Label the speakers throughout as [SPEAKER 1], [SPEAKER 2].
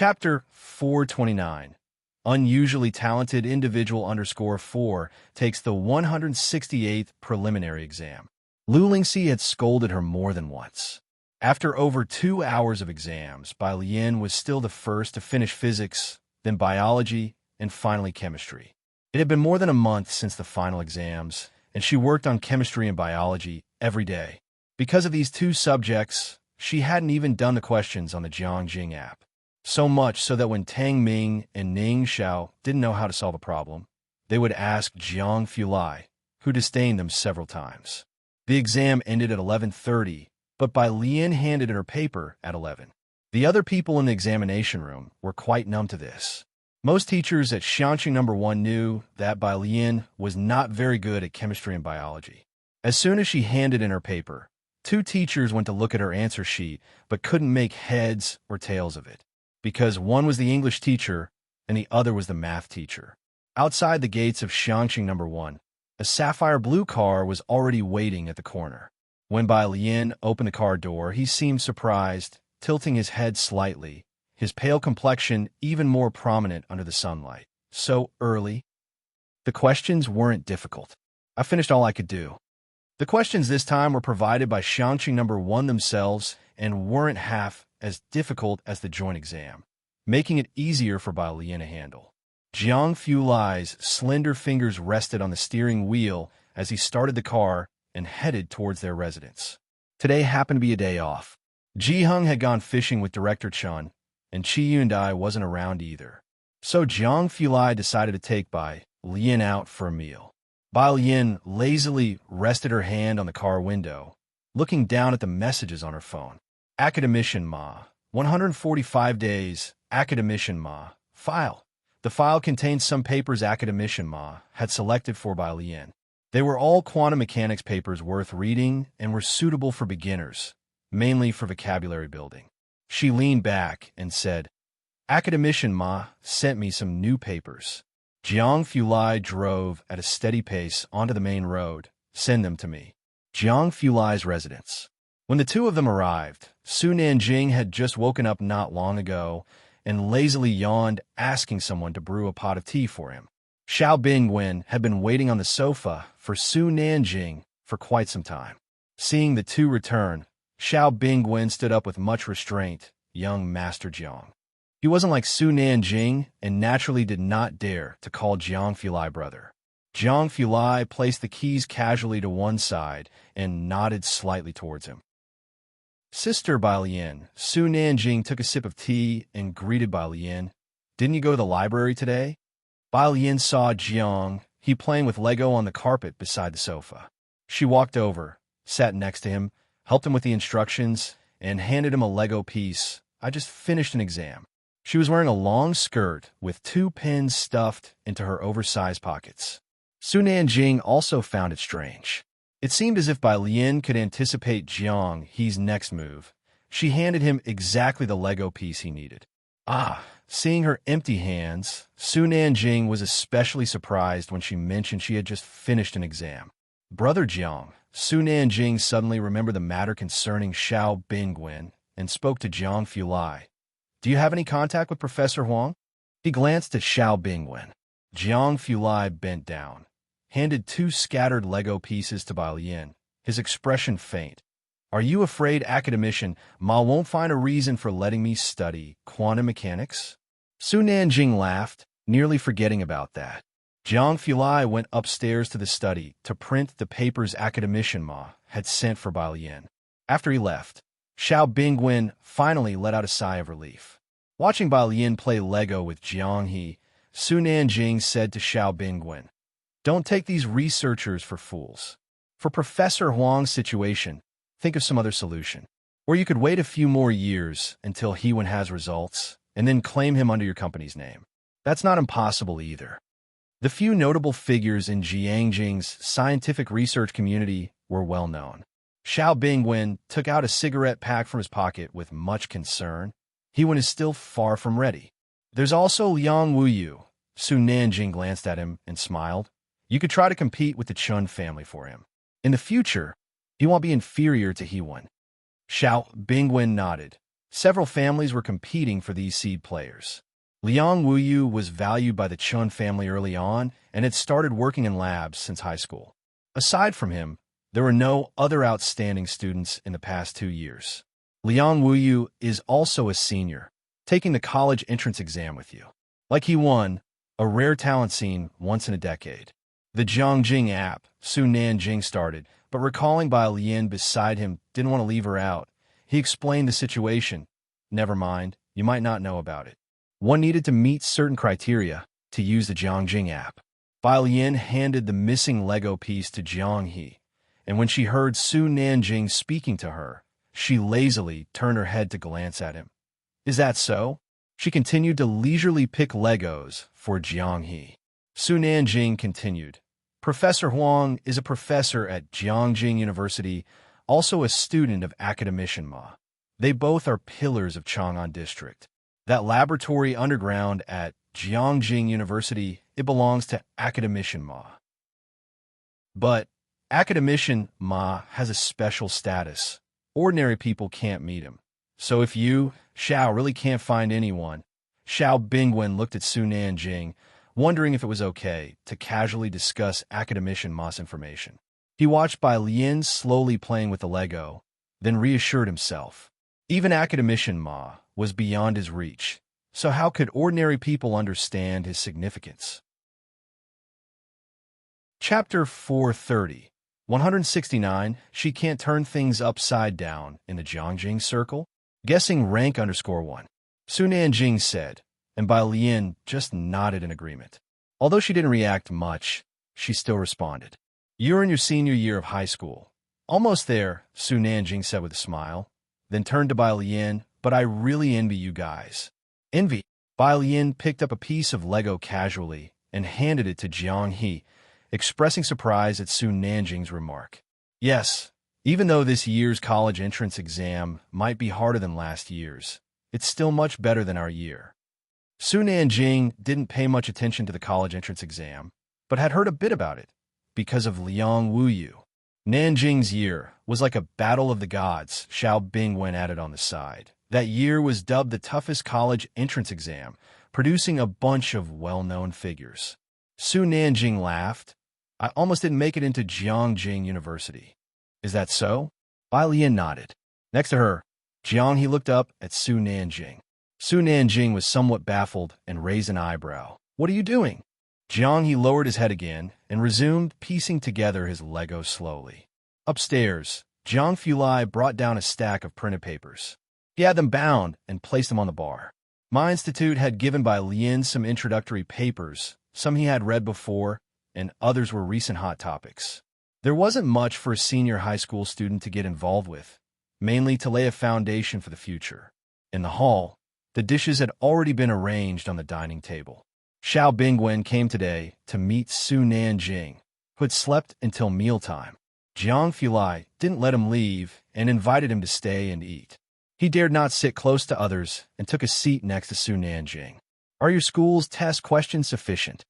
[SPEAKER 1] Chapter 429. Unusually talented individual _4 takes the 168th preliminary exam. Lu Lingxi had scolded her more than once. After over 2 hours of exams, Bai Lian was still the first to finish physics, then biology, and finally chemistry. It had been more than a month since the final exams, and she worked on chemistry and biology every day. Because of these two subjects, she hadn't even done the questions on the Jiangjing app. So much so that when Tang Ming and Ning Xiao didn't know how to solve a problem, they would ask Jiang Fulai, who disdained them several times. The exam ended at 11:30, but Bai Lian handed in her paper at 11. The other people in the examination room were quite numb to this. Most teachers at Xiangqing No. 1 knew that Bai Lian was not very good at chemistry and biology. As soon as she handed in her paper, 2 teachers went to look at her answer sheet but couldn't make heads or tails of it, because one was the English teacher and the other was the math teacher. Outside the gates of Xiangqing No. 1, a sapphire blue car was already waiting at the corner. When Bai Lian opened the car door, he seemed surprised, tilting his head slightly, his pale complexion even more prominent under the sunlight. So early? The questions weren't difficult. I finished all I could do. The questions this time were provided by Xiangqing No. 1 themselves and weren't half as difficult as the joint exam, making it easier for Bai Lian to handle. Jiang Fulai's slender fingers rested on the steering wheel as he started the car and headed towards their residence. Today happened to be a day off. Ji Heng had gone fishing with Director Chun, and Qi Yundai wasn't around either. So Jiang Fulai decided to take Bai Lian out for a meal. Bai Lian lazily rested her hand on the car window, looking down at the messages on her phone. Academician Ma, 145 days, Academician Ma, file. The file contained some papers Academician Ma had selected for Bai Lian. They were all quantum mechanics papers worth reading and were suitable for beginners, mainly for vocabulary building. She leaned back and said, Academician Ma sent me some new papers. Jiang Fulai drove at a steady pace onto the main road. Send them to me. Jiang Fulai's residence. When the two of them arrived, Su Nanjing had just woken up not long ago and lazily yawned, asking someone to brew a pot of tea for him. Xiao Bingwen had been waiting on the sofa for Su Nanjing for quite some time. Seeing the two return, Xiao Bingwen stood up with much restraint. Young Master Jiang. He wasn't like Su Nanjing and naturally did not dare to call Jiang Fulai brother. Jiang Fulai placed the keys casually to one side and nodded slightly towards him. Sister Bai Lian, Su Nanjing took a sip of tea and greeted Bai Lian. Didn't you go to the library today? Bai Lian saw Jiang, he playing with Lego on the carpet beside the sofa. She walked over, sat next to him, helped him with the instructions, and handed him a Lego piece. I just finished an exam. She was wearing a long skirt with 2 pins stuffed into her oversized pockets. Su Nanjing also found it strange. It seemed as if Bai Lian could anticipate Jiang He's next move. She handed him exactly the Lego piece he needed. Seeing her empty hands, Su Nanjing was especially surprised when she mentioned she had just finished an exam. Brother Jiang, Su Nanjing suddenly remembered the matter concerning Xiao Bingwen and spoke to Jiang Fulai. Do you have any contact with Professor Huang? He glanced at Xiao Bingwen. Jiang Fulai bent down, handed 2 scattered Lego pieces to Bai Lian, his expression faint. Are you afraid Academician Ma won't find a reason for letting me study quantum mechanics? Su Nanjing laughed, nearly forgetting about that. Jiang Fulai went upstairs to the study to print the papers Academician Ma had sent for Bai Lian. After he left, Xiao Bingwen finally let out a sigh of relief. Watching Bai Lian play Lego with Jiang He, Su Nanjing said to Xiao Bingwen, Don't take these researchers for fools. For Professor Huang's situation, think of some other solution. Or you could wait a few more years until Hewen has results, and then claim him under your company's name. That's not impossible either. The few notable figures in Jiangjing's scientific research community were well known. Xiao Bingwen took out a cigarette pack from his pocket with much concern. Hewen is still far from ready. There's also Liang Wuyu. Su Nanjing glanced at him and smiled. You could try to compete with the Chun family for him. In the future, he won't be inferior to Hewen. Xiao Bingwen nodded. Several families were competing for these seed players. Liang Wuyu was valued by the Chun family early on and had started working in labs since high school. Aside from him, there were no other outstanding students in the past 2 years. Liang Wuyu is also a senior, taking the college entrance exam with you. Like he won, a rare talent seen once in a decade. The Zhongjing app, Su Nanjing started, but recalling Bai Lian beside him didn't want to leave her out. He explained the situation. Never mind, you might not know about it. One needed to meet certain criteria to use the Zhongjing app. Bai Lian handed the missing Lego piece to Jiang He, and when she heard Su Nanjing speaking to her, she lazily turned her head to glance at him. Is that so? She continued to leisurely pick Legos for Jiang He. Su Nanjing continued. Professor Huang is a professor at Jiangjing University, also a student of Academician Ma. They both are pillars of Chang'an District. That laboratory underground at Jiangjing University, it belongs to Academician Ma. But Academician Ma has a special status. Ordinary people can't meet him. So if you, Xiao, really can't find anyone, Xiao Bingwen looked at Su Nanjing, wondering if it was okay to casually discuss Academician Ma's information. He watched Bai Lian slowly playing with the Lego, then reassured himself. Even Academician Ma was beyond his reach, so how could ordinary people understand his significance? Chapter 430. 169. She can't turn things upside down in the Zhongjing circle? Guessing rank _1. Su Nanjing said, and Bai Lian just nodded in agreement. Although she didn't react much, she still responded. You're in your senior year of high school. Almost there, Su Nanjing said with a smile, then turned to Bai Lian, but I really envy you guys. Envy? Bai Lian picked up a piece of Lego casually and handed it to Jiang He, expressing surprise at Su Nanjing's remark. Yes, even though this year's college entrance exam might be harder than last year's, it's still much better than our year. Su Nanjing didn't pay much attention to the college entrance exam, but had heard a bit about it because of Liang Wuyu. Nanjing's year was like a battle of the gods. Xiao Bing went at it on the side. That year was dubbed the toughest college entrance exam, producing a bunch of well-known figures. Su Nanjing laughed. I almost didn't make it into Jiangjing University. Is that so? Bai Lian nodded. Next to her, Jiang He looked up at Su Nanjing. Su Nanjing was somewhat baffled and raised an eyebrow. What are you doing? Jiang He lowered his head again and resumed piecing together his Lego slowly. Upstairs, Zhang Fulai brought down a stack of printed papers. He had them bound and placed them on the bar. My institute had given Bai Lian some introductory papers, some he had read before, and others were recent hot topics. There wasn't much for a senior high school student to get involved with, mainly to lay a foundation for the future. In the hall, the dishes had already been arranged on the dining table. Xiao Bingwen came today to meet Su Nanjing, who had slept until mealtime. Jiang Fulai didn't let him leave and invited him to stay and eat. He dared not sit close to others and took a seat next to Su Nanjing. Are your school's test questions sufficient?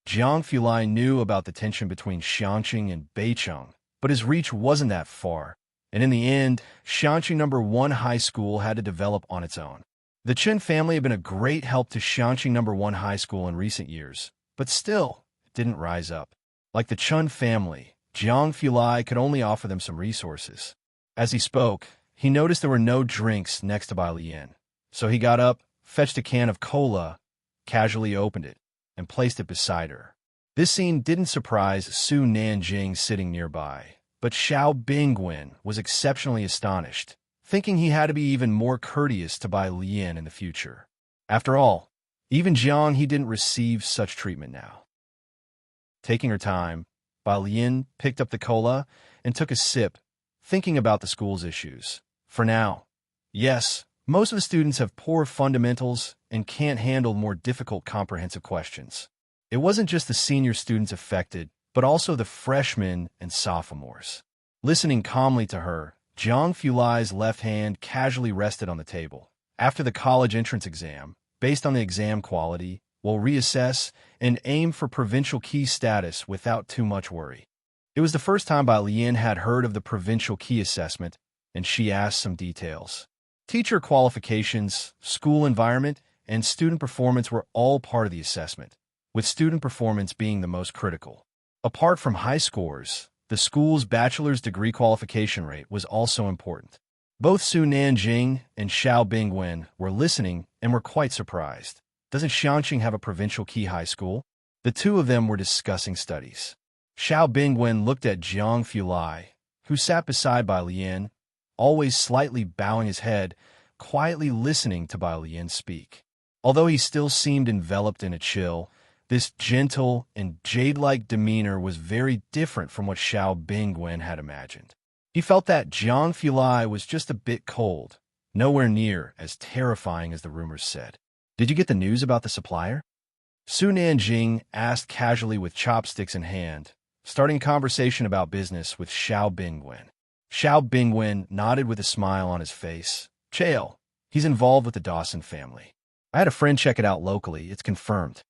[SPEAKER 1] Jiang Fulai knew about the tension between Xiangqing and Beicheng, but his reach wasn't that far, and in the end, Xiangqing No. 1 High School had to develop on its own. The Chen family had been a great help to Xiangqing No. 1 High School in recent years, but still, it didn't rise up. Like the Chun family, Jiang Fulai could only offer them some resources. As he spoke, he noticed there were no drinks next to Bai Lian, so he got up, fetched a can of cola, casually opened it, and placed it beside her. This scene didn't surprise Su Nanjing sitting nearby, but Xiao Bingwen was exceptionally astonished, thinking he had to be even more courteous to Bai Lian in the future. After all, even Jiang He didn't receive such treatment now. Taking her time, Bai Lian picked up the cola and took a sip, thinking about the school's issues. For now, yes, most of the students have poor fundamentals and can't handle more difficult comprehensive questions. It wasn't just the senior students affected, but also the freshmen and sophomores. Listening calmly to her, Jiang Fulai's left hand casually rested on the table. After the college entrance exam, based on the exam quality, we'll reassess and aim for provincial key status without too much worry. It was the first time Bai Lian had heard of the provincial key assessment, and she asked some details. Teacher qualifications, school environment, and student performance were all part of the assessment, with student performance being the most critical. Apart from high scores, the school's bachelor's degree qualification rate was also important. Both Su Nanjing and Xiao Bingwen were listening and were quite surprised. Doesn't Xiangqing have a provincial key high school? The two of them were discussing studies. Xiao Bingwen looked at Jiang Fulai, who sat beside Bai Lian, always slightly bowing his head, quietly listening to Bai Lian speak. Although he still seemed enveloped in a chill, this gentle and jade-like demeanor was very different from what Xiao Bingwen had imagined. He felt that Jiang Fulai was just a bit cold, nowhere near as terrifying as the rumors said. Did you get the news about the supplier? Su Nanjing asked casually with chopsticks in hand, starting a conversation about business with Xiao Bingwen. Xiao Bingwen nodded with a smile on his face. Chael, he's involved with the Dawson family. I had a friend check it out locally. It's confirmed.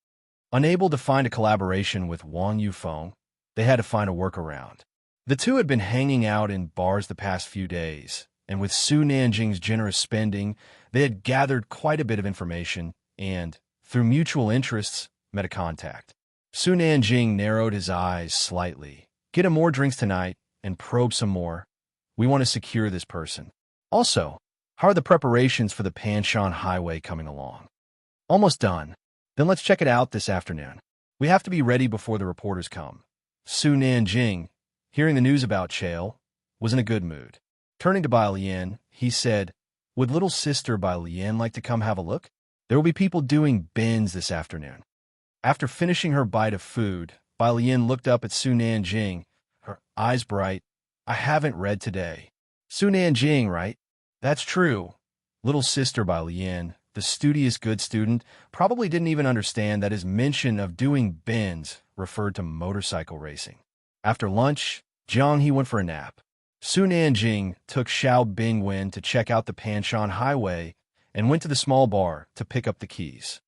[SPEAKER 1] Unable to find a collaboration with Wang Yufeng, they had to find a workaround. The two had been hanging out in bars the past few days, and with Su Nanjing's generous spending, they had gathered quite a bit of information and, through mutual interests, met a contact. Su Nanjing narrowed his eyes slightly. Get him more drinks tonight and probe some more. We want to secure this person. Also, how are the preparations for the Panshan Highway coming along? Almost done. Then let's check it out this afternoon. We have to be ready before the reporters come. Su Nanjing, hearing the news about Chael, was in a good mood. Turning to Bai Lian, he said, Would little sister Bai Lian like to come have a look? There will be people doing bins this afternoon. After finishing her bite of food, Bai Lian looked up at Su Nanjing, her eyes bright. I haven't read today. Su Nanjing, right? That's true. Little sister Bai Lian, the studious good student, probably didn't even understand that his mention of doing bins referred to motorcycle racing. After lunch, Jiang He went for a nap. Su Nanjing took Xiao Bingwen to check out the Panshan Highway and went to the small bar to pick up the keys.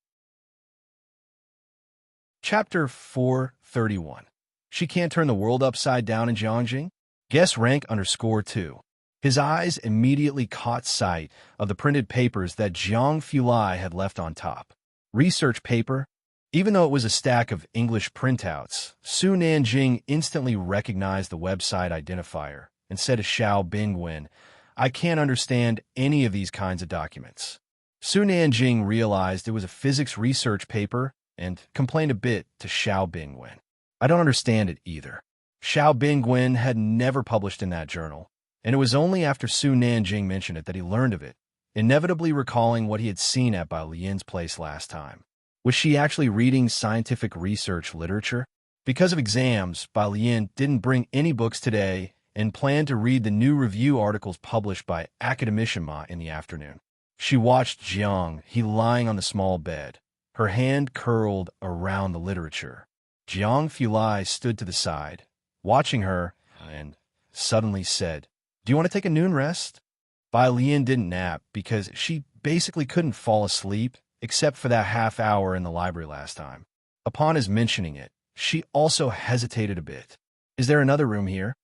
[SPEAKER 1] Chapter 431. She can't turn the world upside down in Jiangjing? Guess rank _2. His eyes immediately caught sight of the printed papers that Jiang Fulai had left on top. Research paper? Even though it was a stack of English printouts, Su Nanjing instantly recognized the website identifier and said to Xiao Bingwen, I can't understand any of these kinds of documents. Su Nanjing realized it was a physics research paper and complained a bit to Xiao Bingwen. I don't understand it either. Xiao Bingwen had never published in that journal, and it was only after Su Nanjing mentioned it that he learned of it, inevitably recalling what he had seen at Bai Lian's place last time. Was she actually reading scientific research literature? Because of exams, Bai Lian didn't bring any books today and planned to read the new review articles published by Academician in the afternoon. She watched Jiang He lying on the small bed, her hand curled around the literature. Jiang Fulai stood to the side, watching her, and suddenly said, Do you want to take a noon rest? Bai Lian didn't nap because she basically couldn't fall asleep except for that half hour in the library last time. Upon his mentioning it, she also hesitated a bit. Is there another room here?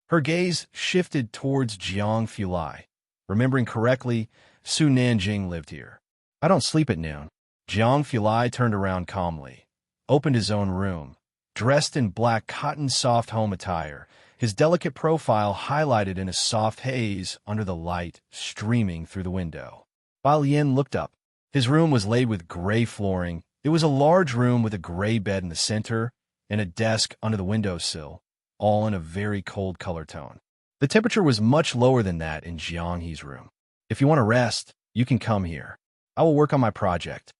[SPEAKER 1] Her gaze shifted towards Jiang Fulai. Remembering correctly, Su Nanjing lived here. I don't sleep at noon. Jiang Fulai turned around calmly, opened his own room. Dressed in black cotton soft home attire, his delicate profile highlighted in a soft haze under the light streaming through the window. Bai Lian looked up. His room was laid with gray flooring. It was a large room with a gray bed in the center and a desk under the windowsill, all in a very cold color tone. The temperature was much lower than that in Jiang He's room. If you want to rest, you can come here. I will work on my project.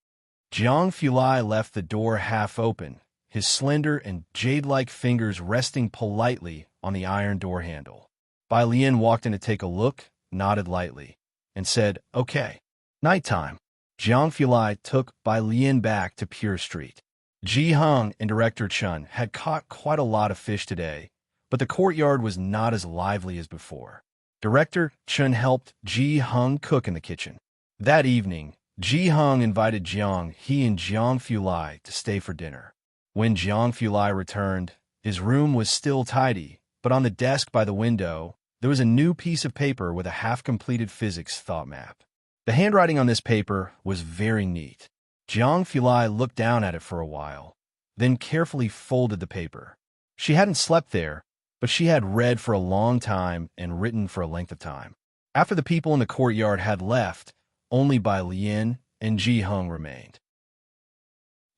[SPEAKER 1] Jiang Fulai left the door half open, his slender and jade-like fingers resting politely on the iron door handle. Bai Lian walked in to take a look, nodded lightly, and said, Okay. Nighttime. Jiang Fulai took Bai Lian back to Pure Street. Ji Heng and Director Chun had caught quite a lot of fish today, but the courtyard was not as lively as before. Director Chun helped Ji Heng cook in the kitchen. That evening, Ji Heng invited Jiang He and Jiang Fulai to stay for dinner. When Jiang Fulai returned, his room was still tidy, but on the desk by the window, there was a new piece of paper with a half-completed physics thought map. The handwriting on this paper was very neat. Jiang Fulai looked down at it for a while, then carefully folded the paper. She hadn't slept there, but she had read for a long time and written for a length of time. After the people in the courtyard had left, only Bai Lian and Ji Hung remained.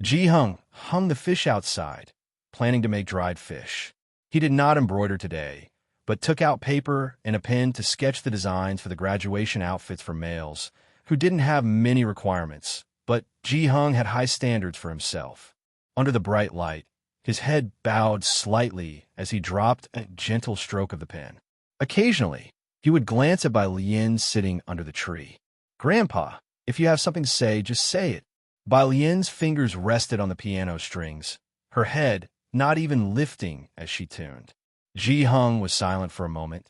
[SPEAKER 1] Ji Hung hung the fish outside, planning to make dried fish. He did not embroider today, but took out paper and a pen to sketch the designs for the graduation outfits for males, who didn't have many requirements, but Ji Hung had high standards for himself. Under the bright light, his head bowed slightly as he dropped a gentle stroke of the pen. Occasionally, he would glance at Bai Lian sitting under the tree. "Grandpa, if you have something to say, just say it." Bai Lian's fingers rested on the piano strings, her head not even lifting as she tuned. Ji Hung was silent for a moment.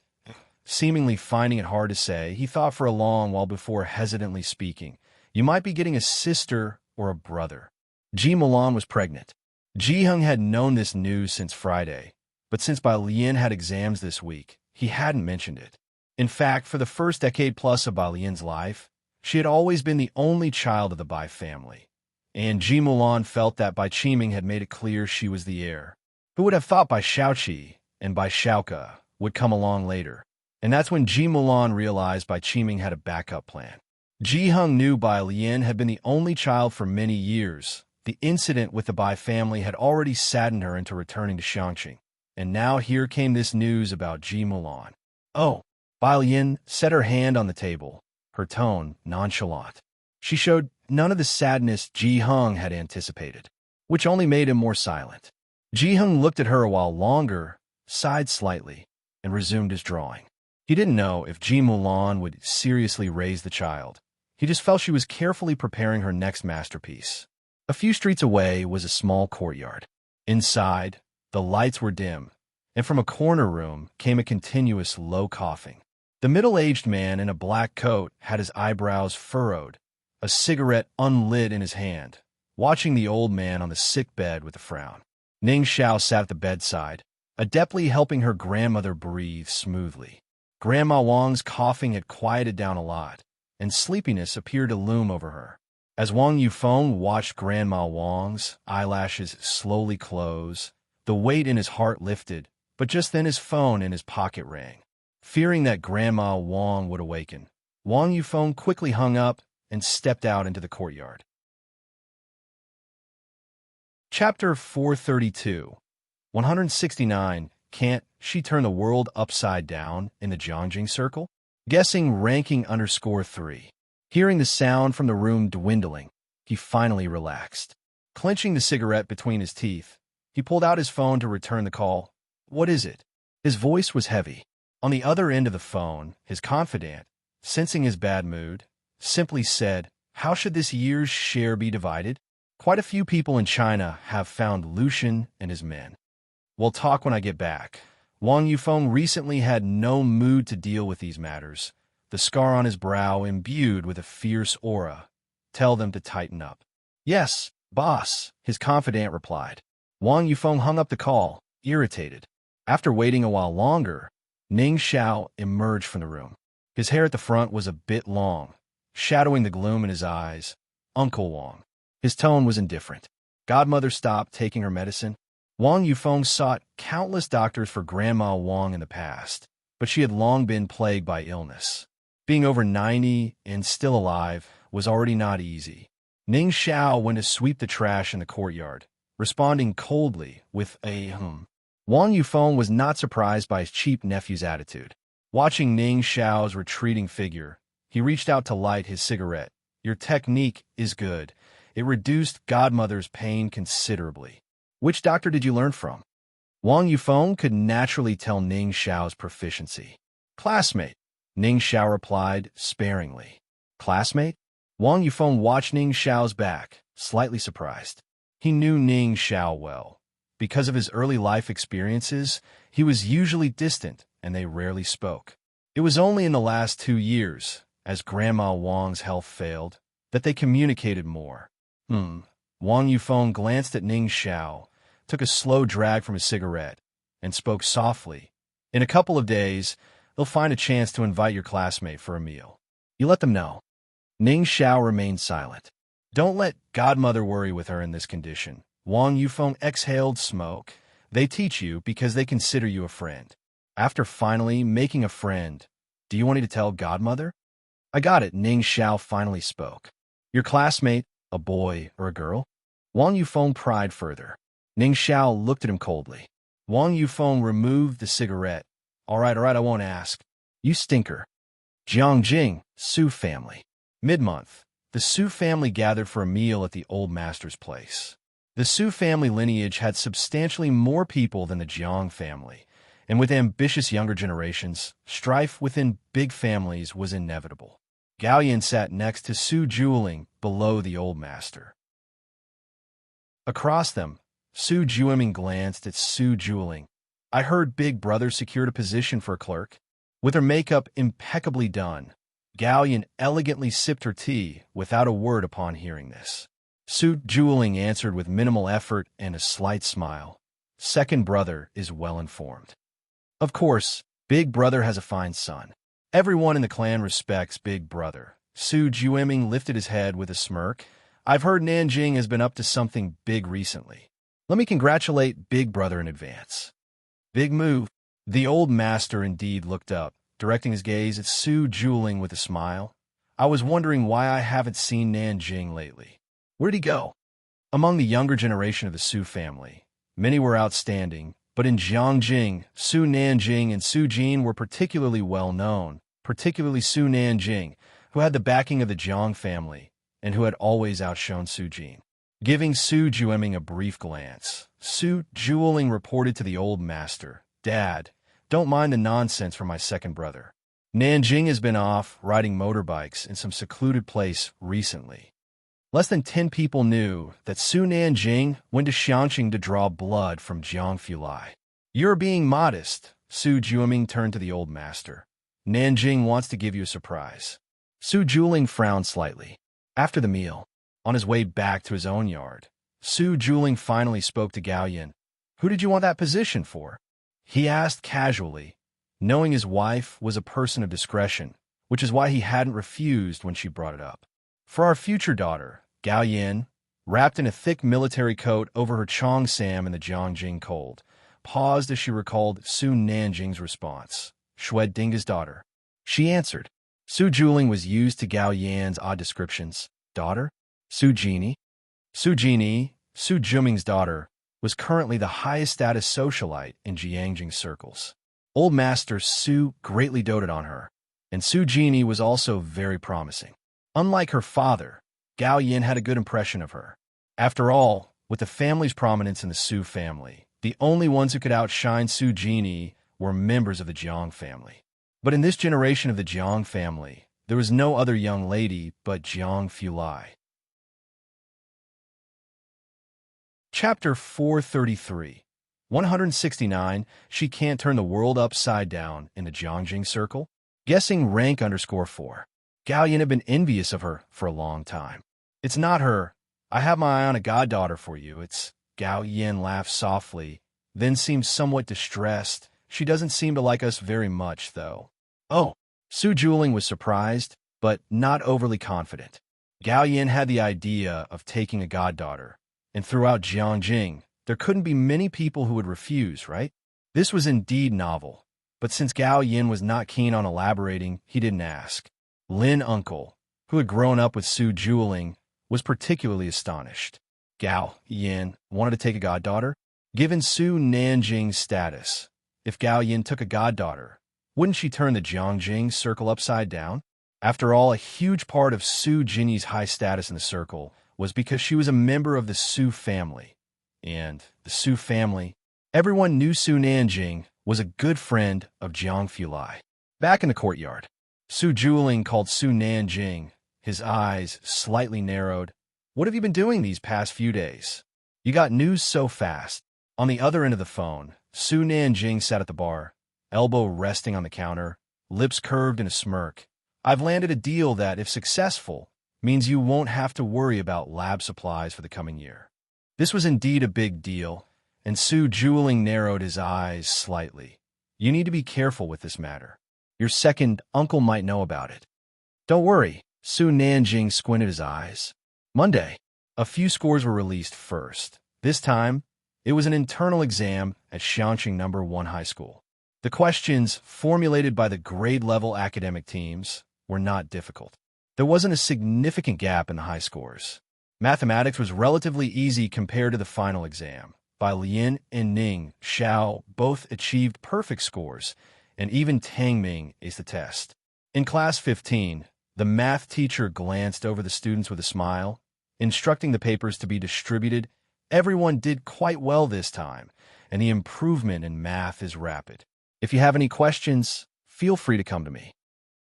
[SPEAKER 1] Seemingly finding it hard to say, he thought for a long while before hesitantly speaking. "You might be getting a sister or a brother." Ji Mulan was pregnant. Ji Hung had known this news since Friday, but since Bai Lian had exams this week, he hadn't mentioned it. In fact, for the first decade plus of Bai Lian's life, she had always been the only child of the Bai family, and Ji Mulan felt that Bai Qiming had made it clear she was the heir. Who would have thought Bai Shaoqi and Bai Shaoke would come along later? And that's when Ji Mulan realized Bai Qiming had a backup plan. Ji Hung knew Bai Lian had been the only child for many years. The incident with the Bai family had already saddened her into returning to Xiangqing, and now here came this news about Ji Mulan. "Oh." Bai Lian set her hand on the table, her tone nonchalant. She showed none of the sadness Ji Hung had anticipated, which only made him more silent. Ji Hung looked at her a while longer, sighed slightly, and resumed his drawing. He didn't know if Ji Mulan would seriously raise the child. He just felt she was carefully preparing her next masterpiece. A few streets away was a small courtyard. Inside, the lights were dim, and from a corner room came a continuous low coughing. The middle-aged man in a black coat had his eyebrows furrowed, a cigarette unlit in his hand, watching the old man on the sick bed with a frown. Ning Xiao sat at the bedside, adeptly helping her grandmother breathe smoothly. Grandma Wang's coughing had quieted down a lot, and sleepiness appeared to loom over her. As Wang Yufeng watched Grandma Wang's eyelashes slowly close, the weight in his heart lifted, but just then his phone in his pocket rang. Fearing that Grandma Wang would awaken, Wang Yufeng quickly hung up and stepped out into the courtyard. Chapter 432 169. Can't she turn the world upside down in the Jiangjing Circle? Guessing ranking _3. Hearing the sound from the room dwindling, he finally relaxed. Clenching the cigarette between his teeth, he pulled out his phone to return the call. "What is it?" His voice was heavy. On the other end of the phone, his confidant, sensing his bad mood, simply said, "How should this year's share be divided? Quite a few people in China have found Lucian and his men. We'll talk when I get back." Wang Yufeng recently had no mood to deal with these matters, the scar on his brow imbued with a fierce aura. "Tell them to tighten up." "Yes, boss," his confidant replied. Wang Yufeng hung up the call, irritated. After waiting a while longer, Ning Xiao emerged from the room. His hair at the front was a bit long, shadowing the gloom in his eyes. "Uncle Wang." His tone was indifferent. "Godmother stopped taking her medicine." Wang Yufeng sought countless doctors for Grandma Wang in the past, but she had long been plagued by illness. Being over 90 and still alive was already not easy. Ning Xiao went to sweep the trash in the courtyard, responding coldly with a Wang Yufeng was not surprised by his cheap nephew's attitude. Watching Ning Xiao's retreating figure, he reached out to light his cigarette. "Your technique is good. It reduced Godmother's pain considerably. Which doctor did you learn from?" Wang Yufeng could naturally tell Ning Xiao's proficiency. "Classmate," Ning Xiao replied sparingly. "Classmate?" Wang Yufeng watched Ning Xiao's back, slightly surprised. He knew Ning Xiao well. Because of his early life experiences, he was usually distant, and they rarely spoke. It was only in the last 2 years, as Grandma Wang's health failed, that they communicated more. Wang Yufeng glanced at Ning Xiao, took a slow drag from his cigarette, and spoke softly. "In a couple of days, they'll find a chance to invite your classmate for a meal. You let them know." Ning Xiao remained silent. Don't let godmother worry with her in this condition. Wang Yufeng exhaled smoke. They teach you because they consider you a friend. After finally making a friend, do you want me to tell godmother? I got it, Ning Xiao finally spoke. Your classmate, a boy or a girl? Wang Yufeng pried further. Ning Xiao looked at him coldly. Wang Yufeng removed the cigarette. All right, I won't ask. You stinker. Jiangjing, Su family. Mid-month, the Su family gathered for a meal at the old master's place. The Su family lineage had substantially more people than the Jiang family, and with ambitious younger generations, strife within big families was inevitable. Gao Yin sat next to Su Juling below the old master. Across them, Su Juiming glanced at Su Juling. I heard Big Brother secured a position for a clerk. With her makeup impeccably done, Gao Yin elegantly sipped her tea without a word upon hearing this. Su Juling answered with minimal effort and a slight smile. Second brother is well informed. Of course, Big Brother has a fine son. Everyone in the clan respects Big Brother. Su Juiming lifted his head with a smirk. I've heard Nanjing has been up to something big recently. Let me congratulate Big Brother in advance. Big move. The old master indeed looked up, directing his gaze at Su Juling with a smile. I was wondering why I haven't seen Nanjing lately. Where'd he go? Among the younger generation of the Su family, many were outstanding, but in Jiangjing, Su Nanjing and Su Jin were particularly well known, particularly Su Nanjing, who had the backing of the Jiang family, and who had always outshone Su Jin. Giving Su Juiming a brief glance, Su Juling reported to the old master, Dad, don't mind the nonsense from my second brother. Nanjing has been off riding motorbikes in some secluded place recently. Less than 10 people knew that Su Nanjing went to Xiangqing to draw blood from Jiang Fulai. You're being modest, Su Juiming turned to the old master. Nanjing wants to give you a surprise. Su Juling frowned slightly. After the meal, on his way back to his own yard, Su Juling finally spoke to Gao Yin. Who did you want that position for? He asked casually, knowing his wife was a person of discretion, which is why he hadn't refused when she brought it up. For our future daughter, Gao Yin, wrapped in a thick military coat over her Cheongsam in the Jiangjing cold, paused as she recalled Su Nanjing's response. Shui Dinga's daughter. She answered. Su Juling was used to Gao Yan's odd descriptions. Daughter? Su Jini? Su Jini, Su Juming's daughter, was currently the highest status socialite in Jiangjing circles. Old Master Su greatly doted on her, and Su Jini was also very promising. Unlike her father, Gao Yin had a good impression of her. After all, with the family's prominence in the Su family, the only ones who could outshine Su Jini were members of the Jiang family. But in this generation of the Jiang family, there was no other young lady but Jiang Fulai. Chapter 433. 169. She can't turn the world upside down in the Jiangjing circle? Guessing rank _4. Gao Yin had been envious of her for a long time. It's not her. I have my eye on a goddaughter for you. It's... Gao Yin laughed softly, then seemed somewhat distressed. She doesn't seem to like us very much, though. Oh. Su Juling was surprised, but not overly confident. Gao Yin had the idea of taking a goddaughter, and throughout Jiangjing, there couldn't be many people who would refuse, right? This was indeed novel, but since Gao Yin was not keen on elaborating, he didn't ask. Lin Uncle, who had grown up with Su Juling, was particularly astonished. Gao Yin wanted to take a goddaughter? Given Su Nanjing's status, if Gao Yin took a goddaughter, wouldn't she turn the Jiangjing circle upside down? After all, a huge part of Su Jini's high status in the circle was because she was a member of the Su family. And the Su family, everyone knew Su Nanjing was a good friend of Jiang Fulai. Back in the courtyard, Su Juling called Su Nanjing, his eyes slightly narrowed. What have you been doing these past few days? You got news so fast. On the other end of the phone, Su Nanjing sat at the bar, elbow resting on the counter, lips curved in a smirk. I've landed a deal that, if successful, means you won't have to worry about lab supplies for the coming year. This was indeed a big deal, and Su Juling narrowed his eyes slightly. You need to be careful with this matter. Your second uncle might know about it. Don't worry, Su Nanjing squinted his eyes. Monday. A few scores were released first. This time, it was an internal exam at Xiangqing No. 1 High School. The questions, formulated by the grade-level academic teams, were not difficult. There wasn't a significant gap in the high scores. Mathematics was relatively easy compared to the final exam. Bai Lian and Ning Xiao both achieved perfect scores, and even Tang Ming aced the test. In Class 15, the math teacher glanced over the students with a smile, instructing the papers to be distributed. Everyone did quite well this time, and the improvement in math is rapid. If you have any questions, feel free to come to me.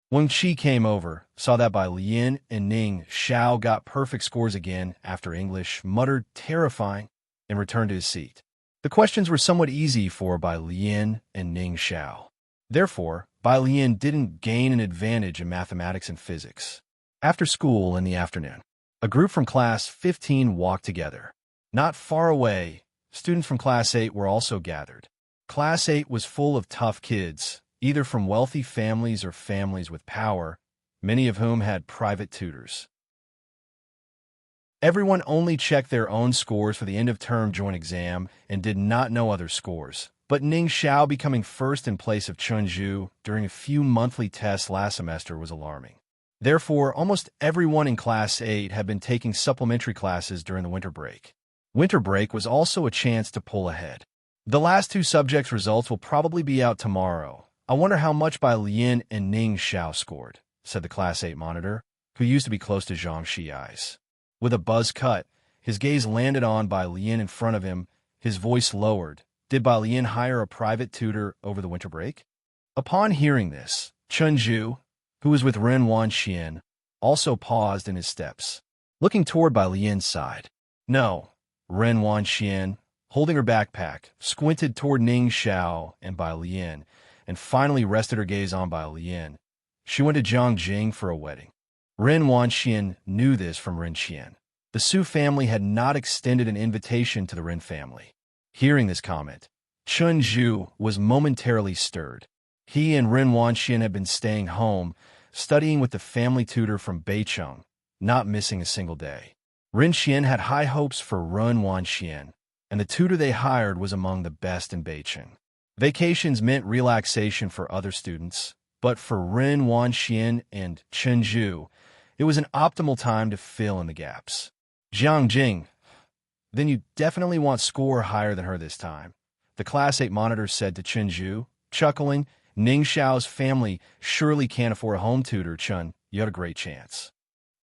[SPEAKER 1] When Qi came over, saw that Bai Lian and Ning Xiao got perfect scores again after English, muttered terrifying, and returned to his seat. The questions were somewhat easy for Bai Lian and Ning Xiao. Therefore, Bai Lian didn't gain an advantage in mathematics and physics. After school in the afternoon, a group from Class 15 walked together. Not far away, students from Class 8 were also gathered. Class 8 was full of tough kids, either from wealthy families or families with power, many of whom had private tutors. Everyone only checked their own scores for the end-of-term joint exam and did not know other scores. But Ning Xiao becoming first in place of Chun Zhu during a few monthly tests last semester was alarming. Therefore, almost everyone in Class 8 had been taking supplementary classes during the winter break. Winter break was also a chance to pull ahead. The last two subjects' results will probably be out tomorrow. I wonder how much Bai Lian and Ning Xiao scored, said the Class 8 monitor, who used to be close to Zhang Xi's. With a buzz cut, his gaze landed on Bai Lian in front of him, his voice lowered. Did Bai Lian hire a private tutor over the winter break? Upon hearing this, Chun Zhu, who was with Ren Wanxian, also paused in his steps, looking toward Bai Lian's side. No, Ren Wanxian, holding her backpack, squinted toward Ning Xiao and Bai Lian, and finally rested her gaze on Bai Lian. She went to Jiangjing for a wedding. Ren Wanxian knew this from Ren Qian. The Su family had not extended an invitation to the Ren family. Hearing this comment, Chun Zhu was momentarily stirred. He and Ren Wanxian had been staying home, studying with the family tutor from Beicheng, not missing a single day. Ren Qian had high hopes for Ren Wanxian, and the tutor they hired was among the best in Beicheng. Vacations meant relaxation for other students, but for Ren Wanxian and Chun Zhu, it was an optimal time to fill in the gaps. Jiangjing, then you definitely want score higher than her this time, the Class 8 monitor said to Chun Zhu, chuckling. Ning Xiao's family surely can't afford a home tutor, Chun. You had a great chance.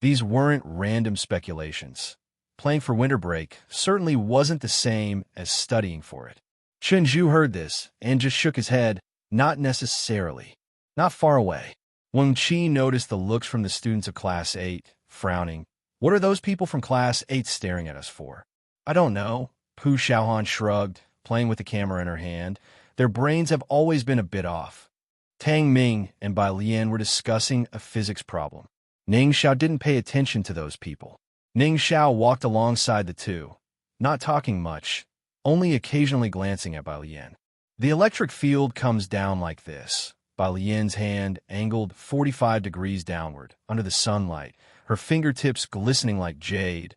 [SPEAKER 1] These weren't random speculations. Playing for winter break certainly wasn't the same as studying for it. Chun Zhu heard this and just shook his head. Not necessarily. Not far away. When Qi noticed the looks from the students of Class 8, frowning, what are those people from Class 8 staring at us for? I don't know. Pu Xiaohan shrugged, playing with the camera in her hand. Their brains have always been a bit off. Tang Ming and Bai Lian were discussing a physics problem. Ning Xiao didn't pay attention to those people. Ning Xiao walked alongside the two, not talking much, only occasionally glancing at Bai Lian. The electric field comes down like this. Bai Lian's hand angled 45 degrees downward, under the sunlight, her fingertips glistening like jade.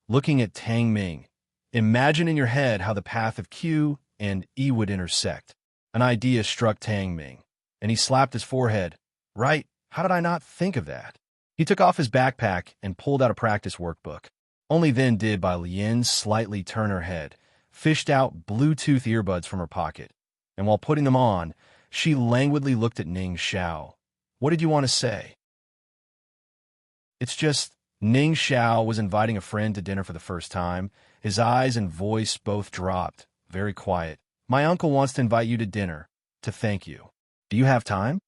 [SPEAKER 1] Looking at Tang Ming, imagine in your head how the path of Q and E would intersect. An idea struck Tang Ming, and he slapped his forehead. Right, how did I not think of that? He took off his backpack and pulled out a practice workbook. Only then did Bai Lian slightly turn her head, fished out Bluetooth earbuds from her pocket, and while putting them on, she languidly looked at Ning Xiao. What did you want to say? It's just, Ning Xiao was inviting a friend to dinner for the first time. His eyes and voice both dropped, very quiet. My uncle wants to invite you to dinner, to thank you. Do you have time?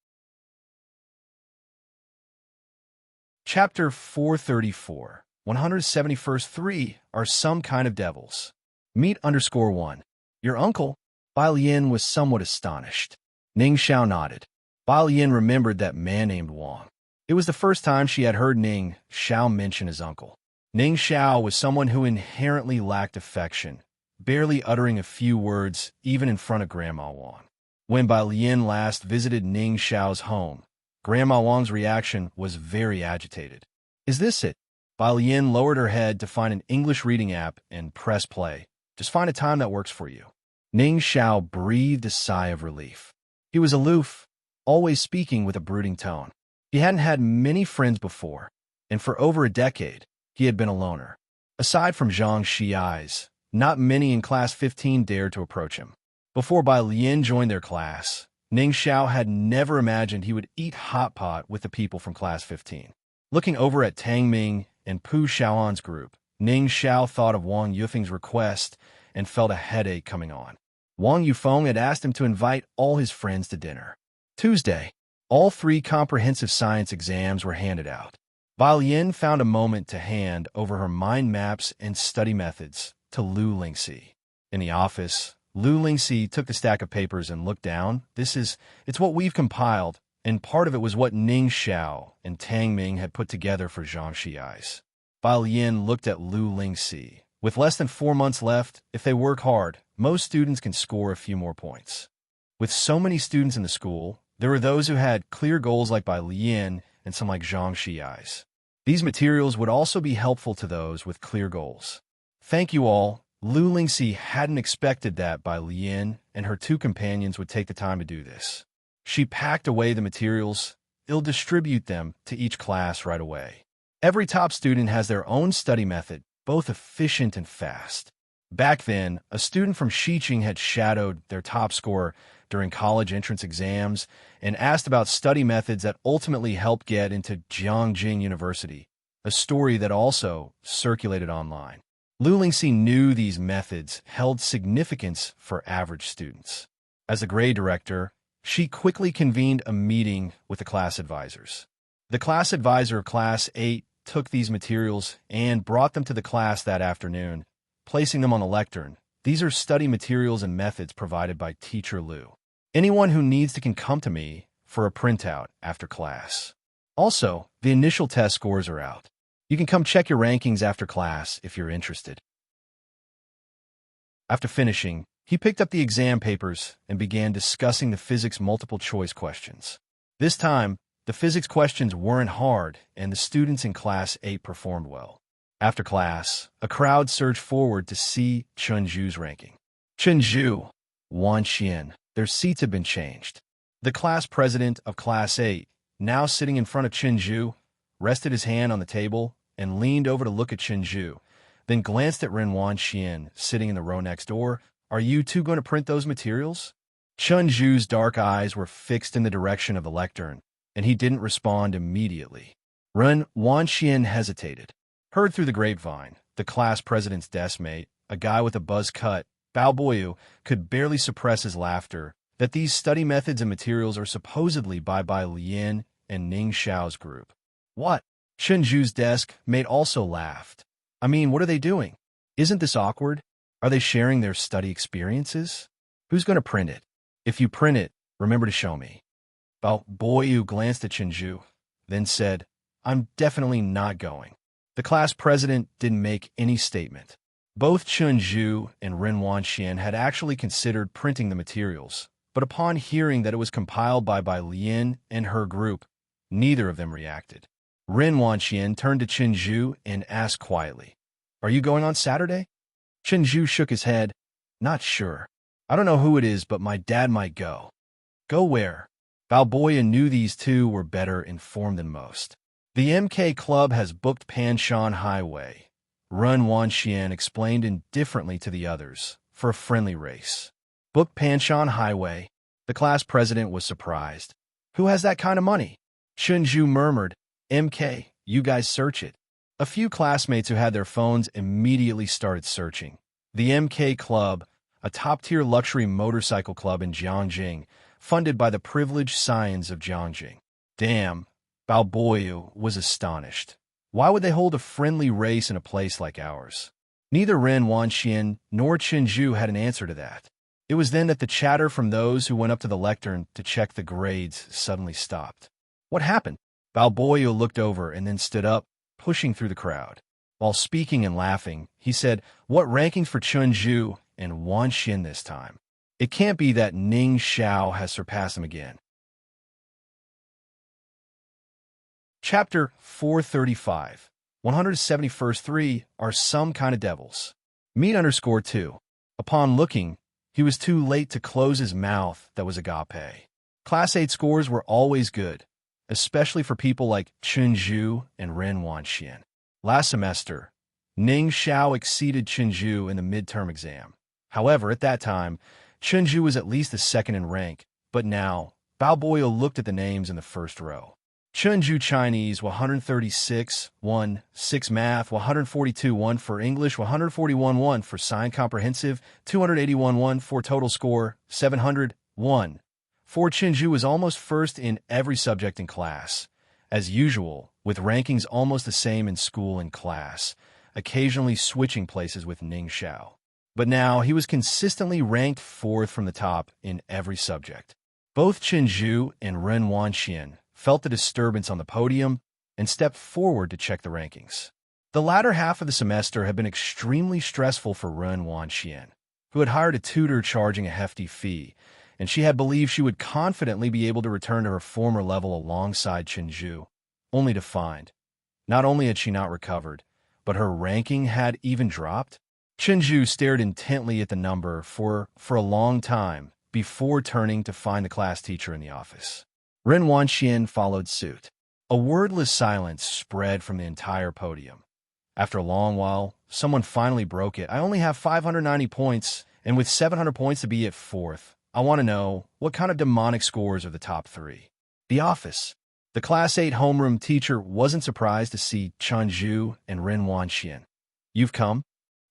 [SPEAKER 1] Chapter 434, 171st 3 are some kind of devils. Meet_1. Your uncle? Bai Lian was somewhat astonished. Ning Xiao nodded. Bai Lian remembered that man named Wang. It was the first time she had heard Ning Xiao mention his uncle. Ning Xiao was someone who inherently lacked affection, barely uttering a few words even in front of Grandma Wang. When Bai Lian last visited Ning Xiao's home, Grandma Wang's reaction was very agitated. Is this it? Bai Lian lowered her head to find an English reading app and press play. Just find a time that works for you. Ning Xiao breathed a sigh of relief. He was aloof, always speaking with a brooding tone. He hadn't had many friends before, and for over a decade, he had been a loner. Aside from Zhang Xiai's, not many in Class 15 dared to approach him. Before Bai Lian joined their class, Ning Xiao had never imagined he would eat hot pot with the people from Class 15. Looking over at Tang Ming and Pu Xiaoan's group, Ning Xiao thought of Wang Yufeng's request and felt a headache coming on. Wang Yufeng had asked him to invite all his friends to dinner. Tuesday, all 3 comprehensive science exams were handed out. Bai Lian found a moment to hand over her mind maps and study methods to Lu Lingxi. In the office, Lu Lingxi took the stack of papers and looked down. It's what we've compiled, and part of it was what Ning Xiao and Tang Ming had put together for Zhang Xiai's. Bai Lian looked at Lu Lingxi. With less than 4 months left, if they work hard, most students can score a few more points. With so many students in the school, there were those who had clear goals like Bai Lian and some like Zhang Xiai's. These materials would also be helpful to those with clear goals. Thank you all. Lu Lingxi hadn't expected that Bai Lian and her 2 companions would take the time to do this. She packed away the materials. They'll distribute them to each class right away. Every top student has their own study method, both efficient and fast. Back then, a student from Xiqing had shadowed their top scorer during college entrance exams and asked about study methods that ultimately helped get into Jiangjing University, a story that also circulated online. Lu Lingxi knew these methods held significance for average students. As a grade director, she quickly convened a meeting with the class advisors. The class advisor of Class 8 took these materials and brought them to the class that afternoon, placing them on the lectern. These are study materials and methods provided by Teacher Lu. Anyone who needs to can come to me for a printout after class. Also, the initial test scores are out. You can come check your rankings after class if you're interested. After finishing, he picked up the exam papers and began discussing the physics multiple choice questions. This time, the physics questions weren't hard, and the students in Class 8 performed well. After class, a crowd surged forward to see Chunju's ranking. Chunju, Wan Xian, their seats had been changed. The class president of Class 8, now sitting in front of Chunju, rested his hand on the table and leaned over to look at Chunju, then glanced at Ren Wan Xian, sitting in the row next door. Are you 2 going to print those materials? Chunju's dark eyes were fixed in the direction of the lectern, and he didn't respond immediately. Ren Wan Xian hesitated. Heard through the grapevine, the class president's desk mate, a guy with a buzz cut, Bao Boyu, could barely suppress his laughter, that these study methods and materials are supposedly by Bai Lian and Ning Xiao's group. What? Chunju's desk mate also laughed. I mean, what are they doing? Isn't this awkward? Are they sharing their study experiences? Who's going to print it? If you print it, remember to show me. Bao Boyu glanced at Chunju, then said, I'm definitely not going. The class president didn't make any statement. Both Chunju and Ren Wan Xian had actually considered printing the materials, but upon hearing that it was compiled by Bai Lian and her group, neither of them reacted. Ren Wan Xian turned to Chunju and asked quietly, Are you going on Saturday? Chunju shook his head. Not sure. I don't know who it is, but my dad might go. Go where? Balboya knew these 2 were better informed than most. The MK Club has booked Panshan Highway, Ren Wan Xian explained indifferently to the others, for a friendly race. Booked Panshan Highway. The class president was surprised. Who has that kind of money? Chunju murmured, MK, you guys search it. A few classmates who had their phones immediately started searching. The MK Club, a top-tier luxury motorcycle club in Jiangjing, funded by the privileged scions of Jiangjing. Damn, Baoboyu was astonished. Why would they hold a friendly race in a place like ours? Neither Ren Wanxian nor Chinju had an answer to that. It was then that the chatter from those who went up to the lectern to check the grades suddenly stopped. What happened? Baoboyu looked over and then stood up, pushing through the crowd. While speaking and laughing, he said, "What rankings for Chunju and Wanxian this time? It can't be that Ning Xiao has surpassed him again." Chapter 435. 171st 3 are some kind of devils. Meet_2. Upon looking, he was too late to close his mouth that was agape. Class 8 scores were always good, especially for people like Chunju and Ren Wanxian. Last semester, Ning Xiao exceeded Chunju in the midterm exam. However, at that time, Chunju was at least the second in rank, but now, Bao Boyo looked at the names in the first row. Chunju Chinese 136, 1, 6 Math 142, 1 for English 141, 1 for Sign Comprehensive 281, 1 for total score 700, 1. For Chunju was almost first in every subject in class. As usual, with rankings almost the same in school and class, occasionally switching places with Ning Xiao. But now he was consistently ranked fourth from the top in every subject. Both Chunju and Ren Wanxian felt the disturbance on the podium and stepped forward to check the rankings. The latter half of the semester had been extremely stressful for Ren Wanxian, who had hired a tutor charging a hefty fee, and she had believed she would confidently be able to return to her former level alongside Chunju, only to find, not only had she not recovered, but her ranking had even dropped. Chunju stared intently at the number for a long time before turning to find the class teacher in the office. Ren Wanxian followed suit. A wordless silence spread from the entire podium. After a long while, someone finally broke it. I only have 590 points, and with 700 points to be at fourth, I want to know, what kind of demonic scores are the top three? The office. The Class 8 homeroom teacher wasn't surprised to see Chunju and Ren Wanxian. You've come?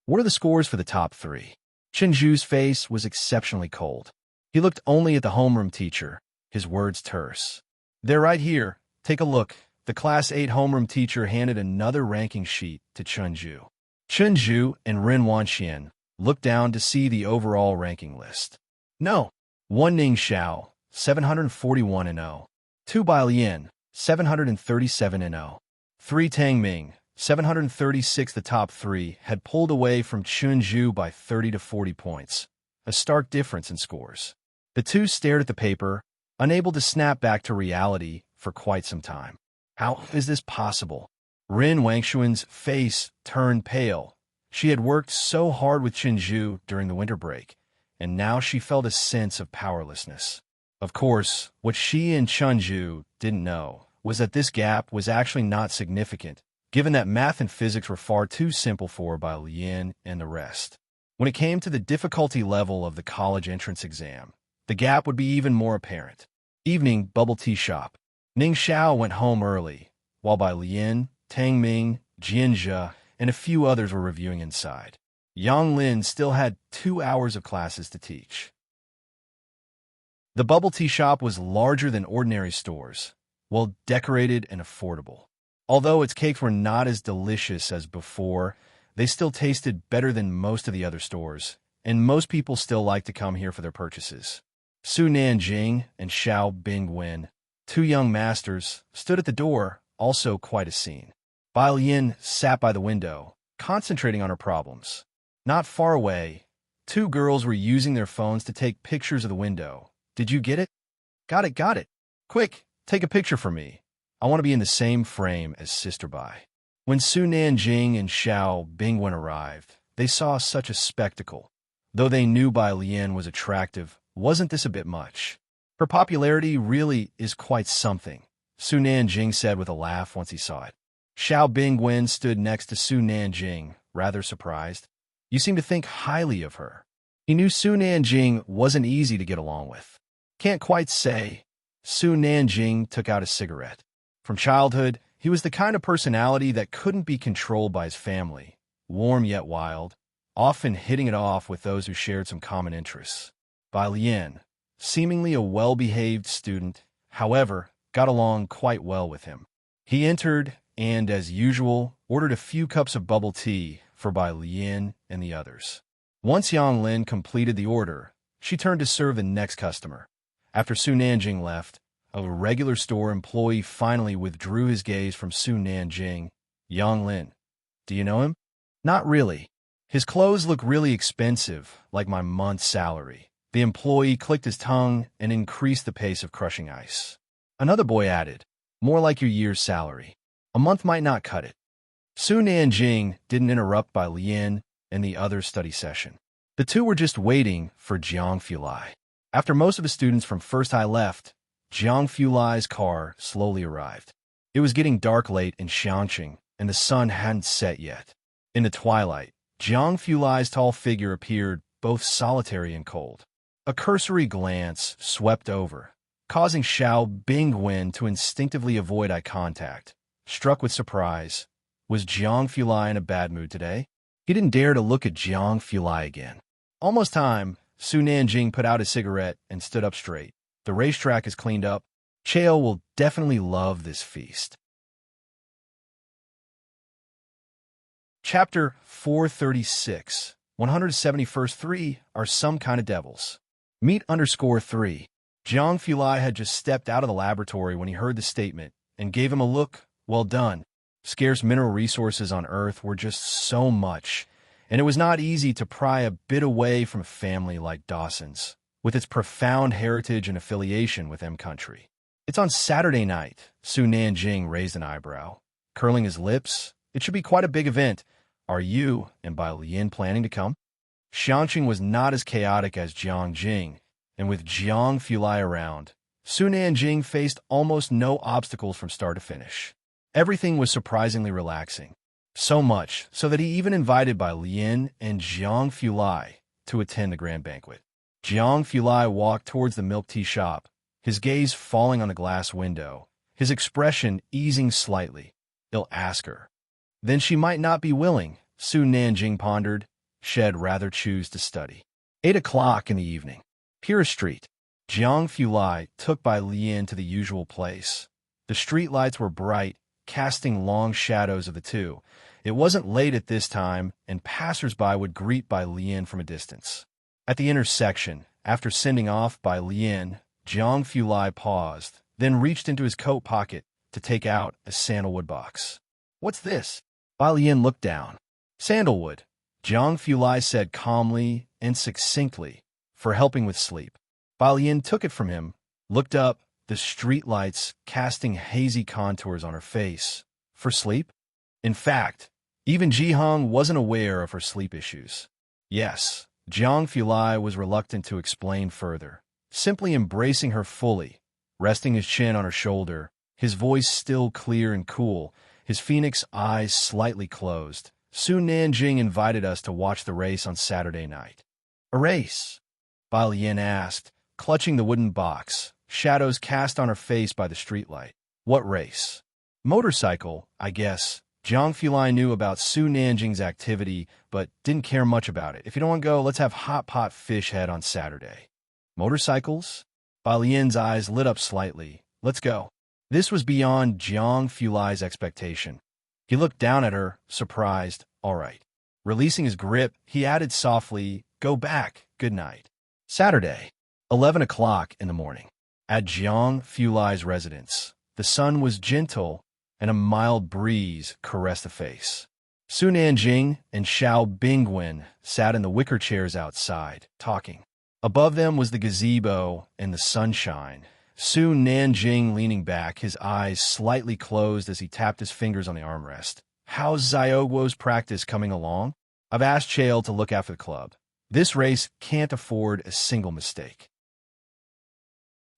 [SPEAKER 1] What are the scores for the top three? Chunju's face was exceptionally cold. He looked only at the homeroom teacher, his words terse. They're right here. Take a look. The Class 8 homeroom teacher handed another ranking sheet to Chunju. Chunju and Ren Wanxian looked down to see the overall ranking list. No. 1 Ning Xiao, 741 and 0. 2 Bai Lian, 737 and 0. 3 Tang Ming, 736. The top three had pulled away from Chunju by 30 to 40 points, a stark difference in scores. The two stared at the paper, unable to snap back to reality for quite some time. How is this possible? Ren Wangshuan's face turned pale. She had worked so hard with Chunju during the winter break, and now she felt a sense of powerlessness. Of course, what she and Chunju didn't know was that this gap was actually not significant, given that math and physics were far too simple for Bai Lian and the rest. When it came to the difficulty level of the college entrance exam, the gap would be even more apparent. Evening bubble tea shop. Ning Xiao went home early, while Bai Lian, Tang Ming, Jianzhe, and a few others were reviewing inside. Yang Lin still had 2 hours of classes to teach. The bubble tea shop was larger than ordinary stores, well decorated and affordable. Although its cakes were not as delicious as before, they still tasted better than most of the other stores, and most people still liked to come here for their purchases. Su Nanjing and Xiao Bingwen, 2 young masters, stood at the door, also quite a scene. Bai Lian sat by the window, concentrating on her problems. Not far away, 2 girls were using their phones to take pictures of the window. Did you get it? Got it. Quick, take a picture for me. I want to be in the same frame as Sister Bai. When Su Nanjing and Xiao Bingwen arrived, they saw such a spectacle. Though they knew Bai Lian was attractive, wasn't this a bit much? Her popularity really is quite something, Su Nanjing said with a laugh once he saw it. Xiao Bingwen stood next to Su Nanjing, rather surprised. You seem to think highly of her. He knew Su Nanjing wasn't easy to get along with. Can't quite say. Su Nanjing took out a cigarette. From childhood, he was the kind of personality that couldn't be controlled by his family, warm yet wild, often hitting it off with those who shared some common interests. Bai Lian, seemingly a well-behaved student, however, got along quite well with him. He entered and, as usual, ordered a few cups of bubble tea for Bai Lian and the others. Once Yang Lin completed the order, she turned to serve the next customer. After Su Nanjing left, a regular store employee finally withdrew his gaze from Su Nanjing. Yang Lin. Do you know him? Not really. His clothes look really expensive, like my month's salary. The employee clicked his tongue and increased the pace of crushing ice. Another boy added, More like your year's salary. A month might not cut it. Su Nanjing didn't interrupt Bai Lian and the other study session. The two were just waiting for Jiang Fulai. After most of the students from First High left, Jiang Fulai's car slowly arrived. It was getting dark late in Xiangqing, and the sun hadn't set yet. In the twilight, Jiang Fulai's tall figure appeared, both solitary and cold. A cursory glance swept over, causing Xiao Bingwen to instinctively avoid eye contact. Struck with surprise, was Jiang Fulai in a bad mood today? He didn't dare to look at Jiang Fulai again. Almost time, Su Nanjing put out his cigarette and stood up straight. The racetrack is cleaned up. Cheo will definitely love this feast. Chapter 436. 171st 3 are some kind of devils. Meet _3. Jiang Fulai had just stepped out of the laboratory when he heard the statement and gave him a look. Well done. Scarce mineral resources on Earth were just so much, and it was not easy to pry a bit away from a family like Dawson's, with its profound heritage and affiliation with M Country. It's on Saturday night. Su Nanjing raised an eyebrow, curling his lips. It should be quite a big event. Are you and Bai Lian planning to come? Xiangqing was not as chaotic as Jiangjing, and with Jiang Fulai around, Su Nanjing faced almost no obstacles from start to finish. Everything was surprisingly relaxing, so much so that he even invited Bai Lian and Jiang Fulai to attend the grand banquet. Jiang Fulai walked towards the milk tea shop, his gaze falling on the glass window, his expression easing slightly. He'll ask her. Then she might not be willing, Su Nanjing pondered. She'd rather choose to study. 8 o'clock in the evening. Heiress Street. Jiang Fulai took Bai Lian to the usual place. The street lights were bright, casting long shadows of the two. It wasn't late at this time, and passers-by would greet Bai Lian from a distance. At the intersection, after sending off Bai Lian, Jiang Fulai paused, then reached into his coat pocket to take out a sandalwood box. What's this? Bai Lian looked down. Sandalwood, Jiang Fulai said calmly and succinctly, for helping with sleep. Bai Lian took it from him, looked up, the street lights casting hazy contours on her face. For sleep? In fact, even Jihong wasn't aware of her sleep issues. Yes, Jiang Fulai was reluctant to explain further, simply embracing her fully, resting his chin on her shoulder, his voice still clear and cool, his phoenix eyes slightly closed. Su Nanjing invited us to watch the race on Saturday night. A race? Bai Lian asked, clutching the wooden box, shadows cast on her face by the streetlight. What race? Motorcycle, I guess. Jiang Fulai knew about Su Nanjing's activity, but didn't care much about it. If you don't want to go, let's have hot pot fish head on Saturday. Motorcycles? Bai Lian's eyes lit up slightly. Let's go. This was beyond Jiang Fulai's expectation. He looked down at her, surprised. All right. Releasing his grip, he added softly, go back, good night. Saturday, 11 o'clock in the morning. At Jiang Fulai's residence, the sun was gentle, and a mild breeze caressed the face. Su Nanjing and Xiao Bingwen sat in the wicker chairs outside, talking. Above them was the gazebo and the sunshine. Su Nanjing leaning back, his eyes slightly closed as he tapped his fingers on the armrest. How's Xiaoguo's practice coming along? I've asked Chael to look after the club. This race can't afford a single mistake.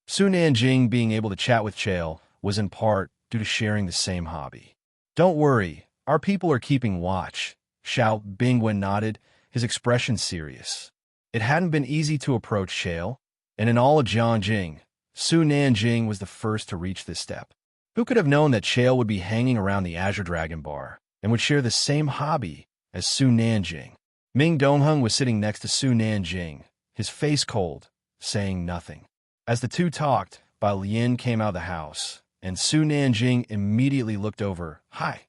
[SPEAKER 1] Su Nanjing being able to chat with Chael was in part due to sharing the same hobby. Don't worry, our people are keeping watch. Xiao Bingwen nodded, his expression serious. It hadn't been easy to approach Chael, and in all of Jiangjing, Su Nanjing was the first to reach this step. Who could have known that Chael would be hanging around the Azure Dragon Bar and would share the same hobby as Su Nanjing? Ming Dongheng was sitting next to Su Nanjing, his face cold, saying nothing. As the two talked, Bai Lian came out of the house, and Su Nanjing immediately looked over. Hi,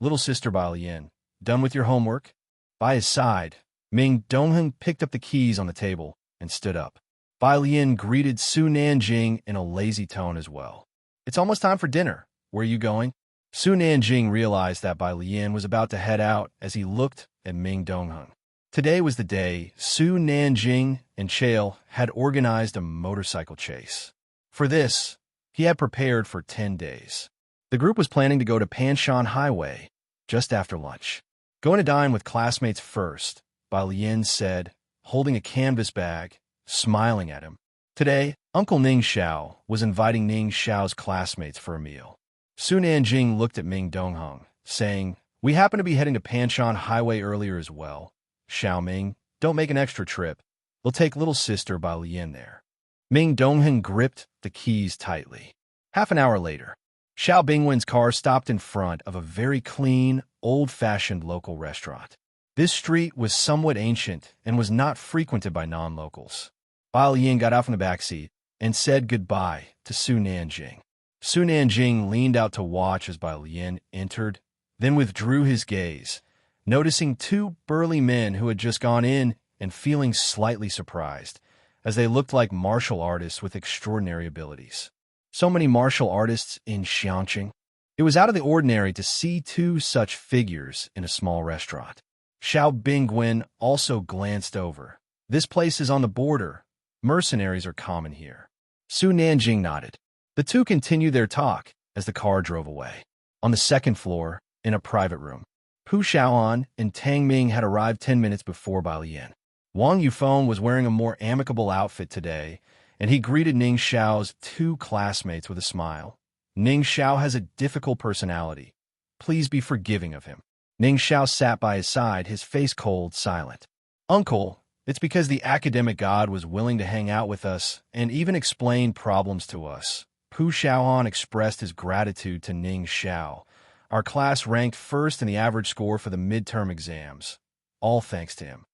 [SPEAKER 1] little sister Bai Lian. Done with your homework? By his side, Ming Dongheng picked up the keys on the table and stood up. Bai Lian greeted Su Nanjing in a lazy tone as well. It's almost time for dinner. Where are you going? Su Nanjing realized that Bai Lian was about to head out as he looked at Ming Dongheng. Today was the day Su Nanjing and Chael had organized a motorcycle chase. For this, he had prepared for 10 days. The group was planning to go to Panshan Highway just after lunch. Going to dine with classmates first, Lien said, holding a canvas bag, smiling at him. Today, Uncle Ning Xiao was inviting Ning Xiao's classmates for a meal. Su Nanjing looked at Ming Dongheng, saying, "We happen to be heading to Panshan Highway earlier as well. Xiao Ming, don't make an extra trip. We'll take little sister Lien there." Ming Dongheng gripped the keys tightly. Half an hour later, Xiao Bingwen's car stopped in front of a very clean, old-fashioned local restaurant. This street was somewhat ancient and was not frequented by non-locals. Lien got out from the backseat and said goodbye to Su Nanjing. Su Nanjing leaned out to watch as Lien entered, then withdrew his gaze, noticing two burly men who had just gone in and feeling slightly surprised, as they looked like martial artists with extraordinary abilities. So many martial artists in Xiangqing. It was out of the ordinary to see two such figures in a small restaurant. Xiao Bingwen also glanced over. "This place is on the border. Mercenaries are common here." Su Nanjing nodded. The two continued their talk as the car drove away. On the second floor, in a private room, Pu Xiaoan and Tang Ming had arrived 10 minutes before Lien. Wang Yufeng was wearing a more amicable outfit today, and he greeted Ning Xiao's two classmates with a smile. "Ning Xiao has a difficult personality. Please be forgiving of him." Ning Xiao sat by his side, his face cold, silent. "Uncle, it's because the academic god was willing to hang out with us and even explain problems to us." Pu Xiaoan expressed his gratitude to Ning Xiao. "Our class ranked first in the average score for the midterm exams. All thanks to him."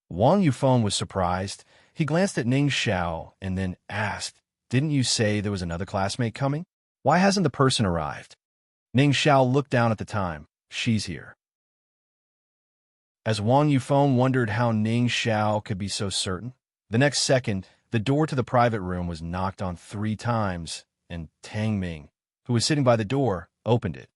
[SPEAKER 1] Wang Yufeng was surprised. He glanced at Ning Xiao and then asked, "Didn't you say there was another classmate coming? Why hasn't the person arrived?" Ning Xiao looked down at the time. "She's here." As Wang Yufeng wondered how Ning Xiao could be so certain, the next second, the door to the private room was knocked on 3 times, and Tang Ming, who was sitting by the door, opened it.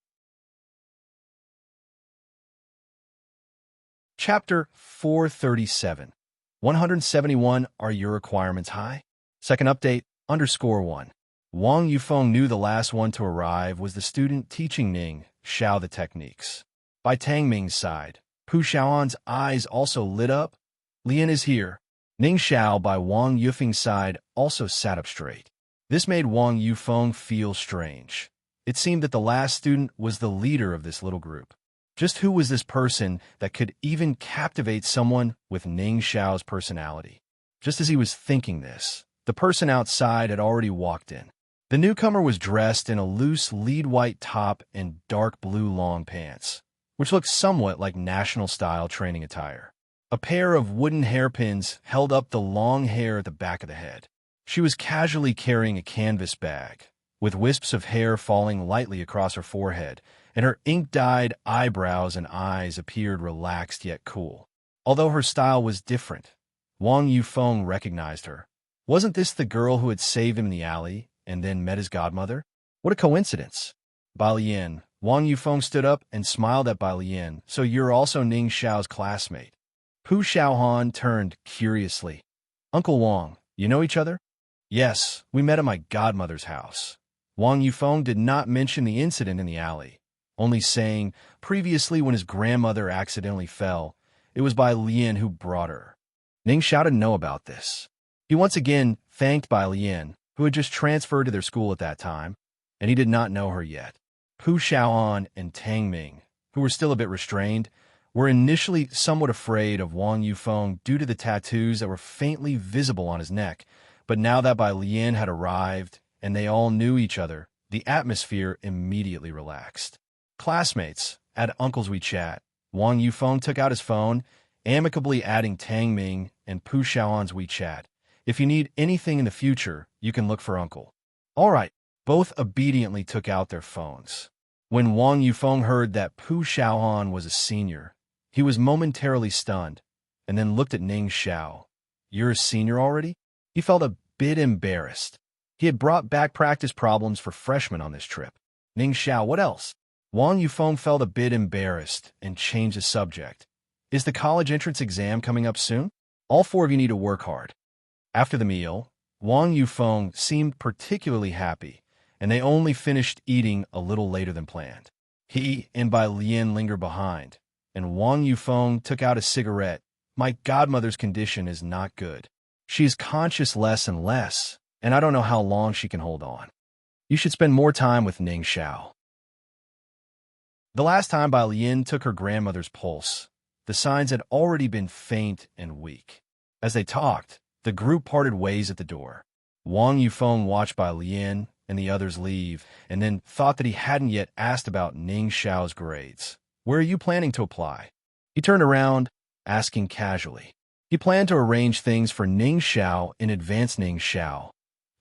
[SPEAKER 1] Chapter 437. 171. Are your requirements high? Second update, _1. Wang Yufeng knew the last one to arrive was the student teaching Ning Xiao the techniques. By Tang Ming's side, Pu Xiaoan's eyes also lit up. "Lien is here." Ning Xiao by Wang Yufeng's side also sat up straight. This made Wang Yufeng feel strange. It seemed that the last student was the leader of this little group. Just who was this person that could even captivate someone with Ning Xiao's personality? Just as he was thinking this, the person outside had already walked in. The newcomer was dressed in a loose lead-white top and dark blue long pants, which looked somewhat like national-style training attire. A pair of wooden hairpins held up the long hair at the back of the head. She was casually carrying a canvas bag, with wisps of hair falling lightly across her forehead, and her ink-dyed eyebrows and eyes appeared relaxed yet cool. Although her style was different, Wang Yufeng recognized her. Wasn't this the girl who had saved him in the alley and then met his godmother? What a coincidence. "Lien." Wang Yufeng stood up and smiled at Lien. "So you're also Ning Xiao's classmate." Pu Xiaohan turned curiously. "Uncle Wang, you know each other?" "Yes, we met at my godmother's house." Wang Yufeng did not mention the incident in the alley, only saying, previously when his grandmother accidentally fell, it was Lien who brought her. Ning Xiao didn't know about this. He once again thanked Lien, who had just transferred to their school at that time, and he did not know her yet. Pu Xiaoan and Tang Ming, who were still a bit restrained, were initially somewhat afraid of Wang Yufeng due to the tattoos that were faintly visible on his neck, but now that Lien had arrived and they all knew each other, the atmosphere immediately relaxed. "Classmates, at Uncle's We Chat." Wang Yufeng took out his phone, amicably adding Tang Ming and Pu Xiaoan's WeChat. "If you need anything in the future, you can look for Uncle." "All right." Both obediently took out their phones. When Wang Yufeng heard that Pu Xiaoan was a senior, he was momentarily stunned, and then looked at Ning Xiao. "You're a senior already?" He felt a bit embarrassed. He had brought back practice problems for freshmen on this trip. "Ning Xiao, what else?" Wang Yufeng felt a bit embarrassed and changed the subject. "Is the college entrance exam coming up soon? All 4 of you need to work hard." After the meal, Wang Yufeng seemed particularly happy, and they only finished eating a little later than planned. He and Bai Lian lingered behind, and Wang Yufeng took out a cigarette. My godmother's condition is not good. She is conscious less and less, and I don't know how long she can hold on. You should spend more time with Ning Xiao. The last time Bai Lian took her grandmother's pulse, the signs had already been faint and weak. As they talked, the group parted ways at the door. Wang Yufeng watched Bai Lian and the others leave, and then thought that he hadn't yet asked about Ning Xiao's grades. Where are you planning to apply? He turned around, asking casually. He planned to arrange things for Ning Xiao in Advanced Ning Xiao,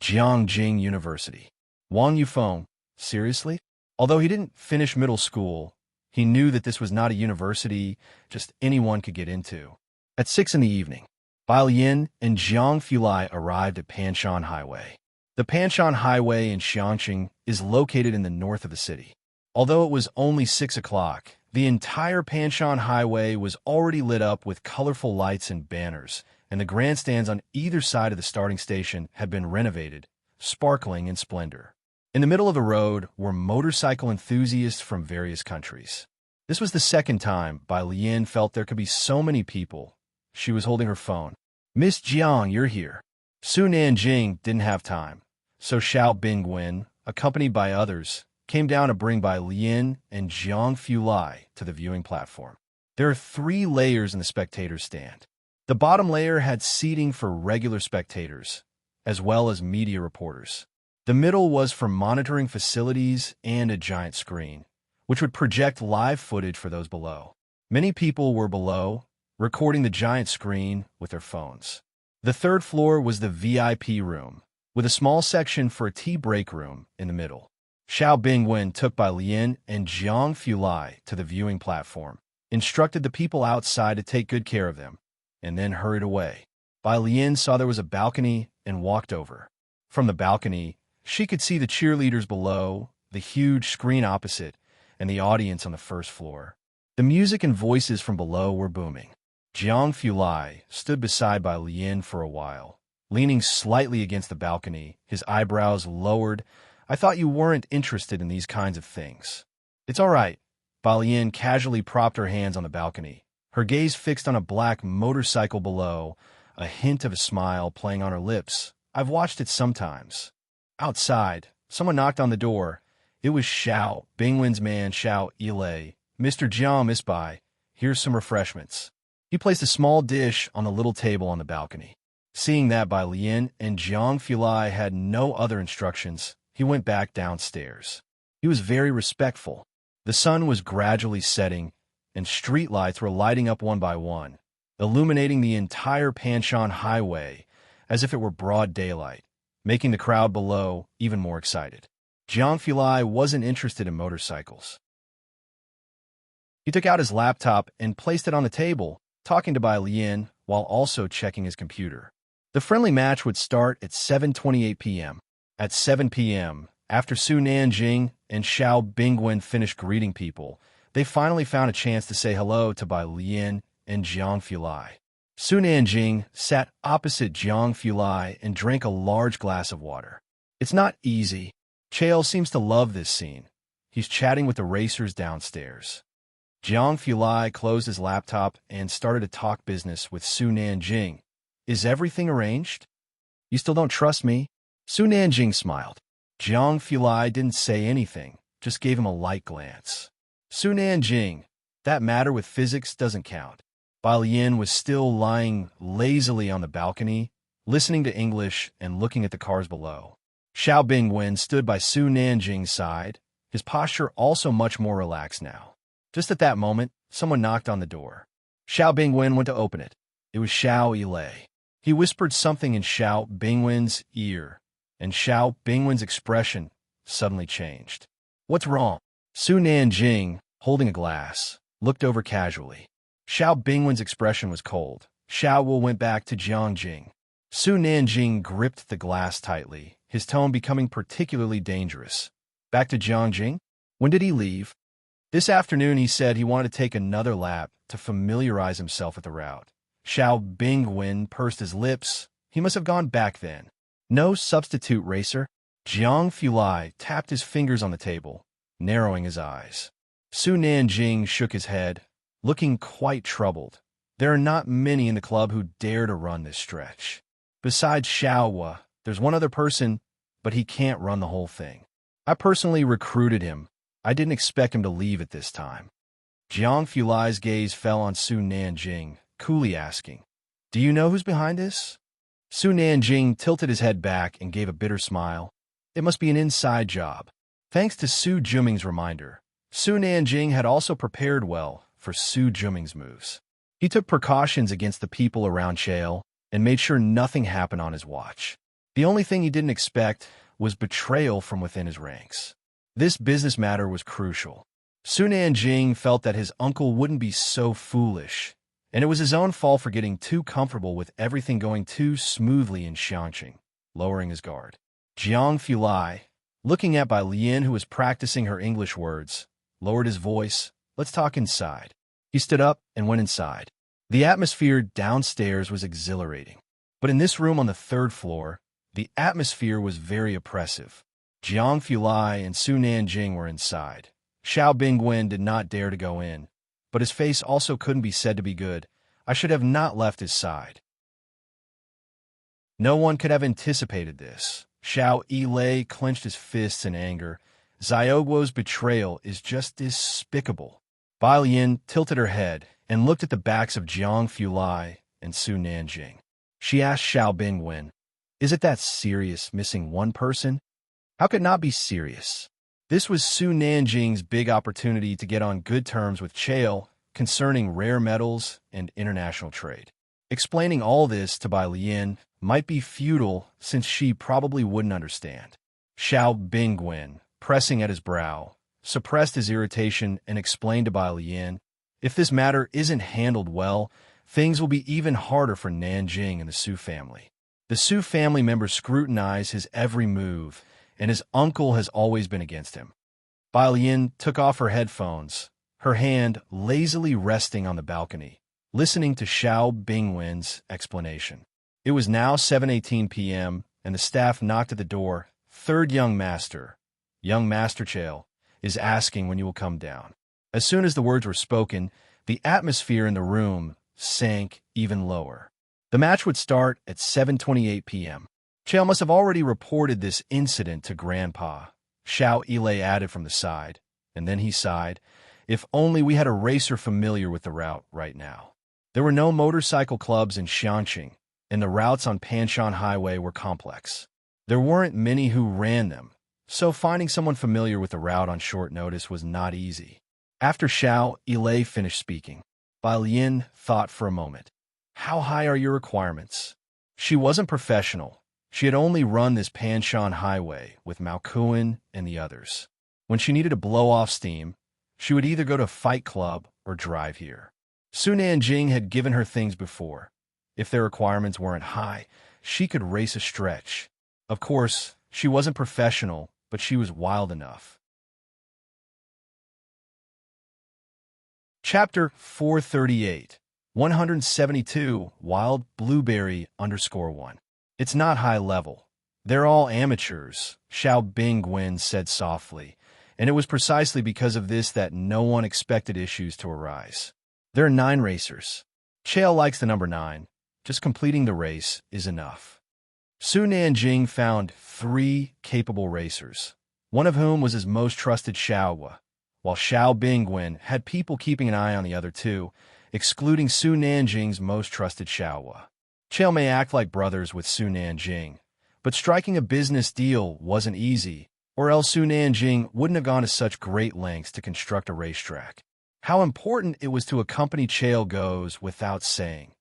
[SPEAKER 1] Jiangjing University. Wang Yufeng, seriously? Although he didn't finish middle school, he knew that this was not a university just anyone could get into. At 6 in the evening, Bai Lian and Jiang Fulai arrived at Panshan Highway. The Panshan Highway in Xiangqing is located in the north of the city. Although it was only 6 o'clock, the entire Panshan Highway was already lit up with colorful lights and banners, and the grandstands on either side of the starting station had been renovated, sparkling in splendor. In the middle of the road were motorcycle enthusiasts from various countries. This was the second time Bai Lian felt there could be so many people. She was holding her phone. Miss Jiang, you're here. Su Nanjing didn't have time, so Xiao Bingwen, accompanied by others, came down to bring Bai Lian and Jiang Fulai to the viewing platform. There are 3 layers in the spectator stand. The bottom layer had seating for regular spectators, as well as media reporters. The middle was for monitoring facilities and a giant screen, which would project live footage for those below. Many people were below, recording the giant screen with their phones. The third floor was the VIP room, with a small section for a tea break room in the middle. Xiao Bingwen took Bai Lian and Jiang Fulai to the viewing platform, instructed the people outside to take good care of them, and then hurried away. Bai Lian saw there was a balcony and walked over. From the balcony, she could see the cheerleaders below, the huge screen opposite, and the audience on the first floor. The music and voices from below were booming. Jiang Fulai stood beside Bai Lian for a while, leaning slightly against the balcony, his eyebrows lowered. I thought you weren't interested in these kinds of things. It's all right. Bai Lian casually propped her hands on the balcony, her gaze fixed on a black motorcycle below, a hint of a smile playing on her lips. I've watched it sometimes. Outside, someone knocked on the door. It was Xiao Bingwen's man, Xiao Ilei. Mr. Jiang, Miss Bai, here's some refreshments. He placed a small dish on the little table on the balcony. Seeing that Bai Lian and Jiang Fulai had no other instructions, he went back downstairs. He was very respectful. The sun was gradually setting, and street lights were lighting up one by one, illuminating the entire Panshan Highway as if it were broad daylight, making the crowd below even more excited. Jiang Fulai wasn't interested in motorcycles. He took out his laptop and placed it on the table, talking to Bai Lian while also checking his computer. The friendly match would start at 7:28 p.m. At 7 p.m., after Su Nanjing and Xiao Bingwen finished greeting people, they finally found a chance to say hello to Bai Lian and Jiang Fulai. Su Nanjing sat opposite Jiang Fulai and drank a large glass of water. It's not easy. Chael seems to love this scene. He's chatting with the racers downstairs. Jiang Fulai closed his laptop and started to talk business with Su Nanjing. Is everything arranged? You still don't trust me? Su Nanjing smiled. Jiang Fulai didn't say anything, just gave him a light glance. Su Nanjing, that matter with physics doesn't count. Bai Lian was still lying lazily on the balcony, listening to English and looking at the cars below. Xiao Bingwen stood by Su Nanjing's side, his posture also much more relaxed now. Just at that moment, someone knocked on the door. Xiao Bingwen went to open it. It was Xiao Ilei. He whispered something in Xiao Bingwen's ear, and Xiao Bingwen's expression suddenly changed. What's wrong? Su Nanjing, holding a glass, looked over casually. Xiao Bingwen's expression was cold. Xiao Wu went back to Jiangjing. Su Nanjing gripped the glass tightly, his tone becoming particularly dangerous. Back to Jiangjing? When did he leave? This afternoon he said he wanted to take another lap to familiarize himself with the route. Xiao Bingwen pursed his lips. He must have gone back then. No substitute racer? Jiang Fulai tapped his fingers on the table, narrowing his eyes. Su Nanjing shook his head, looking quite troubled. There are not many in the club who dare to run this stretch. Besides Xiaohua, there's one other person, but he can't run the whole thing. I personally recruited him. I didn't expect him to leave at this time. Jiang Fulai's gaze fell on Su Nanjing, coolly asking, "Do you know who's behind this?" Su Nanjing tilted his head back and gave a bitter smile. It must be an inside job. Thanks to Su Juming's reminder, Su Nanjing had also prepared well for Su Juming's moves. He took precautions against the people around Chael and made sure nothing happened on his watch. The only thing he didn't expect was betrayal from within his ranks. This business matter was crucial. Su Nanjing felt that his uncle wouldn't be so foolish, and it was his own fault for getting too comfortable with everything going too smoothly in Xiangqing, lowering his guard. Jiang Fulai, looking at Bai Lian, who was practicing her English words, lowered his voice. "Let's talk inside." He stood up and went inside. The atmosphere downstairs was exhilarating, but in this room on the third floor, the atmosphere was very oppressive. Jiang Fulai and Su Nanjing were inside. Xiao Bingwen did not dare to go in, but his face also couldn't be said to be good. I should have not left his side. No one could have anticipated this. Xiao Yilei clenched his fists in anger. Xiaoguo's betrayal is just despicable. Bai Lian tilted her head and looked at the backs of Jiang Fulai and Su Nanjing. She asked Xiao Bingwen, "Is it that serious, missing one person?" How could it not be serious? This was Su Nanjing's big opportunity to get on good terms with Chael concerning rare metals and international trade. Explaining all this to Bai Lian might be futile since she probably wouldn't understand. Xiao Bingwen, pressing at his brow, suppressed his irritation and explained to Bai Lian, "If this matter isn't handled well, things will be even harder for Nanjing and the Su family." The Su family members scrutinize his every move, and his uncle has always been against him. Bai Lian took off her headphones, her hand lazily resting on the balcony, listening to Xiao Bingwen's explanation. It was now 7:18 p.m., and the staff knocked at the door. "Third young master Chael, is asking when you will come down." As soon as the words were spoken, the atmosphere in the room sank even lower. The match would start at 7:28 p.m. Chael must have already reported this incident to Grandpa, Xiao Yilei added from the side, and then he sighed. If only we had a racer familiar with the route right now. There were no motorcycle clubs in Xiangqing, and the routes on Panshan Highway were complex. There weren't many who ran them, so finding someone familiar with the route on short notice was not easy. After Xiao Yilei finished speaking, Bai Lian thought for a moment. How high are your requirements? She wasn't professional. She had only run this Panshan Highway with Mao Kuan and the others. When she needed to blow off steam, she would either go to Fight Club or drive here. Su Nanjing had given her things before. If their requirements weren't high, she could race a stretch. Of course, she wasn't professional, but she was wild enough. Chapter 438, 172, Wild Blueberry _1. It's not high level. They're all amateurs, Xiao Bingwen said softly, and it was precisely because of this that no one expected issues to arise. There are 9 racers. Chael likes the number 9. Just completing the race is enough. Su Nanjing found 3 capable racers, one of whom was his most trusted Xiaohua, while Xiao Bingwen had people keeping an eye on the other 2, excluding Su Nanjing's most trusted Xiaohua. Chael may act like brothers with Su Nanjing, but striking a business deal wasn't easy, or else Su Nanjing wouldn't have gone to such great lengths to construct a racetrack. How important it was to accompany Chael goes without saying.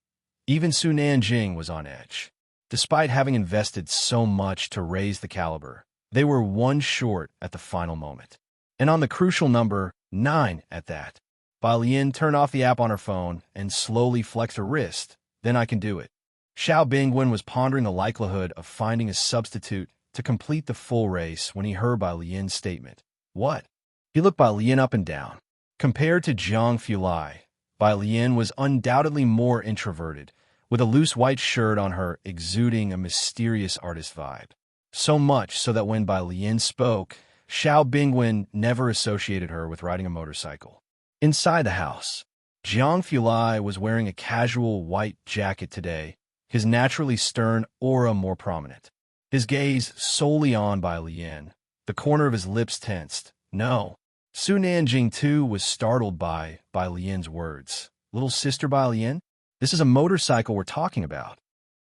[SPEAKER 1] Even Su Nanjing was on edge. Despite having invested so much to raise the caliber, they were 1 short at the final moment. And on the crucial number 9 at that. Bai Lian turned off the app on her phone and slowly flexed her wrist. Then I can do it. Xiao Bingwen was pondering the likelihood of finding a substitute to complete the full race when he heard Bai Lian's statement. What? He looked Bai Lian up and down. Compared to Jiang Fulai, Bai Lian was undoubtedly more introverted, with a loose white shirt on her exuding a mysterious artist vibe. So much so that when Bai Lian spoke, Xiao Bingwen never associated her with riding a motorcycle. Inside the house, Jiang Fulai was wearing a casual white jacket today, his naturally stern aura more prominent. His gaze solely on Bai Lian, the corner of his lips tensed. No. Su Nanjing, too, was startled by Bai Lian's words. Little sister Bai Lian? This is a motorcycle we're talking about.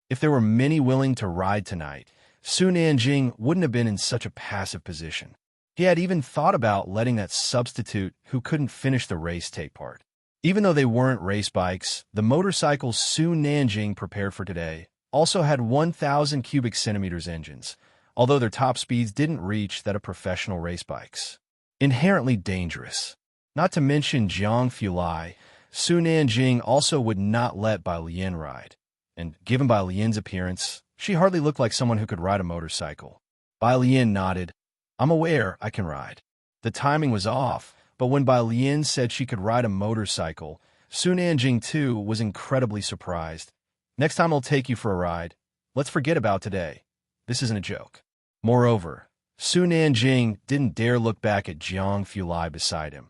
[SPEAKER 1] If there were many willing to ride tonight, Su Nanjing wouldn't have been in such a passive position. He had even thought about letting that substitute who couldn't finish the race take part. Even though they weren't race bikes, the motorcycles Su Nanjing prepared for today also had 1,000 cubic centimeters engines, although their top speeds didn't reach that of professional race bikes. Inherently dangerous. Not to mention Jiang Fulai, Su Nanjing also would not let Bai Lian ride. And given Bai Lian's appearance, she hardly looked like someone who could ride a motorcycle. Bai Lian nodded. I'm aware I can ride. The timing was off, but when Bai Lian said she could ride a motorcycle, Su Nanjing too was incredibly surprised. Next time I'll take you for a ride. Let's forget about today. This isn't a joke. Moreover, Su Nanjing didn't dare look back at Jiang Fulai beside him.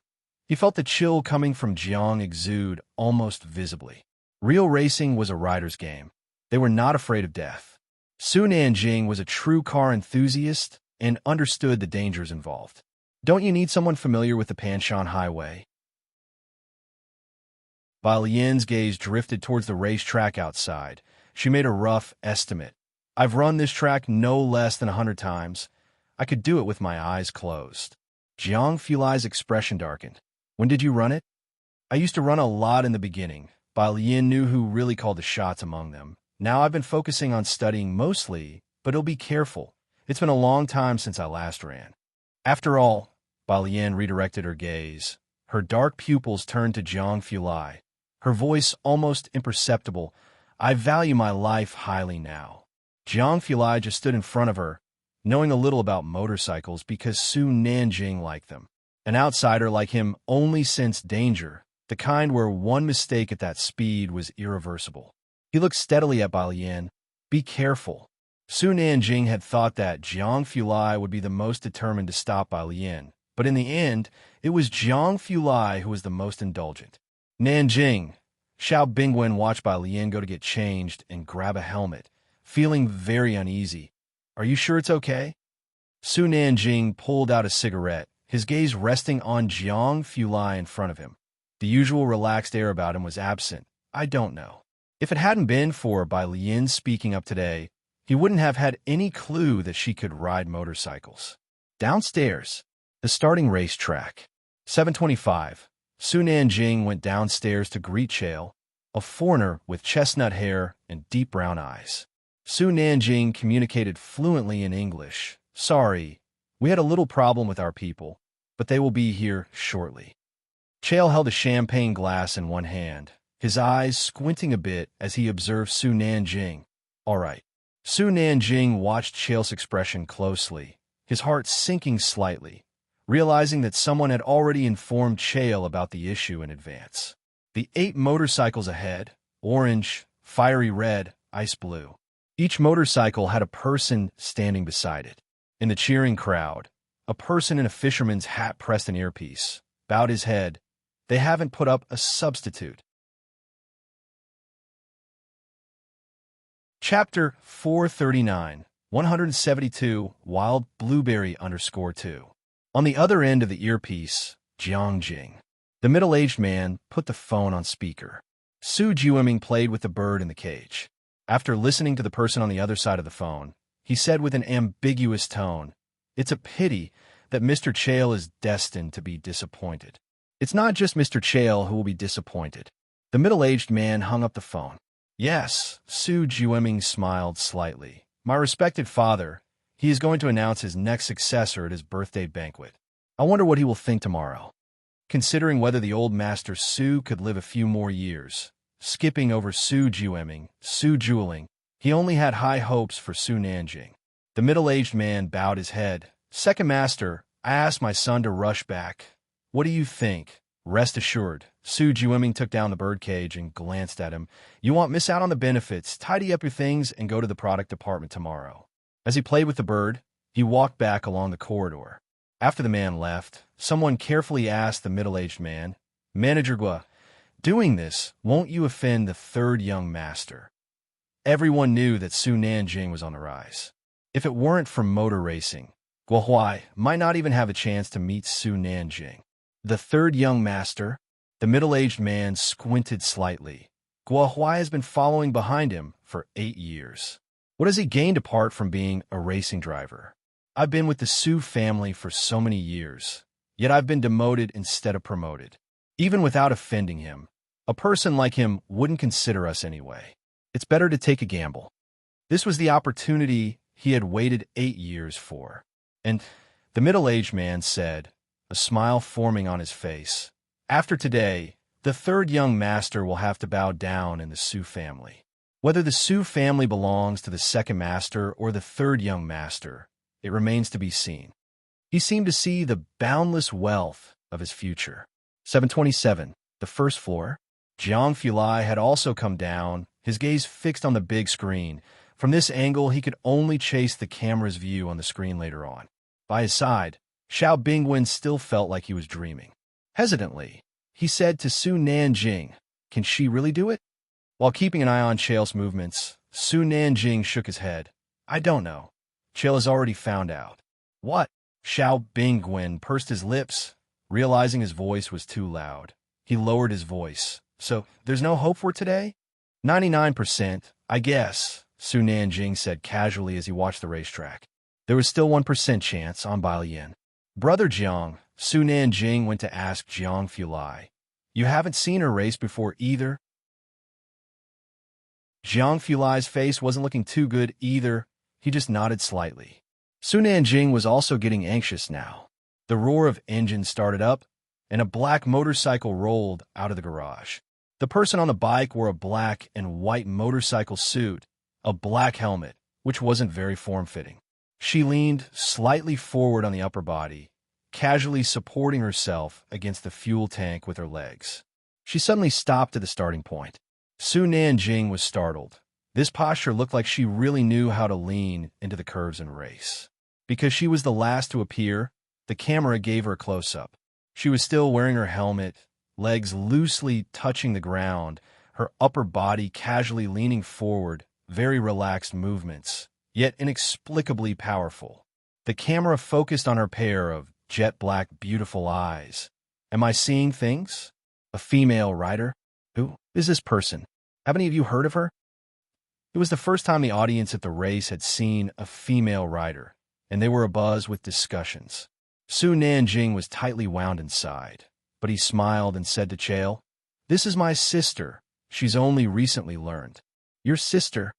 [SPEAKER 1] He felt the chill coming from Jiang exude almost visibly. Real racing was a rider's game. They were not afraid of death. Su Nanjing was a true car enthusiast and understood the dangers involved. Don't you need someone familiar with the Panshan Highway? Bai Lian's gaze drifted towards the racetrack outside. She made a rough estimate. I've run this track no less than 100 times. I could do it with my eyes closed. Jiang Fulai's expression darkened. When did you run it? I used to run a lot in the beginning. Bai Lian knew who really called the shots among them. Now I've been focusing on studying mostly, but I'll be careful. It's been a long time since I last ran. After all, Bai Lian redirected her gaze. Her dark pupils turned to Jiang Fulai. Her voice almost imperceptible. I value my life highly now. Jiang Fulai just stood in front of her, knowing a little about motorcycles because Su Nanjing liked them. An outsider like him only sensed danger, the kind where one mistake at that speed was irreversible. He looked steadily at Bai Lian. Be careful. Su Nanjing had thought that Jiang Fulai would be the most determined to stop Bai Lian, but in the end, it was Jiang Fulai who was the most indulgent. Nanjing. Xiao Bingwen watched Bai Lian go to get changed and grab a helmet, feeling very uneasy. Are you sure it's okay? Su Nanjing pulled out a cigarette, his gaze resting on Jiang Fulai in front of him. The usual relaxed air about him was absent. I don't know. If it hadn't been for Bai Lian speaking up today, he wouldn't have had any clue that she could ride motorcycles. Downstairs, the starting racetrack. 7:25. Su Nanjing went downstairs to greet Chael, a foreigner with chestnut hair and deep brown eyes. Su Nanjing communicated fluently in English. Sorry, we had a little problem with our people, but they will be here shortly. Chael held a champagne glass in one hand, his eyes squinting a bit as he observed Su Nanjing. All right. Su Nanjing watched Chael's expression closely, his heart sinking slightly, realizing that someone had already informed Chael about the issue in advance. The 8 motorcycles ahead, orange, fiery red, ice blue. Each motorcycle had a person standing beside it. In the cheering crowd, a person in a fisherman's hat pressed an earpiece, bowed his head. They haven't put up a substitute. Chapter 439, 172, Wild Blueberry _2. On the other end of the earpiece, Jiang Jing. The middle-aged man put the phone on speaker. Su Jueming played with the bird in the cage. After listening to the person on the other side of the phone, he said with an ambiguous tone, It's a pity that Mr. Chael is destined to be disappointed. It's not just Mr. Chael who will be disappointed. The middle-aged man hung up the phone. Yes, Su Jueming smiled slightly. My respected father, he is going to announce his next successor at his birthday banquet. I wonder what he will think tomorrow. Considering whether the old master Su could live a few more years, skipping over Su Jueming, Su Jueling, he only had high hopes for Su Nanjing. The middle-aged man bowed his head. Second master, I asked my son to rush back. What do you think? Rest assured. Su Jueming took down the birdcage and glanced at him. You won't miss out on the benefits. Tidy up your things and go to the product department tomorrow. As he played with the bird, he walked back along the corridor. After the man left, someone carefully asked the middle-aged man, "Manager Gua, doing this, won't you offend the third young master?" Everyone knew that Su Nanjing was on the rise. If it weren't for motor racing, Gua Huai might not even have a chance to meet Su Nanjing. The third young master? The middle-aged man squinted slightly. Gua Huai has been following behind him for 8 years. What has he gained apart from being a racing driver? I've been with the Su family for so many years, yet I've been demoted instead of promoted. Even without offending him, a person like him wouldn't consider us anyway. It's better to take a gamble. This was the opportunity he had waited 8 years for. And the middle-aged man said, a smile forming on his face, "After today, the third young master will have to bow down in the Su family. Whether the Su family belongs to the second master or the third young master, it remains to be seen." He seemed to see the boundless wealth of his future. 727, the first floor. Jiang Fulai had also come down, his gaze fixed on the big screen. From this angle, he could only chase the camera's view on the screen later on. By his side, Xiao Bingwen still felt like he was dreaming. Hesitantly, he said to Su Nanjing, "Can she really do it?" While keeping an eye on Chael's movements, Su Nanjing shook his head. "I don't know. Chael has already found out." "What?" Xiao Bingwen pursed his lips, realizing his voice was too loud. He lowered his voice. "So, there's no hope for today?" 99%, I guess, Su Nanjing said casually as he watched the racetrack. There was still 1% chance on Baiyan. "Brother Jiang," Su Nanjing went to ask Jiang Fulai, "you haven't seen her race before either?" Jiang Fulai's face wasn't looking too good either. He just nodded slightly. Su Nanjing was also getting anxious now. The roar of engines started up, and a black motorcycle rolled out of the garage. The person on the bike wore a black and white motorcycle suit, a black helmet, which wasn't very form-fitting. She leaned slightly forward on the upper body, casually supporting herself against the fuel tank with her legs. She suddenly stopped at the starting point. Su Nanjing was startled. This posture looked like she really knew how to lean into the curves and race. Because she was the last to appear, the camera gave her a close-up. She was still wearing her helmet, legs loosely touching the ground, her upper body casually leaning forward, very relaxed movements, yet inexplicably powerful. The camera focused on her pair of jet-black, beautiful eyes. Am I seeing things? A female rider? Who is this person? Have any of you heard of her? It was the first time the audience at the race had seen a female rider, and they were abuzz with discussions. Su Nanjing was tightly wound inside, but he smiled and said to Chael, "This is my sister. She's only recently learned." "Your sister?"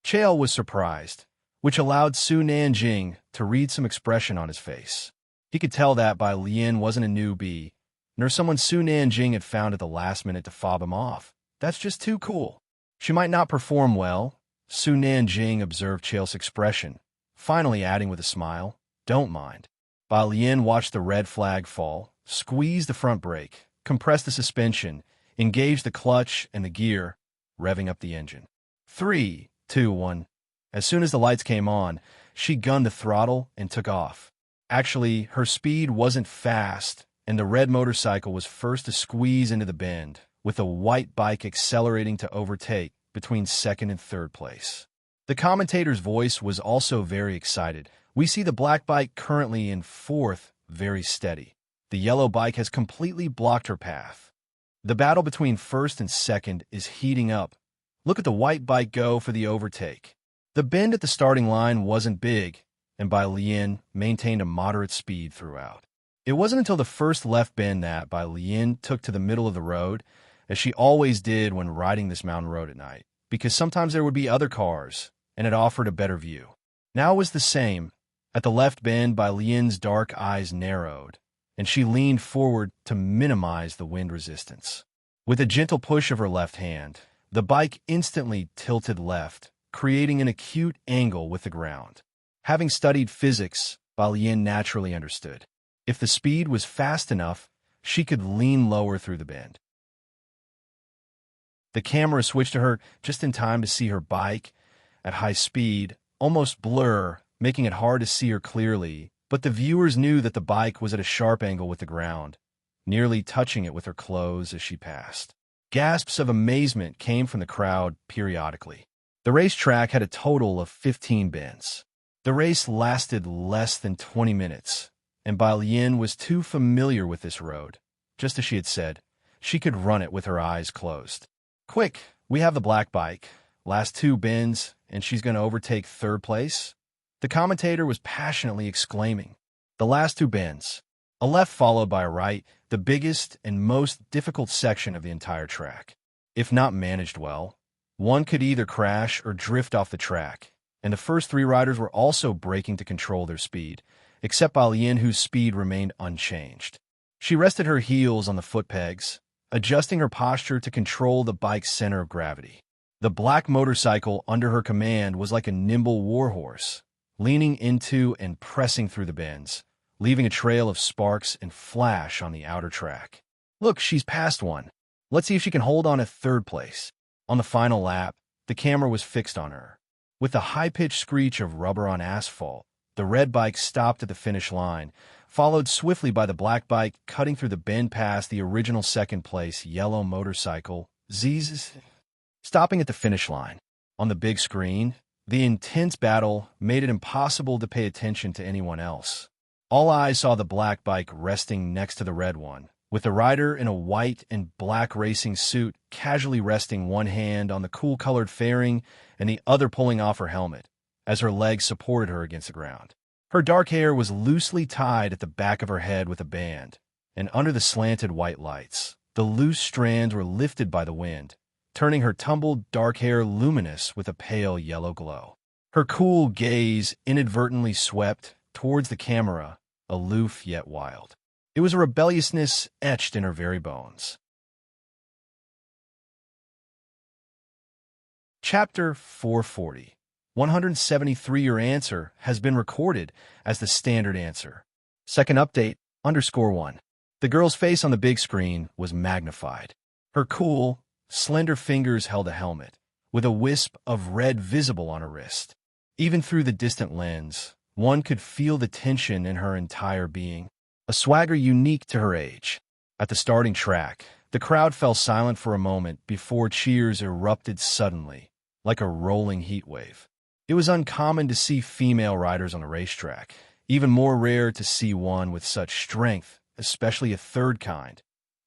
[SPEAKER 1] Chael was surprised, which allowed Su Nanjing to read some expression on his face. He could tell that Bai Lian wasn't a newbie, nor someone Su Nanjing had found at the last minute to fob him off. That's just too cool. She might not perform well, Su Nanjing observed Chael's expression, finally adding with a smile, "Don't mind." Bai Lian watched the red flag fall, squeezed the front brake, compressed the suspension, engaged the clutch and the gear, revving up the engine. 3, 2, 1. As soon as the lights came on, she gunned the throttle and took off. Actually, her speed wasn't fast, and the red motorcycle was first to squeeze into the bend, with the white bike accelerating to overtake between second and third place. The commentator's voice was also very excited. "We see the black bike currently in fourth, very steady. The yellow bike has completely blocked her path. The battle between first and second is heating up. Look at the white bike go for the overtake." The bend at the starting line wasn't big, and Bai Lian maintained a moderate speed throughout. It wasn't until the first left bend that Bai Lian took to the middle of the road, as she always did when riding this mountain road at night, because sometimes there would be other cars, and it offered a better view. Now it was the same. At the left bend, Bai Lian's dark eyes narrowed, and she leaned forward to minimize the wind resistance. With a gentle push of her left hand, the bike instantly tilted left, creating an acute angle with the ground. Having studied physics, Bai Lian naturally understood. If the speed was fast enough, she could lean lower through the bend. The camera switched to her just in time to see her bike, at high speed, almost blur, making it hard to see her clearly, but the viewers knew that the bike was at a sharp angle with the ground, nearly touching it with her clothes as she passed. Gasps of amazement came from the crowd periodically. The racetrack had a total of 15 bends. The race lasted less than 20 minutes, and Bailin was too familiar with this road. Just as she had said, she could run it with her eyes closed. Quick, we have the black bike. Last 2 bends, and she's going to overtake 3rd place? The commentator was passionately exclaiming. The last 2 bends, a left followed by a right, the biggest and most difficult section of the entire track. If not managed well, one could either crash or drift off the track, and the first 3 riders were also braking to control their speed, except Bailin, whose speed remained unchanged. She rested her heels on the foot pegs, adjusting her posture to control the bike's center of gravity. The black motorcycle under her command was like a nimble warhorse, leaning into and pressing through the bends, leaving a trail of sparks and flash on the outer track. Look, she's passed one. Let's see if she can hold on at 3rd place. On the final lap, the camera was fixed on her. With the high-pitched screech of rubber on asphalt, the red bike stopped at the finish line, followed swiftly by the black bike cutting through the bend past the original 2nd place yellow motorcycle, Z's. Stopping at the finish line. On the big screen, the intense battle made it impossible to pay attention to anyone else. All eyes saw the black bike resting next to the red one, with the rider in a white and black racing suit casually resting one hand on the cool-colored fairing and the other pulling off her helmet, as her legs supported her against the ground. Her dark hair was loosely tied at the back of her head with a band, and under the slanted white lights, the loose strands were lifted by the wind, turning her tumbled dark hair luminous with a pale yellow glow. Her cool gaze inadvertently swept towards the camera, aloof yet wild. It was a rebelliousness etched in her very bones. Chapter 440. 173. Your answer has been recorded as the standard answer. Second update, _1. The girl's face on the big screen was magnified. Her cool, slender fingers held a helmet, with a wisp of red visible on her wrist. Even through the distant lens, one could feel the tension in her entire being, a swagger unique to her age. At the starting track, the crowd fell silent for a moment before cheers erupted suddenly, like a rolling heat wave. It was uncommon to see female riders on a racetrack, even more rare to see one with such strength, especially a 3rd kind,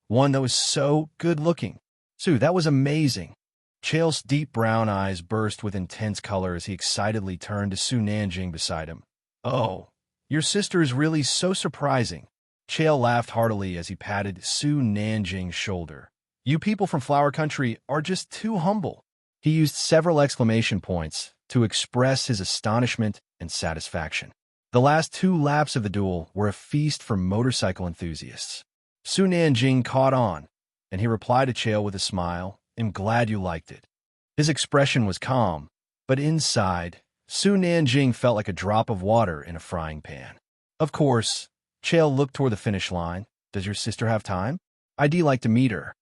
[SPEAKER 1] one that was so good-looking. Sue, that was amazing. Chael's deep brown eyes burst with intense color as he excitedly turned to Su Nanjing beside him. Oh, your sister is really so surprising. Chael laughed heartily as he patted Su Nanjing's shoulder. You people from Flower Country are just too humble. He used several exclamation points to express his astonishment and satisfaction. The last 2 laps of the duel were a feast for motorcycle enthusiasts. Su Nanjing caught on, and he replied to Chael with a smile, "I'm glad you liked it." His expression was calm, but inside, Su Nanjing felt like a drop of water in a frying pan. Of course, Chael looked toward the finish line. Does your sister have time? I'd like to meet her.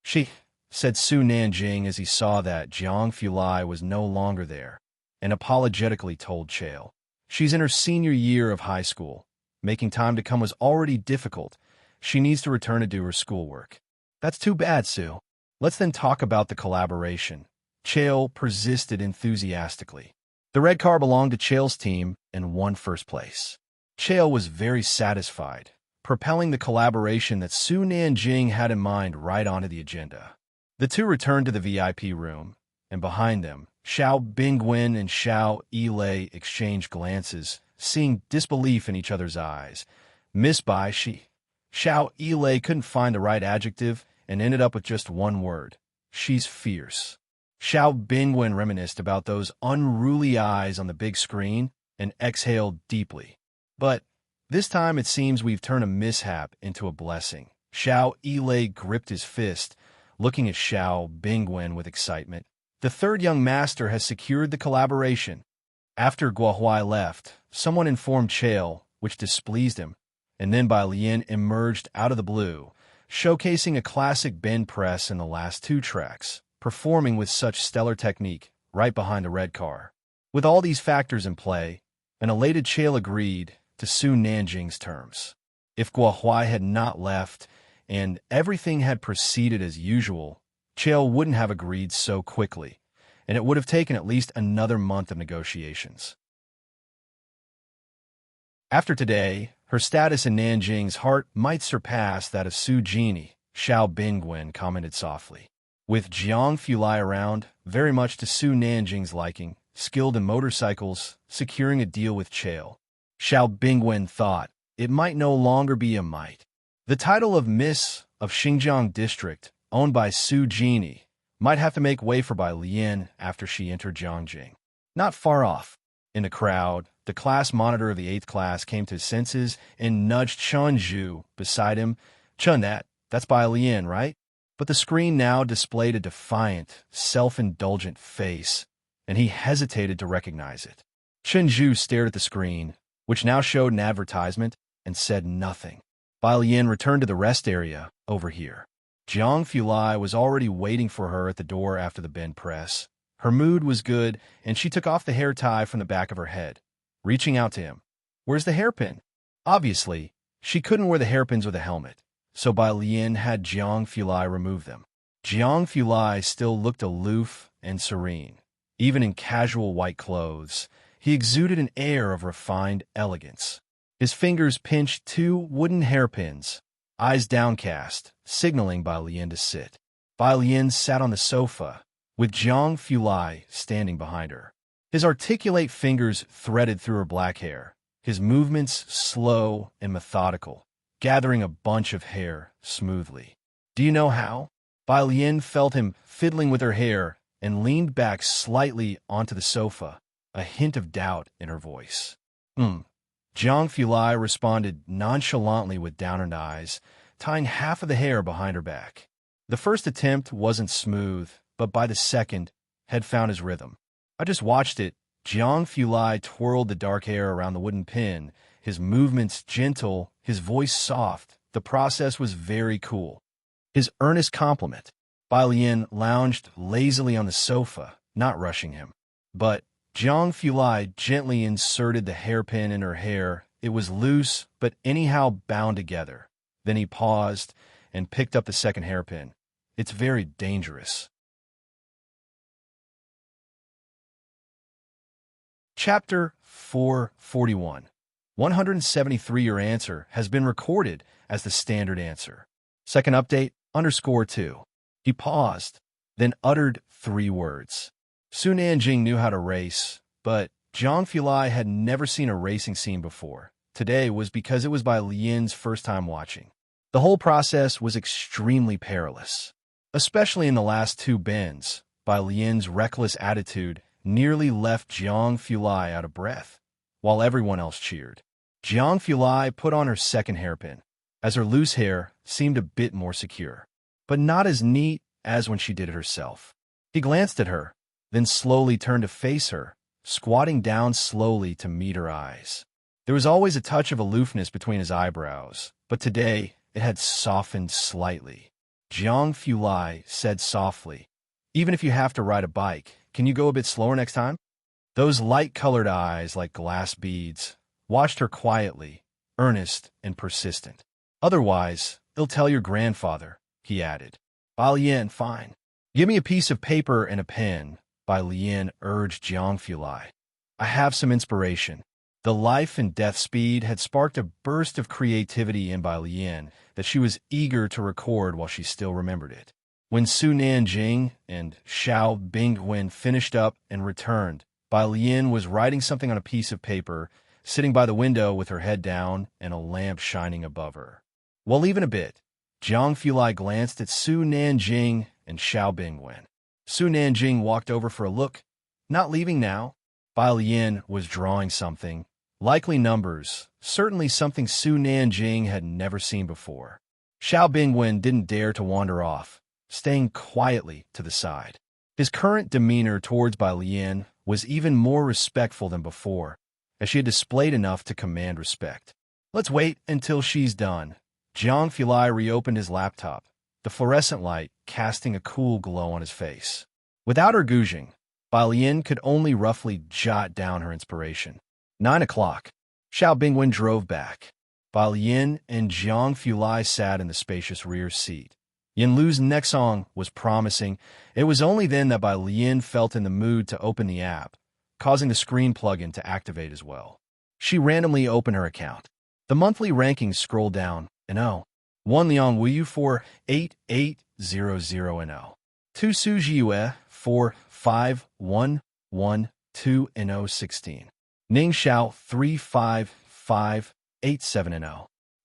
[SPEAKER 1] She, said Su Nanjing as he saw that Jiang Fulai was no longer there, and apologetically told Chael. She's in her senior year of high school. Making time to come was already difficult. She needs to return to do her schoolwork. That's too bad, Su. Let's then talk about the collaboration. Chael persisted enthusiastically. The red car belonged to Chael's team and won 1st place. Chael was very satisfied, propelling the collaboration that Su Nanjing had in mind right onto the agenda. The 2 returned to the VIP room, and behind them, Xiao Bingwen and Xiao Yilei exchanged glances, seeing disbelief in each other's eyes. Miss Bai Shi. Xiao Yilei couldn't find the right adjective and ended up with just one word. She's fierce. Xiao Bingwen reminisced about those unruly eyes on the big screen and exhaled deeply. But this time it seems we've turned a mishap into a blessing. Xiao Yilei gripped his fist, looking at Xiao Bingwen with excitement. The 3rd young master has secured the collaboration. After Guohuai left, someone informed Chael, which displeased him, and then Bailin emerged out of the blue, showcasing a classic bend press in the last 2 tracks, performing with such stellar technique right behind the red car. With all these factors in play, an elated Chael agreed to Su Nanjing's terms. If Guo Huai had not left and everything had proceeded as usual, Chael wouldn't have agreed so quickly, and it would have taken at least another month of negotiations. After today, her status in Nanjing's heart might surpass that of Su Jini, Xiao Bingwen commented softly. With Jiang Fulai around, very much to Su Nanjing's liking, skilled in motorcycles, securing a deal with Chael, Xiao Bingwen thought it might no longer be a might. The title of Miss of Xinjiang District, owned by Su Jini, might have to make way for Bai Lian after she entered Jiangjing. Not far off, in the crowd, the class monitor of the 8th class came to his senses and nudged Chen Zhu beside him. Chen, that's Bai Lian, right? But the screen now displayed a defiant, self-indulgent face, and he hesitated to recognize it. Chen Zhu stared at the screen, which now showed an advertisement, and said nothing. Bai Lian returned to the rest area, over here. Jiang Fulai was already waiting for her at the door after the bend press. Her mood was good, and she took off the hair tie from the back of her head, reaching out to him. Where's the hairpin? Obviously, she couldn't wear the hairpins with a helmet, so Bai Lian had Jiang Fulai remove them. Jiang Fulai still looked aloof and serene. Even in casual white clothes, he exuded an air of refined elegance. His fingers pinched 2 wooden hairpins, eyes downcast, signaling Bai Lian to sit. Bai Lian sat on the sofa, with Jiang Fulai standing behind her. His articulate fingers threaded through her black hair, his movements slow and methodical, gathering a bunch of hair smoothly. Do you know how? Bai Lian felt him fiddling with her hair and leaned back slightly onto the sofa, a hint of doubt in her voice. Jiang Fulai responded nonchalantly with downered eyes, tying half of the hair behind her back. The first attempt wasn't smooth, but by the second, had found his rhythm. I just watched it. Jiang Fulai twirled the dark hair around the wooden pin, his movements gentle, his voice soft. The process was very cool. His earnest compliment. Bai Lian lounged lazily on the sofa, not rushing him. But Jiang Fulai gently inserted the hairpin in her hair. It was loose, but anyhow bound together. Then he paused and picked up the second hairpin. It's very dangerous. Chapter 441. 173. Your answer has been recorded as the standard answer. Second update, _2. He paused, then uttered 3 words. Su Nanjing knew how to race, but Jiang Fulai had never seen a racing scene before. Today was because it was Bai Lian's first time watching. The whole process was extremely perilous. Especially in the last 2 bends, Bai Lian's reckless attitude nearly left Jiang Fulai out of breath, while everyone else cheered. Jiang Fulai put on her second hairpin, as her loose hair seemed a bit more secure, but not as neat as when she did it herself. He glanced at her, then slowly turned to face her, squatting down slowly to meet her eyes. There was always a touch of aloofness between his eyebrows, but today it had softened slightly. Jiang Fulai said softly, "Even if you have to ride a bike, can you go a bit slower next time?" Those light-colored eyes, like glass beads, watched her quietly, earnest and persistent. "Otherwise, they'll tell your grandfather," he added. Bai Lian, fine. "Give me a piece of paper and a pen," Bai Lian urged Jiang Fulai. "I have some inspiration." The life and death speed had sparked a burst of creativity in Bai Lian that she was eager to record while she still remembered it. When Su Nanjing and Xiao Bingwen finished up and returned, Bai Lian was writing something on a piece of paper, sitting by the window with her head down and a lamp shining above her. Well, even a bit. Jiang Fulai glanced at Su Nanjing and Xiao Bingwen. Su Nanjing walked over for a look. Not leaving now. Bai Lian was drawing something. Likely numbers, certainly something Su Nanjing had never seen before. Xiao Bingwen didn't dare to wander off, staying quietly to the side. His current demeanor towards Bai Lian was even more respectful than before, as she had displayed enough to command respect. "Let's wait until she's done." Jiang Fulai reopened his laptop, the fluorescent light casting a cool glow on his face. Without urging, Bai Lian could only roughly jot down her inspiration. 9 o'clock. Xiao Bingwen drove back. Bai Lian and Jiang Fulai sat in the spacious rear seat. Yin Lu's next song was promising. It was only then that Bai Lian felt in the mood to open the app, causing the screen plugin to activate as well. She randomly opened her account. The monthly rankings scrolled down, and 1 Liang Wuyu for 8800 and 2 Su Jiue for 5112 and 16. Ning Xiao 35587 and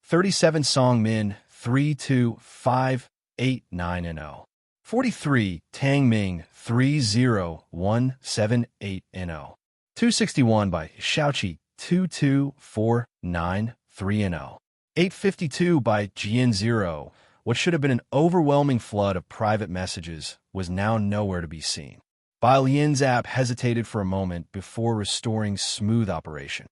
[SPEAKER 1] 37 Song Min 32589 and 43 Tang Ming 30178 and 261 by Xiaoqi 22493 and 852 by Jian 0. What should have been an overwhelming flood of private messages was now nowhere to be seen. Bai Lian's app hesitated for a moment before restoring smooth operation.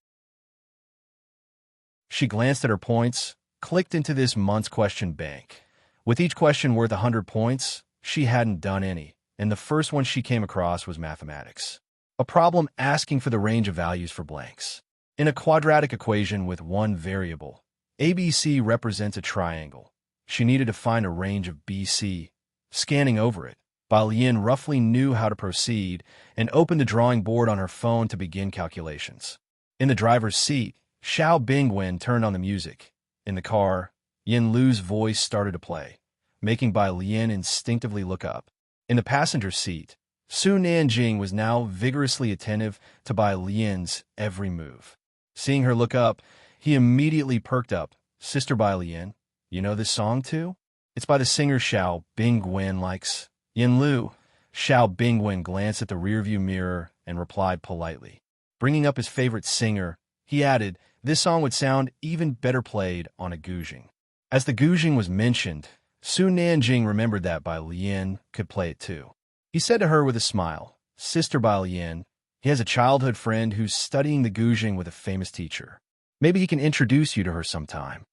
[SPEAKER 1] She glanced at her points, clicked into this month's question bank. With each question worth 100 points, she hadn't done any, and the first one she came across was mathematics. A problem asking for the range of values for blanks. In a quadratic equation with one variable, ABC represents a triangle. She needed to find a range of BC. Scanning over it, Bai Lian roughly knew how to proceed and opened the drawing board on her phone to begin calculations. In the driver's seat, Xiao Bingwen turned on the music. In the car, Yin Lu's voice started to play, making Bai Lian instinctively look up. In the passenger seat, Su Nanjing was now vigorously attentive to Bai Lian's every move. Seeing her look up, he immediately perked up. "Sister Bai Lian, you know this song too? It's by the singer Xiao Bingwen likes." Yin Lu. Xiao Bingwen glanced at the rearview mirror and replied politely. Bringing up his favorite singer, he added, "This song would sound even better played on a guzheng." As the guzheng was mentioned, Su Nanjing remembered that Bai Lian could play it too. He said to her with a smile, "Sister Bai Lian, he has a childhood friend who's studying the guzheng with a famous teacher. Maybe he can introduce you to her sometime."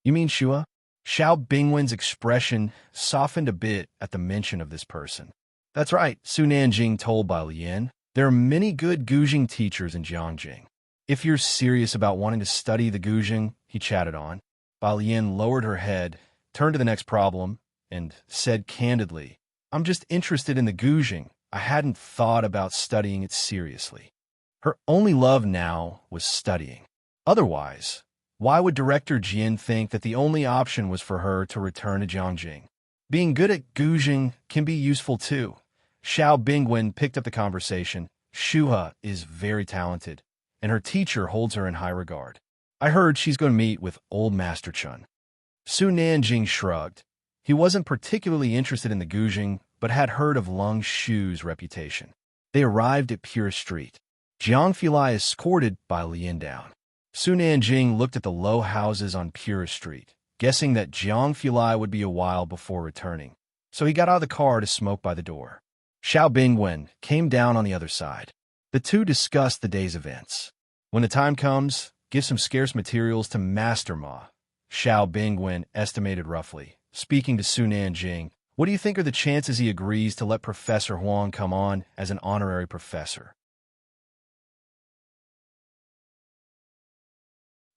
[SPEAKER 1] "You mean Shua?" Xiao Bingwen's expression softened a bit at the mention of this person. "That's right," Su Nanjing told Bai Lian. "There are many good guzheng teachers in Jiangjing. If you're serious about wanting to study the guzheng," he chatted on. Bai Lian lowered her head, turned to the next problem, and said candidly, "I'm just interested in the guzheng. I hadn't thought about studying it seriously." Her only love now was studying. Otherwise, why would Director Jian think that the only option was for her to return to Jiangjing? Being good at guzheng can be useful too. Xiao Bingwen picked up the conversation. "Shuha is very talented, and her teacher holds her in high regard. I heard she's going to meet with old Master Chun." Su Nanjing shrugged. He wasn't particularly interested in the guzheng, but had heard of Lung Shu's reputation. They arrived at Pure Street. Jiang Fulai escorted Bai Lian down. Su Nanjing looked at the low houses on Pure Street, guessing that Jiang Fulai would be a while before returning, so he got out of the car to smoke by the door. Xiao Bingwen came down on the other side. The two discussed the day's events. "When the time comes, give some scarce materials to Master Ma," Xiao Bingwen estimated roughly. Speaking to Su Nanjing, "What do you think are the chances he agrees to let Professor Huang come on as an honorary professor?"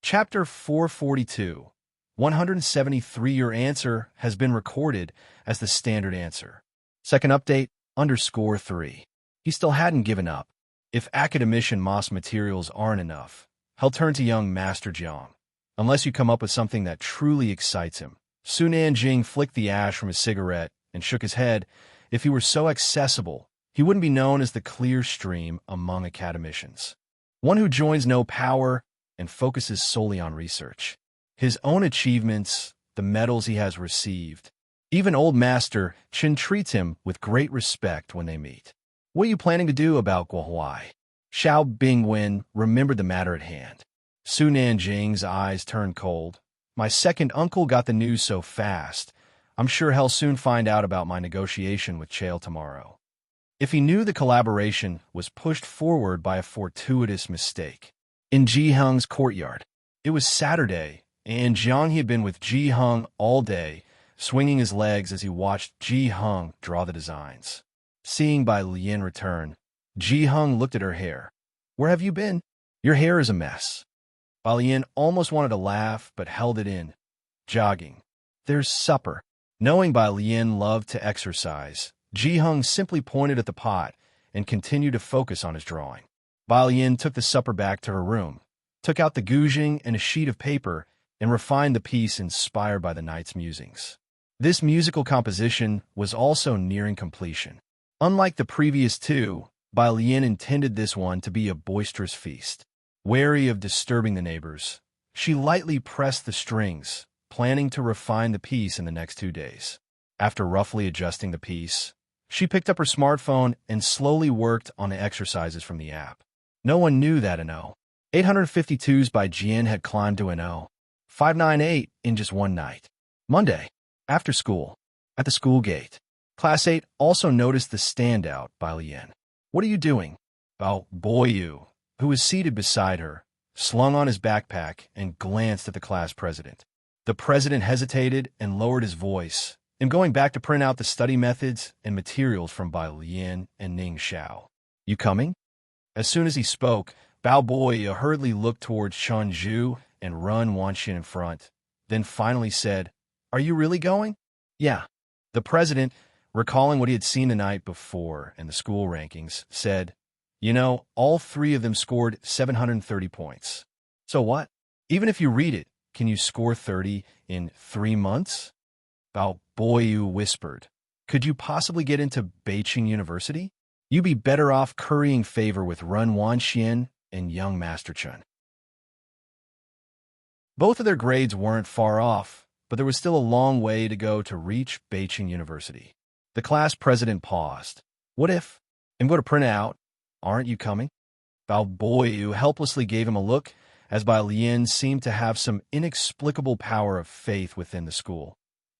[SPEAKER 1] Chapter 442. 173. Your answer has been recorded as the standard answer. Second update, _3. He still hadn't given up. If academician Moss materials aren't enough, he'll turn to young Master Jiang. Unless you come up with something that truly excites him. Su Nanjing flicked the ash from his cigarette and shook his head. If he were so accessible, he wouldn't be known as the clear stream among academicians. One who joins no power and focuses solely on research. His own achievements, the medals he has received. Even old Master Chen treats him with great respect when they meet. "What are you planning to do about Guohuai?" Xiao Bingwen remembered the matter at hand. Su Nanjing's eyes turned cold. "My second uncle got the news so fast. I'm sure he'll soon find out about my negotiation with Chael tomorrow." If he knew the collaboration was pushed forward by a fortuitous mistake. In Ji Hung's courtyard. It was Saturday, and Jiang had been with Ji Hung all day, swinging his legs as he watched Ji Hung draw the designs. Seeing Bai Lian return, Ji Hung looked at her hair. Where have you been? Your hair is a mess. Balian almost wanted to laugh, but held it in. Jogging. There's supper. Knowing Bai Lian loved to exercise, Ji Hung simply pointed at the pot and continued to focus on his drawing. Bai Lian took the supper back to her room, took out the guzheng and a sheet of paper, and refined the piece inspired by the night's musings. This musical composition was also nearing completion. Unlike the previous two, Bai Lian intended this one to be a boisterous feast. Wary of disturbing the neighbors, she lightly pressed the strings, planning to refine the piece in the next 2 days. After roughly adjusting the piece, she picked up her smartphone and slowly worked on the exercises from the app. No one knew that an 852s by Jian had climbed to an 598 in just one night. Monday, after school, at the school gate, Class 8 also noticed the standout by Lian. What are you doing? Bao Boyu, who was seated beside her, slung on his backpack and glanced at the class president. The president hesitated and lowered his voice. I'm going back to print out the study methods and materials from Bai Lian and Ning Xiao. You coming? As soon as he spoke, Bao Boyu hurriedly looked towards Chun Zhu and Run Wanxian in front, then finally said, Are you really going? Yeah. The president, recalling what he had seen the night before and the school rankings, said, You know, all 3 of them scored 730 points. So what? Even if you read it, can you score 30 in 3 months? Bao Boyu whispered, Could you possibly get into Beijing University? You'd be better off currying favor with Run Wanxian and young Master Chun. Both of their grades weren't far off, but there was still a long way to go to reach Beijing University. The class president paused. What if? I'm going to print out. Aren't you coming? Bao Boyu helplessly gave him a look, as Bai Lian seemed to have some inexplicable power of faith within the school.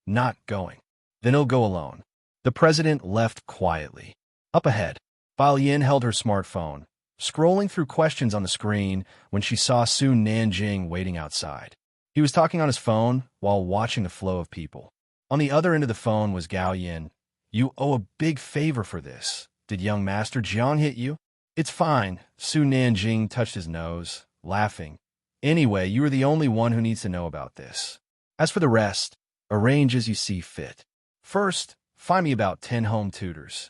[SPEAKER 1] Not going. Then he'll go alone. The president left quietly. Up ahead, Bai Lian held her smartphone, scrolling through questions on the screen when she saw Su Nanjing waiting outside. He was talking on his phone while watching the flow of people. On the other end of the phone was Gao Yin. You owe a big favor for this. Did young Master Jiang hit you? It's fine. Su Nanjing touched his nose, laughing. Anyway, you are the only one who needs to know about this. As for the rest, arrange as you see fit. First, find me about 10 home tutors.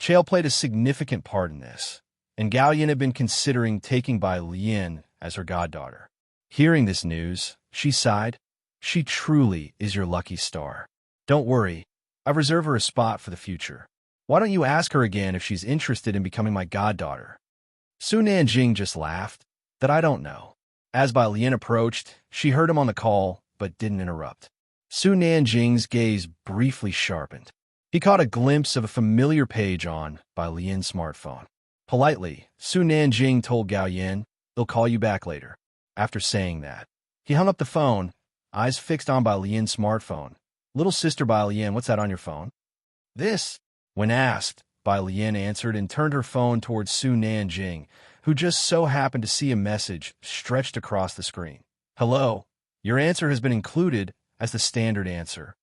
[SPEAKER 1] Chael played a significant part in this, and Gao Yin had been considering taking Bai Lian as her goddaughter. Hearing this news, she sighed. She truly is your lucky star. Don't worry, I've reserved her a spot for the future. Why don't you ask her again if she's interested in becoming my goddaughter? Su Nanjing just laughed. That I don't know. As Bai Lian approached, she heard him on the call, but didn't interrupt. Su Nanjing's gaze briefly sharpened. He caught a glimpse of a familiar page on Bai Lian's smartphone. Politely, Su Nanjing told Gao Yin, they'll call you back later. After saying that, he hung up the phone, eyes fixed on Bai Lian's smartphone. Little sister Bai Lian, what's that on your phone? This. When asked, Bai Lian answered and turned her phone towards Su Nanjing, who just so happened to see a message stretched across the screen. Hello, your answer has been included as the standard answer.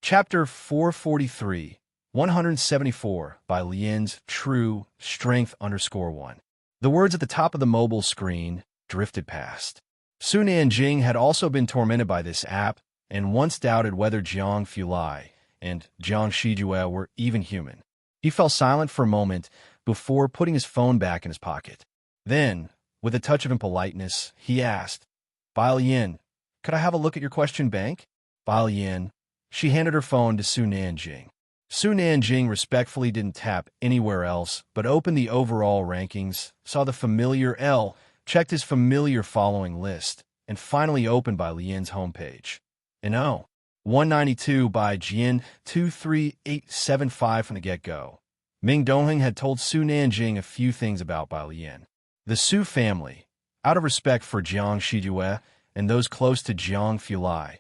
[SPEAKER 1] Chapter 443, 174 by Lian's True Strength _1. The words at the top of the mobile screen drifted past. Su Nanjing had also been tormented by this app and once doubted whether Jiang Fulai and Jiang Shijue were even human. He fell silent for a moment before putting his phone back in his pocket. Then, with a touch of impoliteness, he asked, Bai Lian, could I have a look at your question bank? Bai Lian. She handed her phone to Su Nanjing. Su Nanjing respectfully didn't tap anywhere else, but opened the overall rankings, saw the familiar L, checked his familiar following list, and finally opened Bai Lian's homepage. And 192 by Jian 23875 from the get-go. Ming Dongheng had told Su Nanjing a few things about Bai Lian. The Su family, out of respect for Jiang Shijue and those close to Jiang Fulai,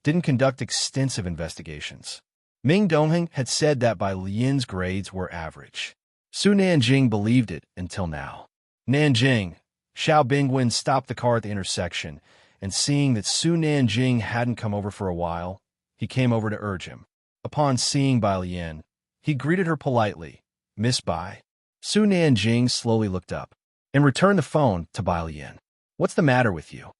[SPEAKER 1] didn't conduct extensive investigations. Ming Dongheng had said that Bai Lian's grades were average. Su Nanjing believed it until now. Nanjing, Xiao Bingwen stopped the car at the intersection, and seeing that Su Nanjing hadn't come over for a while, he came over to urge him. Upon seeing Bai Lian, he greeted her politely. "Miss Bai." Su Nanjing slowly looked up and returned the phone to Bai Lian. "What's the matter with you?"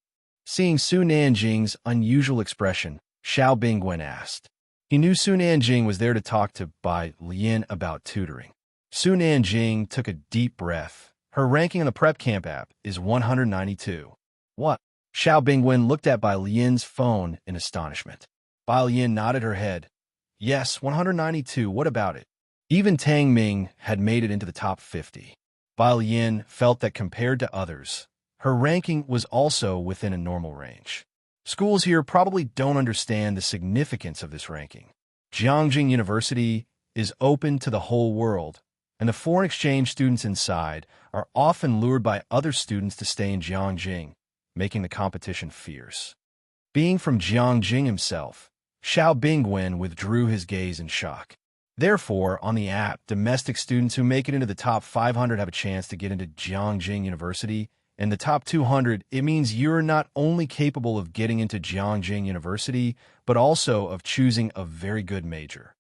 [SPEAKER 1] Seeing Su Nanjing's unusual expression, Xiao Bingwen asked. He knew Su Nanjing was there to talk to Bai Lian about tutoring. Su Nanjing took a deep breath. Her ranking on the Prep Camp app is 192. What? Xiao Bingwen looked at Bai Lian's phone in astonishment. Bai Lian nodded her head. Yes, 192. What about it? Even Tang Ming had made it into the top 50. Bai Lian felt that compared to others, her ranking was also within a normal range. Schools here probably don't understand the significance of this ranking. Jiangjing University is open to the whole world, and the foreign exchange students inside are often lured by other students to stay in Jiangjing, making the competition fierce. Being from Jiangjing himself, Xiao Bingwen withdrew his gaze in shock. Therefore, on the app, domestic students who make it into the top 500 have a chance to get into Jiangjing University. In the top 200, it means you're not only capable of getting into Jiangjing University, but also of choosing a very good major.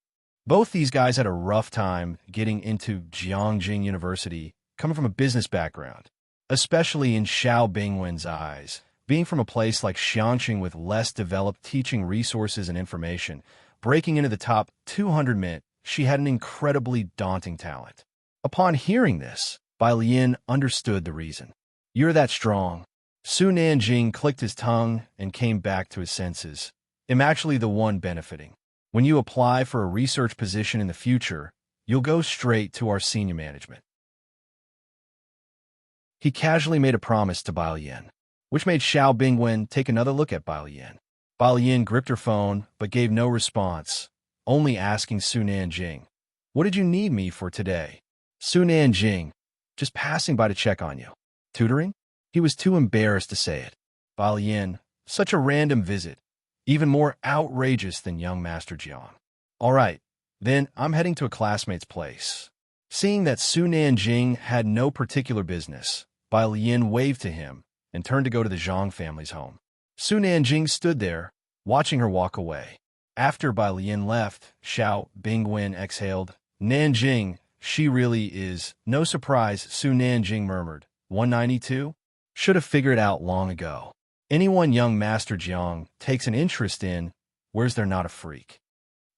[SPEAKER 1] Both these guys had a rough time getting into Jiangjing University, coming from a business background, especially in Xiao Bingwen's eyes. Being from a place like Xiangqing with less developed teaching resources and information, breaking into the top 200 meant she had an incredibly daunting talent. Upon hearing this, Bai Lian understood the reason. You're that strong. Su Nanjing clicked his tongue and came back to his senses. I'm actually the one benefiting. When you apply for a research position in the future, you'll go straight to our senior management. He casually made a promise to Bai Lian, which made Xiao Bingwen take another look at Bai Lian. Bai Lian gripped her phone but gave no response, only asking Su Nanjing, "What did you need me for today?" Su Nanjing, "Just passing by to check on you." Tutoring? He was too embarrassed to say it. Bai Lian, such a random visit, even more outrageous than young Master Jiang. All right, then I'm heading to a classmate's place. Seeing that Su Nanjing had no particular business, Bai Lian waved to him and turned to go to the Zhang family's home. Su Nanjing stood there, watching her walk away. After Bai Lian left, Xiao Bingwen exhaled. Nanjing, she really is. No surprise, Su Nanjing murmured. 192? Should have figured it out long ago. Anyone young Master Jiang takes an interest in, where's there not a freak?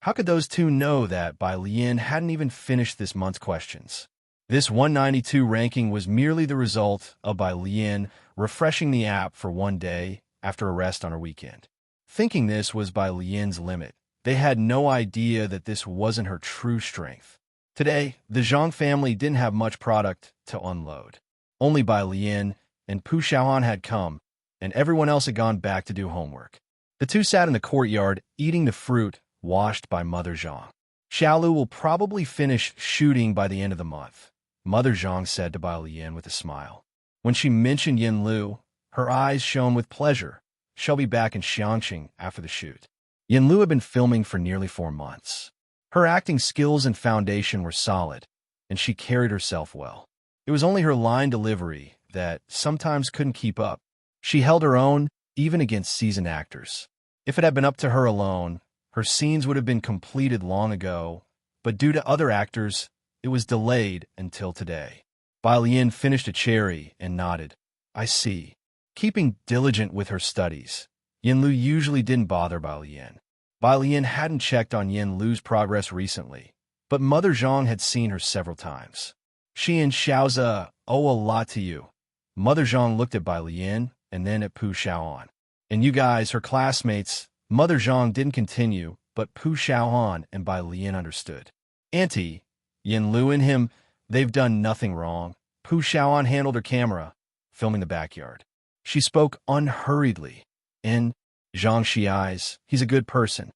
[SPEAKER 1] How could those two know that Bai Lian hadn't even finished this month's questions? This 192 ranking was merely the result of Bai Lian refreshing the app for one day after a rest on her weekend. Thinking this was Bai Lian's limit, they had no idea that this wasn't her true strength. Today, the Zhang family didn't have much product to unload. Only Bai Lian and Pu Xiaohan had come, and everyone else had gone back to do homework. The two sat in the courtyard, eating the fruit washed by Mother Zhang. Xiaolu will probably finish shooting by the end of the month, Mother Zhang said to Bai Lian with a smile. When she mentioned Yin Lu, her eyes shone with pleasure. She'll be back in Xiangqing after the shoot. Yin Lu had been filming for nearly 4 months. Her acting skills and foundation were solid, and she carried herself well. It was only her line delivery that sometimes couldn't keep up. She held her own, even against seasoned actors. If it had been up to her alone, her scenes would have been completed long ago, but due to other actors, it was delayed until today. Bai Lian finished a cherry and nodded. I see. Keeping diligent with her studies, Yin Lu usually didn't bother Bai Lian. Bai Lian hadn't checked on Yin Lu's progress recently, but Mother Zhang had seen her several times. She and Xiaoza owe a lot to you. Mother Zhang looked at Bai Lian and then at Pu Xiaohan. And you guys, her classmates, Mother Zhang didn't continue, but Pu Xiaohan and Bai Lian understood. Auntie, Yin Lu and him, they've done nothing wrong. Pu Xiaohan handled her camera, filming the backyard. She spoke unhurriedly. In Zhang Shi eyes, he's a good person.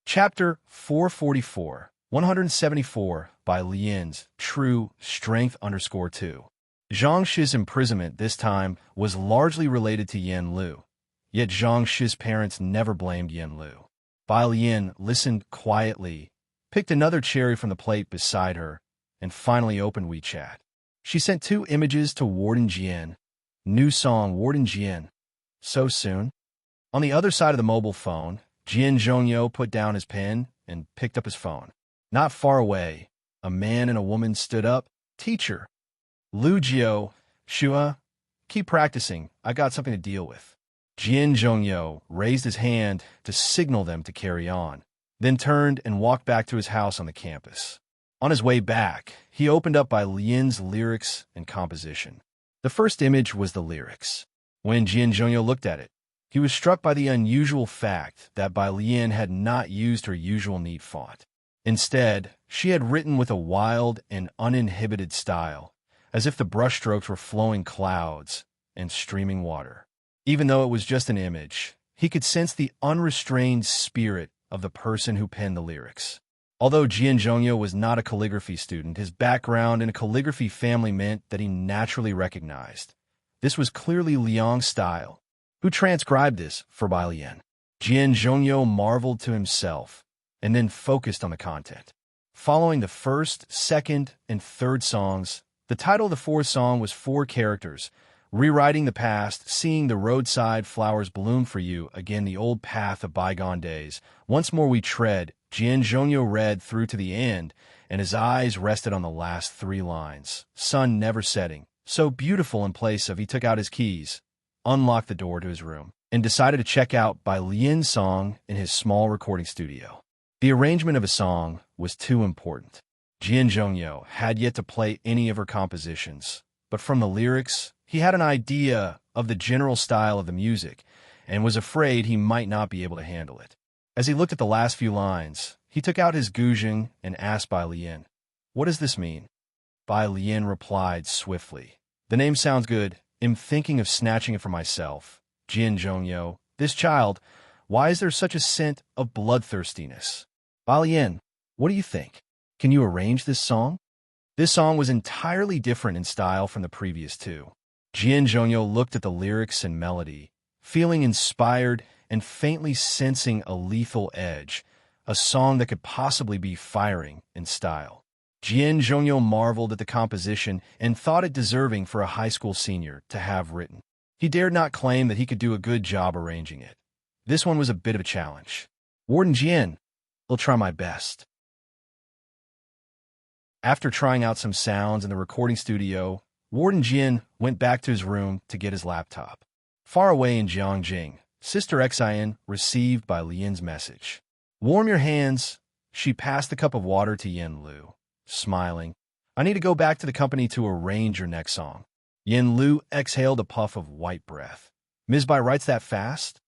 [SPEAKER 1] Chapter 444, 174 by Lian's True Strength _2. Zhang Shi's imprisonment this time was largely related to Yin Lu, yet Zhang Shi's parents never blamed Yin Lu. Bai Lian listened quietly, picked another cherry from the plate beside her, and finally opened WeChat. She sent 2 images to Warden Jian. New song, Warden Jian. So soon? On the other side of the mobile phone, Jian Zhongyo put down his pen and picked up his phone. Not far away, a man and a woman stood up. Teacher, Lu Jiao, Shua, keep practicing. I got something to deal with. Jian Zhongyo raised his hand to signal them to carry on, then turned and walked back to his house on the campus. On his way back, he opened up Bai Lian's lyrics and composition. The first image was the lyrics. When Jian Zhongyo looked at it, he was struck by the unusual fact that Bai Lian had not used her usual neat font. Instead, she had written with a wild and uninhibited style, as if the brushstrokes were flowing clouds and streaming water. Even though it was just an image, he could sense the unrestrained spirit of the person who penned the lyrics. Although Jian Zhongyo was not a calligraphy student, his background in a calligraphy family meant that he naturally recognized. This was clearly Liang's style. Who transcribed this for Bai Lian? Jian Zhongyo marveled to himself and then focused on the content. Following the first, second, and third songs, the title of the fourth song was Four Characters, rewriting the past, seeing the roadside flowers bloom for you, again the old path of bygone days. Once more we tread. Jian Zhongyo read through to the end, and his eyes rested on the last three lines. Sun never setting. So beautiful in place of he took out his keys, unlocked the door to his room, and decided to check out Bai Lian's song in his small recording studio. The arrangement of a song was too important. Jian Zhongyo had yet to play any of her compositions, but from the lyrics, he had an idea of the general style of the music and was afraid he might not be able to handle it. As he looked at the last few lines, he took out his guzheng and asked Bai Lian, "What does this mean?" Bai Lian replied swiftly, "The name sounds good. I'm thinking of snatching it for myself. Jian Zhongyo, this child, why is there such a scent of bloodthirstiness?" Bai Lian, what do you think? Can you arrange this song? This song was entirely different in style from the previous two. Jian Zhongyo looked at the lyrics and melody, feeling inspired and faintly sensing a lethal edge, a song that could possibly be firing in style. Jian Zhongyo marveled at the composition and thought it deserving for a high school senior to have written. He dared not claim that he could do a good job arranging it. This one was a bit of a challenge. Warden Jian, I'll try my best. After trying out some sounds in the recording studio, Warden Jian went back to his room to get his laptop. Far away in Jiangjing, Sister Xian received Bai Lian's message. "Warm your hands." She passed the cup of water to Yin Lu, smiling. "I need to go back to the company to arrange your next song." Yin Lu exhaled a puff of white breath. "Ms. Bai writes that fast?"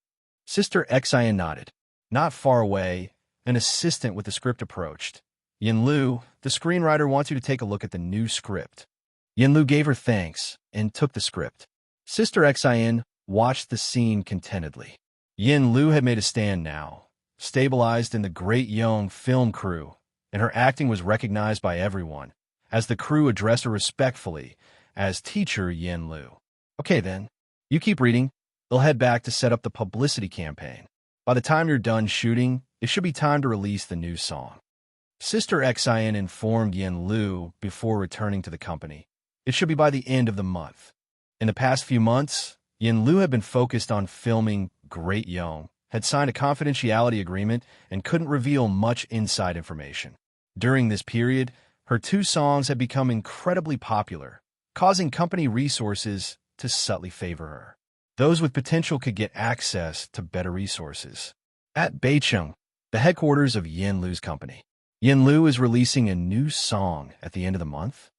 [SPEAKER 1] Sister Xian nodded. Not far away, an assistant with the script approached. "Yin Lu, the screenwriter wants you to take a look at the new script." Yin Lu gave her thanks and took the script. Sister Xian watched the scene contentedly. Yin Lu had made a stand now, stabilized in the Great Yong film crew, and her acting was recognized by everyone, as the crew addressed her respectfully as Teacher Yin Lu. "Okay then, you keep reading. They'll head back to set up the publicity campaign. By the time you're done shooting, it should be time to release the new song." Sister Xian informed Yin Lu before returning to the company. It should be by the end of the month. In the past few months, Yin Lu had been focused on filming Great Yong, had signed a confidentiality agreement, and couldn't reveal much inside information. During this period, her two songs had become incredibly popular, causing company resources to subtly favor her. Those with potential could get access to better resources. At Beicheng, the headquarters of Yin Lu's company, Yin Lu is releasing a new song at the end of the month.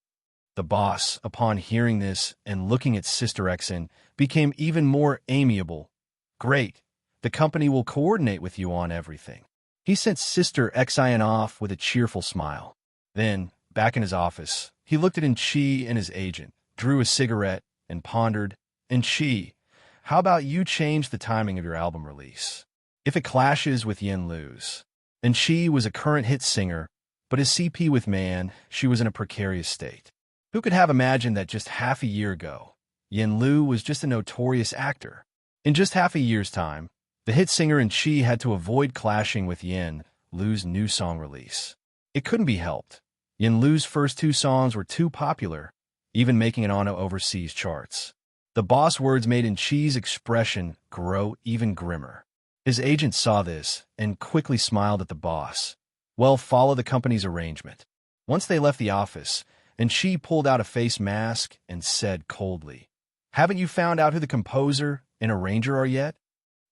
[SPEAKER 1] The boss, upon hearing this and looking at Sister Xian, became even more amiable. "Great. The company will coordinate with you on everything." He sent Sister Xian off with a cheerful smile. Then, back in his office, he looked at Enchi and his agent, drew a cigarette, and pondered, "Enchi, how about you change the timing of your album release? If it clashes with Yin Lu's." Enchi was a current hit singer, but as CP with Man, she was in a precarious state. Who could have imagined that just half a year ago, Yin Lu was just a notorious actor? In just half a year's time, the hit singer Enchi had to avoid clashing with Yin Lu's new song release. It couldn't be helped. Yin Lu's first two songs were too popular, even making it on overseas charts. The boss words made Enchi's expression grow even grimmer. His agent saw this and quickly smiled at the boss. Well, follow the company's arrangement. Once they left the office, Enchi pulled out a face mask and said coldly, "Haven't you found out who the composer and arranger are yet?"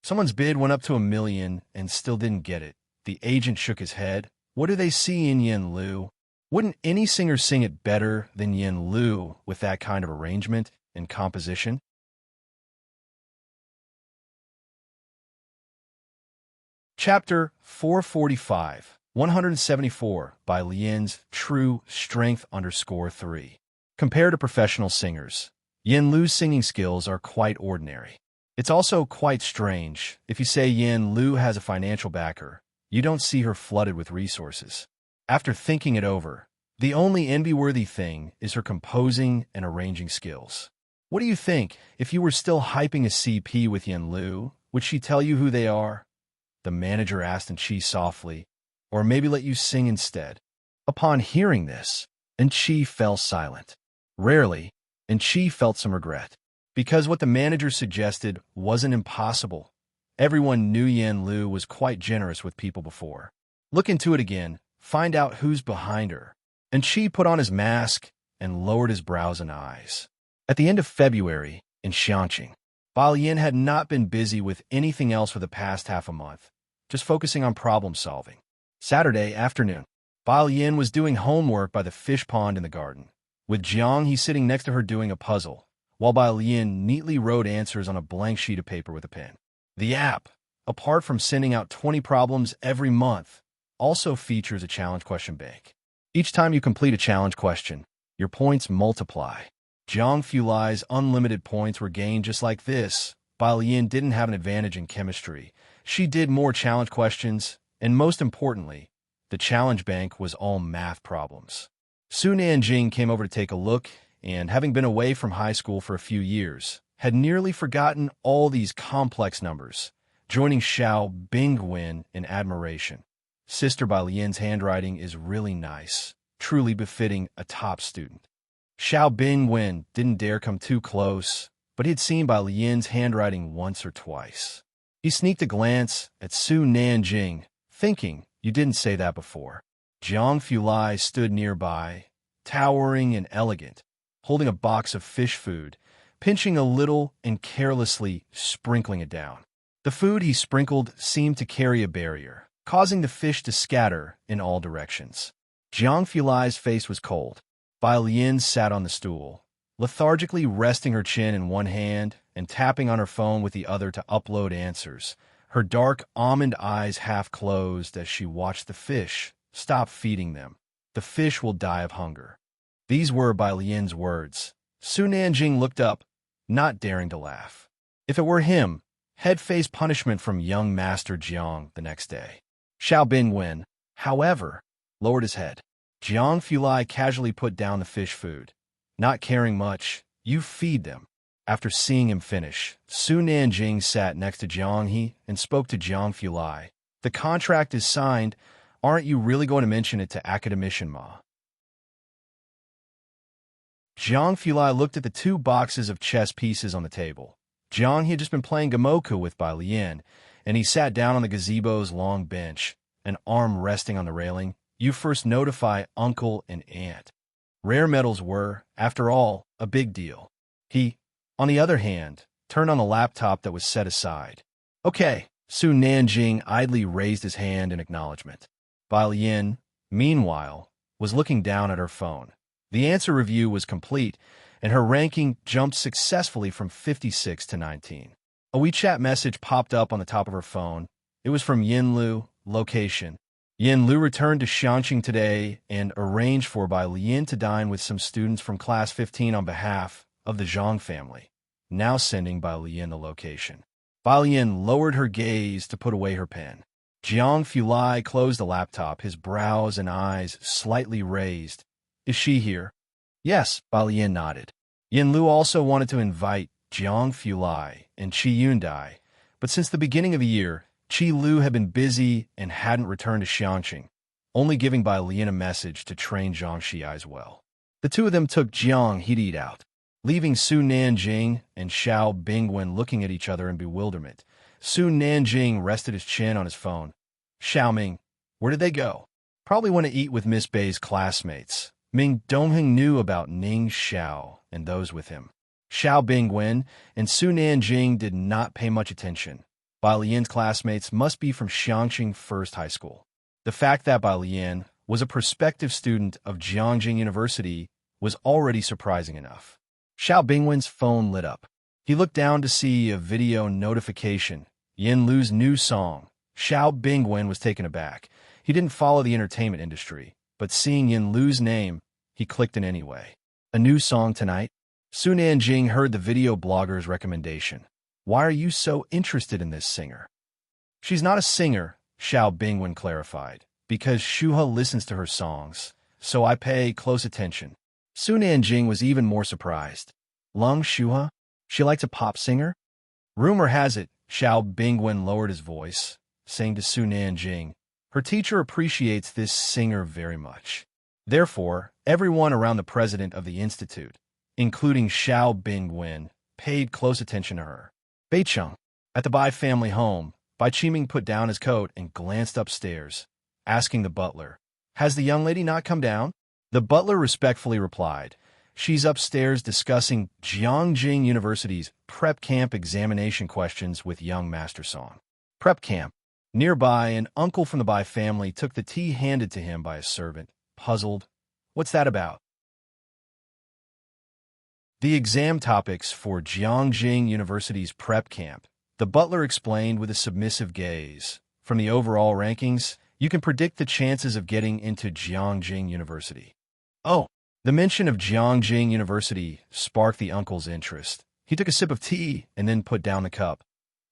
[SPEAKER 1] Someone's bid went up to $1 million and still didn't get it. The agent shook his head. What do they see in Yin Lu? Wouldn't any singer sing it better than Yin Lu with that kind of arrangement and composition? Chapter 445, 174 by Lien's True Strength _3. Compared to professional singers, Yin Lu's singing skills are quite ordinary. It's also quite strange. If you say Yin Lu has a financial backer, you don't see her flooded with resources. After thinking it over, the only envy-worthy thing is her composing and arranging skills. What do you think? If you were still hyping a CP with Yin Lu, would she tell you who they are? The manager asked Enchi softly, or maybe let you sing instead. Upon hearing this, Enchi fell silent. Rarely, Enchi felt some regret, because what the manager suggested wasn't impossible. Everyone knew Yin Lu was quite generous with people before. Look into it again, find out who's behind her. Enchi put on his mask and lowered his brows and eyes. At the end of February, in Xianqing, Ba Yin had not been busy with anything else for the past half a month, just focusing on problem solving. Saturday afternoon, Ba Yin was doing homework by the fish pond in the garden, with Jiang He sitting next to her doing a puzzle, while Ba Yin neatly wrote answers on a blank sheet of paper with a pen. The app, apart from sending out 20 problems every month, also features a challenge question bank. Each time you complete a challenge question, your points multiply. Jiang Fulai's unlimited points were gained just like this. Ba Yin didn't have an advantage in chemistry. She did more challenge questions, and most importantly, the challenge bank was all math problems. Su Nanjing came over to take a look, and having been away from high school for a few years, had nearly forgotten all these complex numbers, joining Xiao Bingwen in admiration. Sister Ba Lian's handwriting is really nice, truly befitting a top student. Xiao Bingwen didn't dare come too close, but he had seen Ba Lian's handwriting once or twice. He sneaked a glance at Su Nanjing, thinking, "You didn't say that before." Jiang Fulai stood nearby, towering and elegant, holding a box of fish food, pinching a little and carelessly sprinkling it down. The food he sprinkled seemed to carry a barrier, causing the fish to scatter in all directions. Jiang Fulai's face was cold. Ba Lian sat on the stool, lethargically resting her chin in one hand and tapping on her phone with the other to upload answers, her dark almond eyes half closed as she watched the fish. "Stop feeding them. The fish will die of hunger." These were Ba Lian's words. Su Nanjing looked up, not daring to laugh. If it were him, head-face punishment from young Master Jiang the next day. Xiao Bingwen, however, lowered his head. Jiang Fulai casually put down the fish food. Not caring much, "You feed them." After seeing him finish, Su Nanjing sat next to Jiang He and spoke to Jiang Fulai. "The contract is signed. Aren't you really going to mention it to academician Ma?" Jiang Fulai looked at the 2 boxes of chess pieces on the table. Jiang had just been playing Gamoku with Ba Lian, and he sat down on the gazebo's long bench, an arm resting on the railing. "You first notify uncle and aunt." Rare metals were, after all, a big deal. He, on the other hand, turned on the laptop that was set aside. "Okay." Su Nanjing idly raised his hand in acknowledgement. Ba Lian, meanwhile, was looking down at her phone. The answer review was complete, and her ranking jumped successfully from 56 to 19. A WeChat message popped up on the top of her phone. It was from Yin Lu, location. Yin Lu returned to Xianqing today and arranged for Ba Lian to dine with some students from Class 15 on behalf of the Zhang family, now sending Ba Lian the location. Ba Lian lowered her gaze to put away her pen. Jiang Fulai closed the laptop, his brows and eyes slightly raised. "Is she here?" "Yes," Ba Lian nodded. Yin Lu also wanted to invite Jiang Fulai and Qi Yundai, but since the beginning of the year, Qi Lu had been busy and hadn't returned to Xianqing, only giving Ba Lian a message to train Zhang Xiai's well. The two of them took Jiang He to eat out. leaving Su Nanjing and Xiao Bingwen looking at each other in bewilderment. Su Nanjing rested his chin on his phone. Xiao Ming, where did they go? Probably went to eat with Miss Bei's classmates. Ming Dongheng knew about Ning Xiao and those with him. Xiao Bingwen and Su Nanjing did not pay much attention. Bai Lian's classmates must be from Xiangqing First High School. The fact that Bai Lian was a prospective student of Jiangjing University was already surprising enough. Xiao Bingwen's phone lit up. He looked down to see a video notification. Yin Lu's new song. Xiao Bingwen was taken aback. He didn't follow the entertainment industry, but seeing Yin Lu's name, he clicked in anyway. A new song tonight? Su Nanjing heard the video blogger's recommendation. Why are you so interested in this singer? She's not a singer, Xiao Bingwen clarified, because Shuha listens to her songs, so I pay close attention. Su Nanjing was even more surprised. Lung Shuha? She likes a pop singer? Rumor has it, Xiao Bingwen lowered his voice, saying to Su Nanjing, her teacher appreciates this singer very much. Therefore, everyone around the president of the institute, including Xiao Bingwen, paid close attention to her. Beicheng. At the Bai family home, Bai Qiming put down his coat and glanced upstairs, asking the butler, has the young lady not come down? The butler respectfully replied, she's upstairs discussing Jiangjing University's prep camp examination questions with young Master Song. Prep camp. Nearby, an uncle from the Bai family took the tea handed to him by a servant, puzzled. What's that about? The exam topics for Jiangjing University's prep camp, the butler explained with a submissive gaze. From the overall rankings, you can predict the chances of getting into Jiangjing University. Oh, the mention of Jiangjing University sparked the uncle's interest. He took a sip of tea and then put down the cup.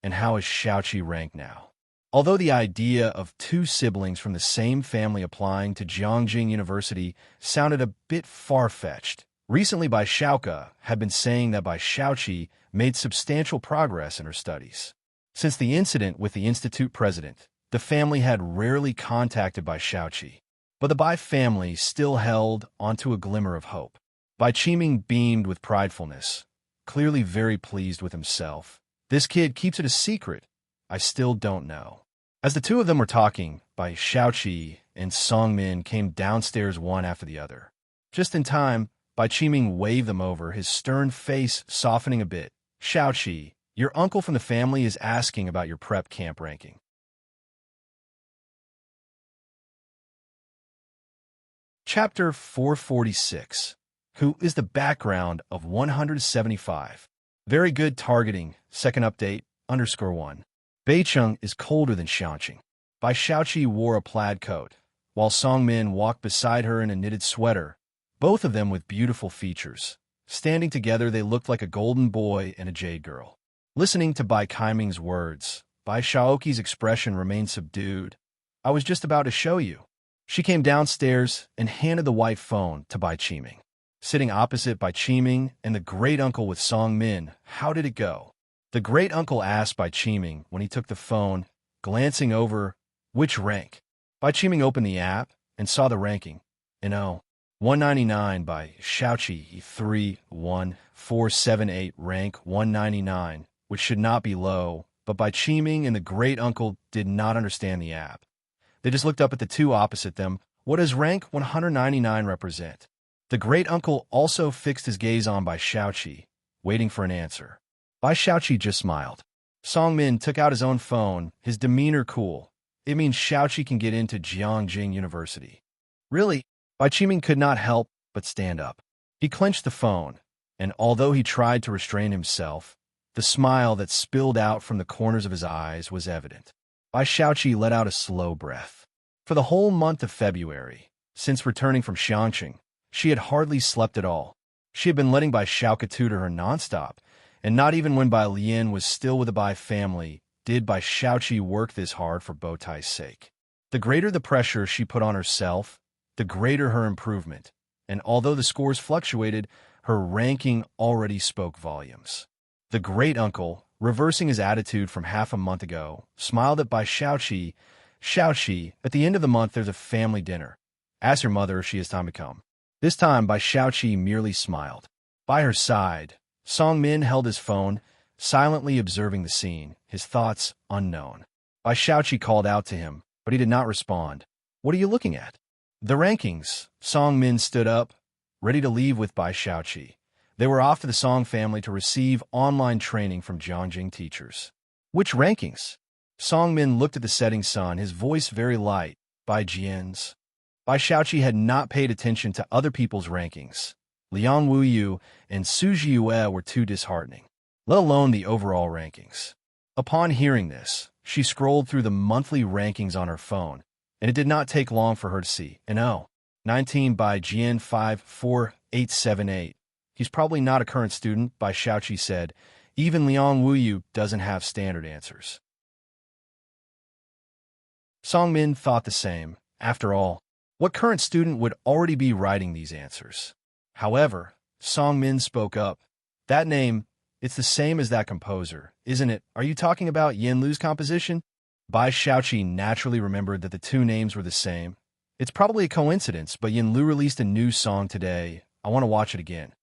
[SPEAKER 1] And how is Xiaoqi ranked now? Although the idea of two siblings from the same family applying to Jiangjing University sounded a bit far-fetched, recently Bai Xiaoke had been saying that Bai Xiaoqi made substantial progress in her studies. Since the incident with the institute president, the family had rarely contacted Bai Xiaoqi, but the Bai family still held onto a glimmer of hope. Bai Qiming beamed with pridefulness, clearly very pleased with himself. This kid keeps it a secret. I still don't know. As the two of them were talking, Bai Xiaoqi and Song Min came downstairs one after the other. Just in time, Bai Qiming waved them over, his stern face softening a bit. Xiaoqi, your uncle from the family is asking about your prep camp ranking. Chapter 446. Who is the background of 175? Very good targeting. Second update, _1. Beicheng is colder than Xiangqing. Bai Xiaoqi wore a plaid coat, while Song Min walked beside her in a knitted sweater, both of them with beautiful features. Standing together, they looked like a golden boy and a jade girl. Listening to Bai Qiming's words, Bai Xiaoqi's expression remained subdued. I was just about to show you. She came downstairs and handed the white phone to Bai Qiming. Sitting opposite Bai Qiming and the great-uncle with Song Min, how did it go? The great-uncle asked Bai Qiming when he took the phone, glancing over, which rank? Bai Qiming opened the app and saw the ranking. 199 by Xiaoqi 31478 rank 199, which should not be low, but Bai Qiming and the great-uncle did not understand the app. They just looked up at the two opposite them. What does rank 199 represent? The great-uncle also fixed his gaze on Bai Xiaoqi, waiting for an answer. Bai Xiaoqi just smiled. Song Min took out his own phone, his demeanor cool. It means Xiaoqi can get into Jiangjing University. Really? Bai Qiming could not help but stand up. He clenched the phone, and although he tried to restrain himself, the smile that spilled out from the corners of his eyes was evident. Bai Xiaoqi let out a slow breath. For the whole month of February, since returning from Xiangqing, she had hardly slept at all. She had been letting Bai Xiaoke tutor her nonstop, and not even when Bai Lian was still with the Bai family did Bai Xiaoqi work this hard for Bowtie's sake. The greater the pressure she put on herself, the greater her improvement, and although the scores fluctuated, her ranking already spoke volumes. The great-uncle, reversing his attitude from half a month ago, smiled at Bai Xiaoqi. Xiaoqi, at the end of the month there's a family dinner. Ask your mother if she has time to come. This time, Bai Xiaoqi merely smiled. By her side, Song Min held his phone, silently observing the scene, his thoughts unknown. Bai Shaoqi called out to him, but he did not respond. What are you looking at? The rankings. Song Min stood up, ready to leave with Bai Shaoqi. They were off to the Song family to receive online training from Jiangjing teachers. Which rankings? Song Min looked at the setting sun, his voice very light. Bai Jian's. Bai Shaoqi had not paid attention to other people's rankings. Liang Wuyu and Su Jiue were too disheartening, let alone the overall rankings. Upon hearing this, she scrolled through the monthly rankings on her phone, and it did not take long for her to see an 19 by Jian 54878. He's probably not a current student, Bai Shaoqi said. Even Liang Wuyu doesn't have standard answers. Song Min thought the same. After all, what current student would already be writing these answers? However, Song Min spoke up. That name, it's the same as that composer, isn't it? Are you talking about Yin Lu's composition? Bai Shaoqi naturally remembered that the two names were the same. It's probably a coincidence, but Yin Lu released a new song today. I want to watch it again.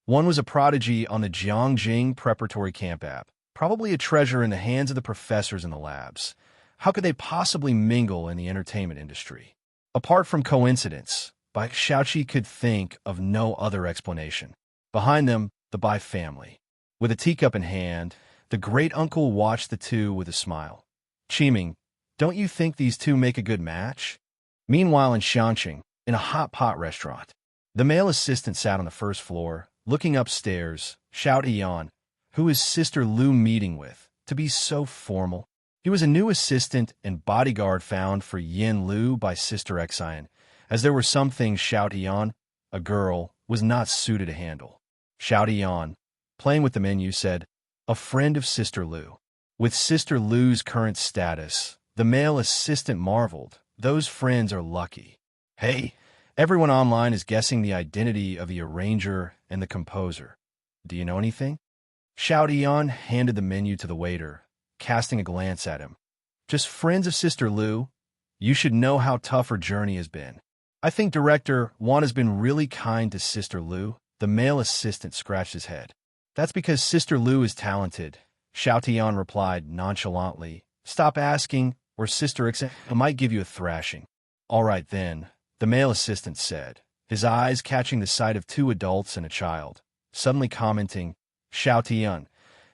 [SPEAKER 1] One was a prodigy on the Jiangjing preparatory camp app, probably a treasure in the hands of the professors in the labs. How could they possibly mingle in the entertainment industry? Apart from coincidence, Bai Shaoqi could think of no other explanation. Behind them, the Bai family. With a teacup in hand, the great-uncle watched the two with a smile. Qiming, don't you think these two make a good match? Meanwhile in Shanxing, in a hot pot restaurant, the male assistant sat on the first floor, looking upstairs. Xiao Tian, who is Sister Lu meeting with, to be so formal. He was a new assistant and bodyguard found for Yin Lu by Sister Xian, as there were some things Xiao Tian, a girl, was not suited to handle. Xiao Tian, playing with the menu, said, a friend of Sister Lu. With Sister Lu's current status, the male assistant marveled. Those friends are lucky. Hey, everyone online is guessing the identity of the arranger and the composer. Do you know anything? Xiao Tian handed the menu to the waiter, casting a glance at him. Just friends of Sister Lu? You should know how tough her journey has been. I think Director Wan has been really kind to Sister Lu. The male assistant scratched his head. That's because Sister Lu is talented, Xiao Tian replied nonchalantly. Stop asking, or Sister Xian might give you a thrashing. All right then, the male assistant said, his eyes catching the sight of two adults and a child, suddenly commenting, Xiao Tian,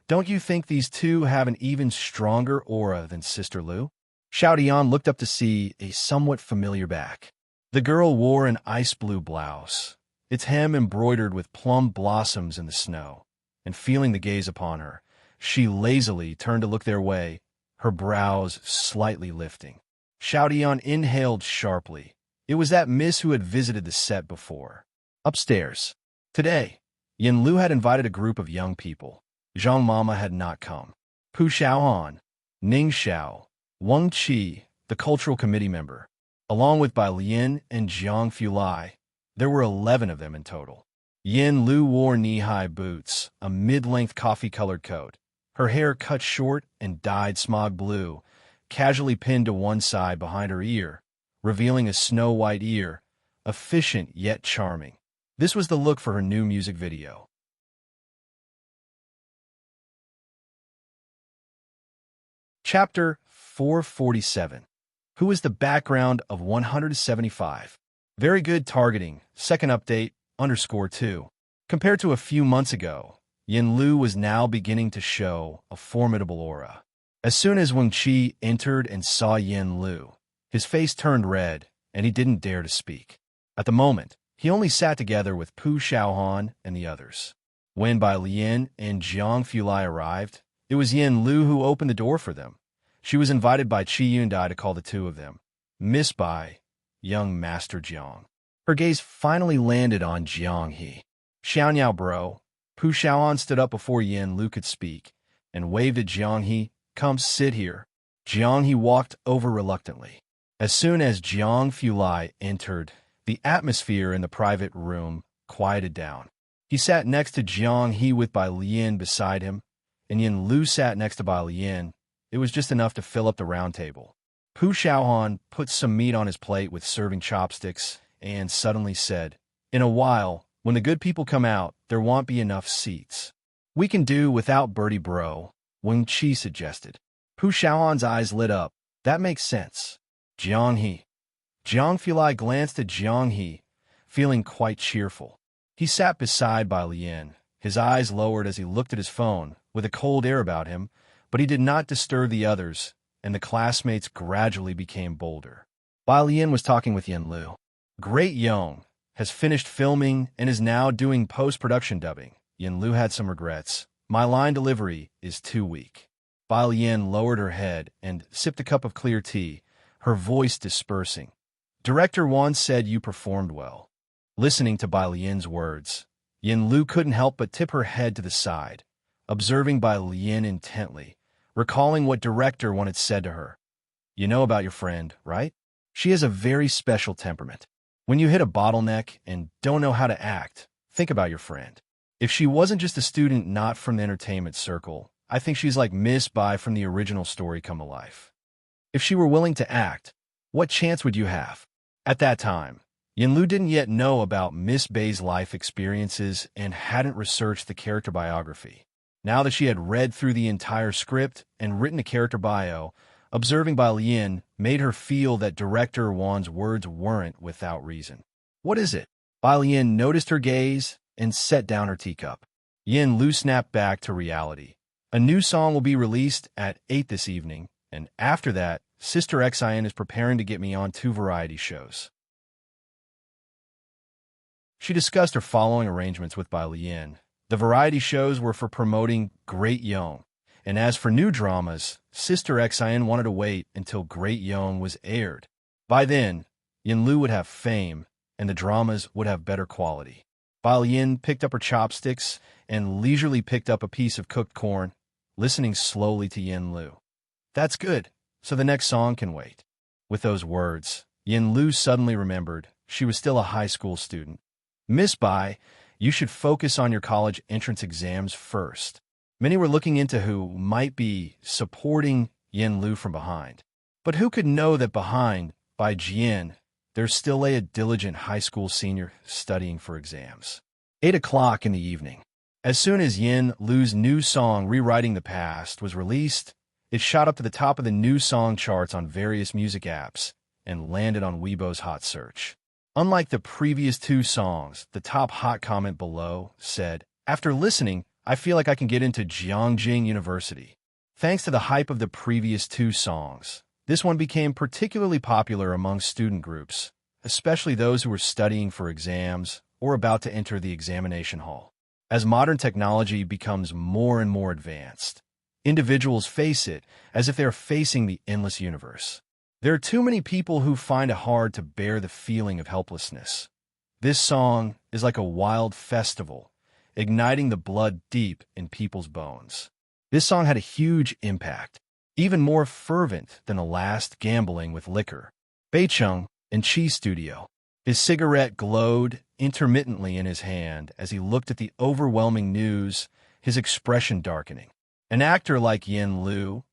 [SPEAKER 1] don't you think these two have an even stronger aura than Sister Lu? Xiao Tian looked up to see a somewhat familiar back. The girl wore an ice blue blouse, its hem embroidered with plum blossoms in the snow, and feeling the gaze upon her, she lazily turned to look their way, her brows slightly lifting. Xiao Tian inhaled sharply. It was that miss who had visited the set before. Upstairs. Today, Yin Lu had invited a group of young people. Zhang Mama had not come. Pu Xiaohan, Ning Xiao, Wang Qi, the cultural committee member, along with Bai Lian and Jiang Fulai. There were 11 of them in total. Yin Lu wore knee-high boots, a mid-length coffee-colored coat, her hair cut short and dyed smog blue, casually pinned to one side behind her ear, revealing a snow-white ear, efficient yet charming. This was the look for her new music video. Chapter 447. Who is the background of 175? Very good targeting. Second update, _2. Compared to a few months ago, Yin Lu was now beginning to show a formidable aura. As soon as Wang Qi entered and saw Yin Lu, his face turned red, and he didn't dare to speak. At the moment, he only sat together with Pu Xiaohan and the others. When Bai Lian and Jiang Fulai arrived, it was Yin Lu who opened the door for them. She was invited by Qi Yundai to call the two of them Miss Bai, young Master Jiang. Her gaze finally landed on Jiang He. Xiaoniao bro. Pu Xiaohan stood up before Yin Lu could speak and waved at Jiang He. Come sit here. Jiang He walked over reluctantly. As soon as Jiang Fulai entered, the atmosphere in the private room quieted down. He sat next to Jiang He with Bai Lian beside him, and Yin Lu sat next to Bai Lian. It was just enough to fill up the round table. Pu Xiaohan put some meat on his plate with serving chopsticks and suddenly said, in a while, When the good people come out, there won't be enough seats. We can do without Birdie Bro, Wen Chi suggested. Pu Xiaoan's eyes lit up. That makes sense. Jiang He. Jiang Filai glanced at Jiang He, feeling quite cheerful. He sat beside Bai Lian, his eyes lowered as he looked at his phone, with a cold air about him, but he did not disturb the others, and the classmates gradually became bolder. Bai Lian was talking with Yin Lu. Great Yong has finished filming and is now doing post-production dubbing. Yin Lu had some regrets. My line delivery is too weak. Bai Lian lowered her head and sipped a cup of clear tea, her voice dispersing. Director Wan said you performed well. Listening to Bai Lian's words, Yin Lu couldn't help but tip her head to the side, observing Bai Lian intently, recalling what Director Wan had said to her. You know about your friend, right? She has a very special temperament. When you hit a bottleneck and don't know how to act, think about your friend. If she wasn't just a student not from the entertainment circle, I think she's like Miss Bai from the original story come alive. If she were willing to act, what chance would you have? At that time, Yin Lu didn't yet know about Miss Bai's life experiences and hadn't researched the character biography. Now that she had read through the entire script and written a character bio, observing Bai Lian made her feel that Director Wan's words weren't without reason. What is it? Bai Lian noticed her gaze and set down her teacup. Yin Lu snapped back to reality. A new song will be released at 8 this evening, and after that, Sister Xin is preparing to get me on 2 variety shows. She discussed her following arrangements with Bai Lian. The variety shows were for promoting Great Yong, and as for new dramas, Sister Xin wanted to wait until Great Yong was aired. By then, Yin Lu would have fame, and the dramas would have better quality. Bai Lian picked up her chopsticks and leisurely picked up a piece of cooked corn, listening slowly to Yin Lu. That's good, so the next song can wait. With those words, Yin Lu suddenly remembered she was still a high school student. Miss Bai, you should focus on your college entrance exams first. Many were looking into who might be supporting Yin Lu from behind. But who could know that behind, by Jian, there still lay a diligent high school senior studying for exams. 8 o'clock in the evening. As soon as Yin Lu's new song, Rewriting the Past, was released, it shot up to the top of the new song charts on various music apps and landed on Weibo's hot search. Unlike the previous 2 songs, the top hot comment below said, after listening, I feel like I can get into Jiangjing University. Thanks to the hype of the previous 2 songs, this one became particularly popular among student groups, especially those who were studying for exams or about to enter the examination hall. As modern technology becomes more and more advanced, individuals face it as if they are facing the endless universe. There are too many people who find it hard to bear the feeling of helplessness. This song is like a wild festival, igniting the blood deep in people's bones. This song had a huge impact, even more fervent than the last gambling with liquor. Beicheng in Chi Studio. His cigarette glowed intermittently in his hand as he looked at the overwhelming news, his expression darkening. An actor like Yin Lu,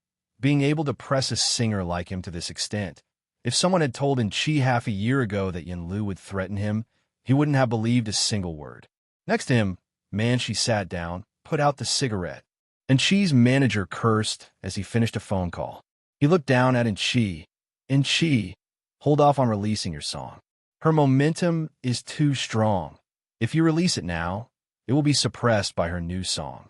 [SPEAKER 1] being able to press a singer like him to this extent. If someone had told Chi half a year ago that Yin Lu would threaten him, he wouldn't have believed a single word. Next to him, Manchi sat down, put out the cigarette. Chi's manager cursed as he finished a phone call. He looked down at Chi. Chi, hold off on releasing your song. Her momentum is too strong. If you release it now, it will be suppressed by her new song.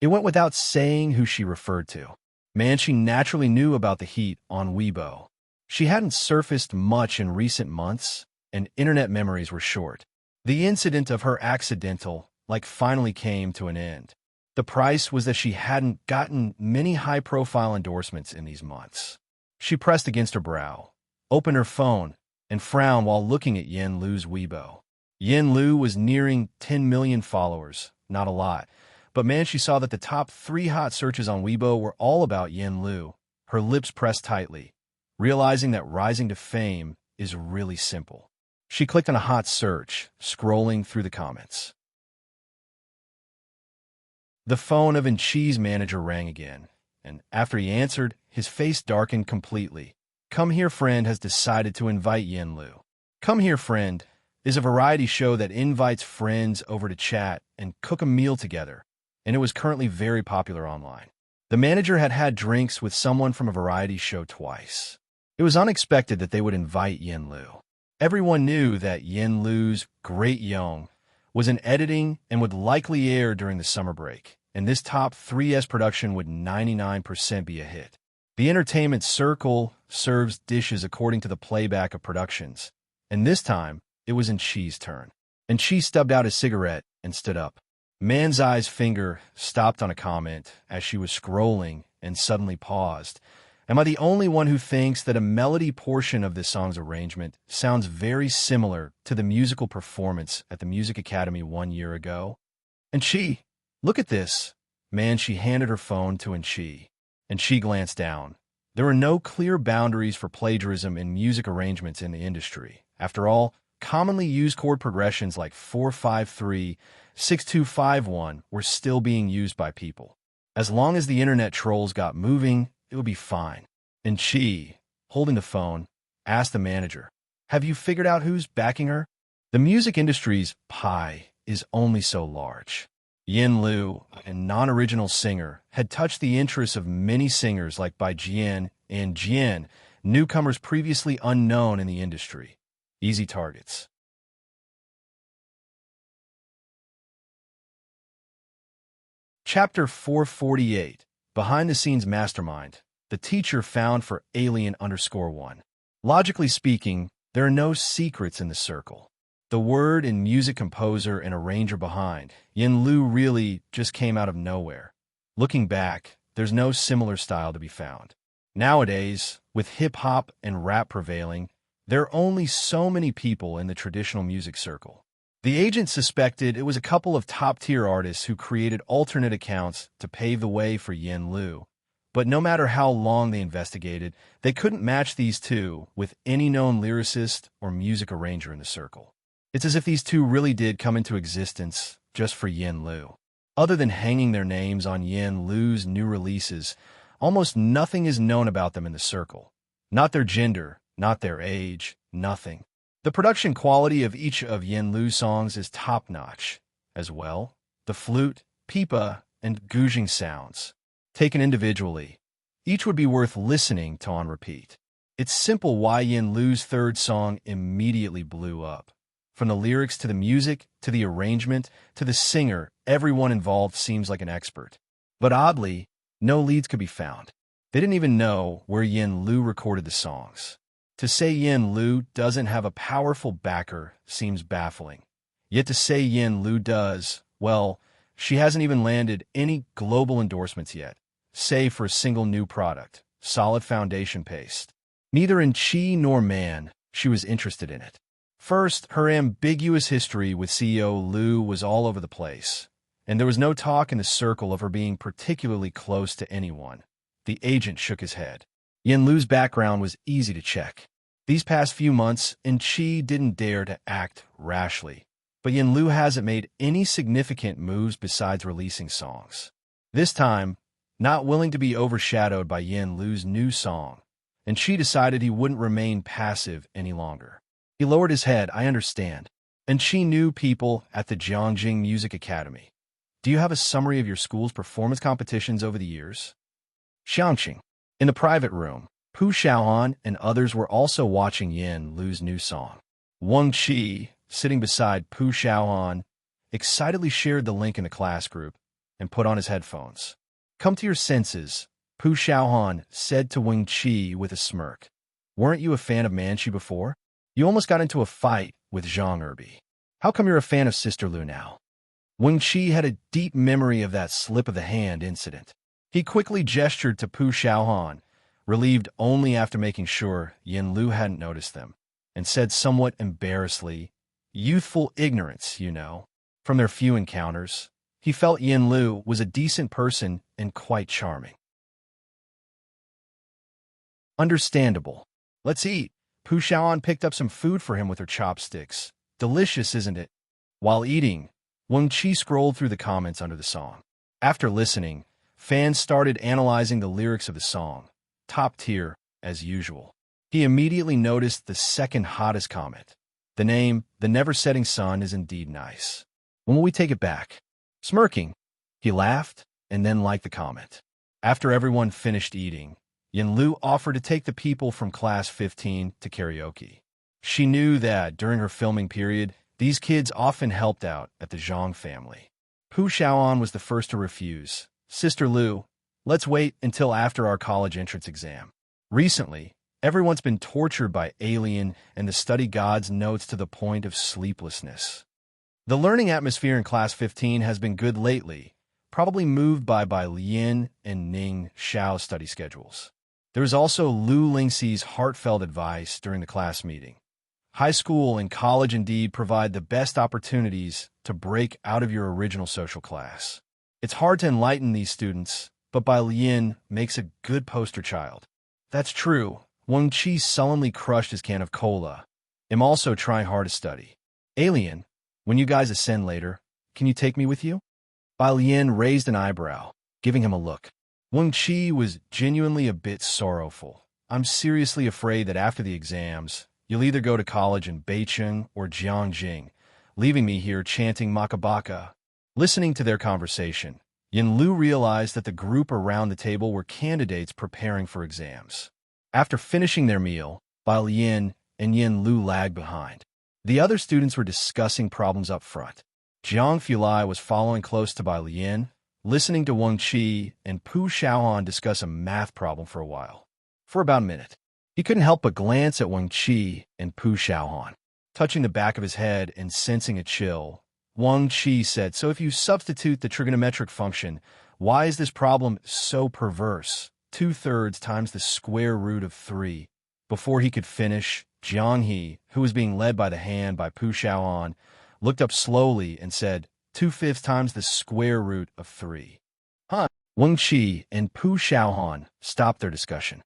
[SPEAKER 1] It went without saying who she referred to. Manchi naturally knew about the heat on Weibo. She hadn't surfaced much in recent months, and internet memories were short. The incident of her accidental, finally came to an end. The price was that she hadn't gotten many high-profile endorsements in these months. She pressed against her brow, opened her phone, and frowned while looking at Yin Lu's Weibo. Yin Lu was nearing 10 million followers, not a lot, but Manchi saw that the top 3 hot searches on Weibo were all about Yin Lu. Her lips pressed tightly, realizing that rising to fame is really simple. She clicked on a hot search, scrolling through the comments. The phone of Chi's manager rang again, and after he answered, his face darkened completely. Come Here Friend has decided to invite Yin Lu. Come Here Friend is a variety show that invites friends over to chat and cook a meal together, and it was currently very popular online. The manager had had drinks with someone from a variety show twice. It was unexpected that they would invite Yin Lu. Everyone knew that Yin Lu's Great Young was in editing and would likely air during the summer break, and this top 3S production would 99% be a hit. The entertainment circle serves dishes according to the playback of productions, and this time, it was Enchi's turn. Enchi stubbed out his cigarette and stood up. Man's Eye's finger stopped on a comment as she was scrolling and suddenly paused. Am I the only one who thinks that a melody portion of this song's arrangement sounds very similar to the musical performance at the Music Academy 1 year ago? Enchi, look at this. Man, she handed her phone to Enchi. Enchi glanced down. There were no clear boundaries for plagiarism in music arrangements in the industry. After all, commonly used chord progressions like 4-5-3, 6-2-5-1 were still being used by people. As long as the internet trolls got moving, it would be fine. And she, holding the phone, asked the manager, "Have you figured out who's backing her?" The music industry's pie is only so large. Yin Lu, a non-original singer, had touched the interests of many singers like Bai Jian and Jian, newcomers previously unknown in the industry. Easy targets. Chapter 448, Behind the Scenes Mastermind, the teacher found for Alien_1. Logically speaking, there are no secrets in the circle. The word and music composer and arranger behind, Yin Lu really just came out of nowhere. Looking back, there's no similar style to be found. Nowadays, with hip-hop and rap prevailing, there are only so many people in the traditional music circle. The agent suspected it was a couple of top-tier artists who created alternate accounts to pave the way for Yin Lu. But no matter how long they investigated, they couldn't match these two with any known lyricist or music arranger in the circle. It's as if these two really did come into existence just for Yin Lu. Other than hanging their names on Yin Lu's new releases, almost nothing is known about them in the circle. Not their gender, not their age, nothing. The production quality of each of Yin Lu's songs is top-notch. As well, the flute, pipa, and guzheng sounds, taken individually, each would be worth listening to on repeat. It's simple why Yin Lu's third song immediately blew up. From the lyrics to the music, to the arrangement, to the singer, everyone involved seems like an expert. But oddly, no leads could be found. They didn't even know where Yin Lu recorded the songs. To say Yin Lu doesn't have a powerful backer seems baffling. Yet to say Yin Lu does, well, she hasn't even landed any global endorsements yet, save for a single new product, solid foundation paste. Neither in Chi nor Man, she was interested in it. First, her ambiguous history with CEO Lu was all over the place, and there was no talk in the circle of her being particularly close to anyone. The agent shook his head. Yin Lu's background was easy to check. These past few months, Chi didn't dare to act rashly, but Yin Lu hasn't made any significant moves besides releasing songs. This time, not willing to be overshadowed by Yin Lu's new song, Chi decided he wouldn't remain passive any longer. He lowered his head. "I understand." Chi knew people at the Jiangjing Music Academy. "Do you have a summary of your school's performance competitions over the years?" Xiangqing. In the private room, Pu Xiaohan and others were also watching Yin Lu's new song. Wang Qi, sitting beside Pu Xiaohan, excitedly shared the link in the class group and put on his headphones. "Come to your senses," Pu Xiaohan said to Wang Qi with a smirk. "Weren't you a fan of Manchi before? You almost got into a fight with Zhang Erbi. How come you're a fan of Sister Lu now?" Wang Qi had a deep memory of that slip of the hand incident. He quickly gestured to Pu Xiaohan, relieved only after making sure Yin Lu hadn't noticed them, and said somewhat embarrassedly, "Youthful ignorance, you know." From their few encounters, he felt Yin Lu was a decent person and quite charming. Understandable. "Let's eat." Pu Xiaohan picked up some food for him with her chopsticks. "Delicious, isn't it?" While eating, Wang Qi scrolled through the comments under the song. After listening, fans started analyzing the lyrics of the song, top tier as usual. He immediately noticed the second hottest comment. The name, The Never-Setting Sun, is indeed nice. When will we take it back? Smirking, he laughed and then liked the comment. After everyone finished eating, Yin-Lu offered to take the people from Class 15 to karaoke. She knew that, during her filming period, these kids often helped out at the Zhang family. Pu Xiaoan was the first to refuse. Sister Lu, let's wait until after our college entrance exam. Recently, everyone's been tortured by Alien and the study gods notes to the point of sleeplessness. The learning atmosphere in Class 15 has been good lately, probably moved by Lin and Ning Xiao's study schedules. There is also Lu Lingxi's heartfelt advice during the class meeting. High school and college indeed provide the best opportunities to break out of your original social class. It's hard to enlighten these students, but Bai Lian makes a good poster child. That's true. Wang Qi sullenly crushed his can of cola. I'm also trying hard to study. Alien, when you guys ascend later, can you take me with you? Bai Lian raised an eyebrow, giving him a look. Wang Qi was genuinely a bit sorrowful. I'm seriously afraid that after the exams, you'll either go to college in Beicheng or Jiangjing, leaving me here chanting Makabaka. Listening to their conversation, Yin-Lu realized that the group around the table were candidates preparing for exams. After finishing their meal, Bai Lian and Yin-Lu lagged behind. The other students were discussing problems up front. Jiang Fulai was following close to Bai Lian, listening to Wang Qi and Pu Xiaoan discuss a math problem for a while. For about a minute, he couldn't help but glance at Wang Qi and Pu Xiaoan. Touching the back of his head and sensing a chill, Wang Qi said, "So if you substitute the trigonometric function, why is this problem so perverse? 2/3 times the square root of 3. Before he could finish, Jiang He, who was being led by the hand by Pu Xiaoan, looked up slowly and said, 2/5 times the square root of 3. Huh? Wang Qi and Pu Xiaoan stopped their discussion.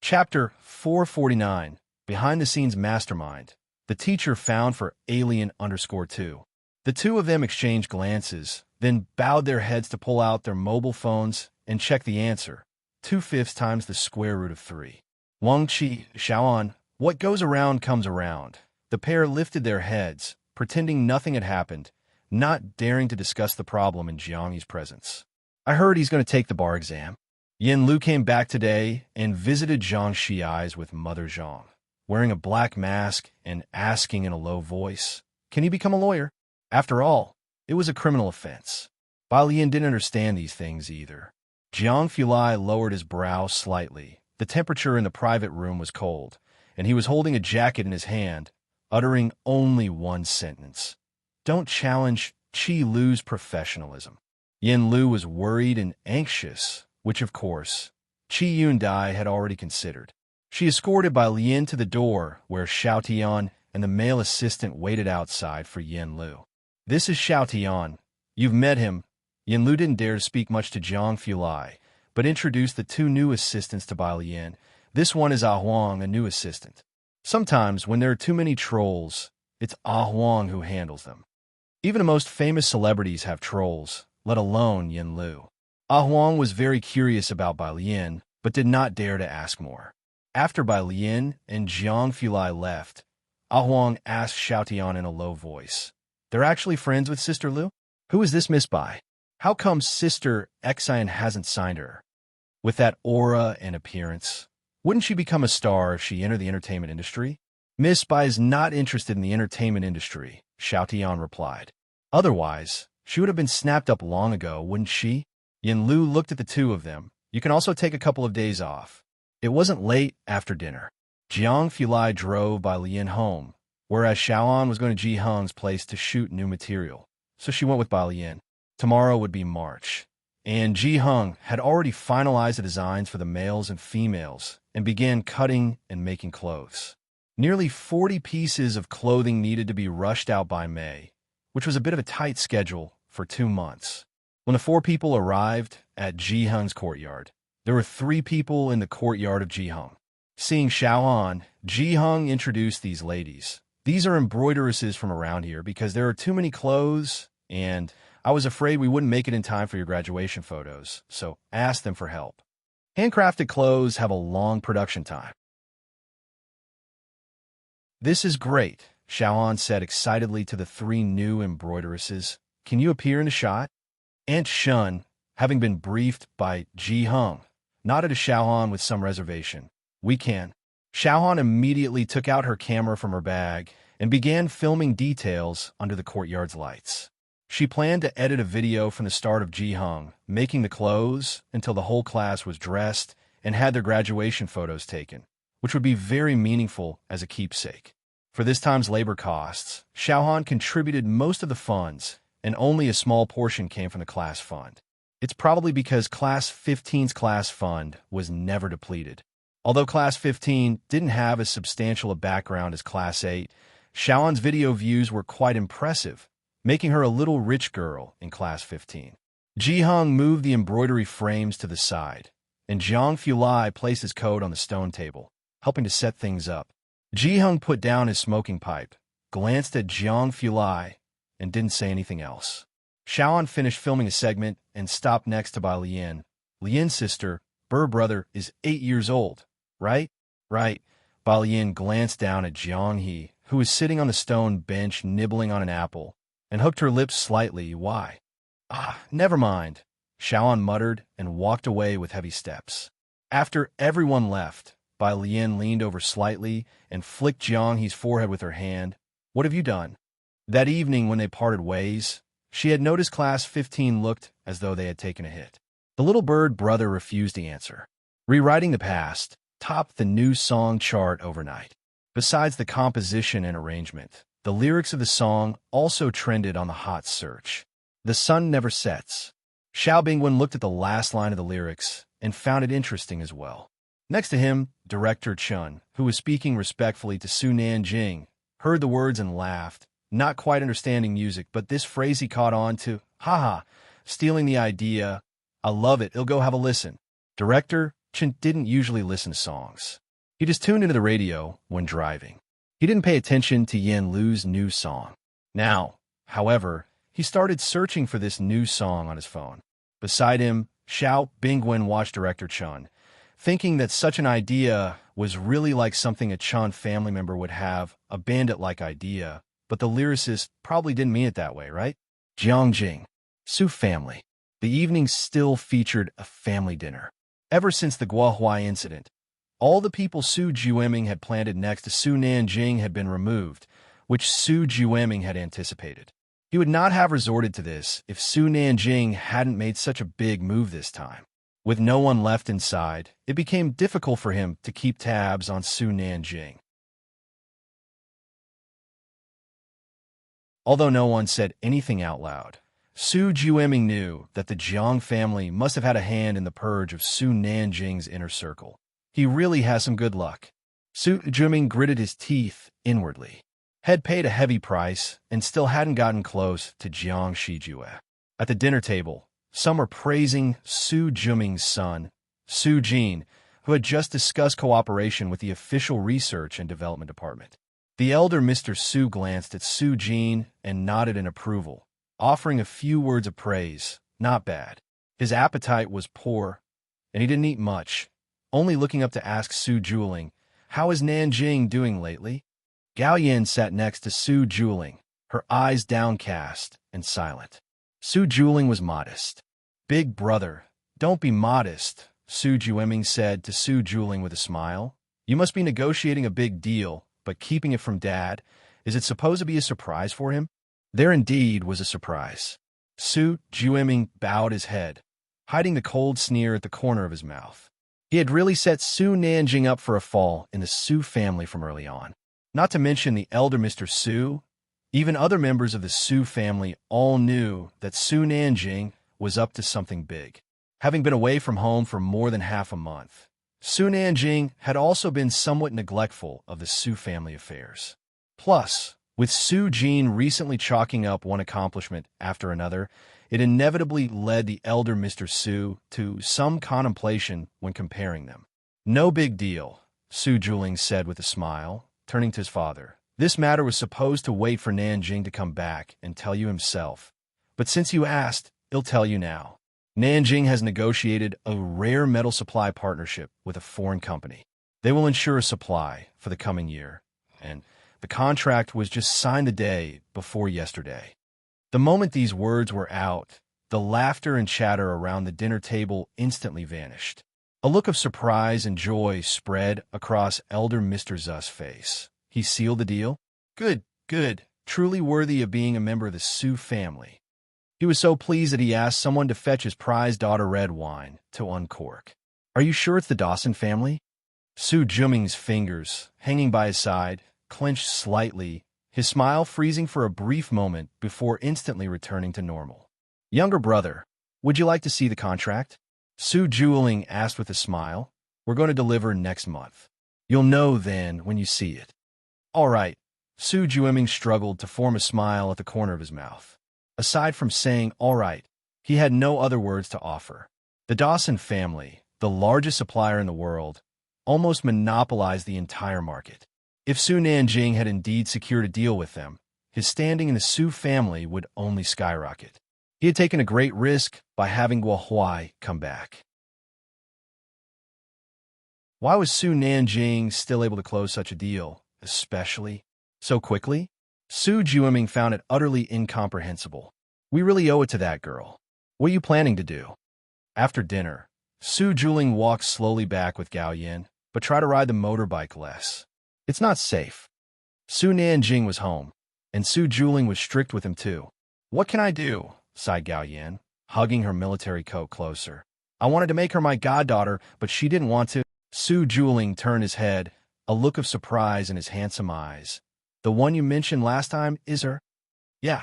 [SPEAKER 1] Chapter 449, Behind-the-Scenes Mastermind, the teacher found for Alien_2. The two of them exchanged glances, then bowed their heads to pull out their mobile phones and check the answer, 2/5 times the square root of 3. Wang Qi, Xiaoan, what goes around comes around. The pair lifted their heads, pretending nothing had happened, not daring to discuss the problem in Jiangyi's presence. I heard he's going to take the bar exam. Yin-Lu came back today and visited Zhang Shi's with Mother Zhang, wearing a black mask and asking in a low voice, can he become a lawyer? After all, it was a criminal offense. Bai Lian didn't understand these things either. Jiang Fulai lowered his brow slightly. The temperature in the private room was cold, and he was holding a jacket in his hand, uttering only one sentence. Don't challenge Qi Lu's professionalism. Yin-Lu was worried and anxious, which, of course, Qi Yundai had already considered. She escorted Bai Lian to the door, where Xiao Tian and the male assistant waited outside for Yin-Lu. This is Xiao Tian. You've met him. Yin-Lu didn't dare to speak much to Jiang Fulai, but introduced the two new assistants to Bai Lian. This one is Ah Huang, a new assistant. Sometimes, when there are too many trolls, it's Ah Huang who handles them. Even the most famous celebrities have trolls, let alone Yin-Lu. Ah Huang was very curious about Bai Lian, but did not dare to ask more. After Bai Lian and Jiang Fulai left, Ah Huang asked Xiao Tian in a low voice, they're actually friends with Sister Lu? Who is this Miss Bai? How come Sister Xian hasn't signed her? With that aura and appearance, wouldn't she become a star if she entered the entertainment industry? Miss Bai is not interested in the entertainment industry, Xiao Tian replied. Otherwise, she would have been snapped up long ago, wouldn't she? Yin-Lu looked at the two of them. You can also take a couple of days off. It wasn't late after dinner. Jiang Fulai drove Bai Lian home, whereas Xiaoan was going to Ji Heng's place to shoot new material, so she went with Bai Lian. Tomorrow would be March, and Ji Heng had already finalized the designs for the males and females and began cutting and making clothes. Nearly 40 pieces of clothing needed to be rushed out by May, which was a bit of a tight schedule for 2 months. When the 4 people arrived at Ji Heng's courtyard, there were 3 people in the courtyard of Ji Heng. Seeing Xiaoan, Ji Heng introduced these ladies. These are embroideresses from around here because there are too many clothes, and I was afraid we wouldn't make it in time for your graduation photos, so ask them for help. Handcrafted clothes have a long production time. This is great, Xiaohan said excitedly to the three new embroideresses. Can you appear in the shot? Aunt Shun, having been briefed by Ji Hung, nodded to Xiaohan with some reservation. We can. Xiaohan immediately took out her camera from her bag and began filming details under the courtyard's lights. She planned to edit a video from the start of Ji Hung, making the clothes until the whole class was dressed and had their graduation photos taken, which would be very meaningful as a keepsake. For this time's labor costs, Xiaohan contributed most of the funds, and only a small portion came from the class fund. It's probably because Class 15's class fund was never depleted. Although Class 15 didn't have as substantial a background as Class 8, Xiaohan's video views were quite impressive, making her a little rich girl in Class 15. Ji Hung moved the embroidery frames to the side, and Jiang Fulai placed his coat on the stone table, helping to set things up. Ji Hung put down his smoking pipe, glanced at Jiang Fulai, and didn't say anything else. Xiaohan finished filming a segment and stopped next to Bai Lian. Lian's sister, brother, is 8 years old, right? Right. Bai Lian glanced down at Jiang He, who was sitting on the stone bench nibbling on an apple, and hooked her lips slightly. Why? Never mind, Xiaohan muttered and walked away with heavy steps. After everyone left, Bai Lian leaned over slightly and flicked Jiang He's forehead with her hand. What have you done? That evening when they parted ways, she had noticed Class 15 looked as though they had taken a hit. The little bird brother refused to answer. Rewriting the Past topped the new song chart overnight. Besides the composition and arrangement, the lyrics of the song also trended on the hot search. The sun never sets. Xiao Bingwen looked at the last line of the lyrics and found it interesting as well. Next to him, Director Chun, who was speaking respectfully to Su Nanjing, heard the words and laughed, not quite understanding music, but this phrase he caught on to. Haha, stealing the idea. I love it, I'll go have a listen. Director Chun didn't usually listen to songs. He just tuned into the radio when driving. He didn't pay attention to Yan Lu's new song. Now, however, he started searching for this new song on his phone. Beside him, Xiao Bingwen watched Director Chun, thinking that such an idea was really like something a Chun family member would have, a bandit-like idea, but the lyricist probably didn't mean it that way, right? Jiangjing, Su family. The evening still featured a family dinner. Ever since the Guohua incident, all the people Su Jueming had planted next to Su Nanjing had been removed, which Su Jueming had anticipated. He would not have resorted to this if Su Nanjing hadn't made such a big move this time. With no one left inside, it became difficult for him to keep tabs on Su Nanjing. Although no one said anything out loud, Su Jueming knew that the Jiang family must have had a hand in the purge of Su Nanjing's inner circle. He really has some good luck. Su Jueming gritted his teeth inwardly. Had paid a heavy price and still hadn't gotten close to Jiang Shijue. At the dinner table, some were praising Su Jueming's son, Su Jin, who had just discussed cooperation with the official research and development department. The elder Mr. Su glanced at Su Jin and nodded in approval, offering a few words of praise. Not bad. His appetite was poor, and he didn't eat much, only looking up to ask Su Juling, "How is Nanjing doing lately?" Gao Yan sat next to Su Juling, her eyes downcast and silent. Su Juling was modest. "Big brother, don't be modest," Su Jueming said to Su Juling with a smile. "You must be negotiating a big deal, but keeping it from Dad. Is it supposed to be a surprise for him?" There indeed was a surprise. Su Jueming bowed his head, hiding the cold sneer at the corner of his mouth. He had really set Su Nanjing up for a fall in the Su family from early on. Not to mention the elder Mr. Su, even other members of the Su family all knew that Su Nanjing was up to something big. Having been away from home for more than half a month, Su Nanjing had also been somewhat neglectful of the Su family affairs. Plus, with Su Jin recently chalking up one accomplishment after another, it inevitably led the elder Mr. Su to some contemplation when comparing them. "No big deal," Su Juling said with a smile, turning to his father. "This matter was supposed to wait for Nanjing to come back and tell you himself. But since you asked, he'll tell you now." Nanjing has negotiated a rare metal supply partnership with a foreign company. They will ensure a supply for the coming year, and the contract was just signed the day before yesterday. The moment these words were out, the laughter and chatter around the dinner table instantly vanished. A look of surprise and joy spread across Elder Mr. Zu's face. He sealed the deal? Good, good, truly worthy of being a member of the Su family. He was so pleased that he asked someone to fetch his prized daughter red wine to uncork. Are you sure it's the Dawson family? Su Juming's fingers, hanging by his side, clenched slightly, his smile freezing for a brief moment before instantly returning to normal. Younger brother, would you like to see the contract? Su Juling asked with a smile. We're going to deliver next month. You'll know then when you see it. All right. Su Juiming struggled to form a smile at the corner of his mouth. Aside from saying all right, he had no other words to offer. The Dawson family, the largest supplier in the world, almost monopolized the entire market. If Su Nanjing had indeed secured a deal with them, his standing in the Su family would only skyrocket. He had taken a great risk by having Guo Huai come back. Why was Su Nanjing still able to close such a deal, especially so quickly? Su Juiming found it utterly incomprehensible. We really owe it to that girl. What are you planning to do? After dinner, Su Juling walked slowly back with Gao Yin, but tried to ride the motorbike less. It's not safe. Su Nanjing was home, and Su Juling was strict with him too. What can I do? Sighed Gao Yin, hugging her military coat closer. I wanted to make her my goddaughter, but she didn't want to. Su Juling turned his head, a look of surprise in his handsome eyes. The one you mentioned last time is her? Yeah.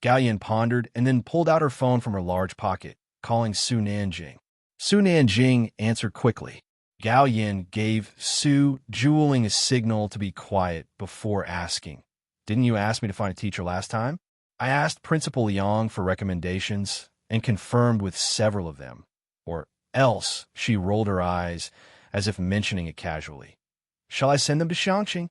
[SPEAKER 1] Gao Yin pondered and then pulled out her phone from her large pocket, calling Su Nanjing. Su Nanjing answered quickly. Gao Yin gave Su Juling a signal to be quiet before asking, Didn't you ask me to find a teacher last time? I asked Principal Liang for recommendations and confirmed with several of them. Or else, she rolled her eyes as if mentioning it casually. Shall I send them to Shangqing?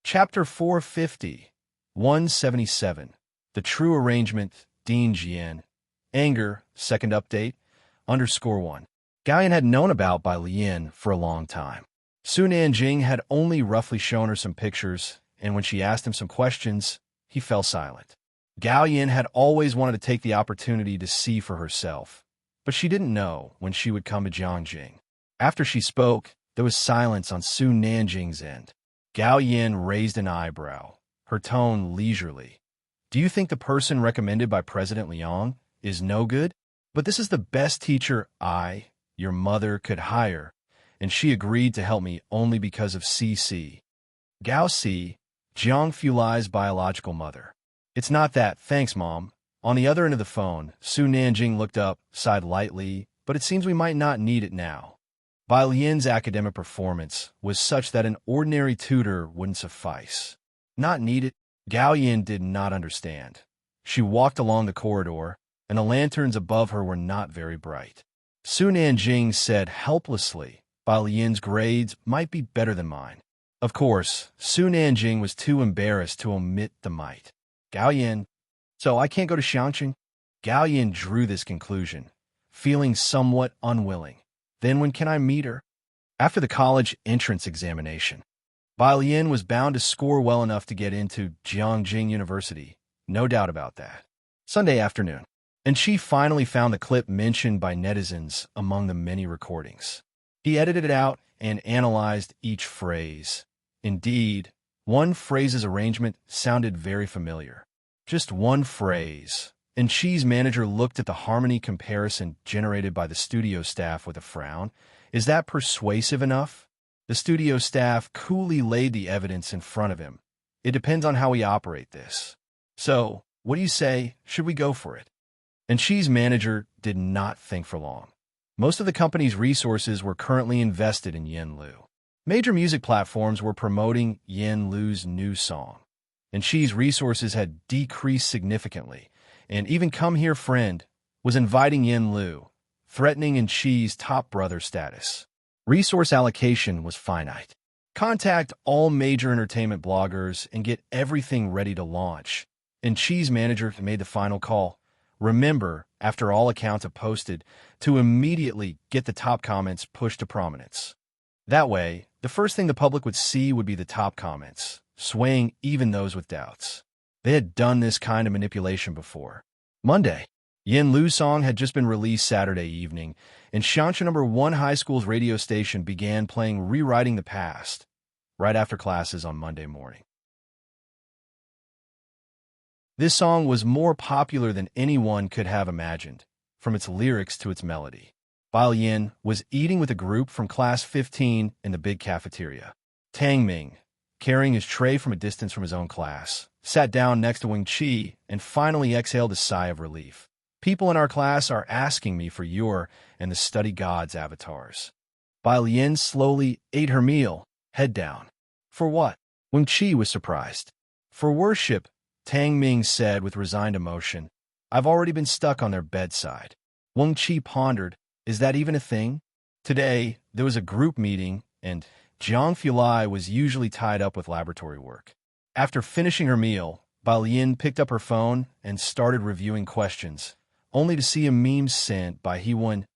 [SPEAKER 1] Chapter 450, 177. The True Arrangement, Dean Jian. Anger, second update, _1. Gao Yin had known about Bai Lian for a long time. Su Nanjing had only roughly shown her some pictures, and when she asked him some questions, he fell silent. Gao Yin had always wanted to take the opportunity to see for herself, but she didn't know when she would come to Jiangjing. After she spoke, there was silence on Su Nanjing's end. Gao Yin raised an eyebrow, her tone leisurely. Do you think the person recommended by President Liang is no good? But this is the best teacher your mother, could hire, and she agreed to help me only because of CC. Gao Si, Jiang Fulai's biological mother. It's not that, thanks, Mom. On the other end of the phone, Su Nanjing looked up, sighed lightly, but it seems we might not need it now. Bai Lian's academic performance was such that an ordinary tutor wouldn't suffice. Not needed? Gao Yin did not understand. She walked along the corridor, and the lanterns above her were not very bright. Su Nanjing said helplessly, Bai Lian's grades might be better than mine. Of course, Su Nanjing was too embarrassed to omit the might. Gao Yin, so I can't go to Shangqing? Gao Yin drew this conclusion, feeling somewhat unwilling. Then when can I meet her? After the college entrance examination. Bai Lian was bound to score well enough to get into Jiangjing University, no doubt about that. Sunday afternoon. And she finally found the clip mentioned by netizens among the many recordings. He edited it out and analyzed each phrase. Indeed, one phrase's arrangement sounded very familiar. Just one phrase. And Chi's manager looked at the harmony comparison generated by the studio staff with a frown. Is that persuasive enough? The studio staff coolly laid the evidence in front of him. It depends on how we operate this. So, what do you say? Should we go for it? And Chi's manager did not think for long. Most of the company's resources were currently invested in Yen Lu. Major music platforms were promoting Yen Lu's new song. And Chi's resources had decreased significantly, and even Come Here Friend was inviting Yen Lu, threatening in Chi's top brother status. Resource allocation was finite. Contact all major entertainment bloggers and get everything ready to launch. And Cheese Manager made the final call. Remember, after all accounts have posted, to immediately get the top comments pushed to prominence. That way, the first thing the public would see would be the top comments, swaying even those with doubts. They had done this kind of manipulation before. Monday, Yin Lu's song had just been released Saturday evening, and Shansha #1 high school's radio station began playing Rewriting the Past right after classes on Monday morning. This song was more popular than anyone could have imagined, from its lyrics to its melody. Bao Yin was eating with a group from Class 15 in the big cafeteria. Tang Ming, carrying his tray from a distance from his own class, sat down next to Wing Chi and finally exhaled a sigh of relief. People in our class are asking me for your and the study god's avatars. Bao Yin slowly ate her meal, head down. For what? Wing Chi was surprised. For worship, Tang Ming said with resigned emotion. I've already been stuck on their bedside. Wang Chi pondered, is that even a thing? Today, there was a group meeting, and Jiang Fulai was usually tied up with laboratory work. After finishing her meal, Bao Yin picked up her phone and started reviewing questions, only to see a meme sent by Hewan.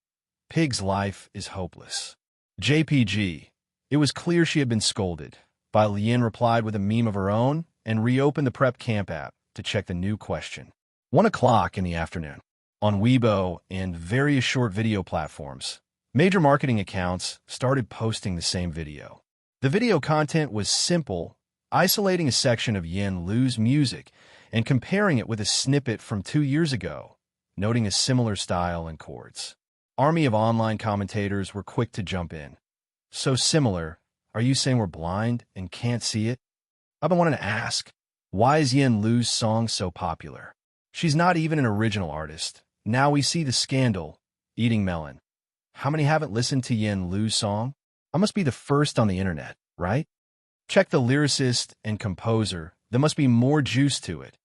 [SPEAKER 1] Pig's life is hopeless. JPG. It was clear she had been scolded. Bao Yin replied with a meme of her own and reopened the Prep Camp app to check the new question. 1 o'clock in the afternoon. On Weibo and various short video platforms, major marketing accounts started posting the same video. The video content was simple, isolating a section of Yin Lu's music and comparing it with a snippet from 2 years ago, noting a similar style and chords. Army of online commentators were quick to jump in. So similar, are you saying we're blind and can't see it? I've been wanting to ask, why is Yin Lu's song so popular? She's not even an original artist. Now we see the scandal, eating melon. How many haven't listened to Yin Lu's song? I must be the first on the internet, right? Check the lyricist and composer. There must be more juice to it.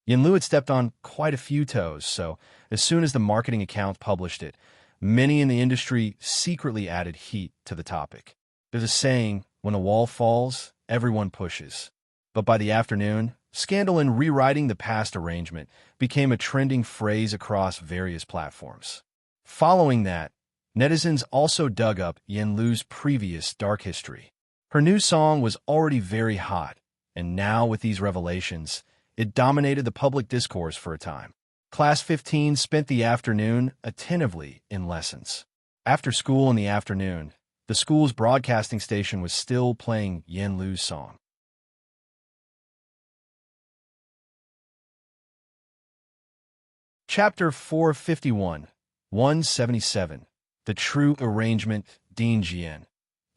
[SPEAKER 1] Yin Lu had stepped on quite a few toes, so as soon as the marketing account published it, many in the industry secretly added heat to the topic. There's a saying, when a wall falls, everyone pushes. But by the afternoon, scandal and rewriting the past arrangement became a trending phrase across various platforms. Following that, netizens also dug up Yin Lu's previous dark history. Her new song was already very hot, and now with these revelations, it dominated the public discourse for a time. Class 15 spent the afternoon attentively in lessons. After school in the afternoon, the school's broadcasting station was still playing Yin Lu's song. Chapter 451, 177, The True Arrangement, Dean Jian.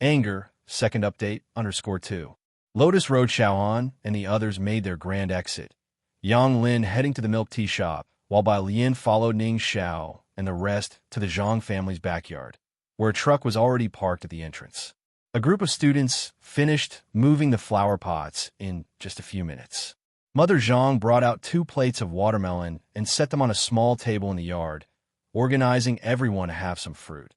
[SPEAKER 1] Anger, second update, _2. Lotus Road Xiaohan and the others made their grand exit. Yang Lin heading to the milk tea shop, while Bai Lian followed Ning Xiao and the rest to the Zhang family's backyard, where a truck was already parked at the entrance. A group of students finished moving the flower pots in just a few minutes. Mother Zhang brought out 2 plates of watermelon and set them on a small table in the yard, organizing everyone to have some fruit.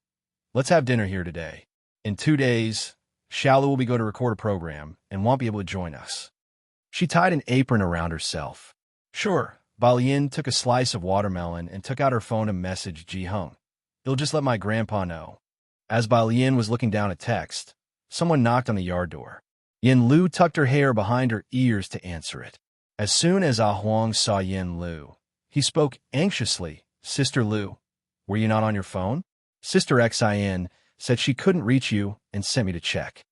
[SPEAKER 1] Let's have dinner here today. In 2 days, Xiaolu will be going to record a program and won't be able to join us. She tied an apron around herself. Sure, Balian took a slice of watermelon and took out her phone to message Ji Hung. It'll just let my grandpa know. As Balian was looking down a text, someone knocked on the yard door. Yin Lu tucked her hair behind her ears to answer it. As soon as Ah Huang saw Yin Lu, he spoke anxiously. Sister Lu, were you not on your phone? Sister Xin said she couldn't reach you and sent me to check.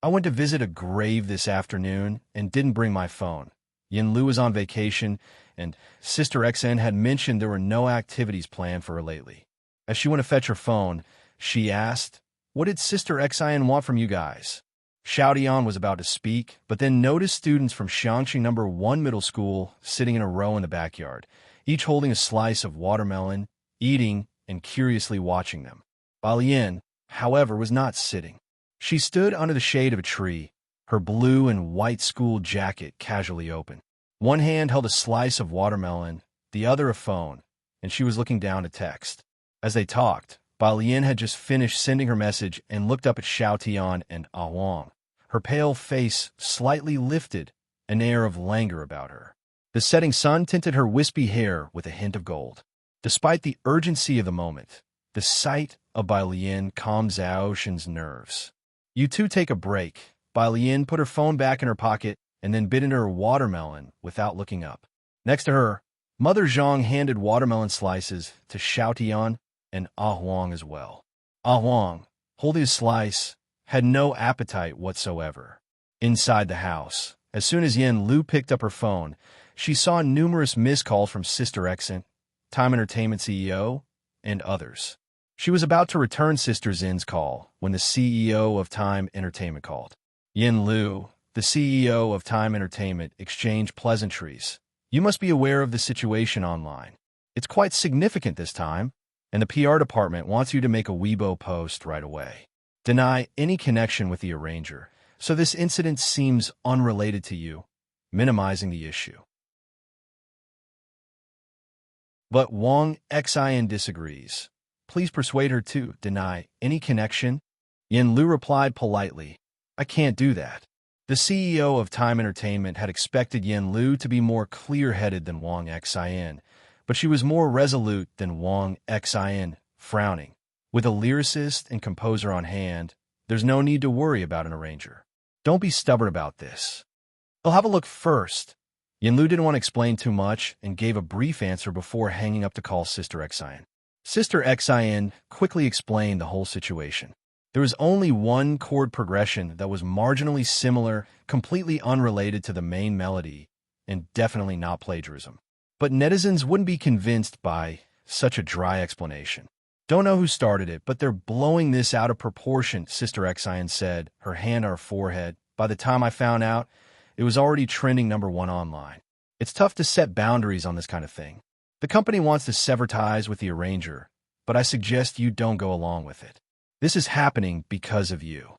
[SPEAKER 1] I went to visit a grave this afternoon and didn't bring my phone. Yin Lu was on vacation, and Sister Xin had mentioned there were no activities planned for her lately. As she went to fetch her phone, she asked, what did Sister Xin want from you guys? Xiao Dian was about to speak, but then noticed students from Xiangqing #1 middle school sitting in a row in the backyard, each holding a slice of watermelon, eating, and curiously watching them. Balian, however, was not sitting. She stood under the shade of a tree, her blue and white school jacket casually open. One hand held a slice of watermelon, the other a phone, and she was looking down at text. As they talked, Balian had just finished sending her message and looked up at Xiao Tian and Ah Wang. her pale face slightly lifted, an air of languor about her. The setting sun tinted her wispy hair with a hint of gold. Despite the urgency of the moment, the sight of Bai Lian calmed Zhao Shen's nerves. "You two take a break." Bai Lian put her phone back in her pocket and then bit into her watermelon without looking up. Next to her, Mother Zhang handed watermelon slices to Xiao Tian and Ah Huang as well. Ah Huang, holding a slice, had no appetite whatsoever. Inside the house, as soon as Yen Lu picked up her phone, she saw numerous missed calls from Sister Exant, Time Entertainment CEO, and others. She was about to return Sister Zin's call when the CEO of Time Entertainment called. Yen Lu, the CEO of Time Entertainment, exchanged pleasantries. "You must be aware of the situation online. It's quite significant this time, and the PR department wants you to make a Weibo post right away. Deny any connection with the arranger, so this incident seems unrelated to you, minimizing the issue." But Wang Xin disagrees. "Please persuade her to deny any connection." Yen Lu replied politely, "I can't do that." The CEO of Time Entertainment had expected Yen Lu to be more clear-headed than Wang Xin, but she was more resolute than Wang Xin, frowning. "With a lyricist and composer on hand, there's no need to worry about an arranger. Don't be stubborn about this. I'll have a look first." Yen Lu didn't want to explain too much and gave a brief answer before hanging up to call Sister Xin. Sister Xin quickly explained the whole situation. There was only one chord progression that was marginally similar, completely unrelated to the main melody, and definitely not plagiarism. But netizens wouldn't be convinced by such a dry explanation. "Don't know who started it, but they're blowing this out of proportion," Sister Xin said, her hand on her forehead. "By the time I found out, it was already trending #1 online. It's tough to set boundaries on this kind of thing. The company wants to sever ties with the arranger, but I suggest you don't go along with it. This is happening because of you."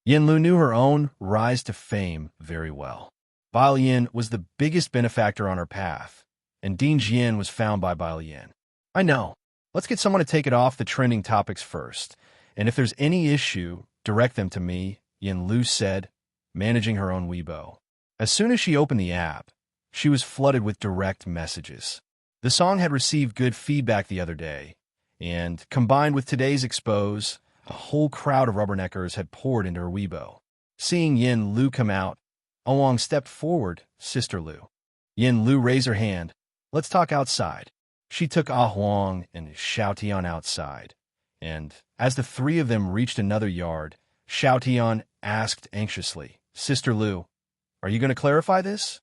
[SPEAKER 1] Yen Lu knew her own rise to fame very well. Bai Lian was the biggest benefactor on her path, and Ding Jian was found by Bai Lian. "I know. Let's get someone to take it off the trending topics first, and if there's any issue, direct them to me," Yen Lu said, managing her own Weibo. As soon as she opened the app, she was flooded with direct messages. The song had received good feedback the other day, and, combined with today's expose, a whole crowd of rubberneckers had poured into her Weibo. Seeing Yen Lu come out, Wang stepped forward. "Sister Lu." Yen Lu raised her hand. "Let's talk outside." She took Ah Huang and Xiao Tian outside, and as the three of them reached another yard, Xiao Tian asked anxiously, "Sister Lu, are you going to clarify this?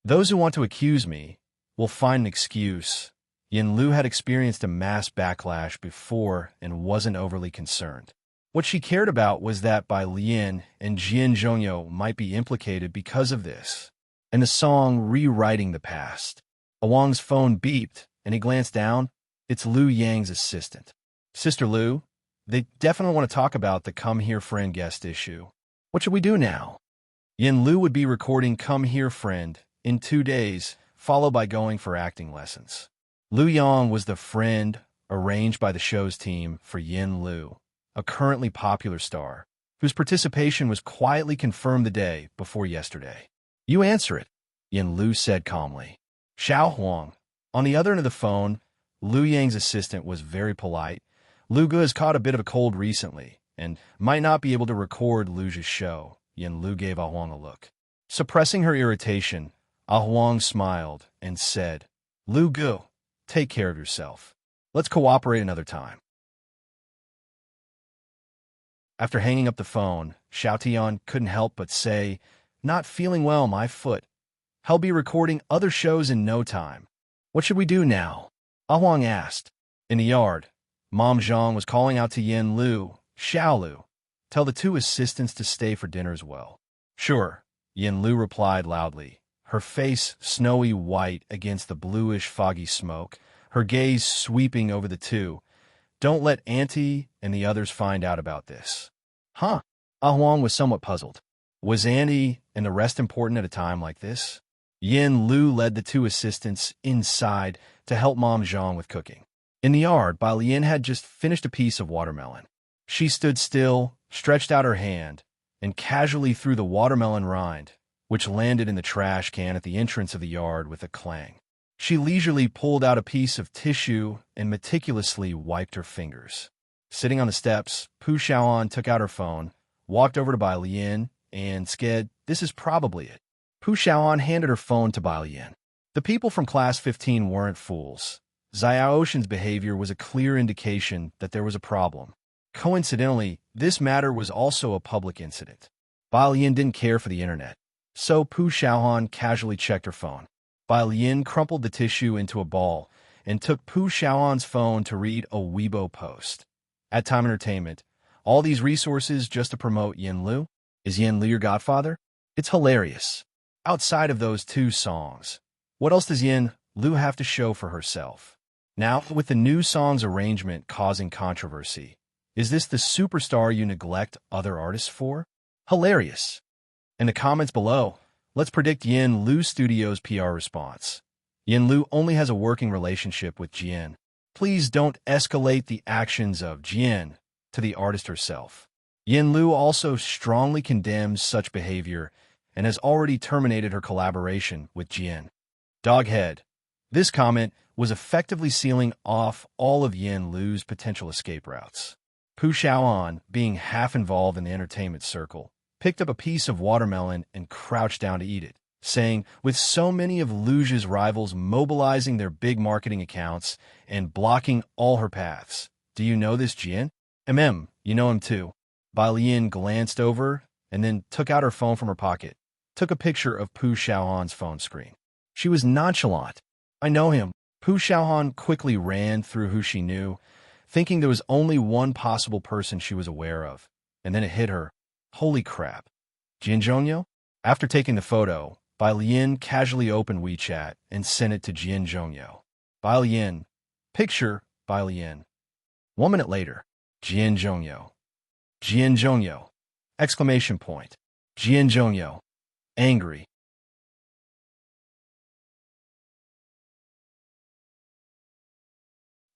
[SPEAKER 1] Those who want to accuse me will find an excuse." Yen Lu had experienced a mass backlash before and wasn't overly concerned. What she cared about was that Bai Lian and Jian Zhongyo might be implicated because of this, and the song rewriting the past. Wang's phone beeped, and he glanced down. It's Lu Yang's assistant. "Sister Lu, they definitely want to talk about the Come Here Friend guest issue. What should we do now?" Yen Lu would be recording Come Here Friend in 2 days, followed by going for acting lessons. Lu Yang was the friend arranged by the show's team for Yen Lu, a currently popular star, whose participation was quietly confirmed the day before yesterday. "You answer it," Yen Lu said calmly. Xiao Huang. On the other end of the phone, Lu Yang's assistant was very polite. "Lu Ge has caught a bit of a cold recently, and might not be able to record Lu's show." Yen Lu gave Ah Huang a look. Suppressing her irritation, Ah Huang smiled and said, "Lu Ge, take care of yourself. Let's cooperate another time." After hanging up the phone, Xiao Tian couldn't help but say, "Not feeling well, my foot. I'll be recording other shows in no time. What should we do now?" Ah Huang asked. In the yard, Mom Zhang was calling out to Yen Lu, "Xiao Lu, tell the 2 assistants to stay for dinner as well." "Sure," Yen Lu replied loudly, her face snowy white against the bluish foggy smoke, her gaze sweeping over the 2. "Don't let Auntie and the others find out about this." "Huh?" Ah Huang was somewhat puzzled. Was Auntie and the rest important at a time like this? Yen Lu led the 2 assistants inside to help Mom Zhang with cooking. In the yard, Bai Lian had just finished a piece of watermelon. She stood still, stretched out her hand, and casually threw the watermelon rind, which landed in the trash can at the entrance of the yard with a clang. She leisurely pulled out a piece of tissue and meticulously wiped her fingers. Sitting on the steps, Pu Xiaoan took out her phone, walked over to Bai Lian, and said, "This is probably it." Pu Xiaoan handed her phone to Bai Lian. The people from Class 15 weren't fools. Xiaoshan's behavior was a clear indication that there was a problem. Coincidentally, this matter was also a public incident. Bai Lian didn't care for the internet, so Pu Xiaoan casually checked her phone. Bai Lian crumpled the tissue into a ball and took Pu Xiaoan's phone to read a Weibo post. At Time Entertainment, all these resources just to promote Yin Lu? Is Yin Lu your godfather? It's hilarious. Outside of those two songs, what else does Yin Lu have to show for herself? Now, with the new song's arrangement causing controversy, is this the superstar you neglect other artists for? Hilarious. In the comments below, let's predict Yin Lu Studios' PR response. Yin Lu only has a working relationship with Jian. Please don't escalate the actions of Jian to the artist herself. Yin Lu also strongly condemns such behavior and has already terminated her collaboration with Jian. Doghead. This comment was effectively sealing off all of Yin Lu's potential escape routes. Pu Xiaoan, being half involved in the entertainment circle, picked up a piece of watermelon and crouched down to eat it, saying, with so many of Lu's rivals mobilizing their big marketing accounts and blocking all her paths, do you know this Jian? You know him too. Bai Lian glanced over and then took out her phone from her pocket, took a picture of Pu Xiaoan's phone screen. She was nonchalant. I know him. Pu Xiaoan quickly ran through who she knew, thinking there was only one possible person she was aware of, and then it hit her. Holy crap. Jian Zhongyo? After taking the photo, Bai Lian casually opened WeChat and sent it to Jian Zhongyo. Bai Lian. Picture, Bai Lian. 1 minute later, Jian Zhongyo. Jian Zhongyo. Exclamation point. Jian Zhongyo. Angry.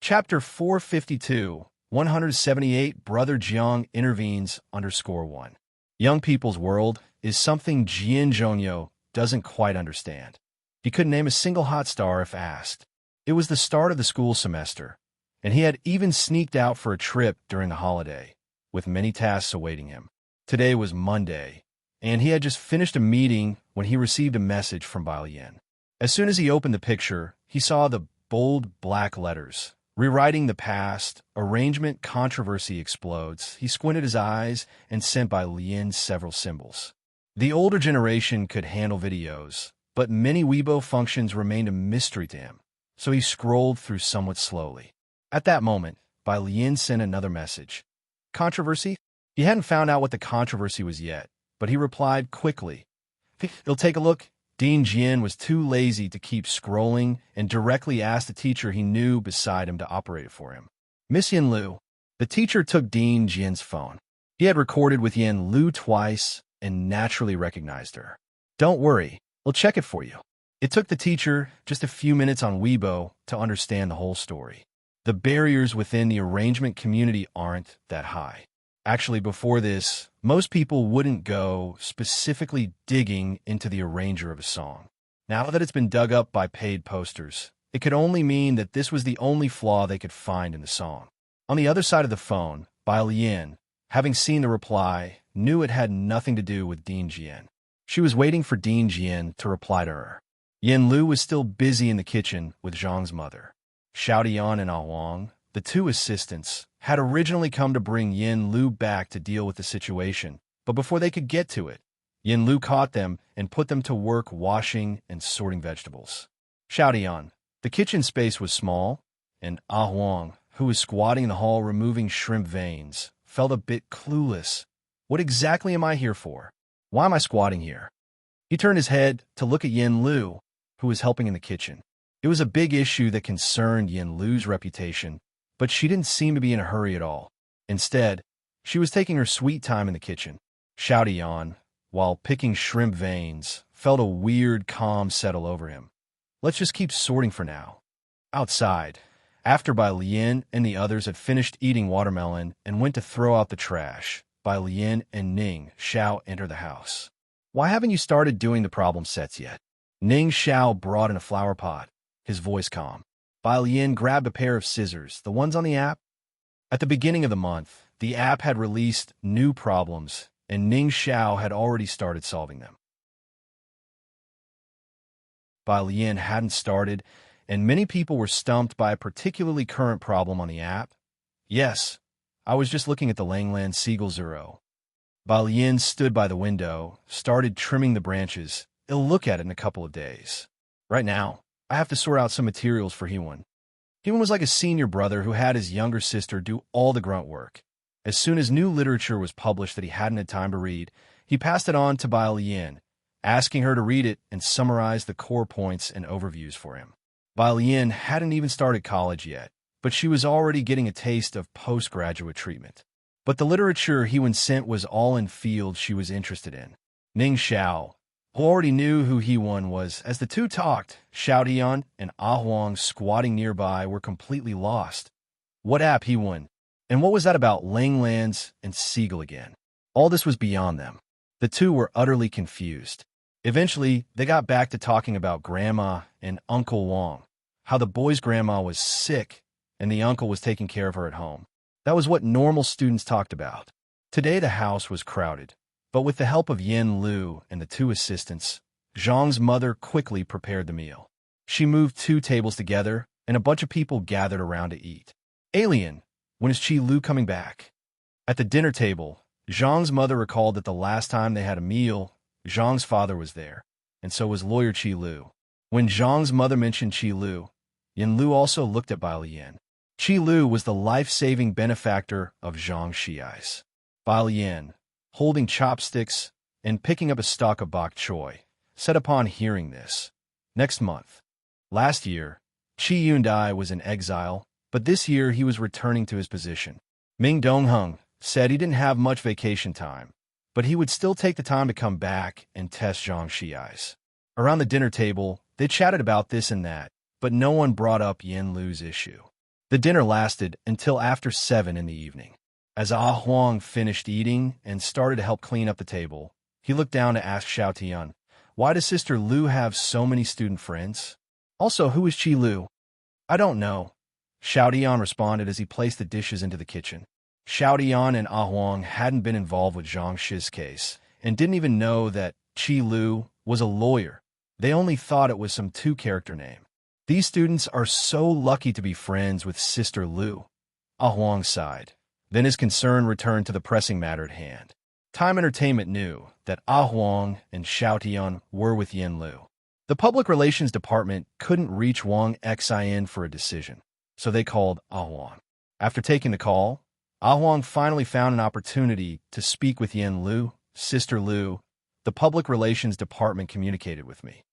[SPEAKER 1] Chapter 452, 178 Brother Jiang intervenes _1. Young people's world is something Jian Zhongyo doesn't quite understand. He couldn't name a single hot star if asked. It was the start of the school semester, and he had even sneaked out for a trip during the holiday, with many tasks awaiting him. Today was Monday, and he had just finished a meeting when he received a message from Bai Lian. As soon as he opened the picture, he saw the bold black letters. Rewriting the past, arrangement controversy explodes. He squinted his eyes and sent Bai Lian several symbols. The older generation could handle videos, but many Weibo functions remained a mystery to him, so he scrolled through somewhat slowly. At that moment, Bai Lian sent another message. Controversy? He hadn't found out what the controversy was yet, but he replied quickly. He'll take a look. Dean Jian was too lazy to keep scrolling and directly asked the teacher he knew beside him to operate it for him. Miss Yin Lu. The teacher took Dean Jian's phone. He had recorded with Yin Lu twice and naturally recognized her. Don't worry, we'll check it for you. It took the teacher just a few minutes on Weibo to understand the whole story. The barriers within the arrangement community aren't that high. Actually, before this, most people wouldn't go specifically digging into the arranger of a song. Now that it's been dug up by paid posters, it could only mean that this was the only flaw they could find in the song. On the other side of the phone, Bai Lian, having seen the reply, knew it had nothing to do with Dean Jian. She was waiting for Dean Jian to reply to her. Yin Lu was still busy in the kitchen with Zhang's mother. Xiao Dian and Ah Wang, the two assistants, had originally come to bring Yin Lu back to deal with the situation, but before they could get to it, Yin Lu caught them and put them to work washing and sorting vegetables. Xiao Dian, the kitchen space was small, and Ah Wang, who was squatting in the hall removing shrimp veins, felt a bit clueless. What exactly am I here for? Why am I squatting here? He turned his head to look at Yin Lu, who was helping in the kitchen. It was a big issue that concerned Yin Lu's reputation, but she didn't seem to be in a hurry at all. Instead, she was taking her sweet time in the kitchen. Xiao Dian, while picking shrimp veins, felt a weird calm settle over him. Let's just keep sorting for now. Outside, after Bai Lian and the others had finished eating watermelon and went to throw out the trash, by Lian and Ning Xiao enter the house. Why haven't you started doing the problem sets yet? Ning Xiao brought in a flower pot, his voice calm. Bai Lian grabbed a pair of scissors, the ones on the app. At the beginning of the month, the app had released new problems, and Ning Xiao had already started solving them. Bai Lian hadn't started, and many people were stumped by a particularly current problem on the app. Yes, I was just looking at the Langland Seagull Zero. Bai Lian stood by the window, started trimming the branches. He'll look at it in a couple of days. Right now, I have to sort out some materials for Hewan. Hewan was like a senior brother who had his younger sister do all the grunt work. As soon as new literature was published that he hadn't had time to read, he passed it on to Bai Lian, asking her to read it and summarize the core points and overviews for him. Bai Lian hadn't even started college yet, but she was already getting a taste of postgraduate treatment. But the literature Hewan sent was all in fields she was interested in. Ning Xiao, who already knew who Hewan was, as the two talked, Xiao Tian and Ah Huang squatting nearby were completely lost. What app Hewan? And what was that about Langlands and Seagull again? All this was beyond them. The two were utterly confused. Eventually, they got back to talking about Grandma and Uncle Wang, how the boy's grandma was sick and the uncle was taking care of her at home. That was what normal students talked about. Today the house was crowded, but with the help of Yin Lu and the two assistants, Zhang's mother quickly prepared the meal. She moved 2 tables together, and a bunch of people gathered around to eat. Alien, when is Qi Lu coming back? At the dinner table, Zhang's mother recalled that the last time they had a meal, Zhang's father was there, and so was lawyer Qi Lu. When Zhang's mother mentioned Qi Lu, Yin Lu also looked at Bai Lian. Qi Lu was the life-saving benefactor of Zhang Xiai's. Bai Lian, holding chopsticks and picking up a stalk of bok choy, said upon hearing this, "Next month." Last year, Qi Yundai was in exile, but this year he was returning to his position. Ming Dongheng said he didn't have much vacation time, but he would still take the time to come back and test Zhang Xiai's. Around the dinner table, they chatted about this and that, but no one brought up Yin Lu's issue. The dinner lasted until after 7 in the evening. As Ah Huang finished eating and started to help clean up the table, he looked down to ask Xiao Tian, "Why does Sister Lu have so many student friends? Also, who is Qi Lu?" "I don't know," Xiao Tian responded as he placed the dishes into the kitchen. Xiao Tian and Ah Huang hadn't been involved with Zhang Shi's case and didn't even know that Qi Lu was a lawyer. They only thought it was some 2-character name. These students are so lucky to be friends with Sister Lu. Ah Huang sighed. Then his concern returned to the pressing matter at hand. Time Entertainment knew that Ah Huang and Xiao Tian were with Yin Lu. The public relations department couldn't reach Wang Xin for a decision, so they called Ah Huang. After taking the call, Ah Huang finally found an opportunity to speak with Yin Lu. "Sister Lu, the public relations department communicated with me.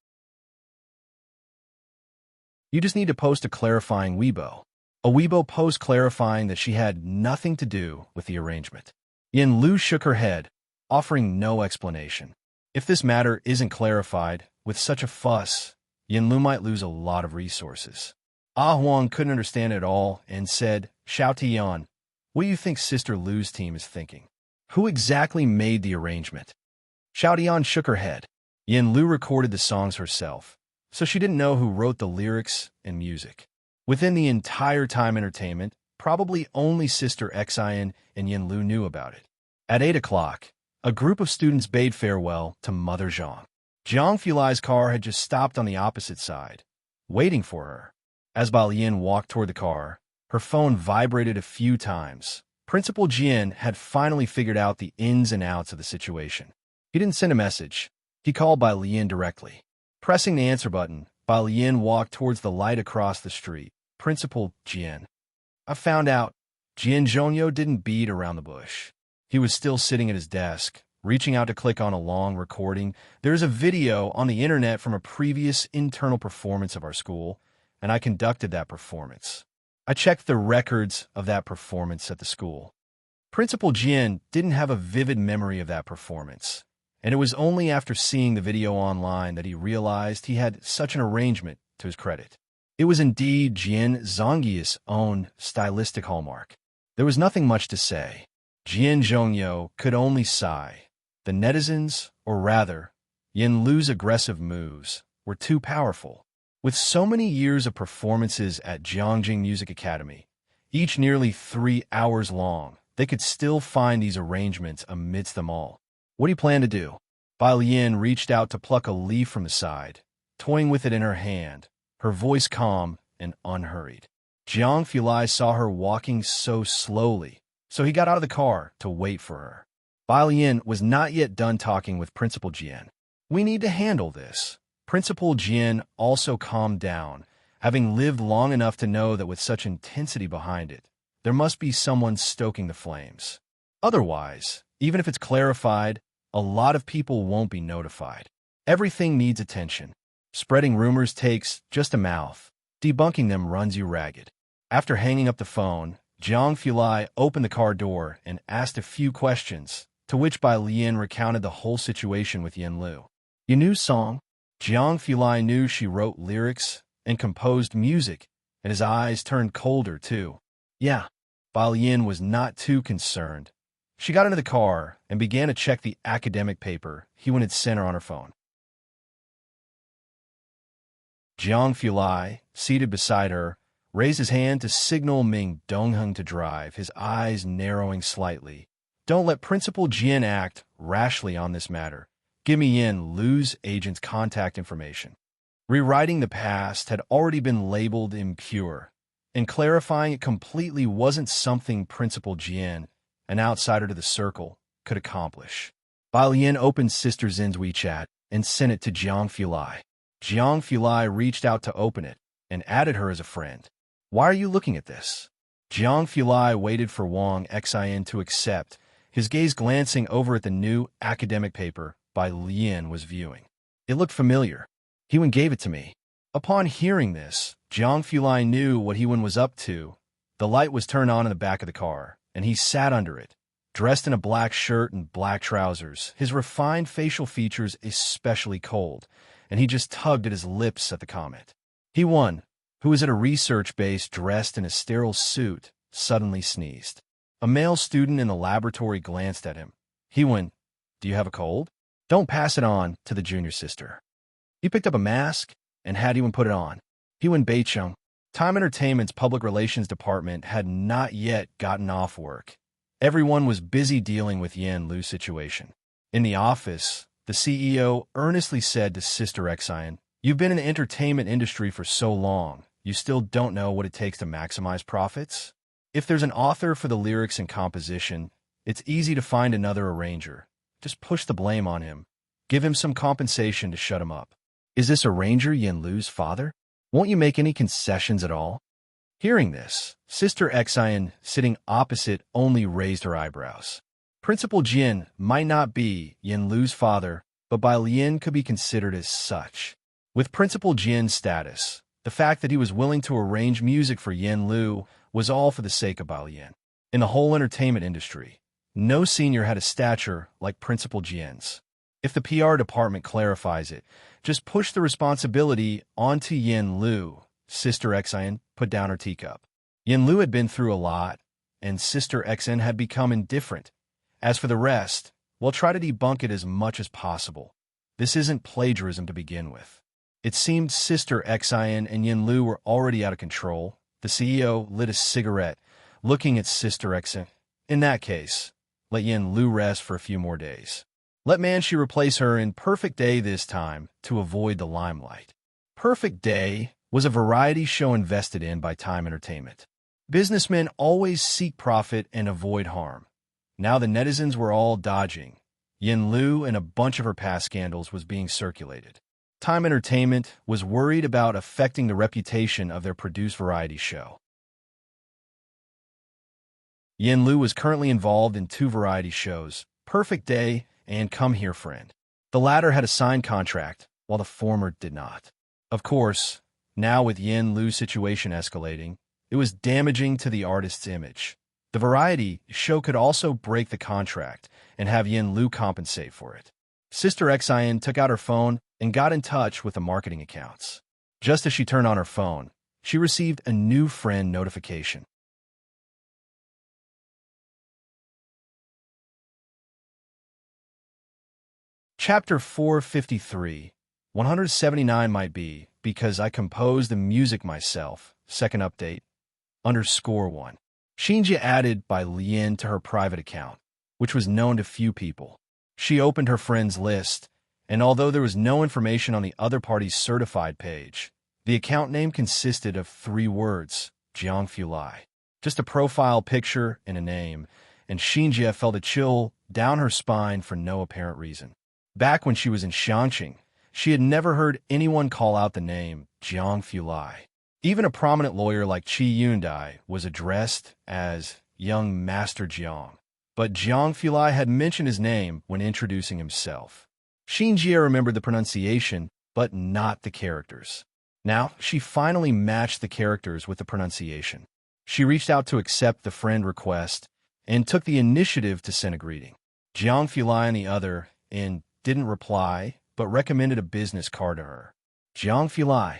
[SPEAKER 1] You just need to post a clarifying Weibo." A Weibo post clarifying that she had nothing to do with the arrangement. Yin Lu shook her head, offering no explanation. If this matter isn't clarified, with such a fuss, Yin Lu might lose a lot of resources. Ah Huang couldn't understand it at all and said, "Xiao Tian, what do you think Sister Lu's team is thinking? Who exactly made the arrangement?" Xiao Tian shook her head. Yin Lu recorded the songs herself, so she didn't know who wrote the lyrics and music. Within the entire Time Entertainment, probably only Sister Xin and Yin Lu knew about it. At 8 o'clock, a group of students bade farewell to Mother Zhang. Jiang Fulai's car had just stopped on the opposite side, waiting for her. As Bai Lian walked toward the car, her phone vibrated a few times. Principal Jian had finally figured out the ins and outs of the situation. He didn't send a message. He called Bai Lian directly. Pressing the answer button, Bai Lian walked towards the light across the street. "Principal Jian, I found out." Jian Zhongyou didn't beat around the bush. He was still sitting at his desk, reaching out to click on a long recording. "There's a video on the internet from a previous internal performance of our school, and I conducted that performance. I checked the records of that performance at the school." Principal Jian didn't have a vivid memory of that performance, and it was only after seeing the video online that he realized he had such an arrangement to his credit. It was indeed Jian Zhongyi's own stylistic hallmark. There was nothing much to say. Jian Zhongyo could only sigh. The netizens, or rather, Yin Lu's aggressive moves, were too powerful. With so many years of performances at Jiangjing Music Academy, each nearly 3 hours long, they could still find these arrangements amidst them all. What do you plan to do? Bai Lian reached out to pluck a leaf from the side, toying with it in her hand, her voice calm and unhurried. Jiang Fulai saw her walking so slowly, so he got out of the car to wait for her. Bai Lian was not yet done talking with Principal Jian. We need to handle this. Principal Jian also calmed down, having lived long enough to know that with such intensity behind it, there must be someone stoking the flames. Otherwise, even if it's clarified, a lot of people won't be notified. Everything needs attention. Spreading rumors takes just a mouth. Debunking them runs you ragged. After hanging up the phone, Jiang Fulai opened the car door and asked a few questions, to which Bai Lian recounted the whole situation with Yin Lu. Your new song? Jiang Fulai knew she wrote lyrics and composed music, and his eyes turned colder too. Yeah, Bai Lian was not too concerned. She got into the car and began to check the academic paper Hewen had sent her on her phone. Jiang Fulai, seated beside her, raised his hand to signal Ming Dongheng to drive, his eyes narrowing slightly. Don't let Principal Jian act rashly on this matter. Give me Yin Lu's agent's contact information. Rewriting the past had already been labeled impure, and clarifying it completely wasn't something Principal Jian, an outsider to the circle, could accomplish. Bai Lian opened Sister Zin's WeChat and sent it to Jiang Fulai. Jiang Fulai reached out to open it and added her as a friend. Why are you looking at this? Jiang Fulai waited for Wang Xian to accept, his gaze glancing over at the new academic paper Bai Lian was viewing. It looked familiar. Hewen gave it to me. Upon hearing this, Jiang Fulai knew what Hewen was up to. The light was turned on in the back of the car, and he sat under it, dressed in a black shirt and black trousers, his refined facial features especially cold, and he just tugged at his lips at the comment. Hewen, who was at a research base dressed in a sterile suit, suddenly sneezed. A male student in the laboratory glanced at him. Hewen, do you have a cold? Don't pass it on to the junior sister. He picked up a mask and had Hewen put it on. Hewen Beicheng, Time Entertainment's public relations department, had not yet gotten off work. Everyone was busy dealing with Yin Lu's situation. In the office, the CEO earnestly said to Sister Xian, "You've been in the entertainment industry for so long, you still don't know what it takes to maximize profits? If there's an author for the lyrics and composition, it's easy to find another arranger. Just push the blame on him. Give him some compensation to shut him up. Is this arranger Yin Lu's father? Won't you make any concessions at all?" Hearing this, Sister Xian, sitting opposite, only raised her eyebrows. Principal Jian might not be Yin Lu's father, but Bai Lian could be considered as such. With Principal Jian's status, the fact that he was willing to arrange music for Yin Lu was all for the sake of Bai Lian. In the whole entertainment industry, no senior had a stature like Principal Jian's. If the PR department clarifies it, just push the responsibility onto Yin Lu. Sister Xian put down her teacup. Yin Lu had been through a lot, and Sister Xian had become indifferent. As for the rest, we'll try to debunk it as much as possible. This isn't plagiarism to begin with. It seemed Sister Xian and Yin Lu were already out of control. The CEO lit a cigarette, looking at Sister Xian. In that case, let Yin Lu rest for a few more days. Let Manshi replace her in Perfect Day this time to avoid the limelight. Perfect Day was a variety show invested in by Time Entertainment. Businessmen always seek profit and avoid harm. Now the netizens were all dodging. Yin Lu and a bunch of her past scandals was being circulated. Time Entertainment was worried about affecting the reputation of their produced variety show. Yin Lu was currently involved in 2 variety shows, Perfect Day and Come Here Friend. The latter had a signed contract, while the former did not. Of course, now with Yin Lu's situation escalating, it was damaging to the artist's image. The variety show could also break the contract and have Yin Lu compensate for it. Sister Xian took out her phone and got in touch with the marketing accounts. Just as she turned on her phone, she received a new friend notification. Chapter 453. 179 might be, because I composed the music myself. Second update. _1. Shinji added by Lien to her private account, which was known to few people. She opened her friends list, and although there was no information on the other party's certified page, the account name consisted of 3 words, Jiangfulai. Just a profile picture and a name, and Shinji felt a chill down her spine for no apparent reason. Back when she was in Xiangqing, she had never heard anyone call out the name Jiangfulai. Even a prominent lawyer like Qi Yundai was addressed as Young Master Jiang, but Jiangfulai had mentioned his name when introducing himself. Shinji remembered the pronunciation, but not the characters. Now, she finally matched the characters with the pronunciation. She reached out to accept the friend request and took the initiative to send a greeting. Jiangfulai on the other end didn't reply, but recommended a business card to her. Jiangfulai.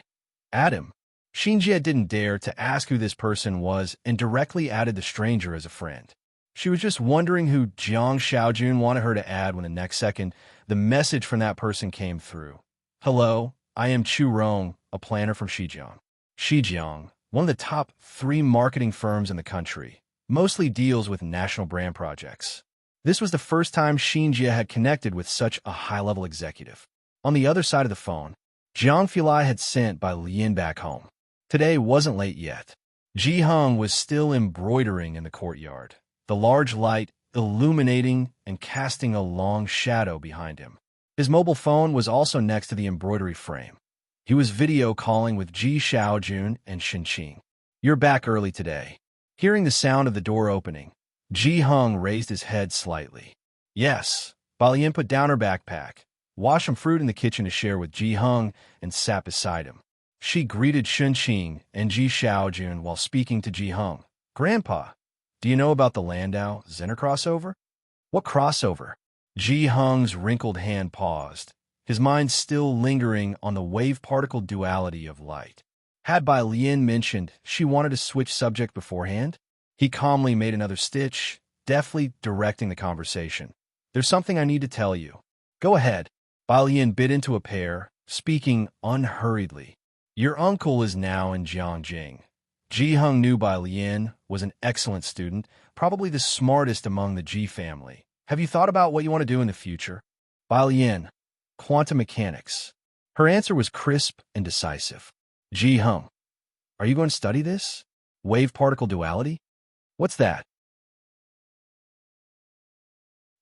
[SPEAKER 1] Add him. Shinji didn't dare to ask who this person was and directly added the stranger as a friend. She was just wondering who Jiang Xiaojun wanted her to add when the next second, the message from that person came through. Hello, I am Chu Rong, a planner from Shijiang. Shijiang, one of the top 3 marketing firms in the country, mostly deals with national brand projects. This was the first time Shinji had connected with such a high-level executive. On the other side of the phone, Jiangfulai had sent by Lien back home. Today wasn't late yet. Ji Hung was still embroidering in the courtyard, the large light illuminating and casting a long shadow behind him. His mobile phone was also next to the embroidery frame. He was video calling with Ji Xiaojun and Shinqing. You're back early today. Hearing the sound of the door opening, Ji Hung raised his head slightly. Yes. Balien put down her backpack, washed some fruit in the kitchen to share with Ji Hung, and sat beside him. She greeted Shinqing and Ji Xiaojun while speaking to Ji Hung. Grandpa, do you know about the Landau Zener crossover? What crossover? Ji Hung's wrinkled hand paused, his mind still lingering on the wave-particle duality of light. Had Bai Lien mentioned she wanted to switch subject beforehand? He calmly made another stitch, deftly directing the conversation. There's something I need to tell you. Go ahead. Bai Lien bit into a pear, speaking unhurriedly. Your uncle is now in Jiangjing. Ji Hung knew Bai Lien was an excellent student, probably the smartest among the Ji family. Have you thought about what you want to do in the future? Bai Lien, quantum mechanics. Her answer was crisp and decisive. Ji Hung, are you going to study this? Wave-particle duality? What's that?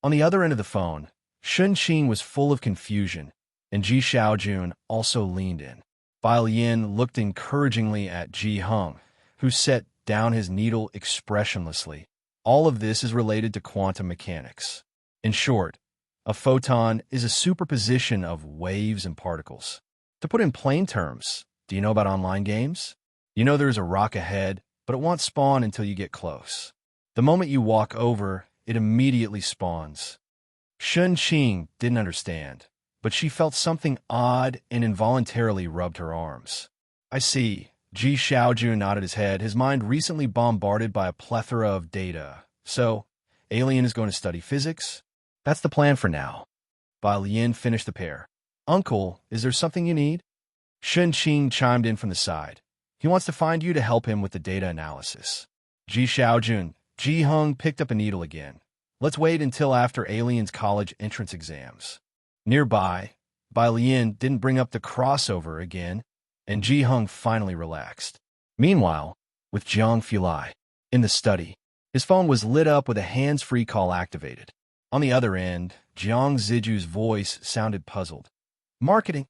[SPEAKER 1] On the other end of the phone, Shinqing was full of confusion, and Ji Xiaojun also leaned in. Bai Lien looked encouragingly at Ji Hung, who set down his needle expressionlessly. All of this is related to quantum mechanics. In short, a photon is a superposition of waves and particles. To put in plain terms, do you know about online games? You know there's a rock ahead, but it won't spawn until you get close. The moment you walk over, it immediately spawns. Shinqing didn't understand, but she felt something odd and involuntarily rubbed her arms. I see. Ji Xiaojun nodded his head, his mind recently bombarded by a plethora of data. So, Alien is going to study physics? That's the plan for now. Bai Lien finished the pair. Uncle, is there something you need? Shinqing chimed in from the side. He wants to find you to help him with the data analysis. Ji Xiaojun, Ji Hung picked up a needle again. Let's wait until after Alien's college entrance exams. Nearby, Bai Lien didn't bring up the crossover again, and Ji Hung finally relaxed. Meanwhile, with Jiangfulai in the study, his phone was lit up with a hands-free call activated. On the other end, Jiang Ziju's voice sounded puzzled. Marketing?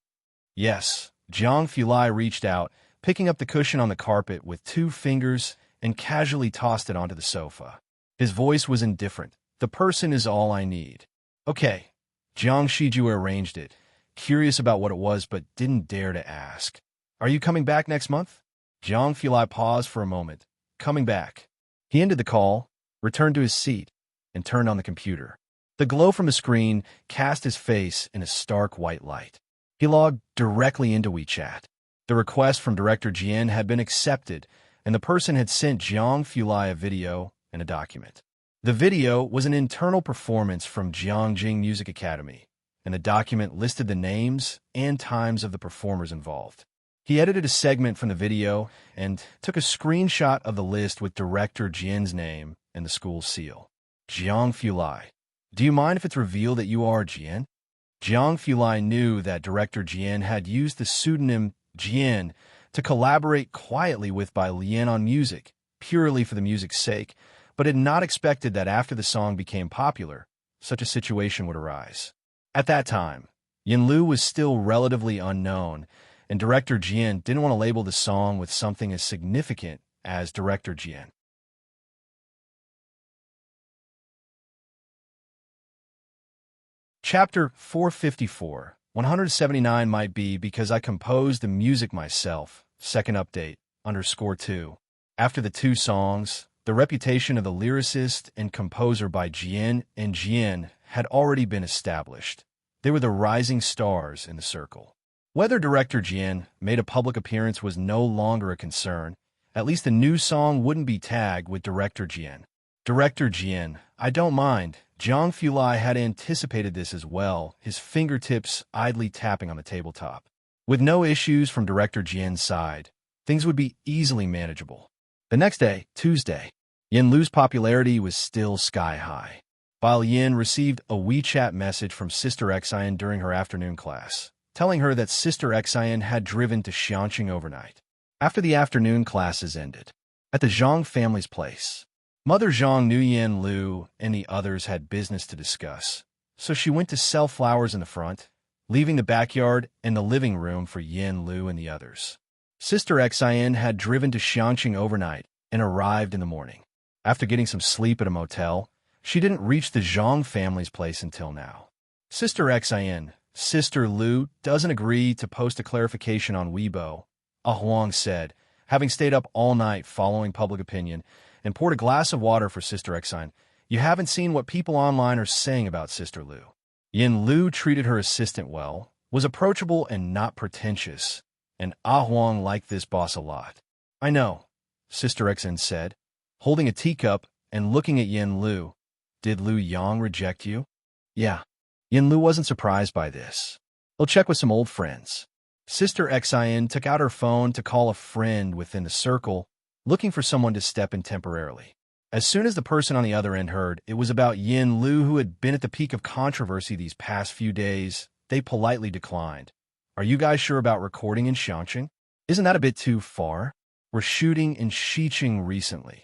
[SPEAKER 1] Yes. Jiangfulai reached out, picking up the cushion on the carpet with 2 fingers and casually tossed it onto the sofa. His voice was indifferent. The person is all I need. Okay. Jiang Shiju arranged it, curious about what it was but didn't dare to ask. Are you coming back next month? Jiangfulai paused for a moment. Coming back. He ended the call, returned to his seat, and turned on the computer. The glow from the screen cast his face in a stark white light. He logged directly into WeChat. The request from Director Jian had been accepted, and the person had sent Jiangfulai a video and a document. The video was an internal performance from Jiangjing Music Academy, and the document listed the names and times of the performers involved. He edited a segment from the video and took a screenshot of the list with director Jian's name and the school's seal. Jiang Fulai. Do you mind if it's revealed that you are Jian? Jiang Fulai knew that director Jian had used the pseudonym Jian to collaborate quietly with Bai Lian on music, purely for the music's sake, but had not expected that after the song became popular, such a situation would arise. At that time, Yin Lu was still relatively unknown, and director Jian didn't want to label the song with something as significant as director Jian. Chapter 454, 179 might be because I composed the music myself, second update, _2. After the two songs, the reputation of the lyricist and composer by Jian and Jian had already been established. They were the rising stars in the circle. Whether director Jian made a public appearance was no longer a concern. At least the new song wouldn't be tagged with director Jian. Director Jian, I don't mind. Jiang Fulai had anticipated this as well, his fingertips idly tapping on the tabletop. With no issues from director Jian's side, things would be easily manageable. The next day, Tuesday, Yin Lu's popularity was still sky high. Bai Yin received a WeChat message from Sister Xian during her afternoon class, telling her that Sister Xian had driven to Xiangqing overnight. After the afternoon classes ended, at the Zhang family's place, Mother Zhang knew Yin Lu and the others had business to discuss, so she went to sell flowers in the front, leaving the backyard and the living room for Yin Lu and the others. Sister Xian had driven to Xiangqing overnight and arrived in the morning. After getting some sleep at a motel, she didn't reach the Zhang family's place until now. Sister Xian, Sister Lu doesn't agree to post a clarification on Weibo, Huang said, having stayed up all night following public opinion, and poured a glass of water for Sister Xian. You haven't seen what people online are saying about Sister Lu. Yin Lu treated her assistant well, was approachable and not pretentious, and Huang liked this boss a lot. I know, Sister Xian said, holding a teacup and looking at Yin Lu. Did Lu Yang reject you? Yeah. Yin Lu wasn't surprised by this. He'll check with some old friends. Sister Xian took out her phone to call a friend within the circle, looking for someone to step in temporarily. As soon as the person on the other end heard it was about Yin Lu, who had been at the peak of controversy these past few days, they politely declined. Are you guys sure about recording in Xiangqing? Isn't that a bit too far? We're shooting in Xiqing recently.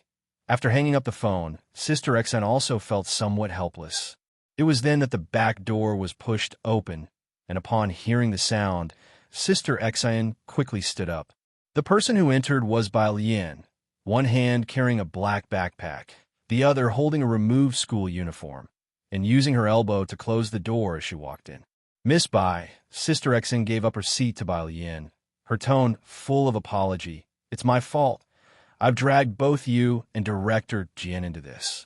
[SPEAKER 1] After hanging up the phone, Sister Xian also felt somewhat helpless. It was then that the back door was pushed open, and upon hearing the sound, Sister Xian quickly stood up. The person who entered was Bai Lian, one hand carrying a black backpack, the other holding a removed school uniform, and using her elbow to close the door as she walked in. Miss Bai, Sister Xian gave up her seat to Bai Lian, her tone full of apology. It's my fault. I've dragged both you and director Jian into this.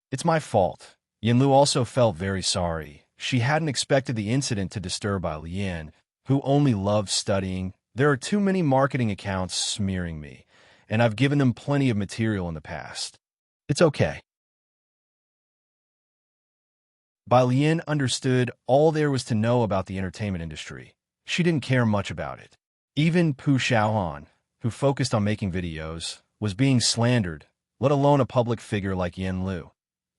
[SPEAKER 1] It's my fault. Yin Lu also felt very sorry. She hadn't expected the incident to disturb Bai Lian, who only loved studying. There are too many marketing accounts smearing me, and I've given them plenty of material in the past. It's okay. Bai Lian understood all there was to know about the entertainment industry. She didn't care much about it. Even Pu Xiaohan, who focused on making videos, was being slandered, let alone a public figure like Yin Lu.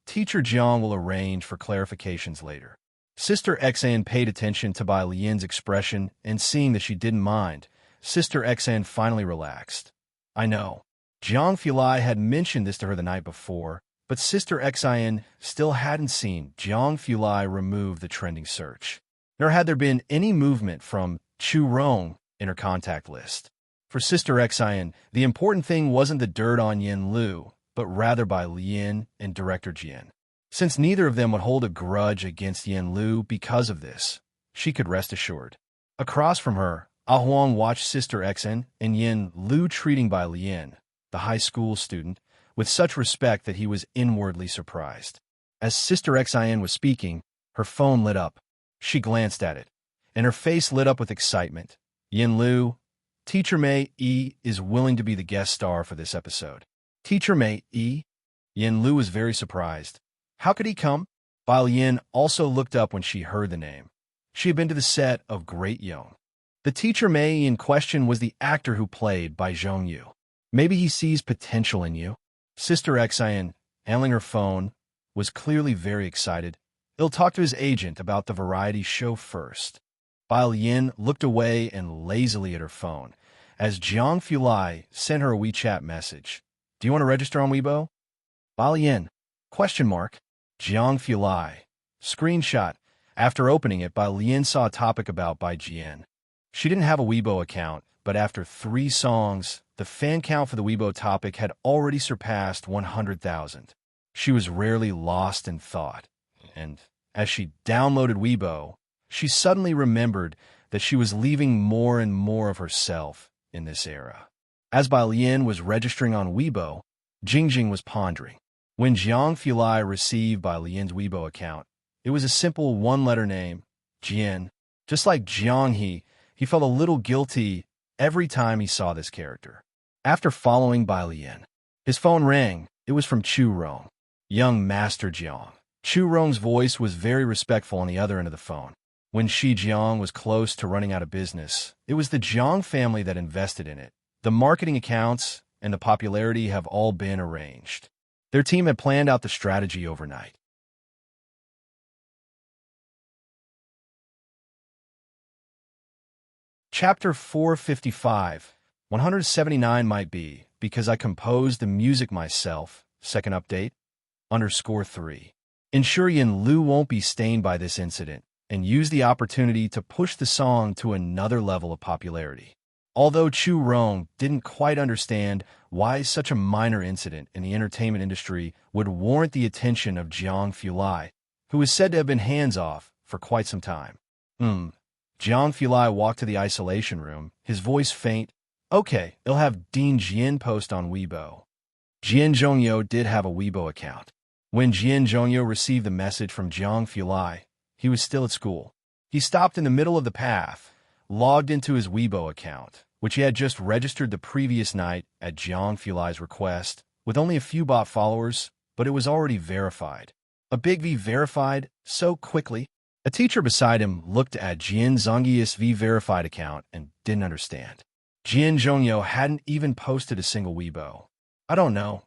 [SPEAKER 1] Teacher Jiang will arrange for clarifications later. Sister Xian paid attention to Bai Lian's expression, and seeing that she didn't mind, Sister Xian finally relaxed. I know. Jiang Fulai had mentioned this to her the night before, but Sister Xian still hadn't seen Jiang Fulai remove the trending search. Nor had there been any movement from Chu Rong in her contact list. For Sister Xian, the important thing wasn't the dirt on Yin Lu, but rather Bai Lian and director Jian. Since neither of them would hold a grudge against Yin Lu because of this, she could rest assured. Across from her, Huang watched Sister Xian and Yin Lu treating Bai Lian, the high school student, with such respect that he was inwardly surprised. As Sister Xian was speaking, her phone lit up. She glanced at it, and her face lit up with excitement. Yin Lu, Teacher Mei Yi is willing to be the guest star for this episode. Teacher Mei Yi? Yin Lu was very surprised. How could he come? Bai Lian also looked up when she heard the name. She had been to the set of Great Young. The teacher Mei in question was the actor who played Bai Zhongyu. Maybe he sees potential in you. Sister Xian, handling her phone, was clearly very excited. He'll talk to his agent about the variety show first. Bai Yin looked away and lazily at her phone as Jiang Fulai sent her a WeChat message. Do you want to register on Weibo? Bai Yin? Question mark. Jiang Fulai. Screenshot. After opening it, Bai Yin saw a topic about Bai Jian. She didn't have a Weibo account, but after 3 songs, the fan count for the Weibo topic had already surpassed 100,000. She was rarely lost in thought, and as she downloaded Weibo, she suddenly remembered that she was leaving more and more of herself in this era. As Bai Lian was registering on Weibo, Jingjing was pondering. When Jiang Fulai received Bai Lian's Weibo account, it was a simple one-letter name, Jian. Just like Jiang he felt a little guilty every time he saw this character. After following Bai Lian, his phone rang. It was from Chu Rong, young Master Jiang. Chu Rong's voice was very respectful on the other end of the phone. When Shi Jiang was close to running out of business, it was the Jiang family that invested in it. The marketing accounts and the popularity have all been arranged. Their team had planned out the strategy overnight. Chapter 455, 179 might be, because I composed the music myself, second update, _3. Ensure Yin Lu won't be stained by this incident, and use the opportunity to push the song to another level of popularity. Although Chu Rong didn't quite understand why such a minor incident in the entertainment industry would warrant the attention of Jiang Fulai, who is said to have been hands-off for quite some time. Jiang Fulai walked to the isolation room, his voice faint. Okay, they'll have Dean Jian post on Weibo. Jian Zhongyo did have a Weibo account. When Jian Zhongyo received the message from Jiang Fulai, he was still at school. He stopped in the middle of the path, logged into his Weibo account, which he had just registered the previous night at Jiang Fulai's request, with only a few bot followers, but it was already verified. A big V verified so quickly. A teacher beside him looked at Jian Zhongyi's V-verified account and didn't understand. Jian Zhongyo hadn't even posted a single Weibo. I don't know.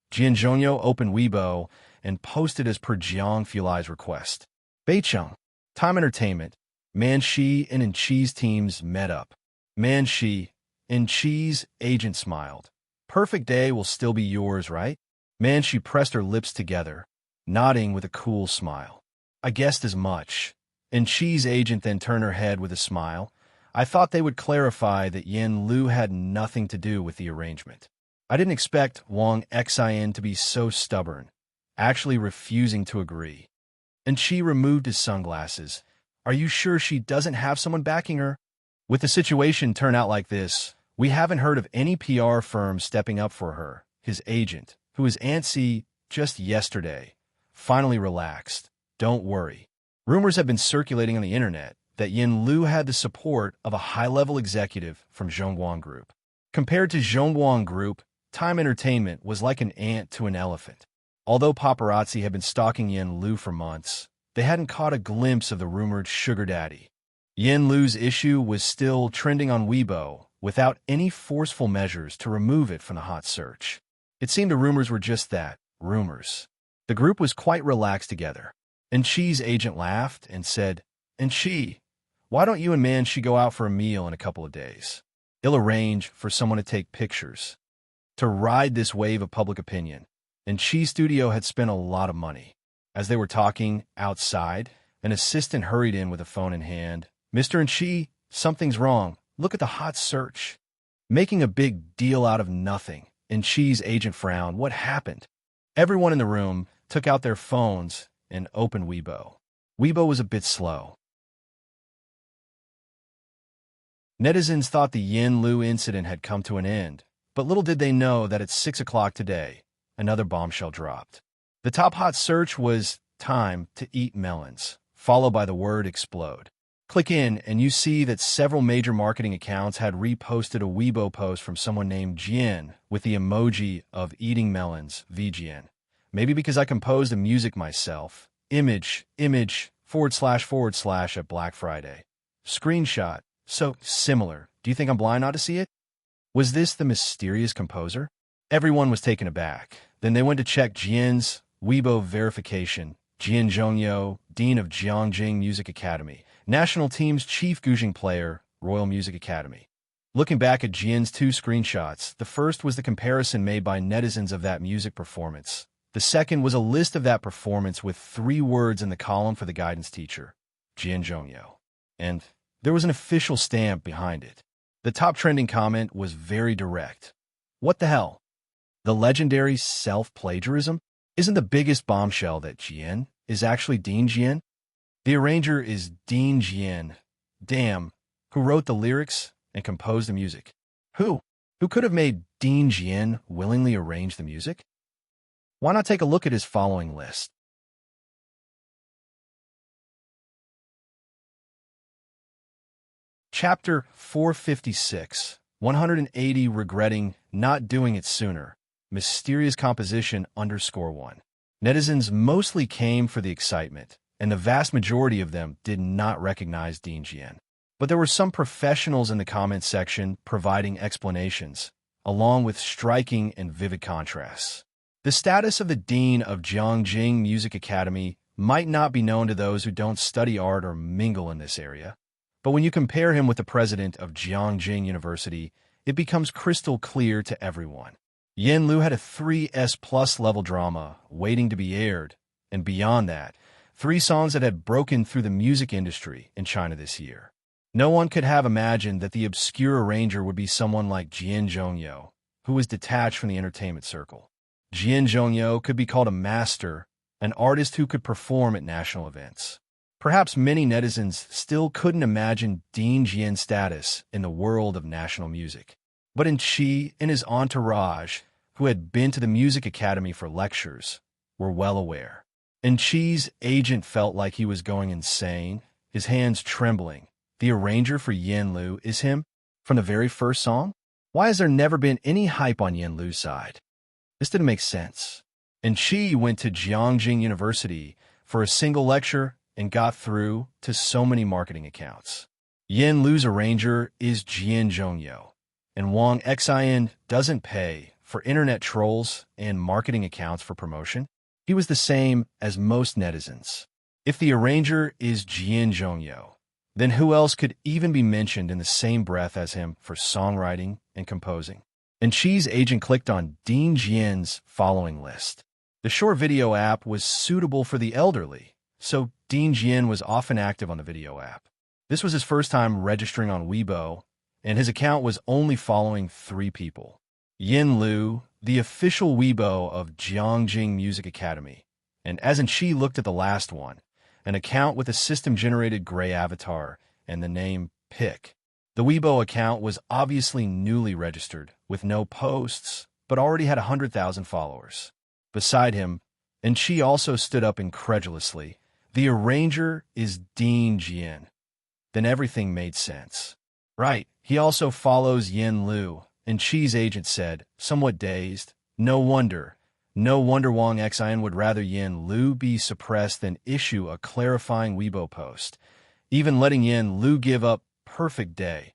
[SPEAKER 1] Jian Zhongyo opened Weibo and posted as per Jiang Fulai's request. Beicheng, Time Entertainment, Man Shi and Enchi's teams met up. Man Shi, Enchi's agent smiled. Perfect day will still be yours, right? Man Shi pressed her lips together, nodding with a cool smile. I guessed as much. Enchi's agent then turned her head with a smile. I thought they would clarify that Yin Lu had nothing to do with the arrangement. I didn't expect Wang Xin to be so stubborn, actually refusing to agree. Enchi removed his sunglasses. Are you sure she doesn't have someone backing her? With the situation turn out like this, we haven't heard of any PR firm stepping up for her. His agent, who was antsy just yesterday, finally relaxed. Don't worry. Rumors have been circulating on the internet that Yin Lu had the support of a high-level executive from Zhongguang Group. Compared to Zhongguang Group, Time Entertainment was like an ant to an elephant. Although paparazzi had been stalking Yin Lu for months, they hadn't caught a glimpse of the rumored sugar daddy. Yin Lu's issue was still trending on Weibo without any forceful measures to remove it from the hot search. It seemed the rumors were just that, rumors. The group was quite relaxed together. Enchi's agent laughed and said, Enchi, why don't you and Man Shi go out for a meal in a couple of days? He'll arrange for someone to take pictures. To ride this wave of public opinion, Enchi's studio had spent a lot of money. As they were talking outside, an assistant hurried in with a phone in hand. Mr. Enchi, something's wrong. Look at the hot search. Making a big deal out of nothing. Enchi's agent frowned. What happened? Everyone in the room took out their phones and opened Weibo. Weibo was a bit slow. Netizens thought the Yin Lu incident had come to an end, but little did they know that at 6 o'clock today, another bombshell dropped. The top hot search was time to eat melons, followed by the word explode. Click in and you see that several major marketing accounts had reposted a Weibo post from someone named Jian with the emoji of eating melons, VGN. Maybe because I composed the music myself. Image, / at Black Friday. Screenshot. So similar. Do you think I'm blind not to see it? Was this the mysterious composer? Everyone was taken aback. Then they went to check Jian's Weibo verification. Jian Zhongyou, Dean of Jiangjing Music Academy, National Team's Chief Guzheng Player, Royal Music Academy. Looking back at Jian's 2 screenshots, the first was the comparison made by netizens of that music performance. The second was a list of that performance with 3 words in the column for the guidance teacher, Jian Zhongyou. And there was an official stamp behind it. The top trending comment was very direct. What the hell? The legendary self-plagiarism? Isn't the biggest bombshell that Jian is actually Dean Jian? The arranger is Dean Jian. Damn, who wrote the lyrics and composed the music? Who? Who could have made Dean Jian willingly arrange the music? Why not take a look at his following list? Chapter 456, 180 Regretting Not Doing It Sooner, Mysterious Composition _1. Netizens mostly came for the excitement, and the vast majority of them did not recognize Dean Jian. But there were some professionals in the comments section providing explanations, along with striking and vivid contrasts. The status of the Dean of Jiangjing Music Academy might not be known to those who don't study art or mingle in this area. But when you compare him with the president of Jiangjing University, it becomes crystal clear to everyone. Yen Lu had a 3S+ level drama waiting to be aired, and beyond that, 3 songs that had broken through the music industry in China this year. No one could have imagined that the obscure arranger would be someone like Jian Zhongyou, who was detached from the entertainment circle. Jian Zhongyou could be called a master, an artist who could perform at national events. Perhaps many netizens still couldn't imagine Dean Jian's status in the world of national music. But Enchi and his entourage, who had been to the music academy for lectures, were well aware. Enchi's agent felt like he was going insane, his hands trembling. The arranger for Yen Lu is him? From the very first song? Why has there never been any hype on Yen Lu's side? This didn't make sense. Enchi went to Jiangjing University for a single lecture and got through to so many marketing accounts. Yen Lu's arranger is Jian Zhongyou, and Wang Xian doesn't pay for internet trolls and marketing accounts for promotion. He was the same as most netizens. If the arranger is Jian Zhongyou, then who else could even be mentioned in the same breath as him for songwriting and composing? Enchi's agent clicked on Dean Jian's following list. The short video app was suitable for the elderly, so Dean Jian was often active on the video app. This was his first time registering on Weibo, and his account was only following 3 people. Yen Lu, the official Weibo of Jiangjing Music Academy, and as Enchi looked at the last one, an account with a system-generated gray avatar and the name Pick. The Weibo account was obviously newly registered, with no posts, but already had 100,000 followers. Beside him, Enchi also stood up incredulously. The arranger is Dean Jian. Then everything made sense. Right, he also follows Yen Lu, Enchi's agent said, somewhat dazed. No wonder Wang Xian would rather Yen Lu be suppressed than issue a clarifying Weibo post, even letting Yen Lu give up perfect day.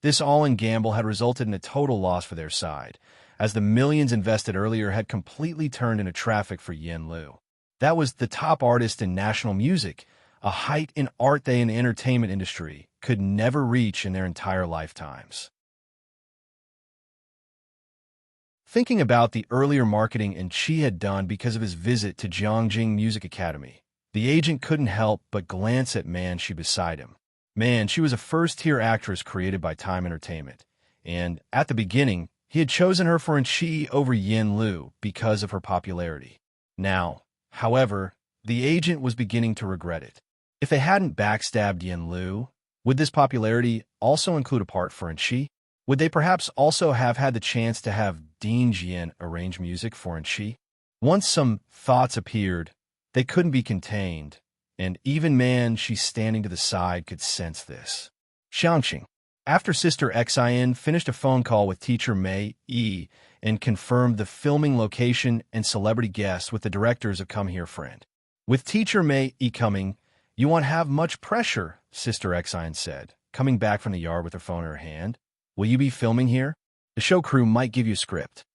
[SPEAKER 1] This all-in gamble had resulted in a total loss for their side, as the millions invested earlier had completely turned into traffic for Yen Lu. That was the top artist in national music, a height in art they in the entertainment industry could never reach in their entire lifetimes. Thinking about the earlier marketing Enchi had done because of his visit to Jiangjing Music Academy, the agent couldn't help but glance at Man Shi beside him. Man, she was a first-tier actress created by Time Entertainment, and at the beginning, he had chosen her for Enchi over Yen Lu because of her popularity. Now, however, the agent was beginning to regret it. If they hadn't backstabbed Yen Lu, would this popularity also include a part for Enchi? Would they perhaps also have had the chance to have Dean Jian arrange music for Enchi? Once some thoughts appeared, they couldn't be contained, and even Man Shi standing to the side could sense this. Xiangqing. After Sister Xian finished a phone call with teacher Mei Yi and confirmed the filming location and celebrity guests with the directors of Come Here Friend. With teacher Mei Yi coming, You won't have much pressure, Sister Exine said, coming back from the yard with her phone in her hand. Will you be filming here? The show crew might give you a script.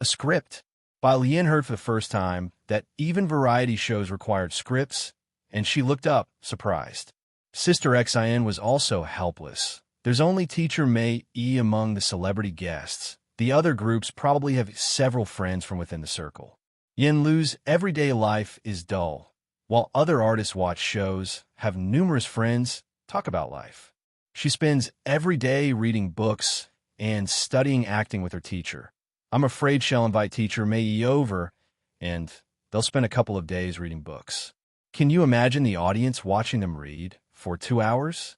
[SPEAKER 1] A script? Bai Lian heard for the first time that even variety shows required scripts, and she looked up, surprised. Sister Exine was also helpless. There's only teacher Mei Yi among the celebrity guests. The other groups probably have several friends from within the circle. Yin Lu's everyday life is dull, while other artists watch shows, have numerous friends, talk about life. She spends every day reading books and studying acting with her teacher. I'm afraid she'll invite teacher Mei Yi over, and they'll spend a couple of days reading books. Can you imagine the audience watching them read for 2 hours?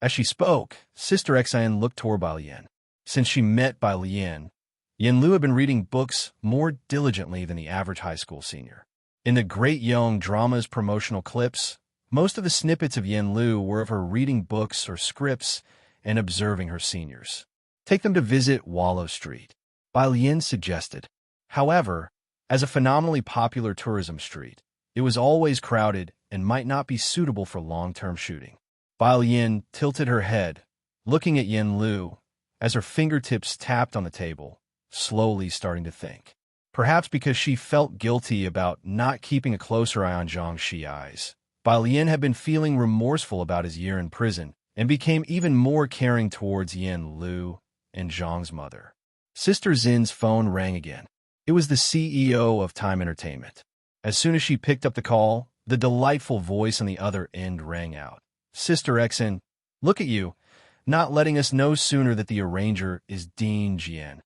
[SPEAKER 1] As she spoke, Sister Exine looked toward Bai Lian. Since she met Bai Lian, Yin Lu had been reading books more diligently than the average high school senior. In the Great Young Drama's promotional clips, most of the snippets of Yin Lu were of her reading books or scripts and observing her seniors. Take them to visit Wallow Street, Bai Lian suggested. However, as a phenomenally popular tourism street, it was always crowded and might not be suitable for long-term shooting. Bai Lian tilted her head, looking at Yin Lu, as her fingertips tapped on the table, slowly starting to think. Perhaps because she felt guilty about not keeping a closer eye on Zhang Xi's, Bai Lian had been feeling remorseful about his year in prison and became even more caring towards Yin Lu and Zhang's mother. Sister Zin's phone rang again. It was the CEO of Time Entertainment. As soon as she picked up the call, the delightful voice on the other end rang out. Sister Exin, look at you, not letting us know sooner that the arranger is Dean Jian.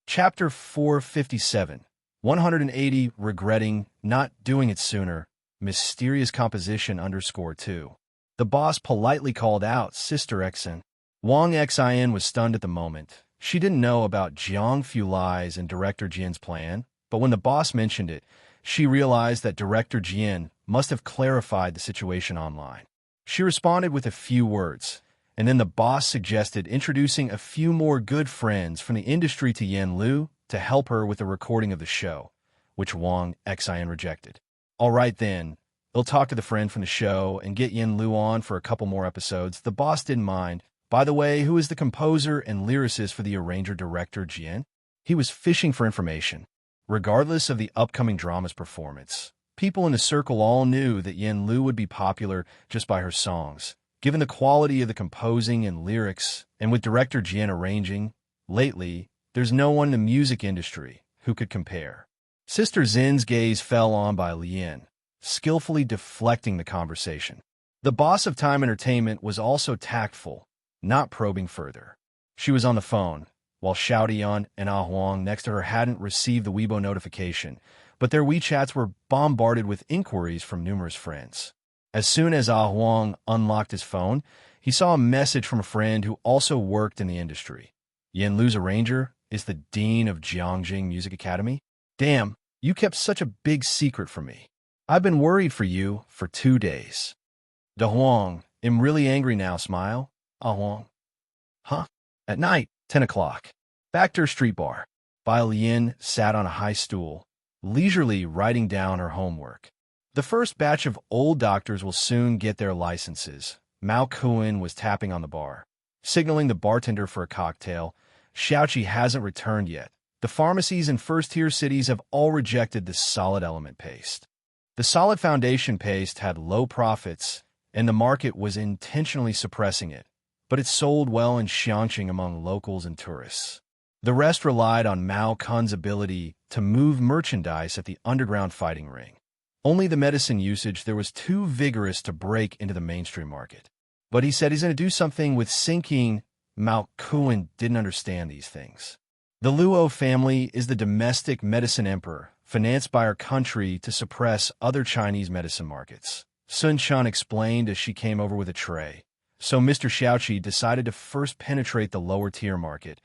[SPEAKER 1] Chapter 457, 180 Regretting Not Doing It Sooner, Mysterious Composition _2. The boss politely called out Sister Exin. Wang Xin was stunned at the moment. She didn't know about Jiang Fulai's and Director Jian's plan, but when the boss mentioned it, she realized that Director Jian must have clarified the situation online. She responded with a few words, and then the boss suggested introducing a few more good friends from the industry to Yin Lu to help her with the recording of the show, which Wang Xin rejected. All right then, they'll talk to the friend from the show and get Yin Lu on for a couple more episodes. The boss didn't mind. By the way, who is the composer and lyricist for the arranger Director Jian? He was fishing for information. Regardless of the upcoming drama's performance, people in the circle all knew that Yin Lu would be popular just by her songs. Given the quality of the composing and lyrics, and with Director Jian arranging, lately, there's no one in the music industry who could compare. Sister Zin's gaze fell on Bai Lian, skillfully deflecting the conversation. The boss of Time Entertainment was also tactful, not probing further. She was on the phone, while Xiao Dian and Ah Huang next to her hadn't received the Weibo notification, but their WeChats were bombarded with inquiries from numerous friends. As soon as Ah Huang unlocked his phone, he saw a message from a friend who also worked in the industry. Yin Lu's arranger is the dean of Jiangjing Music Academy? Damn, you kept such a big secret from me. I've been worried for you for 2 days. Da Huang, am really angry now, smile. Ah Huang. Huh? At night, 10 o'clock. Back to her street bar. Bai Lian sat on a high stool, leisurely writing down her homework. The first batch of old doctors will soon get their licenses. Mao Kuan was tapping on the bar, signaling the bartender for a cocktail. Xiaoqi hasn't returned yet. The pharmacies in first-tier cities have all rejected the solid element paste. The solid foundation paste had low profits, and the market was intentionally suppressing it, but it sold well in Xiangqing among locals and tourists. The rest relied on Mao Kun's ability to move merchandise at the underground fighting ring. Only the medicine usage there was too vigorous to break into the mainstream market. But he said he's going to do something with sinking. Mao Kuan didn't understand these things. The Luo family is the domestic medicine emperor, financed by our country to suppress other Chinese medicine markets. Sun Chun explained as she came over with a tray. So Mr. Xiaoqi decided to first penetrate the lower-tier market,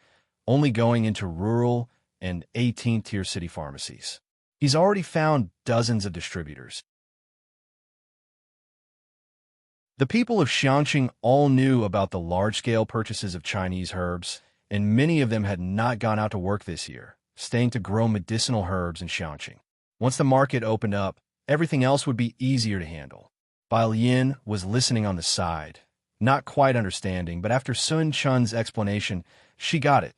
[SPEAKER 1] only going into rural and 18th-tier city pharmacies. He's already found dozens of distributors. The people of Xiangqing all knew about the large-scale purchases of Chinese herbs, and many of them had not gone out to work this year. staying to grow medicinal herbs and enchanting. Once the market opened up, everything else would be easier to handle. Bai Lian was listening on the side, not quite understanding, but after Sun Chun's explanation, she got it.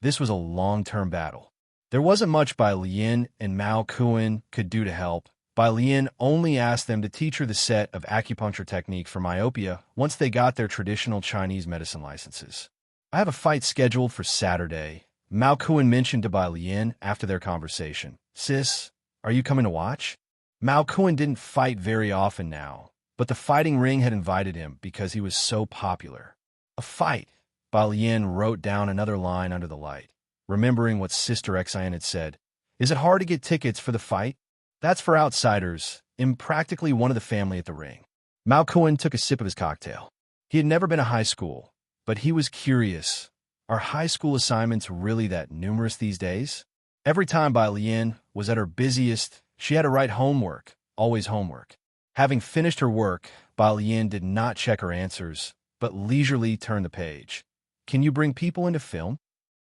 [SPEAKER 1] This was a long-term battle. There wasn't much Bai Lian and Mao Kuan could do to help. Bai Lian only asked them to teach her the set of acupuncture technique for myopia once they got their traditional Chinese medicine licenses. I have a fight scheduled for Saturday, Mao Kuan mentioned to Bai Lian after their conversation. Sis, are you coming to watch? Mao Kuan didn't fight very often now, but the fighting ring had invited him because he was so popular. A fight. Bai Lian wrote down another line under the light, remembering what Sister Xian had said. Is it hard to get tickets for the fight? That's for outsiders. I'm practically one of the family at the ring. Mao Kuan took a sip of his cocktail. He had never been to high school, but he was curious. Are high school assignments really that numerous these days? Every time Bai Lian was at her busiest, she had to write homework, always homework. Having finished her work, Bai Lian did not check her answers, but leisurely turned the page. Can you bring people into film?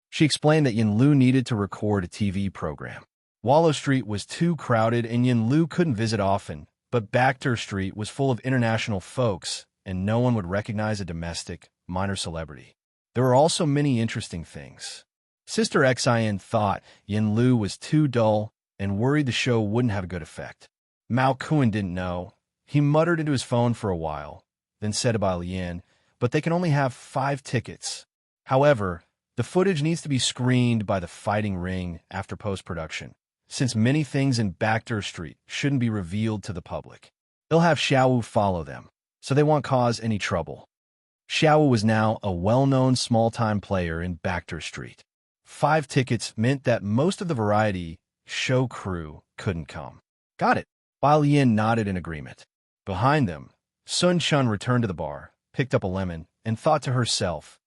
[SPEAKER 1] She explained that Yin Lu needed to record a TV program. Wallow Street was too crowded and Yin Lu couldn't visit often, but Bacter Street was full of international folks and no one would recognize a domestic, minor celebrity. There were also many interesting things. Sister Xian thought Yin Lu was too dull and worried the show wouldn't have a good effect. Mao Kuan didn't know. He muttered into his phone for a while, then said to Bai Lian, but they can only have 5 tickets. However, the footage needs to be screened by the fighting ring after post-production, since many things in Bacter Street shouldn't be revealed to the public. They'll have Xiaowu follow them, so they won't cause any trouble. Xiaowu was now a well-known small-time player in Bacter Street. 5 tickets meant that most of the variety show crew couldn't come. Got it. Bai Lian nodded in agreement. Behind them, Sun Chun returned to the bar, picked up a lemon, and thought to herself,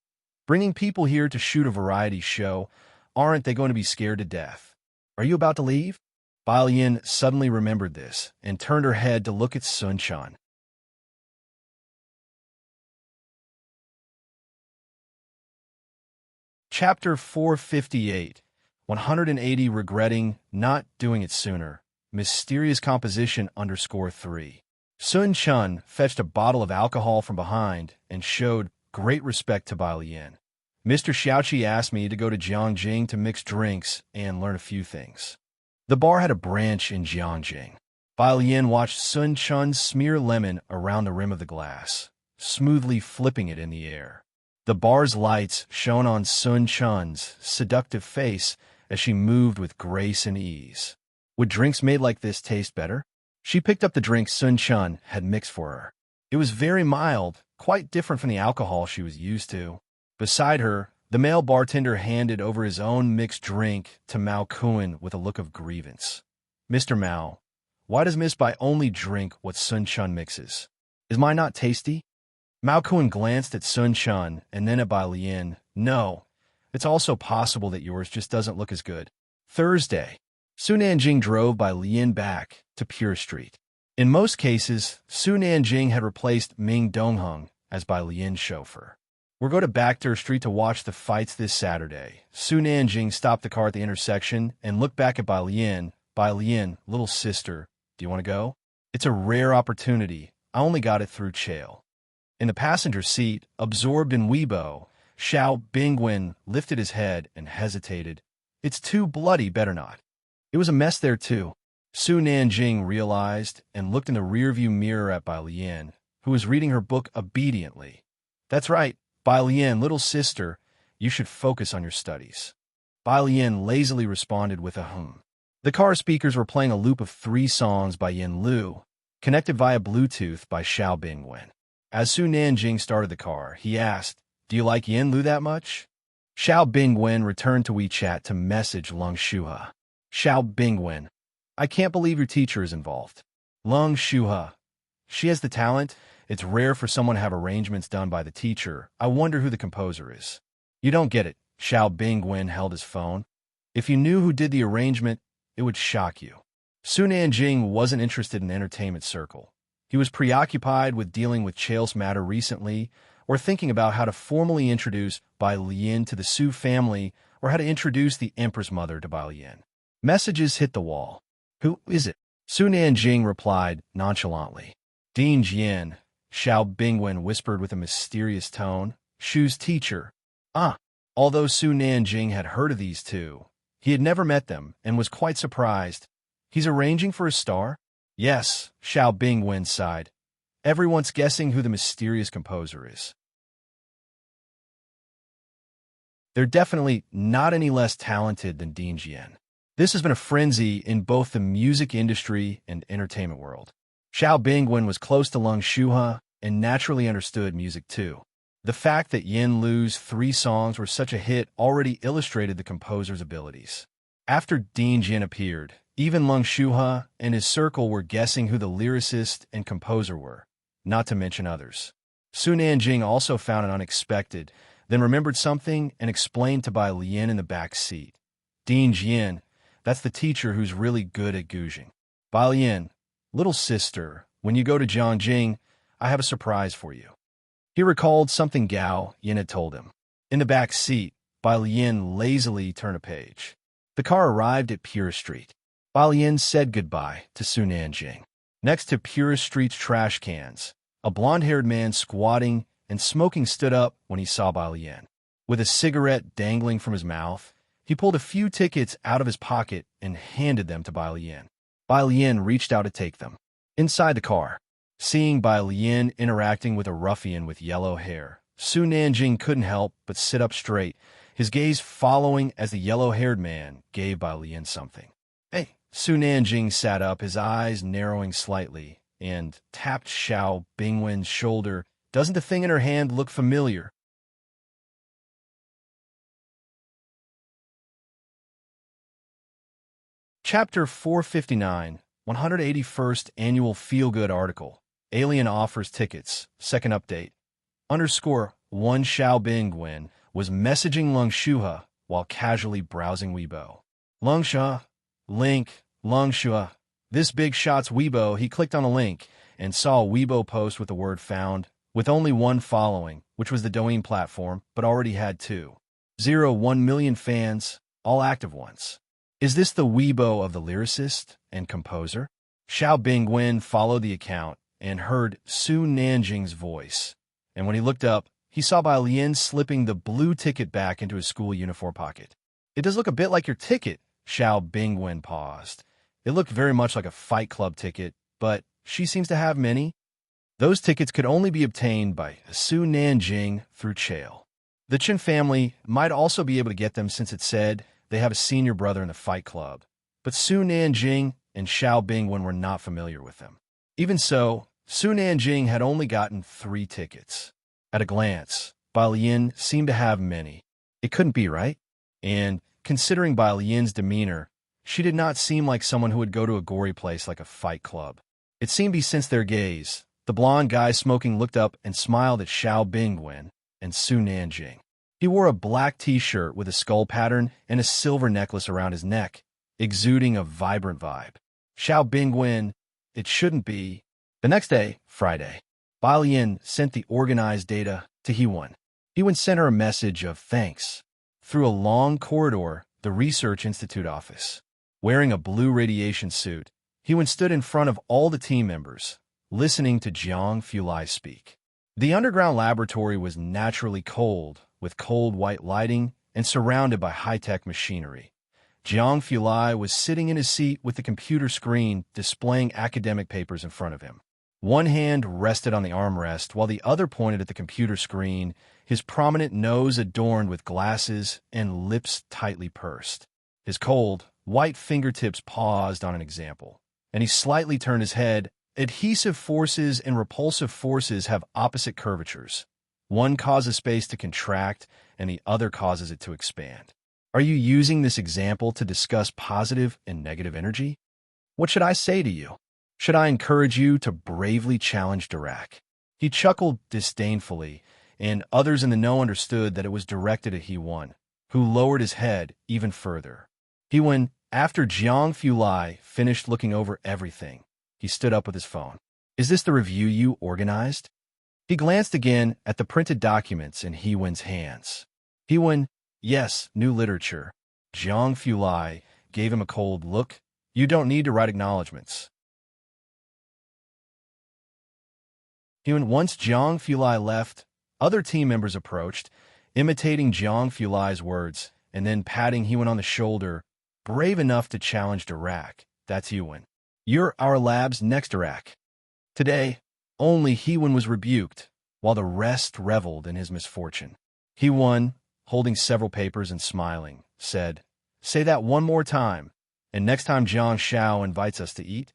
[SPEAKER 1] bringing people here to shoot a variety show, aren't they going to be scared to death? Are you about to leave? Bai Lian suddenly remembered this and turned her head to look at Sun Chun. Chapter 458, 180 Regretting Not Doing It Sooner, Mysterious Composition _3. Sun Chun fetched a bottle of alcohol from behind and showed great respect to Bai Lian. Mr. Xiaoqi asked me to go to Jiangjing to mix drinks and learn a few things. The bar had a branch in Jiangjing. Bai Lian watched Sun Chun smear lemon around the rim of the glass, smoothly flipping it in the air. The bar's lights shone on Sun Chun's seductive face as she moved with grace and ease. Would drinks made like this taste better? She picked up the drink Sun Chun had mixed for her. It was very mild, quite different from the alcohol she was used to. Beside her, the male bartender handed over his own mixed drink to Mao Kuan with a look of grievance. Mr. Mao, why does Miss Bai only drink what Sun Chun mixes? Is mine not tasty? Mao Kuan glanced at Sun Chun and then at Bai Lian. No, it's also possible that yours just doesn't look as good. Thursday. Su Nanjing drove Bai Lian back to Pure Street. In most cases, Su Nanjing had replaced Ming Dongheng as Bai Lian's chauffeur. We'll go to Bacter Street to watch the fights this Saturday. Su Nanjing stopped the car at the intersection and looked back at Bai Lian. Bai Lian, little sister, do you want to go? It's a rare opportunity. I only got it through Chail. In the passenger seat, absorbed in Weibo, Xiao Bingwen lifted his head and hesitated. It's too bloody, better not. It was a mess there too. Su Nanjing realized and looked in the rearview mirror at Bai Lian, who was reading her book obediently. That's right, Bai Lian, little sister, you should focus on your studies. Bai Lian lazily responded with a hum. The car speakers were playing a loop of 3 songs by Yin Lu, connected via Bluetooth by Xiao Bingwen. As Su Nanjing started the car, he asked, do you like Yin Lu that much? Xiao Bingwen returned to WeChat to message Lung Shuha. Xiao Bingwen, I can't believe your teacher is involved. Lung Shuha, she has the talent. It's rare for someone to have arrangements done by the teacher. I wonder who the composer is. You don't get it. Xiao Bingwen held his phone. If you knew who did the arrangement, it would shock you. Su Nanjing wasn't interested in the entertainment circle. He was preoccupied with dealing with Chail's matter recently, or thinking about how to formally introduce Bai Lian to the Su family, or how to introduce the Emperor's mother to Bai Lian. Messages hit the wall. "Who is it?" Su Nanjing replied nonchalantly. "Dean Jian," Xiao Bingwen whispered with a mysterious tone. "Shu's teacher." Ah! Although Su Nanjing had heard of these two, he had never met them and was quite surprised. "He's arranging for a star?" "Yes," Xiao Bingwen sighed. "Everyone's guessing who the mysterious composer is." They're definitely not any less talented than Dean Jian. This has been a frenzy in both the music industry and entertainment world. Xiao Bingwen was close to Lung Shuha and naturally understood music too. The fact that Yin Lu's 3 songs were such a hit already illustrated the composer's abilities. After Dean Jian appeared, even Lung Shuha and his circle were guessing who the lyricist and composer were, not to mention others. Su Nanjing also found it unexpected, then remembered something and explained to Bai Lian in the back seat. "Dean Jian, that's the teacher who's really good at gouging. Bai Lian, little sister, when you go to Jiangjing, I have a surprise for you." He recalled something Gao Yin had told him. In the back seat, Bai Lian lazily turned a page. The car arrived at Pura Street. Bai Lian said goodbye to Su Nanjing. Next to Pura Street's trash cans, a blonde-haired man squatting and smoking stood up when he saw Bai Lian. With a cigarette dangling from his mouth, he pulled a few tickets out of his pocket and handed them to Bai Lian. Bai Lian reached out to take them. Inside the car, seeing Bai Lian interacting with a ruffian with yellow hair, Su Nanjing couldn't help but sit up straight, his gaze following as the yellow-haired man gave Bai Lian something. "Hey!" Su Nanjing sat up, his eyes narrowing slightly, and tapped Xiao Bingwen's shoulder. "Doesn't the thing in her hand look familiar?" Chapter 459, 181st Annual Feel-Good Article. Alien offers tickets. Second update. _1 Xiao Bingwen was messaging Lung Shuha while casually browsing Weibo. Lung Shuha. Link. Lung Shuha. This big shot's Weibo. He clicked on a link and saw a Weibo post with the word found, with only 1 following, which was the Douyin platform, but already had 2.01 million fans, all active ones. Is this the Weibo of the lyricist and composer? Xiao Bingwen followed the account and heard Su Nanjing's voice, and when he looked up, he saw Bai Lian slipping the blue ticket back into his school uniform pocket. "It does look a bit like your ticket," Xiao Bingwen paused. It looked very much like a Fight Club ticket, but she seems to have many. Those tickets could only be obtained by Su Nanjing through Chail. The Chen family might also be able to get them since it said they have a senior brother in the Fight Club, but Su Nanjing and Xiao Bingwen were not familiar with them. Even so, Su Nanjing had only gotten 3 tickets. At a glance, Bai Lian seemed to have many. It couldn't be, right? And, considering Bai Lian's demeanor, she did not seem like someone who would go to a gory place like a Fight Club. It seemed he sensed their gaze. The blonde guy smoking looked up and smiled at Xiao Bingwen and Su Nanjing. He wore a black t-shirt with a skull pattern and a silver necklace around his neck, exuding a vibrant vibe. Xiao Bingwen, it shouldn't be. The next day, Friday, Bai Lian sent the organized data to Hewan. Hewan sent her a message of thanks. Through a long corridor, the Research Institute office. Wearing a blue radiation suit, Hewan stood in front of all the team members, listening to Jiang Fulai speak. The underground laboratory was naturally cold, with cold white lighting and surrounded by high-tech machinery. Jiang Fulai was sitting in his seat with the computer screen displaying academic papers in front of him. One hand rested on the armrest while the other pointed at the computer screen, his prominent nose adorned with glasses and lips tightly pursed. His cold, white fingertips paused on an example, and he slightly turned his head. Adhesive forces and repulsive forces have opposite curvatures. One causes space to contract, and the other causes it to expand. Are you using this example to discuss positive and negative energy? What should I say to you? Should I encourage you to bravely challenge Dirac? He chuckled disdainfully, and others in the know understood that it was directed at Hewan, who lowered his head even further. Hewan, after Jiang Fulai finished looking over everything, he stood up with his phone. Is this the review you organized? He glanced again at the printed documents in Hewen's hands. Hewen, yes, new literature. Jiang Fulai gave him a cold look. You don't need to write acknowledgments. Once Jiang Fulai left, other team members approached, imitating Jiang Fulai's words, and then patting Hewen on the shoulder, brave enough to challenge Dirac. That's Hewen. You're our lab's next Dirac. Today, only Hewen was rebuked, while the rest reveled in his misfortune. Hewen, holding several papers and smiling, said, Say that one more time, and next time Jiang Shao invites us to eat,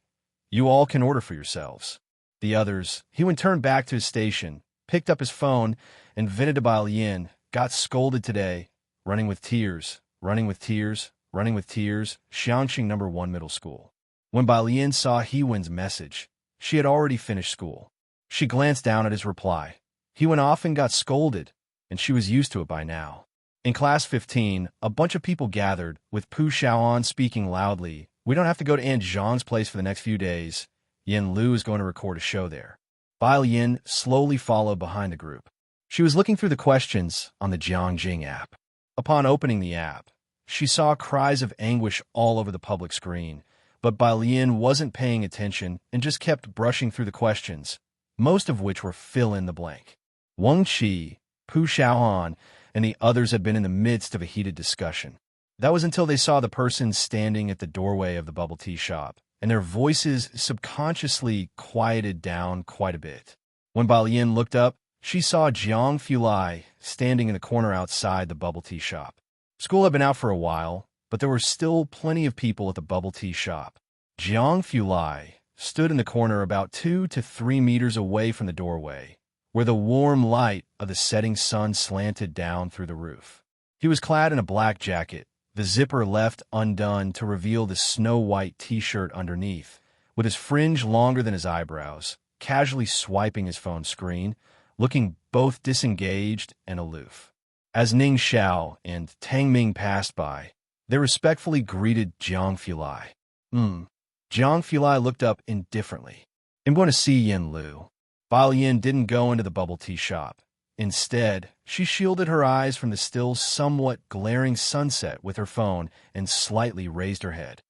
[SPEAKER 1] you all can order for yourselves. The others, Hewen turned back to his station, picked up his phone, and vented to Bai Lian, got scolded today, running with tears, running with tears, running with tears, Xiangxing No. 1 Middle School. When Bai Lian saw Hewen's message, she had already finished school. She glanced down at his reply. Hewen often got scolded, and she was used to it by now. In class 15, a bunch of people gathered, with Pu Xiaoan speaking loudly. We don't have to go to Aunt Zhang's place for the next few days. Yin Lu is going to record a show there. Bai Lian slowly followed behind the group. She was looking through the questions on the Jiangjing app. Upon opening the app, she saw cries of anguish all over the public screen, but Bai Lian wasn't paying attention and just kept brushing through the questions, most of which were fill-in-the-blank. Wang Qi, Pu Xiaohan, and the others had been in the midst of a heated discussion. That was until they saw the person standing at the doorway of the bubble tea shop, and their voices subconsciously quieted down quite a bit. When Bai Lian looked up, she saw Jiang Fulai standing in the corner outside the bubble tea shop. School had been out for a while, but there were still plenty of people at the bubble tea shop. Jiang Fulai stood in the corner about 2 to 3 meters away from the doorway, where the warm light of the setting sun slanted down through the roof. He was clad in a black jacket, the zipper left undone to reveal the snow-white t-shirt underneath, with his fringe longer than his eyebrows, casually swiping his phone screen, looking both disengaged and aloof. As Ning Xiao and Tang Ming passed by, they respectfully greeted Jiang Fulai. Jiang Fulai looked up indifferently. I'm going to see Yin Lu. Bai Lian didn't go into the bubble tea shop. Instead, she shielded her eyes from the still somewhat glaring sunset with her phone and slightly raised her head.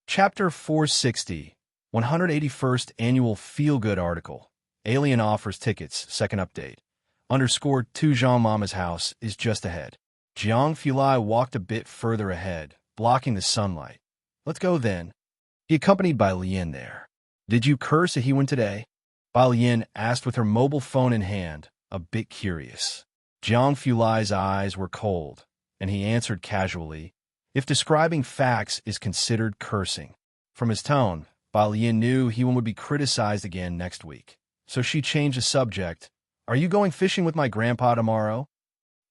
[SPEAKER 1] Chapter 460, 181st Annual Feel-Good Article. Alien offers tickets, second update. _ to Zhang Mama's house is just ahead. Jiang Fulai walked a bit further ahead, blocking the sunlight. Let's go then. He accompanied Bai Lian there. Did you curse at Hewen today? Bai Lian asked with her mobile phone in hand, a bit curious. Jiang Fulai's eyes were cold, and he answered casually, if describing facts is considered cursing. From his tone, Bai Lian knew Hewen would be criticized again next week, so she changed the subject. Are you going fishing with my grandpa tomorrow?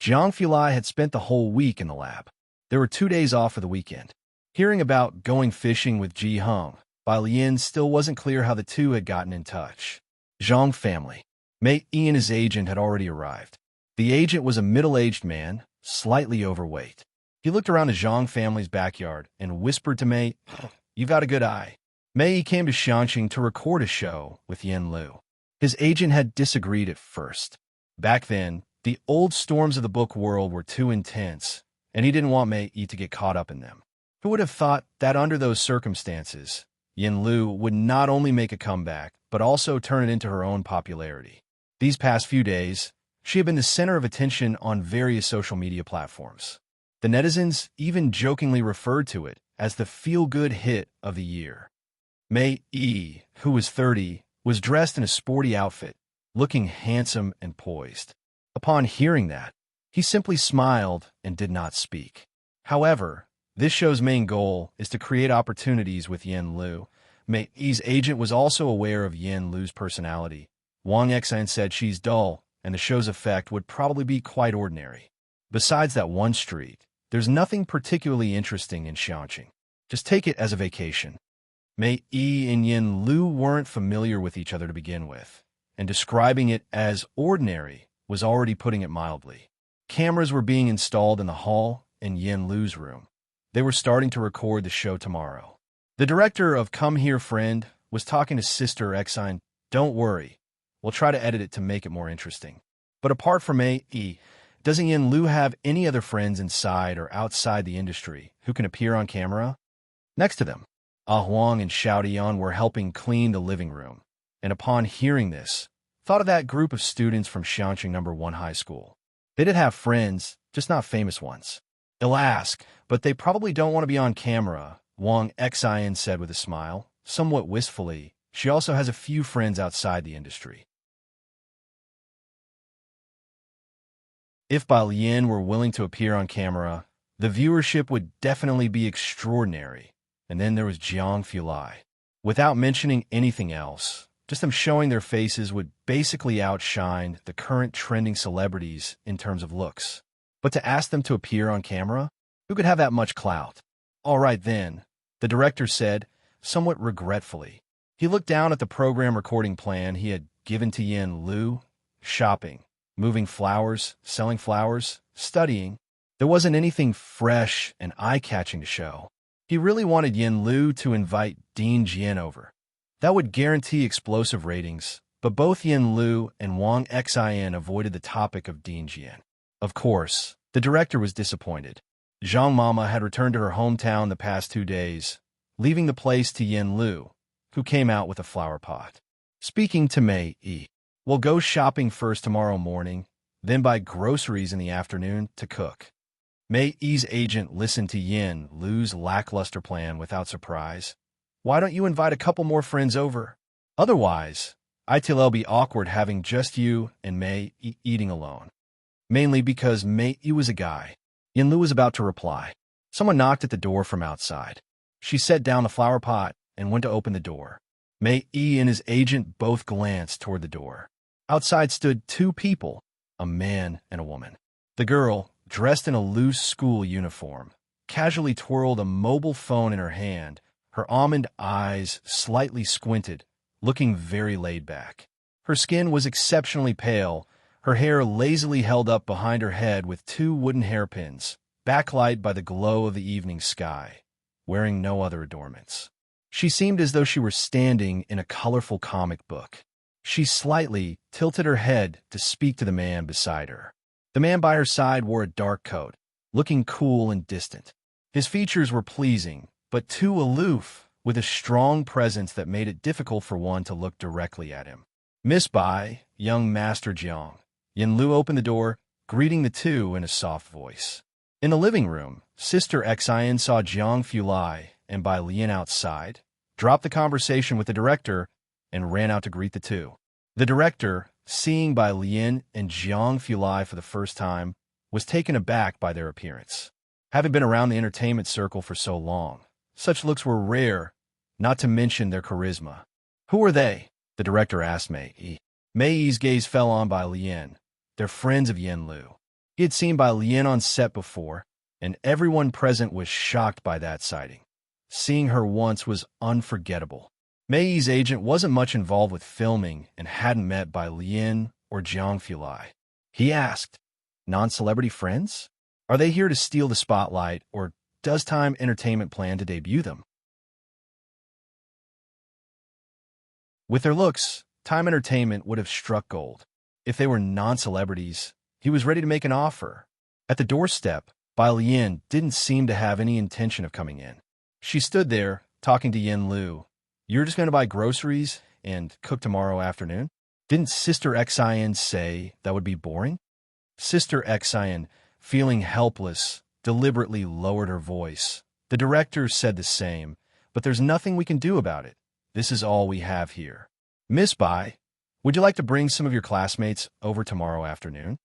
[SPEAKER 1] Jiang Fulai had spent the whole week in the lab. There were 2 days off for the weekend. Hearing about going fishing with Ji Heng, Bai Lian still wasn't clear how the two had gotten in touch. Zhang family. Mei Yi and his agent had already arrived. The agent was a middle-aged man, slightly overweight. He looked around the Zhang family's backyard and whispered to Mei, You've got a good eye. Mei Yi came to Xiangxing to record a show with Yin Lu. His agent had disagreed at first. Back then, the old storms of the book world were too intense, and he didn't want Mei Yi to get caught up in them. Who would have thought that under those circumstances, Yin Lu would not only make a comeback, but also turn it into her own popularity. These past few days, she had been the center of attention on various social media platforms. The netizens even jokingly referred to it as the feel-good hit of the year. Mei Yi, who was 30, was dressed in a sporty outfit, looking handsome and poised. Upon hearing that, he simply smiled and did not speak. However, this show's main goal is to create opportunities with Yin Lu. Mei Yi's agent was also aware of Yin Lu's personality. Wang Xan said she's dull, and the show's effect would probably be quite ordinary. Besides that one street, there's nothing particularly interesting in Xiangxing. Just take it as a vacation. Mei Yi and Yin Lu weren't familiar with each other to begin with, and describing it as ordinary was already putting it mildly. Cameras were being installed in the hall and Yin Lu's room. They were starting to record the show tomorrow. The director of Come Here Friend was talking to Sister Exine. Don't worry, we'll try to edit it to make it more interesting. But apart from A.E., doesn't Yin Lu have any other friends inside or outside the industry who can appear on camera? Next to them, Ah Huang and Xiao Dian were helping clean the living room, and upon hearing this, thought of that group of students from Xianqing No. 1 High School. They did have friends, just not famous ones. They'll ask, but they probably don't want to be on camera, Wang Xian said with a smile, somewhat wistfully. She also has a few friends outside the industry. If Bai Lian were willing to appear on camera, the viewership would definitely be extraordinary. And then there was Jiang Fulai. Without mentioning anything else, just them showing their faces would basically outshine the current trending celebrities in terms of looks. But to ask them to appear on camera, who could have that much clout? All right then, the director said, somewhat regretfully. He looked down at the program recording plan he had given to Yin Lu. Shopping, moving flowers, selling flowers, studying. There wasn't anything fresh and eye-catching to show. He really wanted Yin Lu to invite Dean Jian over. That would guarantee explosive ratings, but both Yin Lu and Wang Xian avoided the topic of Dean Jian. Of course, the director was disappointed. Zhang Mama had returned to her hometown the past 2 days, leaving the place to Yin Lu, who came out with a flower pot. Speaking to Mei Yi, we'll go shopping first tomorrow morning, then buy groceries in the afternoon to cook. Mei Yi's agent listened to Yin Lu's lackluster plan without surprise. Why don't you invite a couple more friends over? Otherwise, it'll be awkward having just you and Mei Yi eating alone. Mainly because Mei Yi was a guy. Yin Lu was about to reply. Someone knocked at the door from outside. She set down the flower pot and went to open the door. Mei Yi and his agent both glanced toward the door. Outside stood 2 people, a man and a woman. The girl, dressed in a loose school uniform, casually twirled a mobile phone in her hand, her almond eyes slightly squinted, looking very laid back. Her skin was exceptionally pale, her hair lazily held up behind her head with 2 wooden hairpins, backlight by the glow of the evening sky, wearing no other adornments. She seemed as though she were standing in a colorful comic book. She slightly tilted her head to speak to the man beside her. The man by her side wore a dark coat, looking cool and distant. His features were pleasing, but too aloof, with a strong presence that made it difficult for one to look directly at him. Miss Bai, young Master Jiang. Yin Lu opened the door, greeting the 2 in a soft voice. In the living room, Sister Xian saw Jiang Fulai and Bai Lian outside, dropped the conversation with the director, and ran out to greet the 2. The director, seeing Bai Lian and Jiang Fulai for the first time, was taken aback by their appearance. Having been around the entertainment circle for so long, such looks were rare, not to mention their charisma. Who are they? The director asked Mei Yi. Mei Yi's gaze fell on Bai Lian. They're friends of Yin Lu. He had seen Bai Lian on set before, and everyone present was shocked by that sighting. Seeing her once was unforgettable. Mei Yi's agent wasn't much involved with filming and hadn't met Bai Lian or Jiang Fulai. He asked, non-celebrity friends? Are they here to steal the spotlight, or does Time Entertainment plan to debut them? With their looks, Time Entertainment would have struck gold. If they were non-celebrities, he was ready to make an offer. At the doorstep, Bai Lian didn't seem to have any intention of coming in. She stood there, talking to Yin Lu. You're just going to buy groceries and cook tomorrow afternoon? Didn't Sister Xian say that would be boring? Sister Xian, feeling helpless, deliberately lowered her voice. The director said the same, but there's nothing we can do about it. This is all we have here. Miss Bai, would you like to bring some of your classmates over tomorrow afternoon?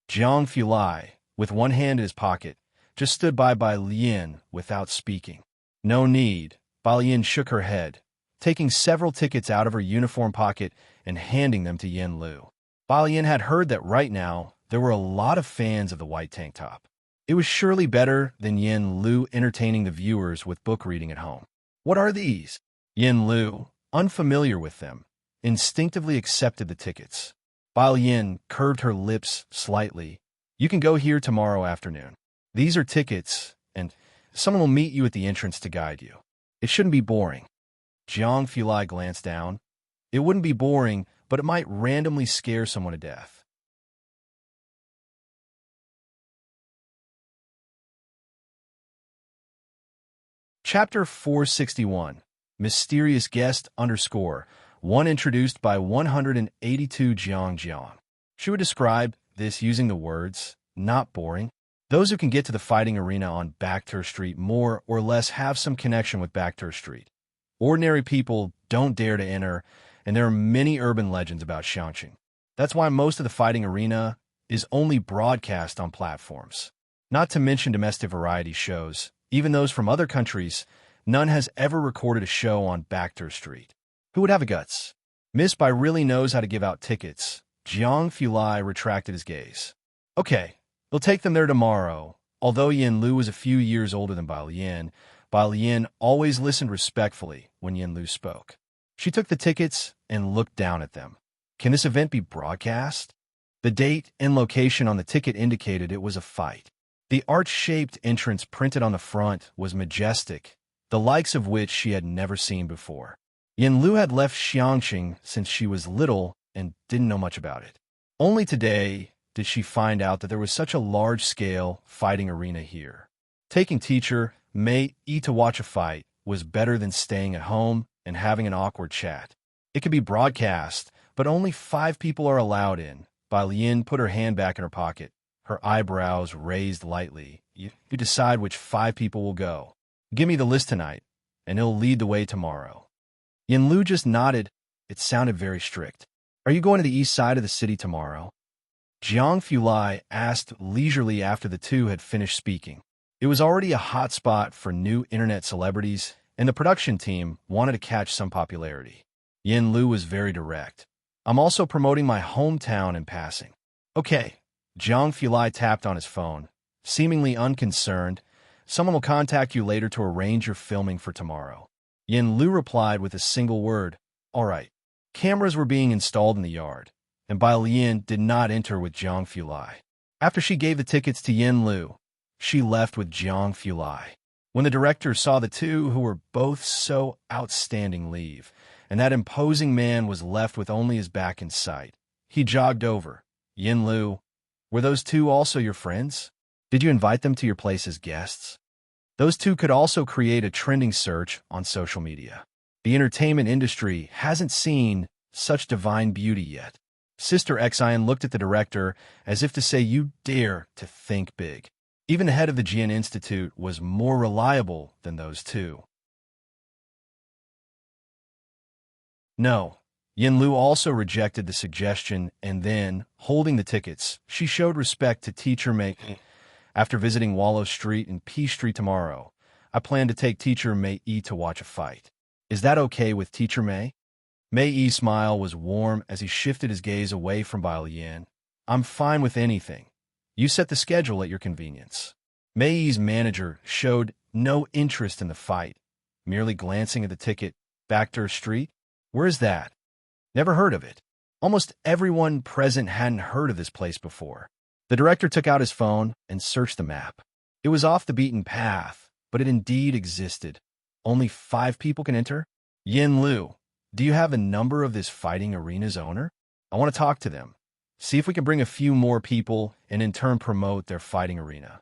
[SPEAKER 1] Jiang Fulai, with one hand in his pocket, just stood by Bai Lian without speaking. No need. Bai Lian shook her head, taking several tickets out of her uniform pocket and handing them to Yin Lu. Bai Lian had heard that right now there were a lot of fans of the white tank top. It was surely better than Yin Lu entertaining the viewers with book reading at home. What are these? Yin Lu, unfamiliar with them, instinctively accepted the tickets. Bai Lian curved her lips slightly. You can go here tomorrow afternoon. These are tickets, and someone will meet you at the entrance to guide you. It shouldn't be boring. Jiang Fulai glanced down. It wouldn't be boring, but it might randomly scare someone to death. Chapter 461. Mysterious Guest _ one introduced by 182 Jiang. She would describe this using the words, not boring. Those who can get to the fighting arena on Bakhtur Street more or less have some connection with Bakhtur Street. Ordinary people don't dare to enter, and there are many urban legends about Xiangqing. That's why most of the fighting arena is only broadcast on platforms. Not to mention domestic variety shows, even those from other countries, none has ever recorded a show on Bakhtur Street. Who would have the guts? Miss Bai really knows how to give out tickets. Jiang Fulai retracted his gaze. Okay, we'll take them there tomorrow. Although Yin Lu was a few years older than Bai Lian always listened respectfully when Yin Lu spoke. She took the tickets and looked down at them. Can this event be broadcast? The date and location on the ticket indicated it was a fight. The arch-shaped entrance printed on the front was majestic, the likes of which she had never seen before. Yin Lu had left Xiangqing since she was little and didn't know much about it. Only today did she find out that there was such a large-scale fighting arena here. Taking teacher Mei Yi to watch a fight was better than staying at home and having an awkward chat. It could be broadcast, but only 5 people are allowed in. Bai Lian put her hand back in her pocket, her eyebrows raised lightly. You decide which 5 people will go. Give me the list tonight, and it'll lead the way tomorrow. Yin Lu just nodded. It sounded very strict. Are you going to the east side of the city tomorrow? Jiang Fulai asked leisurely after the two had finished speaking. It was already a hot spot for new internet celebrities, and the production team wanted to catch some popularity. Yin Lu was very direct. I'm also promoting my hometown in passing. Okay. Jiang Fulai tapped on his phone. Seemingly unconcerned, someone will contact you later to arrange your filming for tomorrow. Yin Lu replied with a single word, all right. Cameras were being installed in the yard, and Bai Lian did not enter with Jiang Fulai. After she gave the tickets to Yin Lu, she left with Jiang Fulai. When the director saw the two who were both so outstanding leave, and that imposing man was left with only his back in sight, he jogged over. Yin Lu, were those two also your friends? Did you invite them to your place as guests? Those two could also create a trending search on social media. The entertainment industry hasn't seen such divine beauty yet. Sister Xian looked at the director as if to say, you dare to think big. Even the head of the Jian Institute was more reliable than those two. No. Yin Lu also rejected the suggestion, and then, holding the tickets, she showed respect to Teacher Mei. After visiting Wallow Street and Peace Street tomorrow, I plan to take Teacher Mei Yi to watch a fight. Is that okay with Teacher Mei? Mei Yi's smile was warm as he shifted his gaze away from Bai Lian. I'm fine with anything. You set the schedule at your convenience. Mei Yi's manager showed no interest in the fight, merely glancing at the ticket. Bakhtur Street? Where is that? Never heard of it. Almost everyone present hadn't heard of this place before. The director took out his phone and searched the map. It was off the beaten path, but it indeed existed. Only 5 people can enter? Yin Lu, do you have a number of this fighting arena's owner? I want to talk to them. See if we can bring a few more people and in turn promote their fighting arena.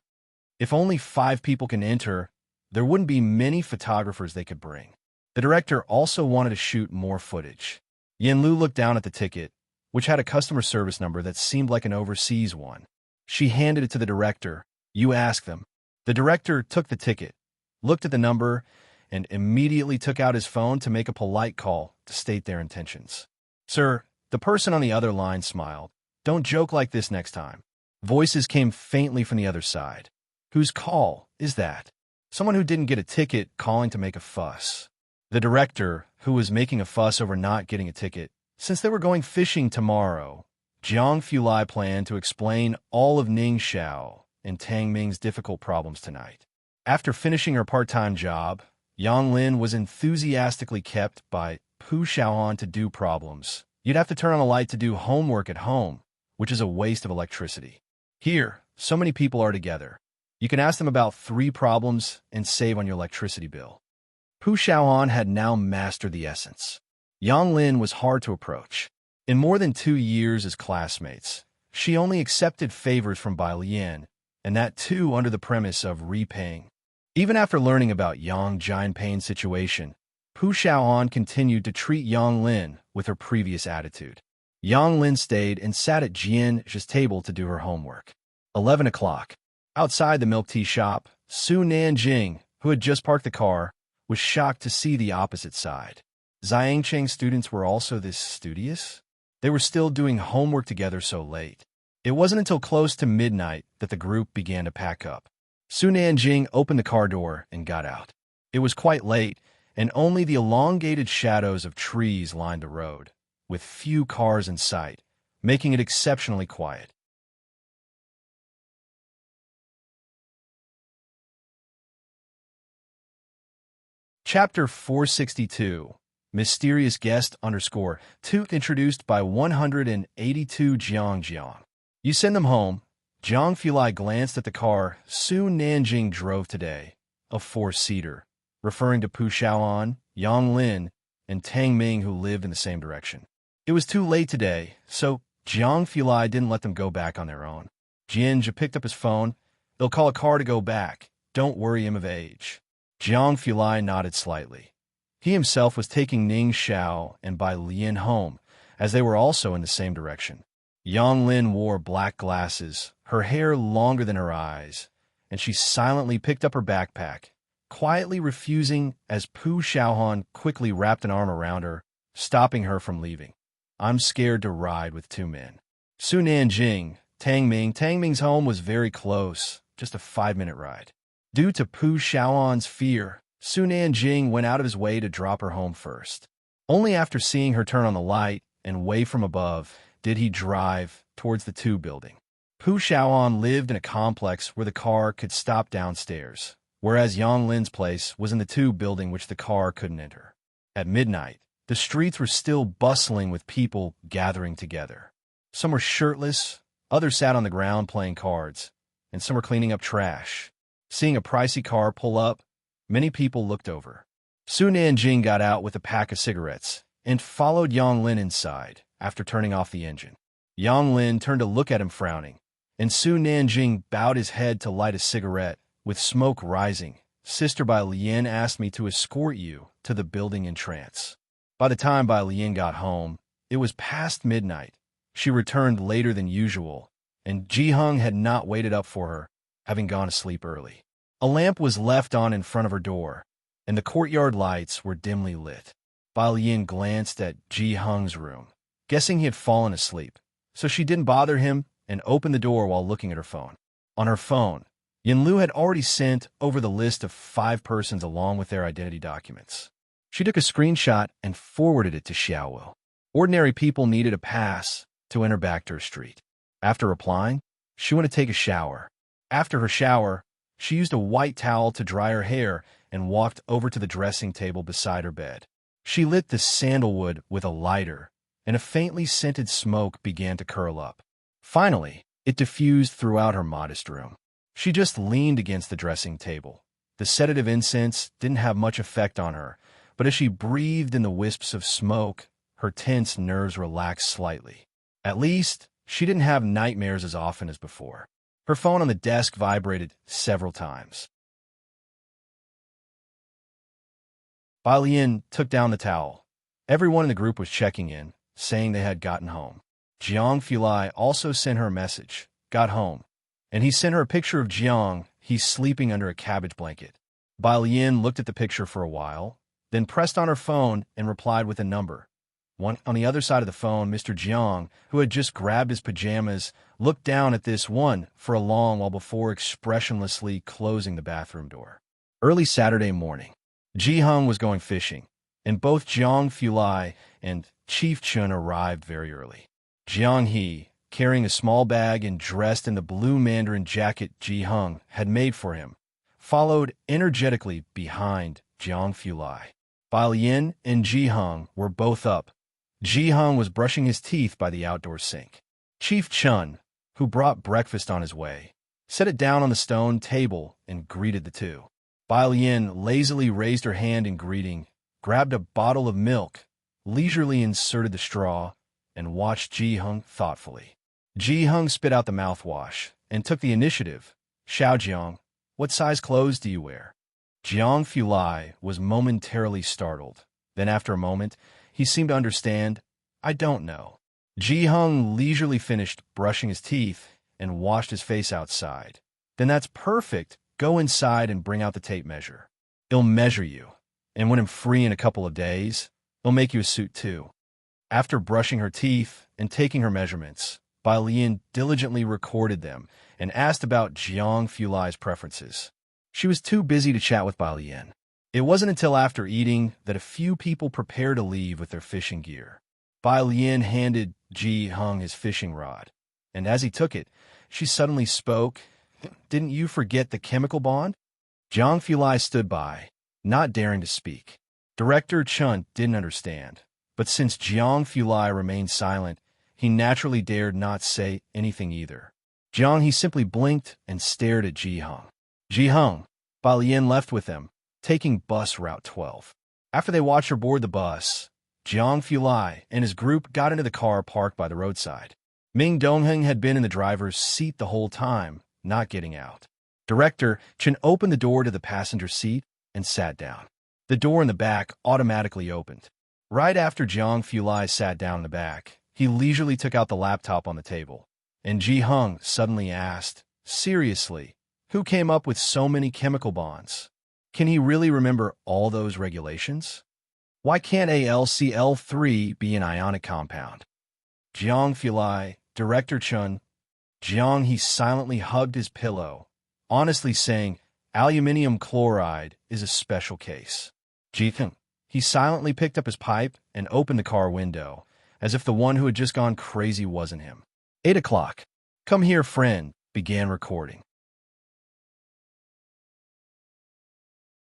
[SPEAKER 1] If only 5 people can enter, there wouldn't be many photographers they could bring. The director also wanted to shoot more footage. Yin Lu looked down at the ticket, which had a customer service number that seemed like an overseas one. She handed it to the director. You ask them. The director took the ticket, looked at the number, and immediately took out his phone to make a polite call to state their intentions. Sir, the person on the other line smiled. Don't joke like this next time. Voices came faintly from the other side. Whose call is that? Someone who didn't get a ticket calling to make a fuss. The director, who was making a fuss over not getting a ticket, since they were going fishing tomorrow, Jiang Fulai planned to explain all of Ning Xiao and Tang Ming's difficult problems tonight. After finishing her part-time job, Yang Lin was enthusiastically kept by Pu Xiaohan to do problems. You'd have to turn on a light to do homework at home, which is a waste of electricity. Here, so many people are together. You can ask them about 3 problems and save on your electricity bill. Pu Xiaoan had now mastered the essence. Yang Lin was hard to approach. In more than 2 years as classmates, she only accepted favors from Bai Lian, and that too under the premise of repaying. Even after learning about Yang Jianpei's situation, Pu Xiaoan continued to treat Yang Lin with her previous attitude. Yang Lin stayed and sat at Jian's table to do her homework. 11 o'clock. Outside the milk tea shop, Su Nanjing, who had just parked the car, was shocked to see the opposite side. Xiangcheng's students were also this studious? They were still doing homework together so late. It wasn't until close to midnight that the group began to pack up. Su Nanjing opened the car door and got out. It was quite late, and only the elongated shadows of trees lined the road, with few cars in sight, making it exceptionally quiet. Chapter 462, Mysterious Guest _2, introduced by 182 Jiang. You send them home. Jiang Fulai glanced at the car Su Nanjing drove today, a 4-seater, referring to Pu Xiaoan, Yang Lin, and Tang Ming, who lived in the same direction. It was too late today, so Jiang Fulai didn't let them go back on their own. Jianzhi picked up his phone. They'll call a car to go back. Don't worry him of age. Jiang Fulai nodded slightly. He himself was taking Ning Xiao and Bai Lian home, as they were also in the same direction. Yang Lin wore black glasses, her hair longer than her eyes, and she silently picked up her backpack, quietly refusing as Pu Xiaohan quickly wrapped an arm around her, stopping her from leaving. I'm scared to ride with 2 men. Su Nanjing, Tang Ming's home was very close, just a 5-minute ride. Due to Pu Xiaoan's fear, Su Nanjing went out of his way to drop her home first. Only after seeing her turn on the light and wave from above did he drive towards the 2 building. Pu Xiaoan lived in a complex where the car could stop downstairs, whereas Yang Lin's place was in the 2 building which the car couldn't enter. At midnight, the streets were still bustling with people gathering together. Some were shirtless, others sat on the ground playing cards, and some were cleaning up trash. Seeing a pricey car pull up, many people looked over. Su Nanjing got out with a pack of cigarettes and followed Yang Lin inside after turning off the engine. Yang Lin turned to look at him frowning, and Su Nanjing bowed his head to light a cigarette, with smoke rising. Sister Bai Lian asked me to escort you to the building in trance. By the time Bai Lian got home, it was past midnight. She returned later than usual, and Ji Hung had not waited up for her, having gone to sleep early. A lamp was left on in front of her door, and the courtyard lights were dimly lit. Bai Lian glanced at Ji Hung's room, guessing he had fallen asleep, so she didn't bother him and opened the door while looking at her phone. On her phone, Yin Lu had already sent over the list of 5 persons along with their identity documents. She took a screenshot and forwarded it to Xiaowu. Ordinary people needed a pass to enter back to her street. After replying, she went to take a shower. After her shower, she used a white towel to dry her hair and walked over to the dressing table beside her bed. She lit the sandalwood with a lighter, and a faintly scented smoke began to curl up. Finally, it diffused throughout her modest room. She just leaned against the dressing table. The sedative incense didn't have much effect on her, but as she breathed in the wisps of smoke, her tense nerves relaxed slightly. At least, she didn't have nightmares as often as before. Her phone on the desk vibrated several times. Bai Lian took down the towel. Everyone in the group was checking in, saying they had gotten home. Jiang Fulai also sent her a message, got home, and he sent her a picture of Jiang. He's sleeping under a cabbage blanket. Bai Lian looked at the picture for a while, then pressed on her phone and replied with a number. On the other side of the phone, Mr. Jiang, who had just grabbed his pajamas, looked down at this one for a long while before expressionlessly closing the bathroom door. Early Saturday morning, Ji Hung was going fishing, and both Jiang Fulai and Chief Chun arrived very early. Jiang He, carrying a small bag and dressed in the blue mandarin jacket Ji Hung had made for him, followed energetically behind Jiang Fulai. Bai Lian and Ji Hung were both up. Ji Hung was brushing his teeth by the outdoor sink. Chief Chun, who brought breakfast on his way, set it down on the stone table and greeted the two. Bai Lian lazily raised her hand in greeting, grabbed a bottle of milk, leisurely inserted the straw, and watched Ji Hung thoughtfully. Ji Hung spit out the mouthwash and took the initiative. Xiao Jiang, what size clothes do you wear? Jiang Fulai was momentarily startled. Then after a moment, he seemed to understand. I don't know. Ji Hung leisurely finished brushing his teeth and washed his face outside. Then that's perfect. Go inside and bring out the tape measure. It'll measure you. And when I'm free in a couple of days, it'll make you a suit too. After brushing her teeth and taking her measurements, Bai Lian diligently recorded them and asked about Jiang Fulai's preferences. She was too busy to chat with Bai Lian. It wasn't until after eating that a few people prepared to leave with their fishing gear. Bai Lian handed Ji Hung his fishing rod, and as he took it, she suddenly spoke. Didn't you forget the chemical bond? Jiang Fulai stood by, not daring to speak. Director Chun didn't understand, but since Jiang Fulai remained silent, he naturally dared not say anything either. Jiang, he simply blinked and stared at Ji Hung. Ji Hung, Bai Lian left with them, taking bus route 12. After they watched her board the bus, Jiang Fulai and his group got into the car parked by the roadside. Ming Dongheng had been in the driver's seat the whole time, not getting out. Director Chen opened the door to the passenger seat and sat down. The door in the back automatically opened. Right after Jiang Fulai sat down in the back, he leisurely took out the laptop on the table, and Ji Hung suddenly asked, seriously, who came up with so many chemical bonds? Can he really remember all those regulations? Why can't AlCl3 be an ionic compound? Jiang Fulai, Director Chun. Jiang, he silently hugged his pillow, honestly saying, aluminium chloride is a special case. Ji Hung, he silently picked up his pipe and opened the car window, as if the one who had just gone crazy wasn't him. 8 o'clock. Come here, friend, began recording.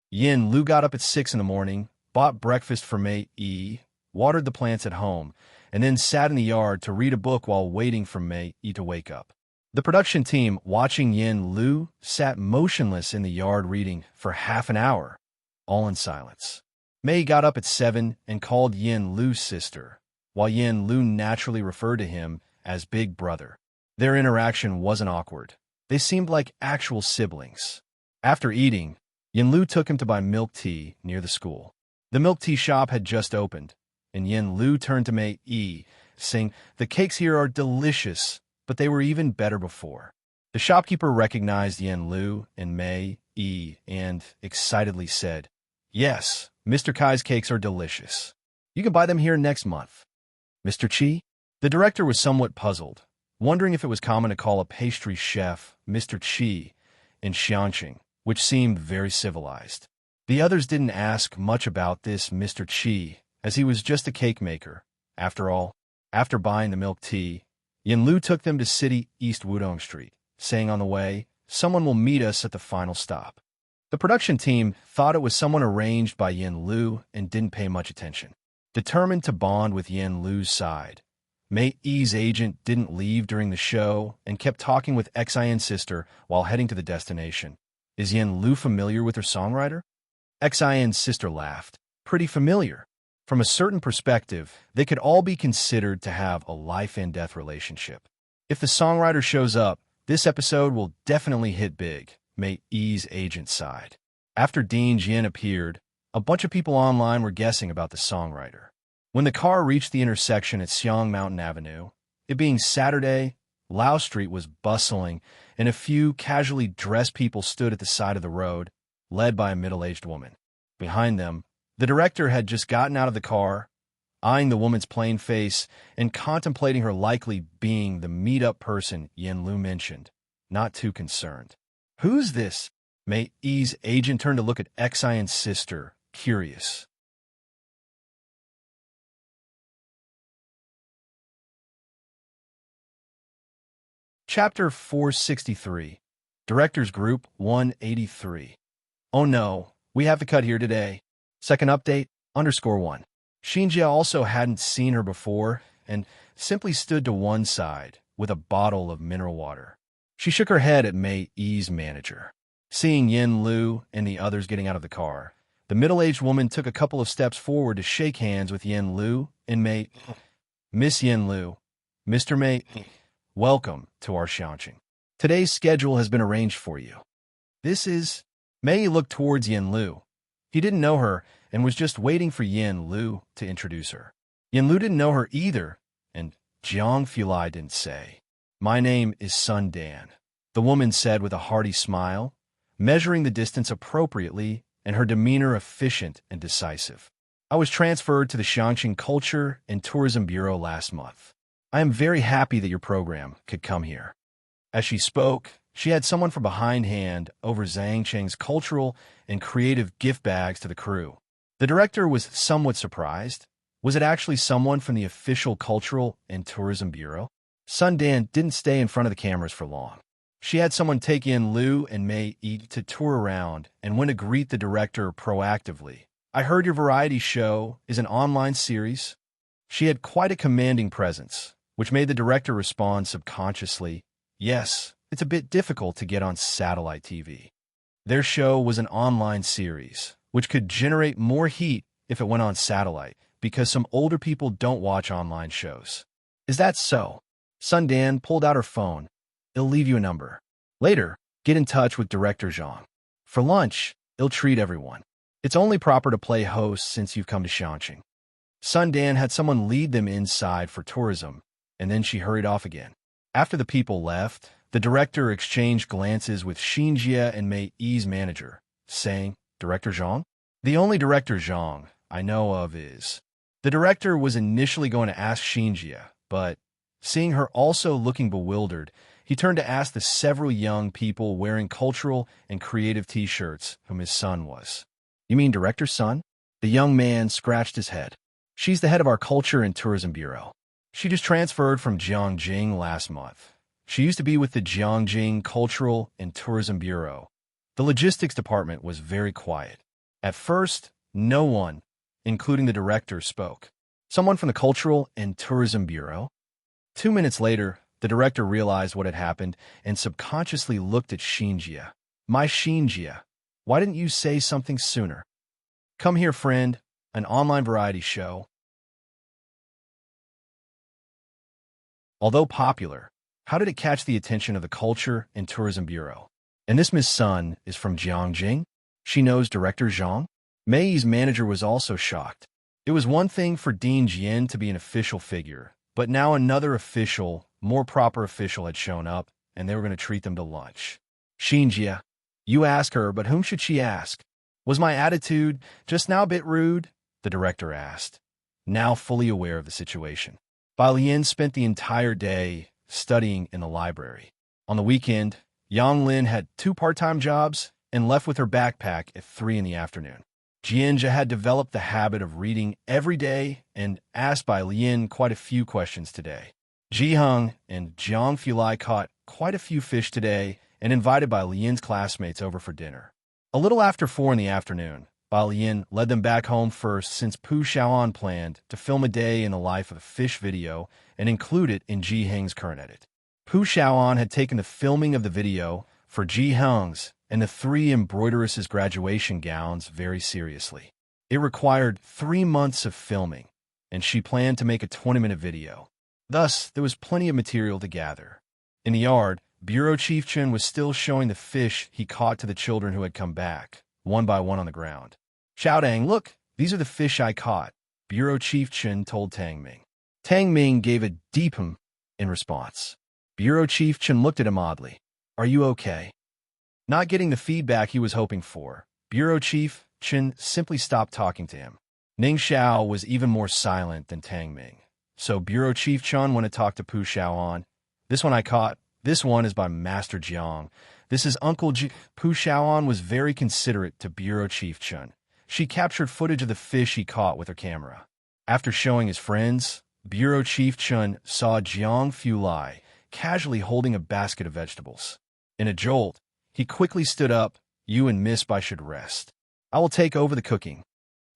[SPEAKER 1] Yin Lu got up at 6 in the morning, bought breakfast for Mei Yi, watered the plants at home, and then sat in the yard to read a book while waiting for Mei Yi to wake up. The production team, watching Yin Lu, sat motionless in the yard reading for half an hour, all in silence. Mei got up at 7 and called Yin Lu's sister, while Yin Lu naturally referred to him as Big Brother. Their interaction wasn't awkward. They seemed like actual siblings. After eating, Yin Lu took him to buy milk tea near the school. The milk tea shop had just opened, and Yin Lu turned to Mei Yi, saying, the cakes here are delicious, but they were even better before. The shopkeeper recognized Yin Lu and Mei Yi and excitedly said, yes, Mr. Kai's cakes are delicious. You can buy them here next month. Mr. Chi? The director was somewhat puzzled, wondering if it was common to call a pastry chef Mr. Chi in Xianqing, which seemed very civilized. The others didn't ask much about this Mr. Chi, as he was just a cake maker. After all, after buying the milk tea, Yin Lu took them to City East Wudong Street, saying on the way, someone will meet us at the final stop. The production team thought it was someone arranged by Yin Lu and didn't pay much attention. Determined to bond with Yin Lu's side, Mei Yi's agent didn't leave during the show and kept talking with Xian's sister while heading to the destination. Is Yin Lu familiar with her songwriter? Xian's sister laughed. Pretty familiar. From a certain perspective, they could all be considered to have a life-and-death relationship. If the songwriter shows up, this episode will definitely hit big, Mei Yi's agent sighed. After Dean Jin appeared, a bunch of people online were guessing about the songwriter. When the car reached the intersection at Xiang Mountain Avenue, it being Saturday, Lao Street was bustling, and a few casually dressed people stood at the side of the road, led by a middle-aged woman. Behind them, the director had just gotten out of the car, eyeing the woman's plain face and contemplating her likely being the meet-up person Yin Lu mentioned, not too concerned. Who's this? Mei Yi's agent turned to look at Xian's sister, curious. Chapter 463, Directors Group 183. Oh no, we have to cut here today. Second update, _1. Xinjia also hadn't seen her before and simply stood to one side with a bottle of mineral water. She shook her head at Mei Yi's manager. Seeing Yin Lu and the others getting out of the car, the middle-aged woman took a couple of steps forward to shake hands with Yin Lu and Mei. Miss Yin Lu, Mr. Mei, welcome to our enchanting. Today's schedule has been arranged for you. This is... Mei looked towards Yin Lu. He didn't know her and was just waiting for Yin Lu to introduce her. Yin Lu didn't know her either, and Jiang Fulai didn't say. My name is Sun Dan, the woman said with a hearty smile, measuring the distance appropriately and her demeanor efficient and decisive. I was transferred to the Xiangqing Culture and Tourism Bureau last month. I am very happy that your program could come here. As she spoke, she had someone from behind hand over Zhang Cheng's cultural and creative gift bags to the crew. The director was somewhat surprised. Was it actually someone from the official Cultural and Tourism Bureau? Sun Dan didn't stay in front of the cameras for long. She had someone take in Lu and Mei to tour around and went to greet the director proactively. I heard your variety show is an online series. She had quite a commanding presence, which made the director respond subconsciously, yes, it's a bit difficult to get on satellite TV. Their show was an online series, which could generate more heat if it went on satellite, because some older people don't watch online shows. Is that so? Sun Dan pulled out her phone. It'll leave you a number. Later, get in touch with Director Zhang. For lunch, he'll treat everyone. It's only proper to play host since you've come to Xiangqing. Sun Dan had someone lead them inside for tourism, and then she hurried off again. After the people left, the director exchanged glances with Xinjia and Mei Yi's manager, saying, Director Zhang? The only Director Zhang I know of is... The director was initially going to ask Xinjia, but seeing her also looking bewildered, he turned to ask the several young people wearing cultural and creative t-shirts whom his son was. You mean Director's son? The young man scratched his head. She's the head of our Culture and Tourism Bureau. She just transferred from Jiangjing last month. She used to be with the Jiangjing Cultural and Tourism Bureau. The logistics department was very quiet. At first, no one, including the director, spoke. Someone from the Cultural and Tourism Bureau? 2 minutes later, the director realized what had happened and subconsciously looked at Xinjia. My Xinjia, why didn't you say something sooner? Come here, friend, an online variety show. Although popular, how did it catch the attention of the Culture and Tourism Bureau? And this Miss Sun is from Jiangjing? She knows Director Zhang? Mei Yi's manager was also shocked. It was one thing for Dean Jian to be an official figure, but now another official, more proper official had shown up, and they were going to treat them to lunch. Xinjia, you ask her, but whom should she ask? Was my attitude just now a bit rude? The director asked, now fully aware of the situation. Bai Lian spent the entire day studying in the library. On the weekend, Yang Lin had 2 part-time jobs and left with her backpack at 3 in the afternoon. Jianjia had developed the habit of reading every day and asked Bai Lian quite a few questions today. Ji Heng and Jiang Fulai caught quite a few fish today and invited Bai Lian's classmates over for dinner. A little after 4 in the afternoon, Bai Lian led them back home first since Pu Xiaoan planned to film a day in the life of a fish video and include it in Ji Heng's current edit. Pu Xiaoan had taken the filming of the video for Ji Heng's and the 3 embroideress's graduation gowns very seriously. It required 3 months of filming, and she planned to make a 20-minute video. Thus, there was plenty of material to gather. In the yard, Bureau Chief Chen was still showing the fish he caught to the children who had come back, one by one on the ground. Xiaodang, look, these are the fish I caught, Bureau Chief Chen told Tang Ming. Tang Ming gave a deep in response. Bureau Chief Chen looked at him oddly. Are you okay? Not getting the feedback he was hoping for, Bureau Chief Chen simply stopped talking to him. Ning Xiao was even more silent than Tang Ming. So Bureau Chief Chen went to talk to Pu Xiaoan. This one I caught. This one is by Master Jiang. This is Uncle Ji. Pu Xiaoan was very considerate to Bureau Chief Chen. She captured footage of the fish he caught with her camera. After showing his friends, Bureau Chief Chen saw Jiang Fulai casually holding a basket of vegetables. In a jolt, he quickly stood up. You and Miss Bai should rest. I will take over the cooking.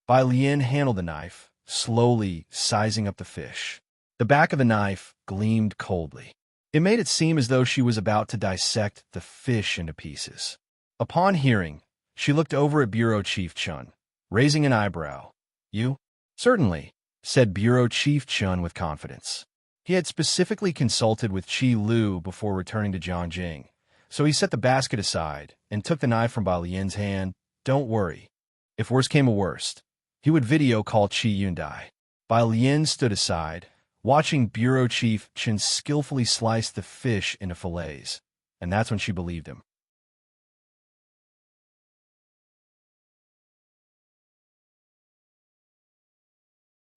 [SPEAKER 1] Bai Lian handled the knife, slowly sizing up the fish. The back of the knife gleamed coldly. It made it seem as though she was about to dissect the fish into pieces. Upon hearing, she looked over at Bureau Chief Chun, raising an eyebrow. You? Certainly, said Bureau Chief Chun with confidence. He had specifically consulted with Qi Lu before returning to Jiangjing, so he set the basket aside and took the knife from Bai Lian's hand. Don't worry. If worse came to worst, he would video call Qi Yundai. Bai Lian stood aside, watching Bureau Chief Chun skillfully slice the fish into fillets, and that's when she believed him.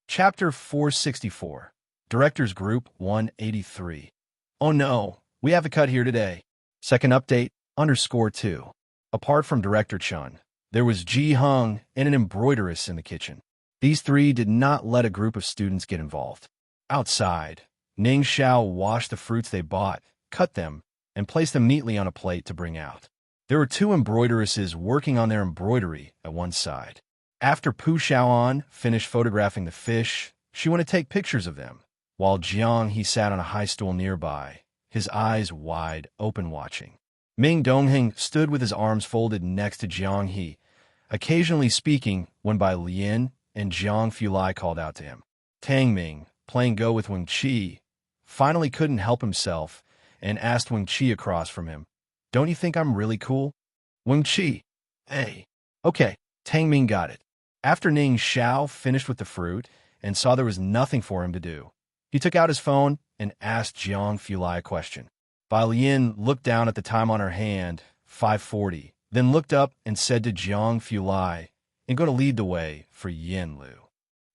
[SPEAKER 1] Chapter 464, Directors Group 183. Oh no, we have a cut here today. Second update, _2. Apart from Director Chun, there was Ji Hung and an embroideress in the kitchen. These three did not let a group of students get involved. Outside, Ning Xiao washed the fruits they bought, cut them, and placed them neatly on a plate to bring out. There were two embroideresses working on their embroidery at one side. After Pu Xiaoan finished photographing the fish, she went to take pictures of them, while Jiang He sat on a high stool nearby, his eyes wide open watching. Ming Dongheng stood with his arms folded next to Jiang He, occasionally speaking when Bai Lian and Jiang Fulai called out to him. Tang Ming, playing Go with Wing Qi, finally couldn't help himself and asked Wing Qi across from him, "Don't you think I'm really cool?" Wing Qi, "Hey." Okay, Tang Ming got it. After Ning Xiao finished with the fruit and saw there was nothing for him to do, he took out his phone and asked Jiang Fulai a question. Bai Lian looked down at the time on her hand, 5:40, then looked up and said to Jiang Fulai, "I'm going to lead the way for Yin Lu."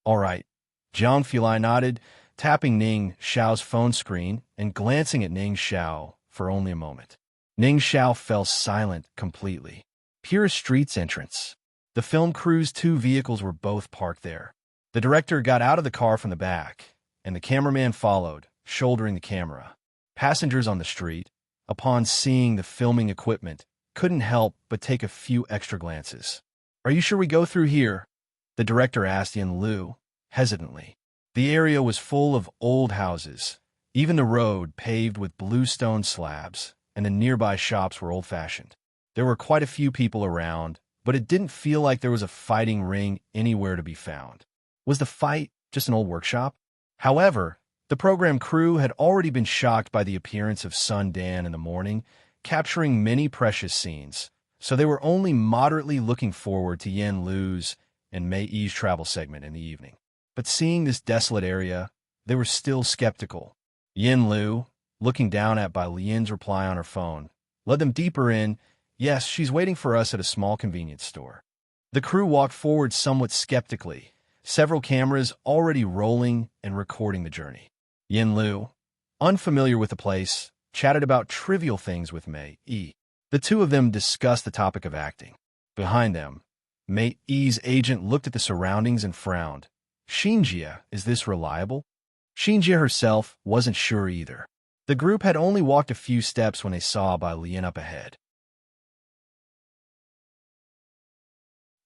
[SPEAKER 1] All right. Jiang Fulai nodded, tapping Ning Xiao's phone screen and glancing at Ning Xiao for only a moment. Ning Xiao fell silent completely. Pure Street's entrance. The film crew's two vehicles were both parked there. The director got out of the car from the back, and the cameraman followed, shouldering the camera. Passengers on the street, upon seeing the filming equipment, couldn't help but take a few extra glances. "Are you sure we go through here?" the director asked Yin Lu, hesitantly. The area was full of old houses, even the road paved with blue stone slabs, and the nearby shops were old-fashioned. There were quite a few people around, but it didn't feel like there was a fighting ring anywhere to be found. Was the fight just an old workshop? However, the program crew had already been shocked by the appearance of Sun Dan in the morning, capturing many precious scenes, so they were only moderately looking forward to Yin Lu's and Mei Yi's travel segment in the evening. But seeing this desolate area, they were still skeptical. Yin Lu, looking down at Bai Lian's reply on her phone, led them deeper in. "Yes, she's waiting for us at a small convenience store." The crew walked forward somewhat skeptically, several cameras already rolling and recording the journey. Yin Lu, unfamiliar with the place, chatted about trivial things with Mei Yi. The two of them discussed the topic of acting. Behind them, Mei Yi's agent looked at the surroundings and frowned. "Xinjie, is this reliable?" Xinjie herself wasn't sure either. The group had only walked a few steps when they saw Bai Lian up ahead.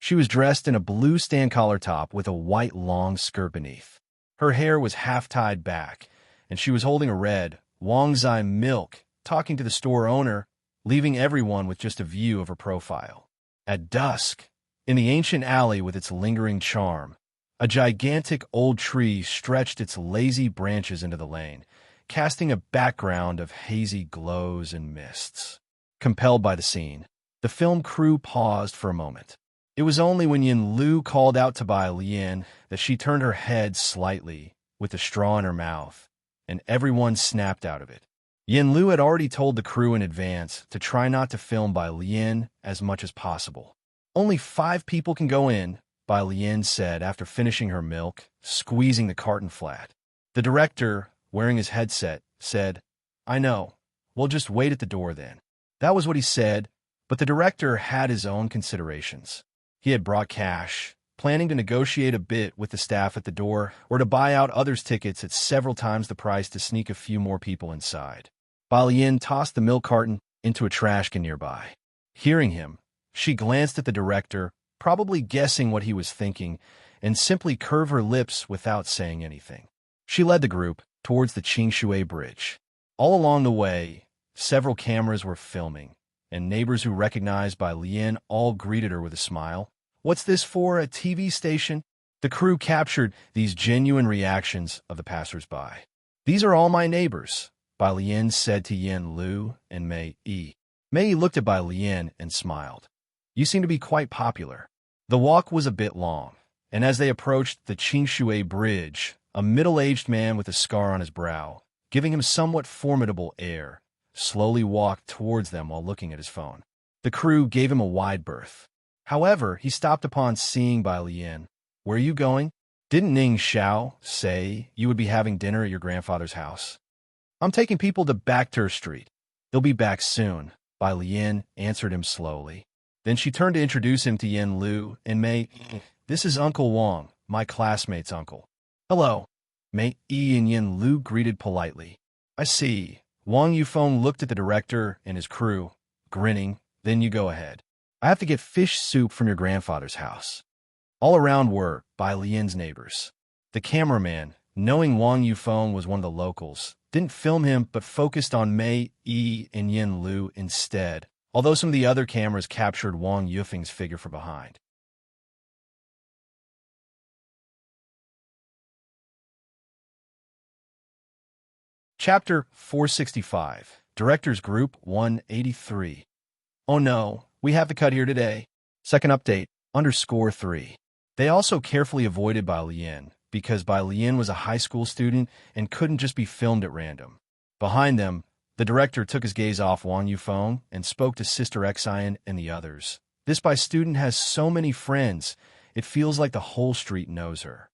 [SPEAKER 1] She was dressed in a blue stand collar top with a white long skirt beneath. Her hair was half tied back, and she was holding a red Wangzai milk, talking to the store owner, leaving everyone with just a view of her profile. At dusk, in the ancient alley with its lingering charm, a gigantic old tree stretched its lazy branches into the lane, casting a background of hazy glows and mists. Compelled by the scene, the film crew paused for a moment. It was only when Yin Lu called out to Bai Lian that she turned her head slightly, with the straw in her mouth, and everyone snapped out of it. Yin Lu had already told the crew in advance to try not to film Bai Lian as much as possible. "Only 5 people can go in," Bai Lian said after finishing her milk, squeezing the carton flat. The director, wearing his headset, said, "I know. We'll just wait at the door then." That was what he said, but the director had his own considerations. He had brought cash, planning to negotiate a bit with the staff at the door or to buy out others' tickets at several times the price to sneak a few more people inside. Bai Lian tossed the milk carton into a trash can nearby. Hearing him, she glanced at the director, probably guessing what he was thinking, and simply curved her lips without saying anything. She led the group towards the Qingshui Bridge. All along the way, several cameras were filming, and neighbors who recognized Bai Lian all greeted her with a smile. "What's this for, a TV station?" The crew captured these genuine reactions of the passers-by. "These are all my neighbors," Bai Lian said to Yin Lu and Mei Yi. Mei Yi looked at Bai Lian and smiled. "You seem to be quite popular." The walk was a bit long, and as they approached the Qingshui Bridge, a middle-aged man with a scar on his brow, giving him somewhat formidable air, slowly walked towards them while looking at his phone. The crew gave him a wide berth. However, he stopped upon seeing Bai Lian. "Where are you going?" "Didn't Ning Xiao say you would be having dinner at your grandfather's house?" "I'm taking people to Bacter Street. They'll be back soon," Bai Lian answered him slowly. Then she turned to introduce him to Yin Lu and Mei. "This is Uncle Wang, my classmate's uncle." "Hello." Mei Yi and Yin Lu greeted politely. "I see." Wang Yufeng looked at the director and his crew, grinning. "Then you go ahead. I have to get fish soup from your grandfather's house." All around were Bai Lian's neighbors. The cameraman, knowing Wang Yufeng was one of the locals, didn't film him but focused on Mei Yi and Yin Lu instead, although some of the other cameras captured Wang Yufeng's figure from behind. Chapter 465, Directors Group 183. "Oh no, we have to cut here today." Second update, _3. They also carefully avoided Bai Lian, because Bai Lian was a high school student and couldn't just be filmed at random. Behind them, the director took his gaze off Wang Yufeng and spoke to Sister Xian and the others. This Bai student has so many friends, it feels like the whole street knows her.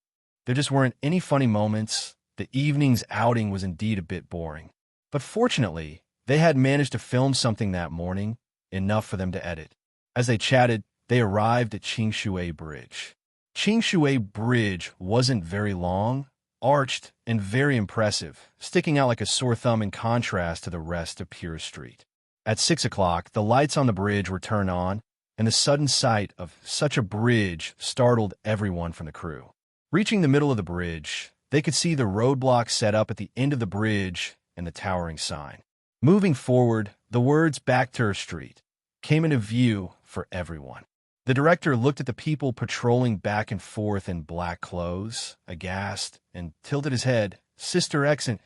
[SPEAKER 1] There just weren't any funny moments. The evening's outing was indeed a bit boring. But fortunately, they had managed to film something that morning, enough for them to edit. As they chatted, they arrived at Qingshui Bridge. Qingshui Bridge wasn't very long, arched, and very impressive, sticking out like a sore thumb in contrast to the rest of Pure Street. At 6 o'clock, the lights on the bridge were turned on, and the sudden sight of such a bridge startled everyone from the crew. Reaching the middle of the bridge, they could see the roadblock set up at the end of the bridge and the towering sign. Moving forward, the words Bacter Street came into view for everyone. The director looked at the people patrolling back and forth in black clothes, aghast, and tilted his head. Sister Exon,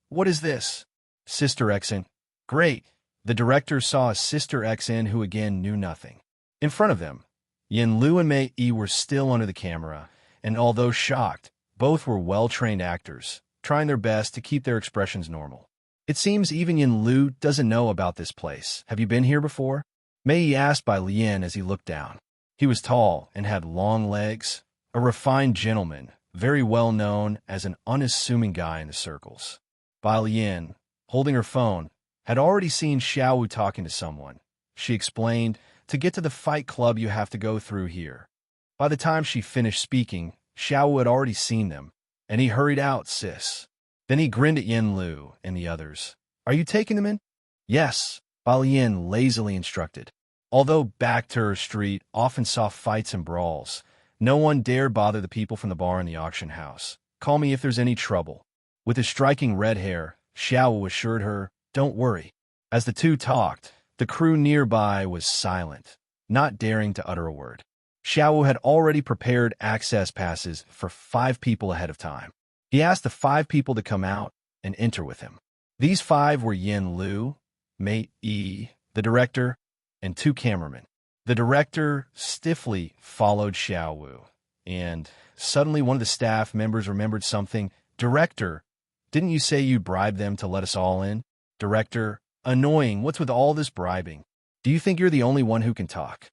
[SPEAKER 1] what is this?" Sister Exon, "Great." The director saw a Sister Exon who again knew nothing. In front of them, Yin Lu and Mei Yi were still under the camera, and although shocked, both were well-trained actors, trying their best to keep their expressions normal. "It seems even Yin Lu doesn't know about this place. Have you been here before?" Mei Yi asked Bai Lian as he looked down. He was tall and had long legs, a refined gentleman, very well known as an unassuming guy in the circles. Bai Lian, holding her phone, had already seen Xiao Wu talking to someone. She explained, "To get to the fight club you have to go through here." By the time she finished speaking, Xiao Wu had already seen them, and he hurried out, "Sis." Then he grinned at Yin Lu and the others. "Are you taking them in?" "Yes," Bai Lian lazily instructed. Although Bacter Street often saw fights and brawls, no one dared bother the people from the bar and the auction house. "Call me if there's any trouble." With his striking red hair, Xiao Wu assured her, "Don't worry." As the two talked, the crew nearby was silent, not daring to utter a word. Xiao Wu had already prepared access passes for 5 people ahead of time. He asked the 5 people to come out and enter with him. These 5 were Yin Lu, Mei Yi, the director, and 2 cameramen. The director stiffly followed Xiao Wu, and suddenly one of the staff members remembered something. "Director, didn't you say you'd bribe them to let us all in?" "Director, annoying, what's with all this bribing? Do you think you're the only one who can talk?"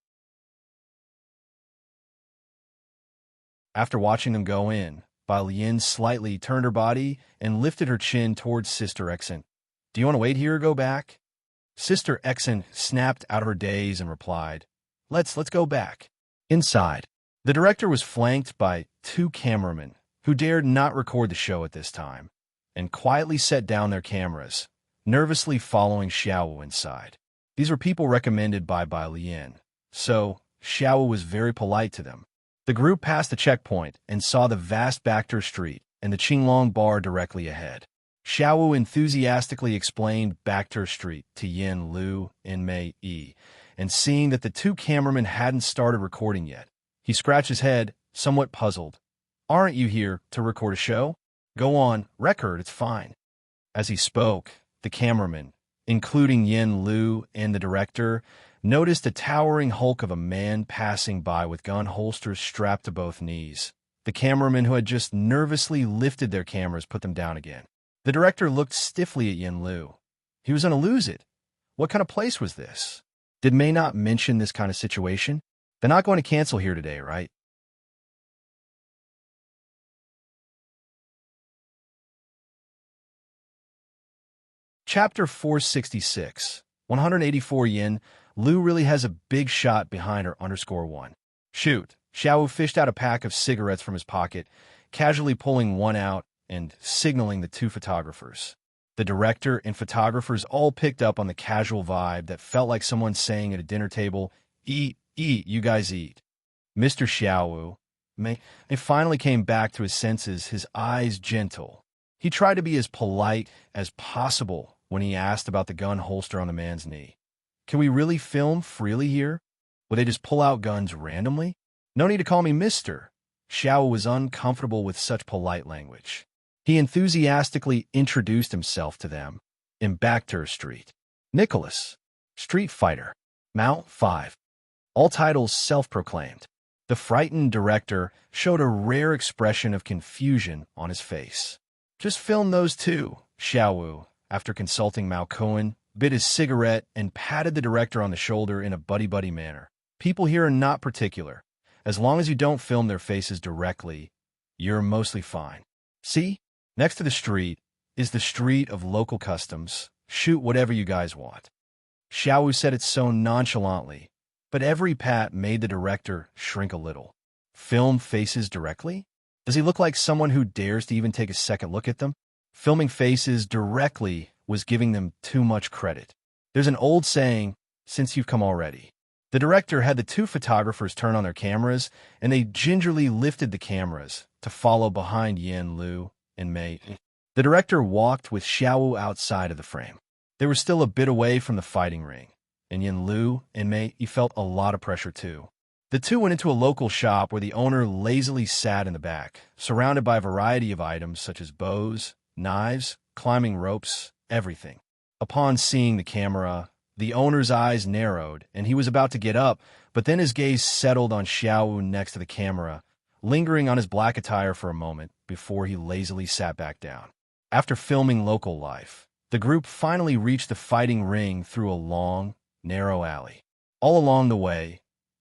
[SPEAKER 1] After watching them go in, Bai Lian slightly turned her body and lifted her chin towards Sister Exon. "Do you want to wait here or go back?" Sister Exon snapped out of her daze and replied, Let's go back." Inside, the director was flanked by 2 cameramen who dared not record the show at this time, and quietly set down their cameras, nervously following Xiao Wu inside. These were people recommended by Bai Lian, so Xiao Wu was very polite to them. The group passed the checkpoint and saw the vast Bacter Street and the Qinglong Bar directly ahead. Xiaowu enthusiastically explained Backter Street to Yin Lu and Mei Yi, and seeing that the two cameramen hadn't started recording yet, he scratched his head, somewhat puzzled. Aren't you here to record a show? Go on, record, it's fine. As he spoke, the cameramen, including Yin Lu and the director, noticed a towering hulk of a man passing by with gun holsters strapped to both knees. The cameramen who had just nervously lifted their cameras put them down again. The director looked stiffly at Yin Lu. He was going to lose it. What kind of place was this? Did May not mention this kind of situation? They're not going to cancel here today, right? Chapter 466. 184 yen. Lu really has a big shot behind her _1. Shoot. Xiaowu fished out a pack of cigarettes from his pocket, casually pulling one out and signaling the two photographers. The director and photographers all picked up on the casual vibe that felt like someone saying at a dinner table, "Eat, eat, you guys eat." Mr. Xiaowu finally came back to his senses, his eyes gentle. He tried to be as polite as possible when he asked about the gun holster on the man's knee. Can we really film freely here? Will they just pull out guns randomly? No need to call me mister. Xiao was uncomfortable with such polite language. He enthusiastically introduced himself to them. Imbark Street. Nicholas. Street Fighter. Mount 5. All titles self-proclaimed. The frightened director showed a rare expression of confusion on his face. Just film those two, Xiaowu, after consulting Mao Cohen, bit his cigarette and patted the director on the shoulder in a buddy-buddy manner. People here are not particular. As long as you don't film their faces directly, you're mostly fine. See? Next to the street is the street of local customs. Shoot whatever you guys want. Xiaowu said it so nonchalantly, but every pat made the director shrink a little. Film faces directly? Does he look like someone who dares to even take a second look at them? Filming faces directly was giving them too much credit. There's an old saying, since you've come already. The director had the two photographers turn on their cameras, and they gingerly lifted the cameras to follow behind Yin Lu and Mei. The director walked with Xiaowu outside of the frame. They were still a bit away from the fighting ring, and Yin Lu and Mei felt a lot of pressure too. The two went into a local shop where the owner lazily sat in the back, surrounded by a variety of items such as bows, knives, climbing ropes, everything. Upon seeing the camera, the owner's eyes narrowed, and he was about to get up, but then his gaze settled on Xiaowu next to the camera, lingering on his black attire for a moment before he lazily sat back down. After filming local life, the group finally reached the fighting ring through a long, narrow alley. All along the way,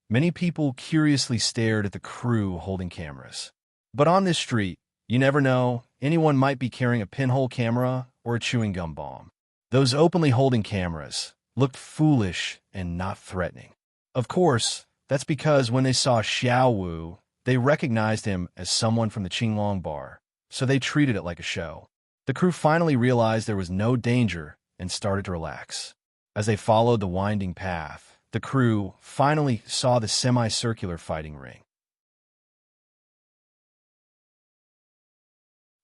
[SPEAKER 1] many people curiously stared at the crew holding cameras. But on this street, you never know, anyone might be carrying a pinhole camera or a chewing gum bomb. Those openly holding cameras looked foolish and not threatening. Of course, that's because when they saw Xiaowu, they recognized him as someone from the Qinglong bar, so they treated it like a show. The crew finally realized there was no danger and started to relax. As they followed the winding path, the crew finally saw the semicircular fighting ring.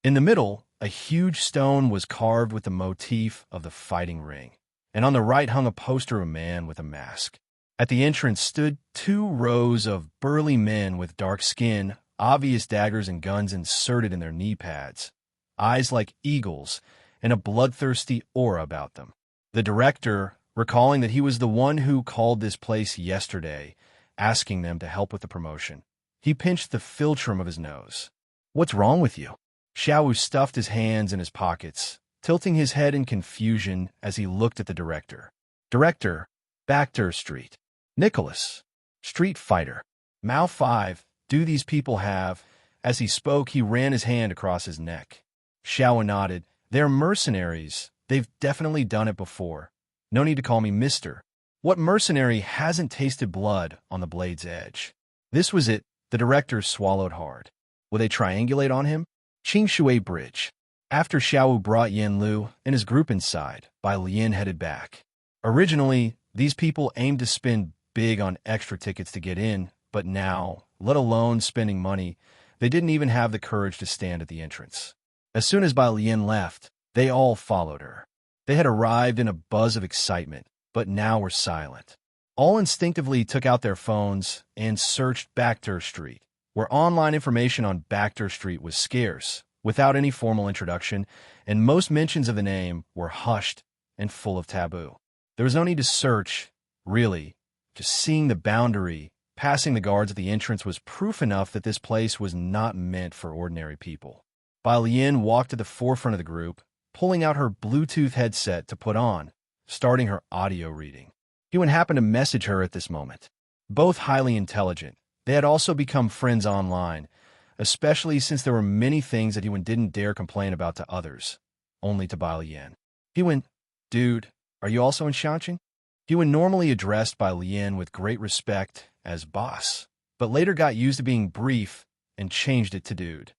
[SPEAKER 1] In the middle, a huge stone was carved with the motif of the fighting ring, and on the right hung a poster of a man with a mask. At the entrance stood 2 rows of burly men with dark skin, obvious daggers and guns inserted in their knee pads, eyes like eagles, and a bloodthirsty aura about them. The director, recalling that he was the one who called this place yesterday, asking them to help with the promotion. He pinched the philtrum of his nose. "What's wrong with you?" Xiaowu stuffed his hands in his pockets, tilting his head in confusion as he looked at the director. "Director, Backter Street. Nicholas. Street Fighter. Mao 5, do these people have..." As he spoke, he ran his hand across his neck. Xiaowu nodded. "They're mercenaries. They've definitely done it before. No need to call me mister. What mercenary hasn't tasted blood on the blade's edge?" This was it. The director swallowed hard. Will they triangulate on him? Qingshui Bridge. After Xiaowu brought Yin Lu and his group inside, Bai Lian headed back. Originally, these people aimed to spend big on extra tickets to get in, but now, let alone spending money, they didn't even have the courage to stand at the entrance. As soon as Bai Lian left, They all followed her. They had arrived in a buzz of excitement, but now were silent. All instinctively took out their phones and searched Backter Street, where online information on Backter Street was scarce, without any formal introduction, and most mentions of the name were hushed and full of taboo. There was no need to search, really. Just seeing the boundary, passing the guards at the entrance was proof enough that this place was not meant for ordinary people. Bai Lian walked to the forefront of the group, pulling out her Bluetooth headset to put on, starting her audio reading. Hewen happened to message her at this moment. Both highly intelligent, they had also become friends online, especially since there were many things that Hewen didn't dare complain about to others, only to Bai Lian. Hewen, dude, are you also enchanting? Hewen normally addressed Bai Lian with great respect as boss, but later got used to being brief and changed it to dude.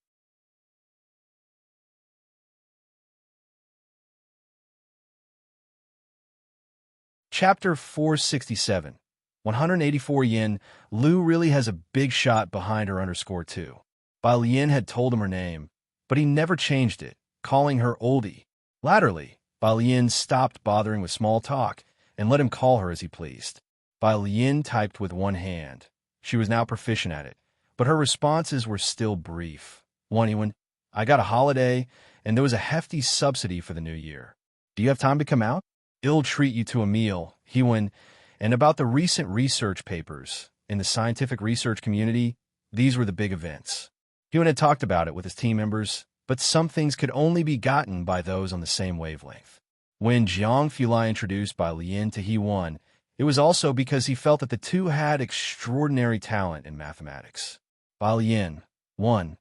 [SPEAKER 1] Chapter 467. 184 yen. Lu really has a big shot behind her _2. Bai Lian had told him her name, but he never changed it, calling her oldie. Latterly, Bai Lian stopped bothering with small talk and let him call her as he pleased. Bai Lian typed with one hand. She was now proficient at it, but her responses were still brief. One, I got a holiday, and there was a hefty subsidy for the new year. Do you have time to come out? I'll treat you to a meal, Hewen. And about the recent research papers. In the scientific research community, these were the big events. Hewen had talked about it with his team members, but some things could only be gotten by those on the same wavelength. When Jiang Fulai introduced Bai Lian to Hewen, it was also because he felt that the two had extraordinary talent in mathematics. Bai Lian, 1.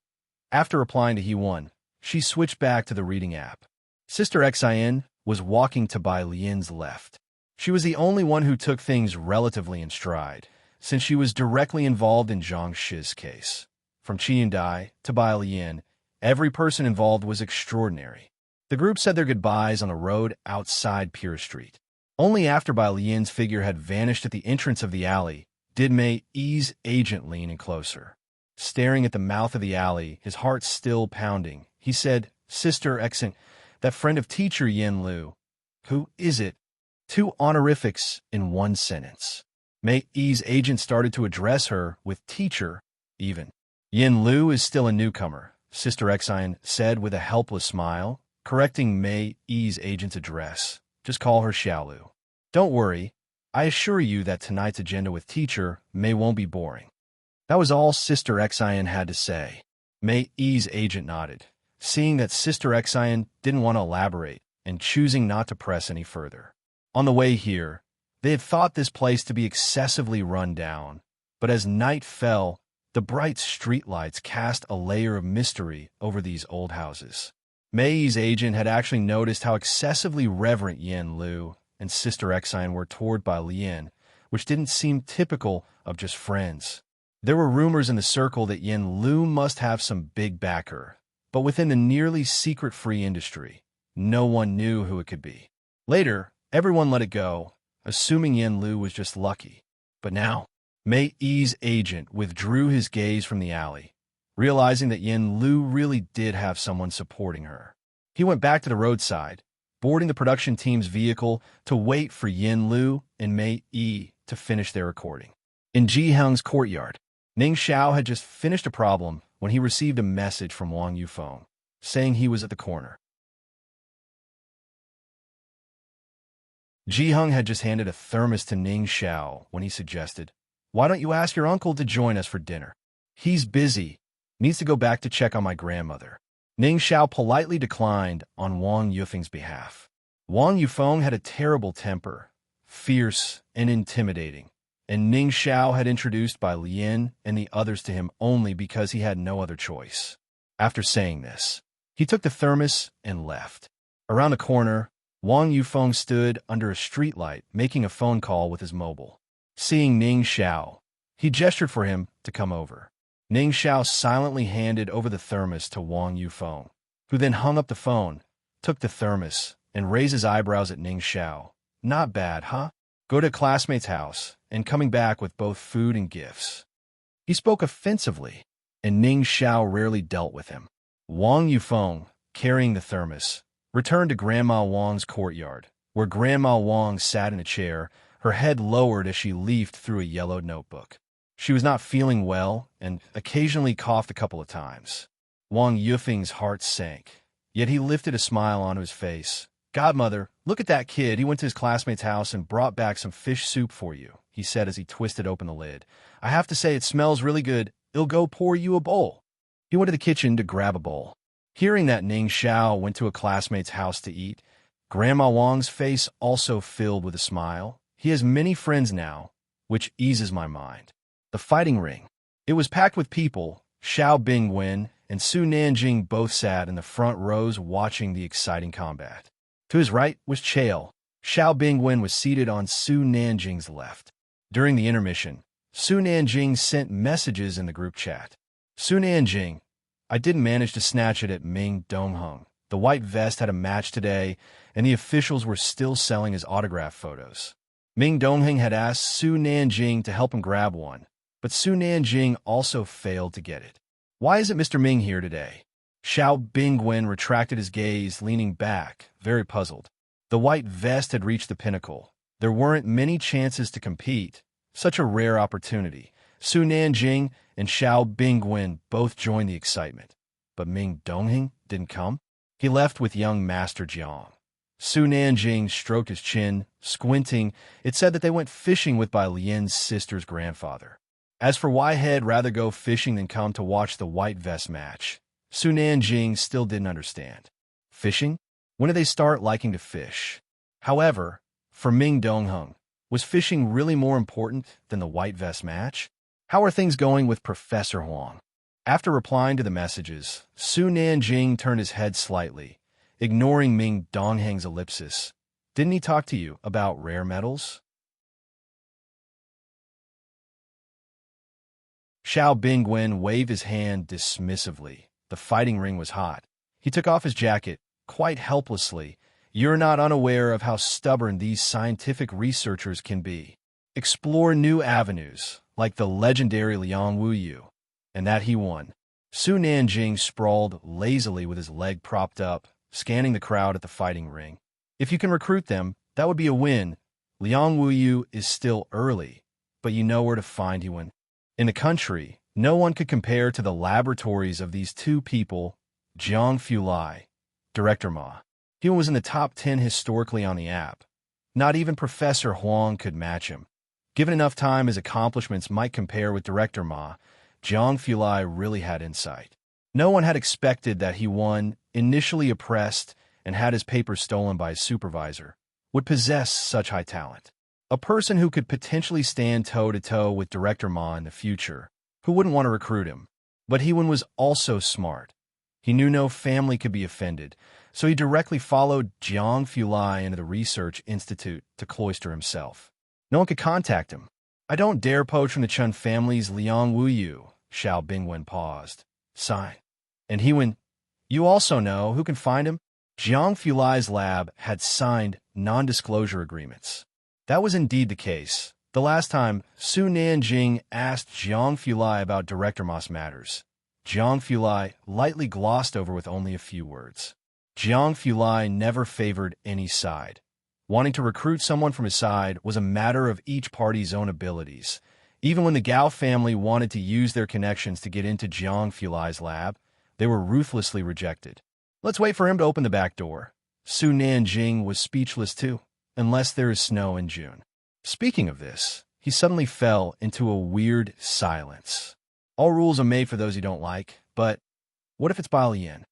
[SPEAKER 1] After replying to Hewen, she switched back to the reading app. Sister Xin was walking to Bai Lian's left. She was the only one who took things relatively in stride, since she was directly involved in Zhang Shi's case. From Qiandai to Bai Lian, every person involved was extraordinary. The group said their goodbyes on a road outside Pier Street. Only after Bai Lian's figure had vanished at the entrance of the alley did Mei Yi's agent lean in closer. Staring at the mouth of the alley, his heart still pounding, he said, Sister Xin, that friend of teacher Yin Lu. Who is it? 2 honorifics in one sentence. Mei Yi's agent started to address her with teacher, even. Yin Lu is still a newcomer, Sister Xin said with a helpless smile, correcting Mei Yi's agent's address. Just call her Xiaolu. Don't worry, I assure you that tonight's agenda with teacher Mei won't be boring. That was all Sister Xin had to say. Mei Yi's agent nodded, seeing that Sister Xin didn't want to elaborate and choosing not to press any further. On the way here, they had thought this place to be excessively run down, but as night fell, the bright streetlights cast a layer of mystery over these old houses. Mei Yi's agent had actually noticed how excessively reverent Yin Lu and Sister Xin were toward Bai Lian, which didn't seem typical of just friends. There were rumors in the circle that Yin Lu must have some big backer, but within the nearly secret-free industry, no one knew who it could be. Later, everyone let it go, assuming Yin Lu was just lucky. But now, Mei Yi's agent withdrew his gaze from the alley, realizing that Yin Lu really did have someone supporting her. He went back to the roadside, boarding the production team's vehicle to wait for Yin Lu and Mei Yi to finish their recording. In Ji Heng's courtyard, Ning Xiao had just finished a problem when he received a message from Wang Yufeng, saying he was at the corner. Ji Heng had just handed a thermos to Ning Xiao when he suggested, Why don't you ask your uncle to join us for dinner? He's busy, needs to go back to check on my grandmother. Ning Xiao politely declined on Wang Yufeng's behalf. Wang Yufeng had a terrible temper, fierce and intimidating, and Ning Xiao had introduced Bai Lian and the others to him only because he had no other choice. After saying this, he took the thermos and left. Around the corner, Wang Yufeng stood under a streetlight making a phone call with his mobile. Seeing Ning Xiao, he gestured for him to come over. Ning Xiao silently handed over the thermos to Wang Yufeng, who then hung up the phone, took the thermos, and raised his eyebrows at Ning Xiao. Not bad, huh? Go to a classmate's house, and coming back with both food and gifts. He spoke offensively, and Ning Xiao rarely dealt with him. Wang Yufeng, carrying the thermos, returned to Grandma Wang's courtyard, where Grandma Wang sat in a chair, her head lowered as she leafed through a yellowed notebook. She was not feeling well and occasionally coughed a couple of times. Wang Yufeng's heart sank, yet he lifted a smile onto his face. "Godmother, look at that kid. He went to his classmate's house and brought back some fish soup for you," he said as he twisted open the lid. "I have to say it smells really good. I'll go pour you a bowl." He went to the kitchen to grab a bowl. Hearing that Ning Xiao went to a classmate's house to eat, Grandma Wang's face also filled with a smile. "He has many friends now, which eases my mind." The fighting ring. It was packed with people. Xiao Bingwen and Su Nanjing both sat in the front rows watching the exciting combat. To his right was Chael. Xiao Bingwen was seated on Su Nanjing's left. During the intermission, Su Nanjing sent messages in the group chat. "Su Nanjing, I didn't manage to snatch it at Ming Dongheng. The white vest had a match today, and the officials were still selling his autograph photos." Ming Dongheng had asked Su Nanjing to help him grab one, but Su Nanjing also failed to get it. "Why isn't Mr. Ming here today?" Xiao Bingwen retracted his gaze, leaning back, very puzzled. The white vest had reached the pinnacle. There weren't many chances to compete. Such a rare opportunity. Su Nanjing and Xiao Bingwen both joined the excitement. But Ming Dongheng didn't come. He left with young Master Jiang. Su Nanjing stroked his chin, squinting. It said that they went fishing with Bai Lian's sister's grandfather. As for why he'd rather go fishing than come to watch the white vest match, Su Nanjing still didn't understand. Fishing? When did they start liking to fish? However, for Ming Dongheng, was fishing really more important than the white vest match? "How are things going with Professor Huang?" After replying to the messages, Su Nanjing turned his head slightly, ignoring Ming Dongheng's ellipsis. "Didn't he talk to you about rare metals?" Xiao Bingwen waved his hand dismissively. The fighting ring was hot. He took off his jacket, quite helplessly. "You're not unaware of how stubborn these scientific researchers can be. Explore new avenues, like the legendary Liang Wuyu." And that he won. Su Nanjing sprawled lazily with his leg propped up, scanning the crowd at the fighting ring. "If you can recruit them, that would be a win. Liang Wuyu is still early, but you know where to find Yuan. In the country, no one could compare to the laboratories of these two people, Jiang Fulai, Director Ma. He was in the top 10 historically on the app. Not even Professor Huang could match him. Given enough time, his accomplishments might compare with Director Ma. Jiang Fulai really had insight. No one had expected that he won, initially oppressed, and had his papers stolen by his supervisor, would possess such high talent. A person who could potentially stand toe-to-toe with Director Ma in the future, who wouldn't want to recruit him. But Hewen was also smart. He knew no family could be offended, so he directly followed Jiang Fulai into the research institute to cloister himself. No one could contact him. "I don't dare poach from the Chun family's Liang Wuyu," Xiao Bingwen paused. "Sign." And Hewen, "You also know who can find him?" Jiang Fulai's lab had signed non-disclosure agreements. That was indeed the case. The last time Su Nanjing asked Jiang Fulai about Director Ma's matters, Jiang Fulai lightly glossed over with only a few words. Jiang Fulai never favored any side. Wanting to recruit someone from his side was a matter of each party's own abilities. Even when the Gao family wanted to use their connections to get into Jiang Fulai's lab, they were ruthlessly rejected. "Let's wait for him to open the back door." Su Nanjing was speechless too, unless there is snow in June. Speaking of this, he suddenly fell into a weird silence. All rules are made for those you don't like, but what if it's Bai Lian?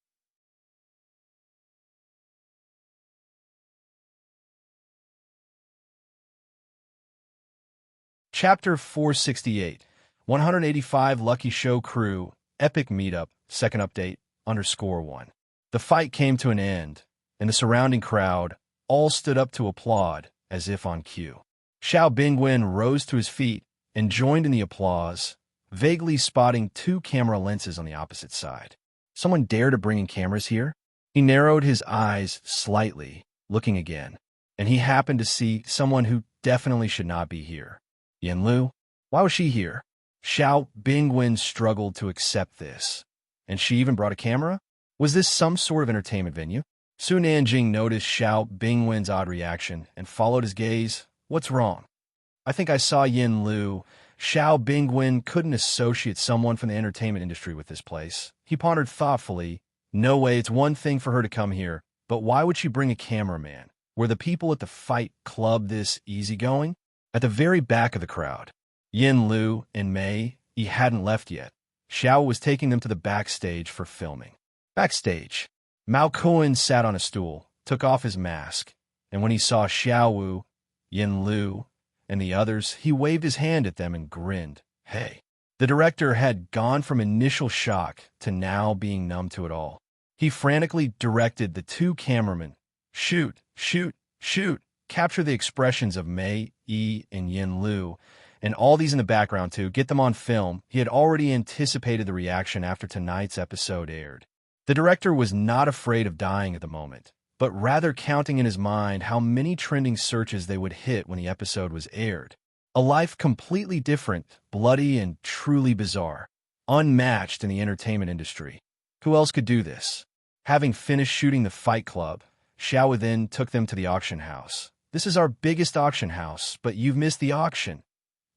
[SPEAKER 1] Chapter 468, 185 Lucky Show Crew, Epic Meetup, Second Update, _1. The fight came to an end, and the surrounding crowd all stood up to applaud, as if on cue. Xiao Bingwen rose to his feet and joined in the applause, vaguely spotting two camera lenses on the opposite side. Someone dare to bring in cameras here? He narrowed his eyes slightly, looking again, and he happened to see someone who definitely should not be here. Yen Lu? Why was she here? Xiao Bingwen struggled to accept this. And she even brought a camera? Was this some sort of entertainment venue? Su Nanjing noticed Xiao Bingwen's odd reaction and followed his gaze. What's wrong? I think I saw Yin Lu. Xiao Bingwen couldn't associate someone from the entertainment industry with this place. He pondered thoughtfully. No way, it's one thing for her to come here, but why would she bring a cameraman? Were the people at the fight club this easygoing? At the very back of the crowd, Yin Lu and Mei Yi hadn't left yet. Xiao was taking them to the backstage for filming. Backstage, Mao Kuan sat on a stool, took off his mask, and when he saw Xiao Wu, Yin Lu, and the others, he waved his hand at them and grinned. Hey. The director had gone from initial shock to now being numb to it all. He frantically directed the two cameramen. Shoot, shoot, shoot. Capture the expressions of Mei Yi and Yin Lu, and all these in the background too. Get them on film. He had already anticipated the reaction after tonight's episode aired. The director was not afraid of dying at the moment, but rather counting in his mind how many trending searches they would hit when the episode was aired. A life completely different, bloody, and truly bizarre. Unmatched in the entertainment industry. Who else could do this? Having finished shooting the Fight Club, Xiao then took them to the auction house. This is our biggest auction house, but you've missed the auction.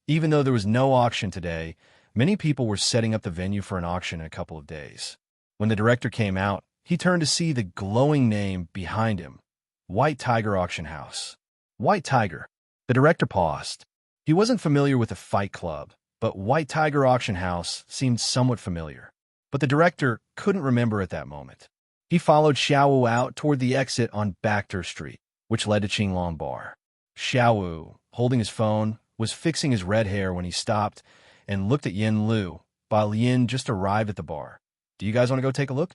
[SPEAKER 1] Even though there was no auction today, many people were setting up the venue for an auction in a couple of days. When the director came out, he turned to see the glowing name behind him. White Tiger Auction House. White Tiger. The director paused. He wasn't familiar with the Fight Club, but White Tiger Auction House seemed somewhat familiar. But the director couldn't remember at that moment. He followed Xiao out toward the exit on Bacter Street, which led to Qinglong Bar. Xiao, holding his phone, was fixing his red hair when he stopped and looked at Yin Lu. Ba Lian just arrived at the bar. Do you guys want to go take a look?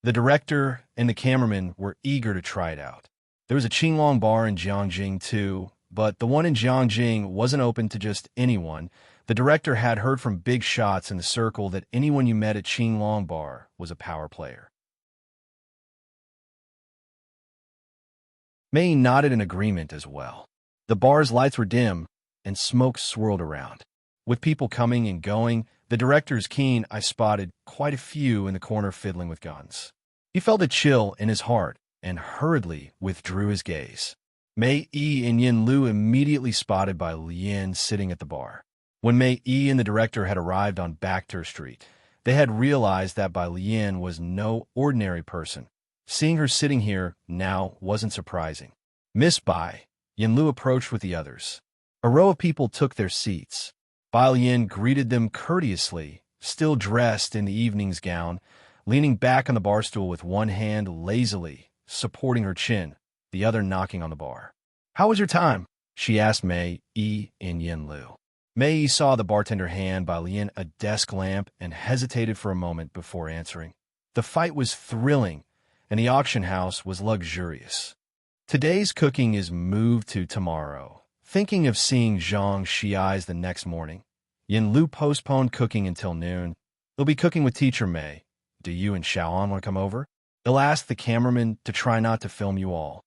[SPEAKER 1] The director and the cameraman were eager to try it out. There was a Qinglong Bar in Jiangjing too, but the one in Jiangjing wasn't open to just anyone. The director had heard from big shots in the circle that anyone you met at Qinglong Bar was a power player. Mei nodded in agreement as well. The bar's lights were dim, and smoke swirled around. With people coming and going, the director's keen eye spotted quite a few in the corner fiddling with guns. He felt a chill in his heart and hurriedly withdrew his gaze. Mei Yi and Yin Lu immediately spotted Bai Lian sitting at the bar. When Mei Yi and the director had arrived on Bacter Street, they had realized that Bai Lian was no ordinary person. Seeing her sitting here now wasn't surprising. Miss Bai, Yin Lu approached with the others. A row of people took their seats. Bai Lian greeted them courteously, still dressed in the evening's gown, leaning back on the bar stool with one hand lazily supporting her chin, the other knocking on the bar. How was your time? She asked Mei Yi and Yin Lu. Mei Yi saw the bartender hand Bai Lian a desk lamp and hesitated for a moment before answering. The fight was thrilling, and the auction house was luxurious. Today's cooking is moved to tomorrow. Thinking of seeing Zhang Xi's the next morning, Yin Lu postponed cooking until noon. They'll be cooking with teacher Mei. Do you and Xiaoan want to come over? They'll ask the cameraman to try not to film you all.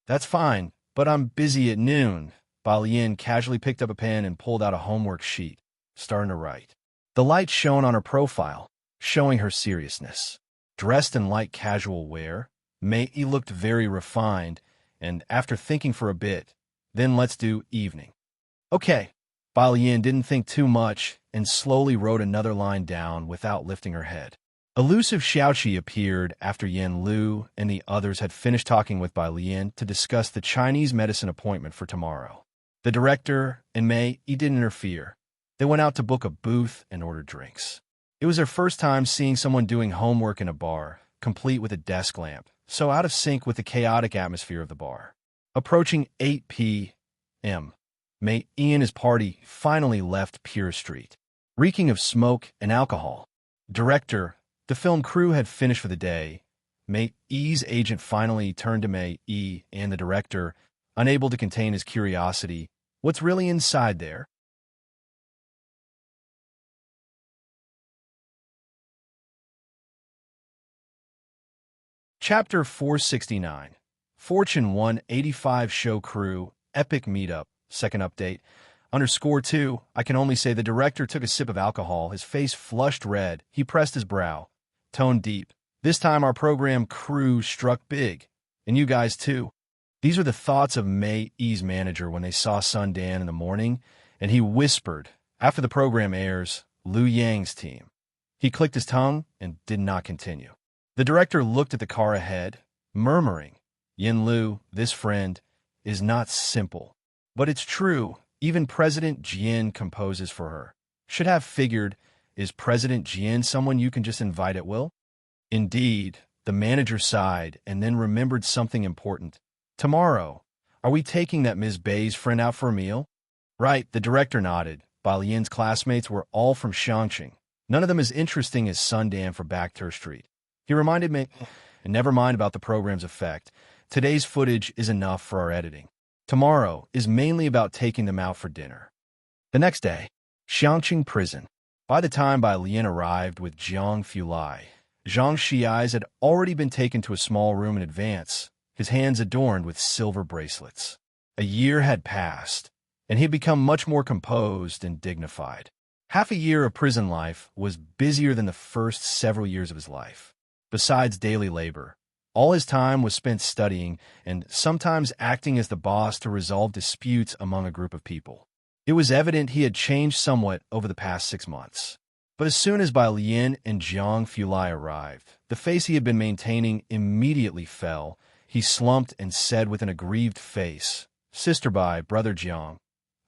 [SPEAKER 1] That's fine, but I'm busy at noon. Bai Lian casually picked up a pen and pulled out a homework sheet, starting to write. The light shone on her profile, showing her seriousness. Dressed in light casual wear, Mei Yi looked very refined, and after thinking for a bit, then let's do evening. Okay. Bai Lian didn't think too much and slowly wrote another line down without lifting her head. Elusive Xiaoqi appeared after Yin Lu and the others had finished talking with Bai Lian to discuss the Chinese medicine appointment for tomorrow. The director and Mei Yi didn't interfere. They went out to book a booth and order drinks. It was their first time seeing someone doing homework in a bar, complete with a desk lamp, so out of sync with the chaotic atmosphere of the bar. Approaching 8 p.m., Mei Yi and his party finally left Pure Street, reeking of smoke and alcohol. Director, the film crew had finished for the day. Mei Yi's agent finally turned to Mei Yi and the director, unable to contain his curiosity. What's really inside there? Chapter 469. Fortune 185 Show Crew, Epic Meetup, second update. _2, I can only say the director took a sip of alcohol, his face flushed red, he pressed his brow. Tone deep. This time our program crew struck big. And you guys too. These are the thoughts of Mei Yi's manager when they saw Sun Dan in the morning, and he whispered, after the program airs, Liu Yang's team. He clicked his tongue and did not continue. The director looked at the car ahead, murmuring, Yin Lu, this friend, is not simple. But it's true, even President Jian composes for her. Should have figured, is President Jian someone you can just invite at will? Indeed, the manager sighed and then remembered something important. Tomorrow, are we taking that Ms. Bei's friend out for a meal? Right, the director nodded. Balian's classmates were all from Xiangqing. None of them as interesting as Sun Dan for Backter Street. He reminded me, and never mind about the program's effect. Today's footage is enough for our editing. Tomorrow is mainly about taking them out for dinner. The next day, Xiangqing prison. By the time Bai Lian arrived with Jiang Fulai, Zhang Xiai's had already been taken to a small room in advance, his hands adorned with silver bracelets. A year had passed, and he had become much more composed and dignified. Half a year of prison life was busier than the first several years of his life. Besides daily labor, all his time was spent studying and sometimes acting as the boss to resolve disputes among a group of people. It was evident he had changed somewhat over the past 6 months. But as soon as Bai Lian and Jiang Fulai arrived, the face he had been maintaining immediately fell. He slumped and said with an aggrieved face, Sister Bai, Brother Jiang,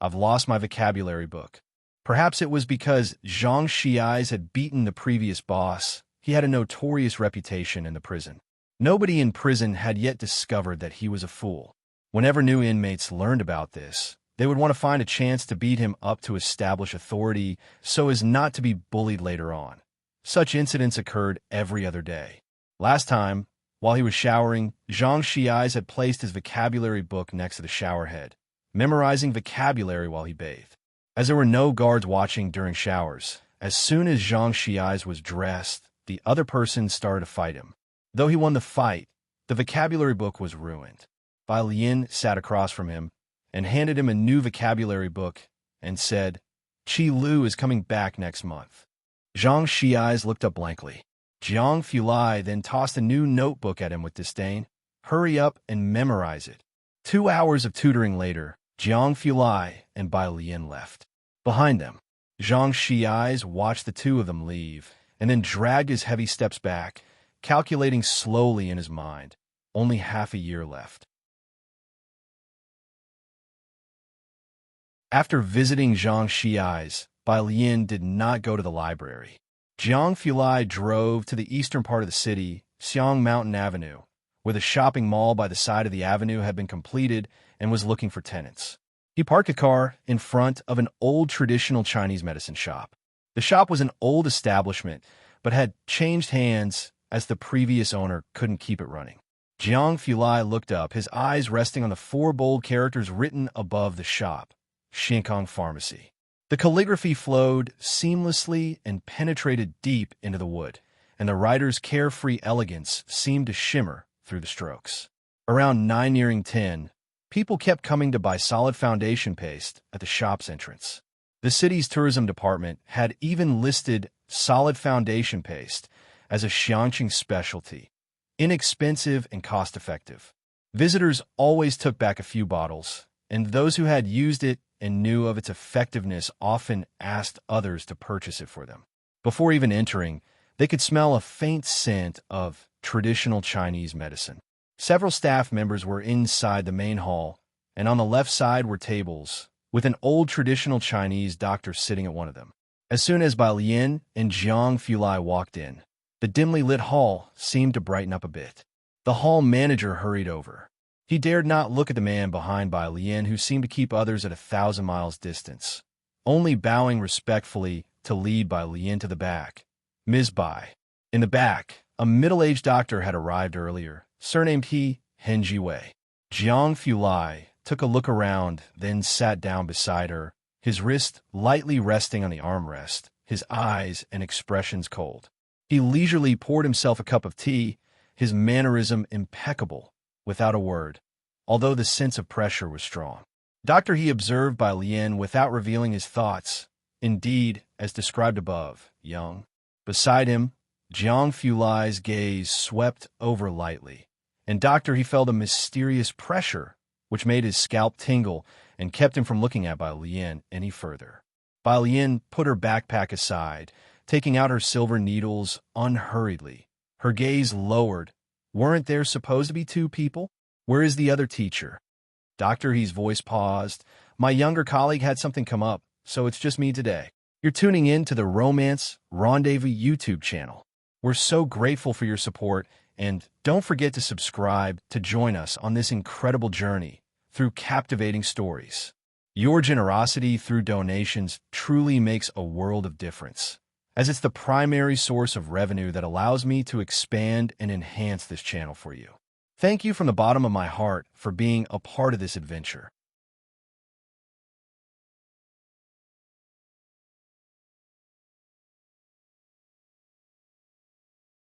[SPEAKER 1] I've lost my vocabulary book. Perhaps it was because Zhang Xiai's had beaten the previous boss. He had a notorious reputation in the prison. Nobody in prison had yet discovered that he was a fool. Whenever new inmates learned about this, they would want to find a chance to beat him up to establish authority so as not to be bullied later on. Such incidents occurred every other day. Last time, while he was showering, Zhang Xiai's had placed his vocabulary book next to the shower head, memorizing vocabulary while he bathed. As there were no guards watching during showers, as soon as Zhang Xiai's was dressed, the other person started to fight him. Though he won the fight, the vocabulary book was ruined. Bai Lian sat across from him and handed him a new vocabulary book and said, Qi Lu is coming back next month. Zhang Xiai's looked up blankly. Jiang Fulai then tossed a new notebook at him with disdain. Hurry up and memorize it. 2 hours of tutoring later, Jiang Fulai and Bai Lian left. Behind them, Zhang Xiai's watched the two of them leave and then dragged his heavy steps back, calculating slowly in his mind. Only half a year left. After visiting Zhang Xiai's, Bai Lian did not go to the library. Jiang Fulai drove to the eastern part of the city, Xiang Mountain Avenue, where the shopping mall by the side of the avenue had been completed and was looking for tenants. He parked a car in front of an old traditional Chinese medicine shop. The shop was an old establishment, but had changed hands as the previous owner couldn't keep it running. Jiang Fulai looked up, his eyes resting on the 4 bold characters written above the shop, Shinkong Pharmacy. The calligraphy flowed seamlessly and penetrated deep into the wood, and the writer's carefree elegance seemed to shimmer through the strokes. Around 9 nearing 10, people kept coming to buy solid foundation paste at the shop's entrance. The city's tourism department had even listed solid foundation paste as a Xiangqing specialty, inexpensive and cost-effective. Visitors always took back a few bottles, and those who had used it and knew of its effectiveness often asked others to purchase it for them. Before even entering, they could smell a faint scent of traditional Chinese medicine. Several staff members were inside the main hall, and on the left side were tables, with an old traditional Chinese doctor sitting at one of them. As soon as Bai Lian and Jiang Fulai walked in, the dimly lit hall seemed to brighten up a bit. The hall manager hurried over. He dared not look at the man behind Bai Lian, who seemed to keep others at 1,000 miles distance, only bowing respectfully to lead Bai Lian to the back. Ms. Bai. In the back, a middle-aged doctor had arrived earlier, surnamed he Henji Wei. Jiang Fulai took a look around, then sat down beside her, his wrist lightly resting on the armrest, his eyes and expressions cold. He leisurely poured himself a cup of tea, his mannerism impeccable, without a word, although the sense of pressure was strong. Doctor, he observed Bai Lian without revealing his thoughts, indeed, as described above, young. Beside him, Jiang Fulai's gaze swept over lightly, And Doctor, he felt a mysterious pressure, which made his scalp tingle and kept him from looking at Bai Lian any further. Bai Lian put her backpack aside, taking out her silver needles unhurriedly. Her gaze lowered. Weren't there supposed to be two people? Where is the other teacher? Doctor, his voice paused. My younger colleague had something come up, so it's just me today. You're tuning in to the Romance Rendezvous YouTube channel. We're so grateful for your support, and don't forget to subscribe to join us on this incredible journey through captivating stories. Your generosity through donations truly makes a world of difference, as it's the primary source of revenue that allows me to expand and enhance this channel for you. Thank you from the bottom of my heart for being a part of this adventure.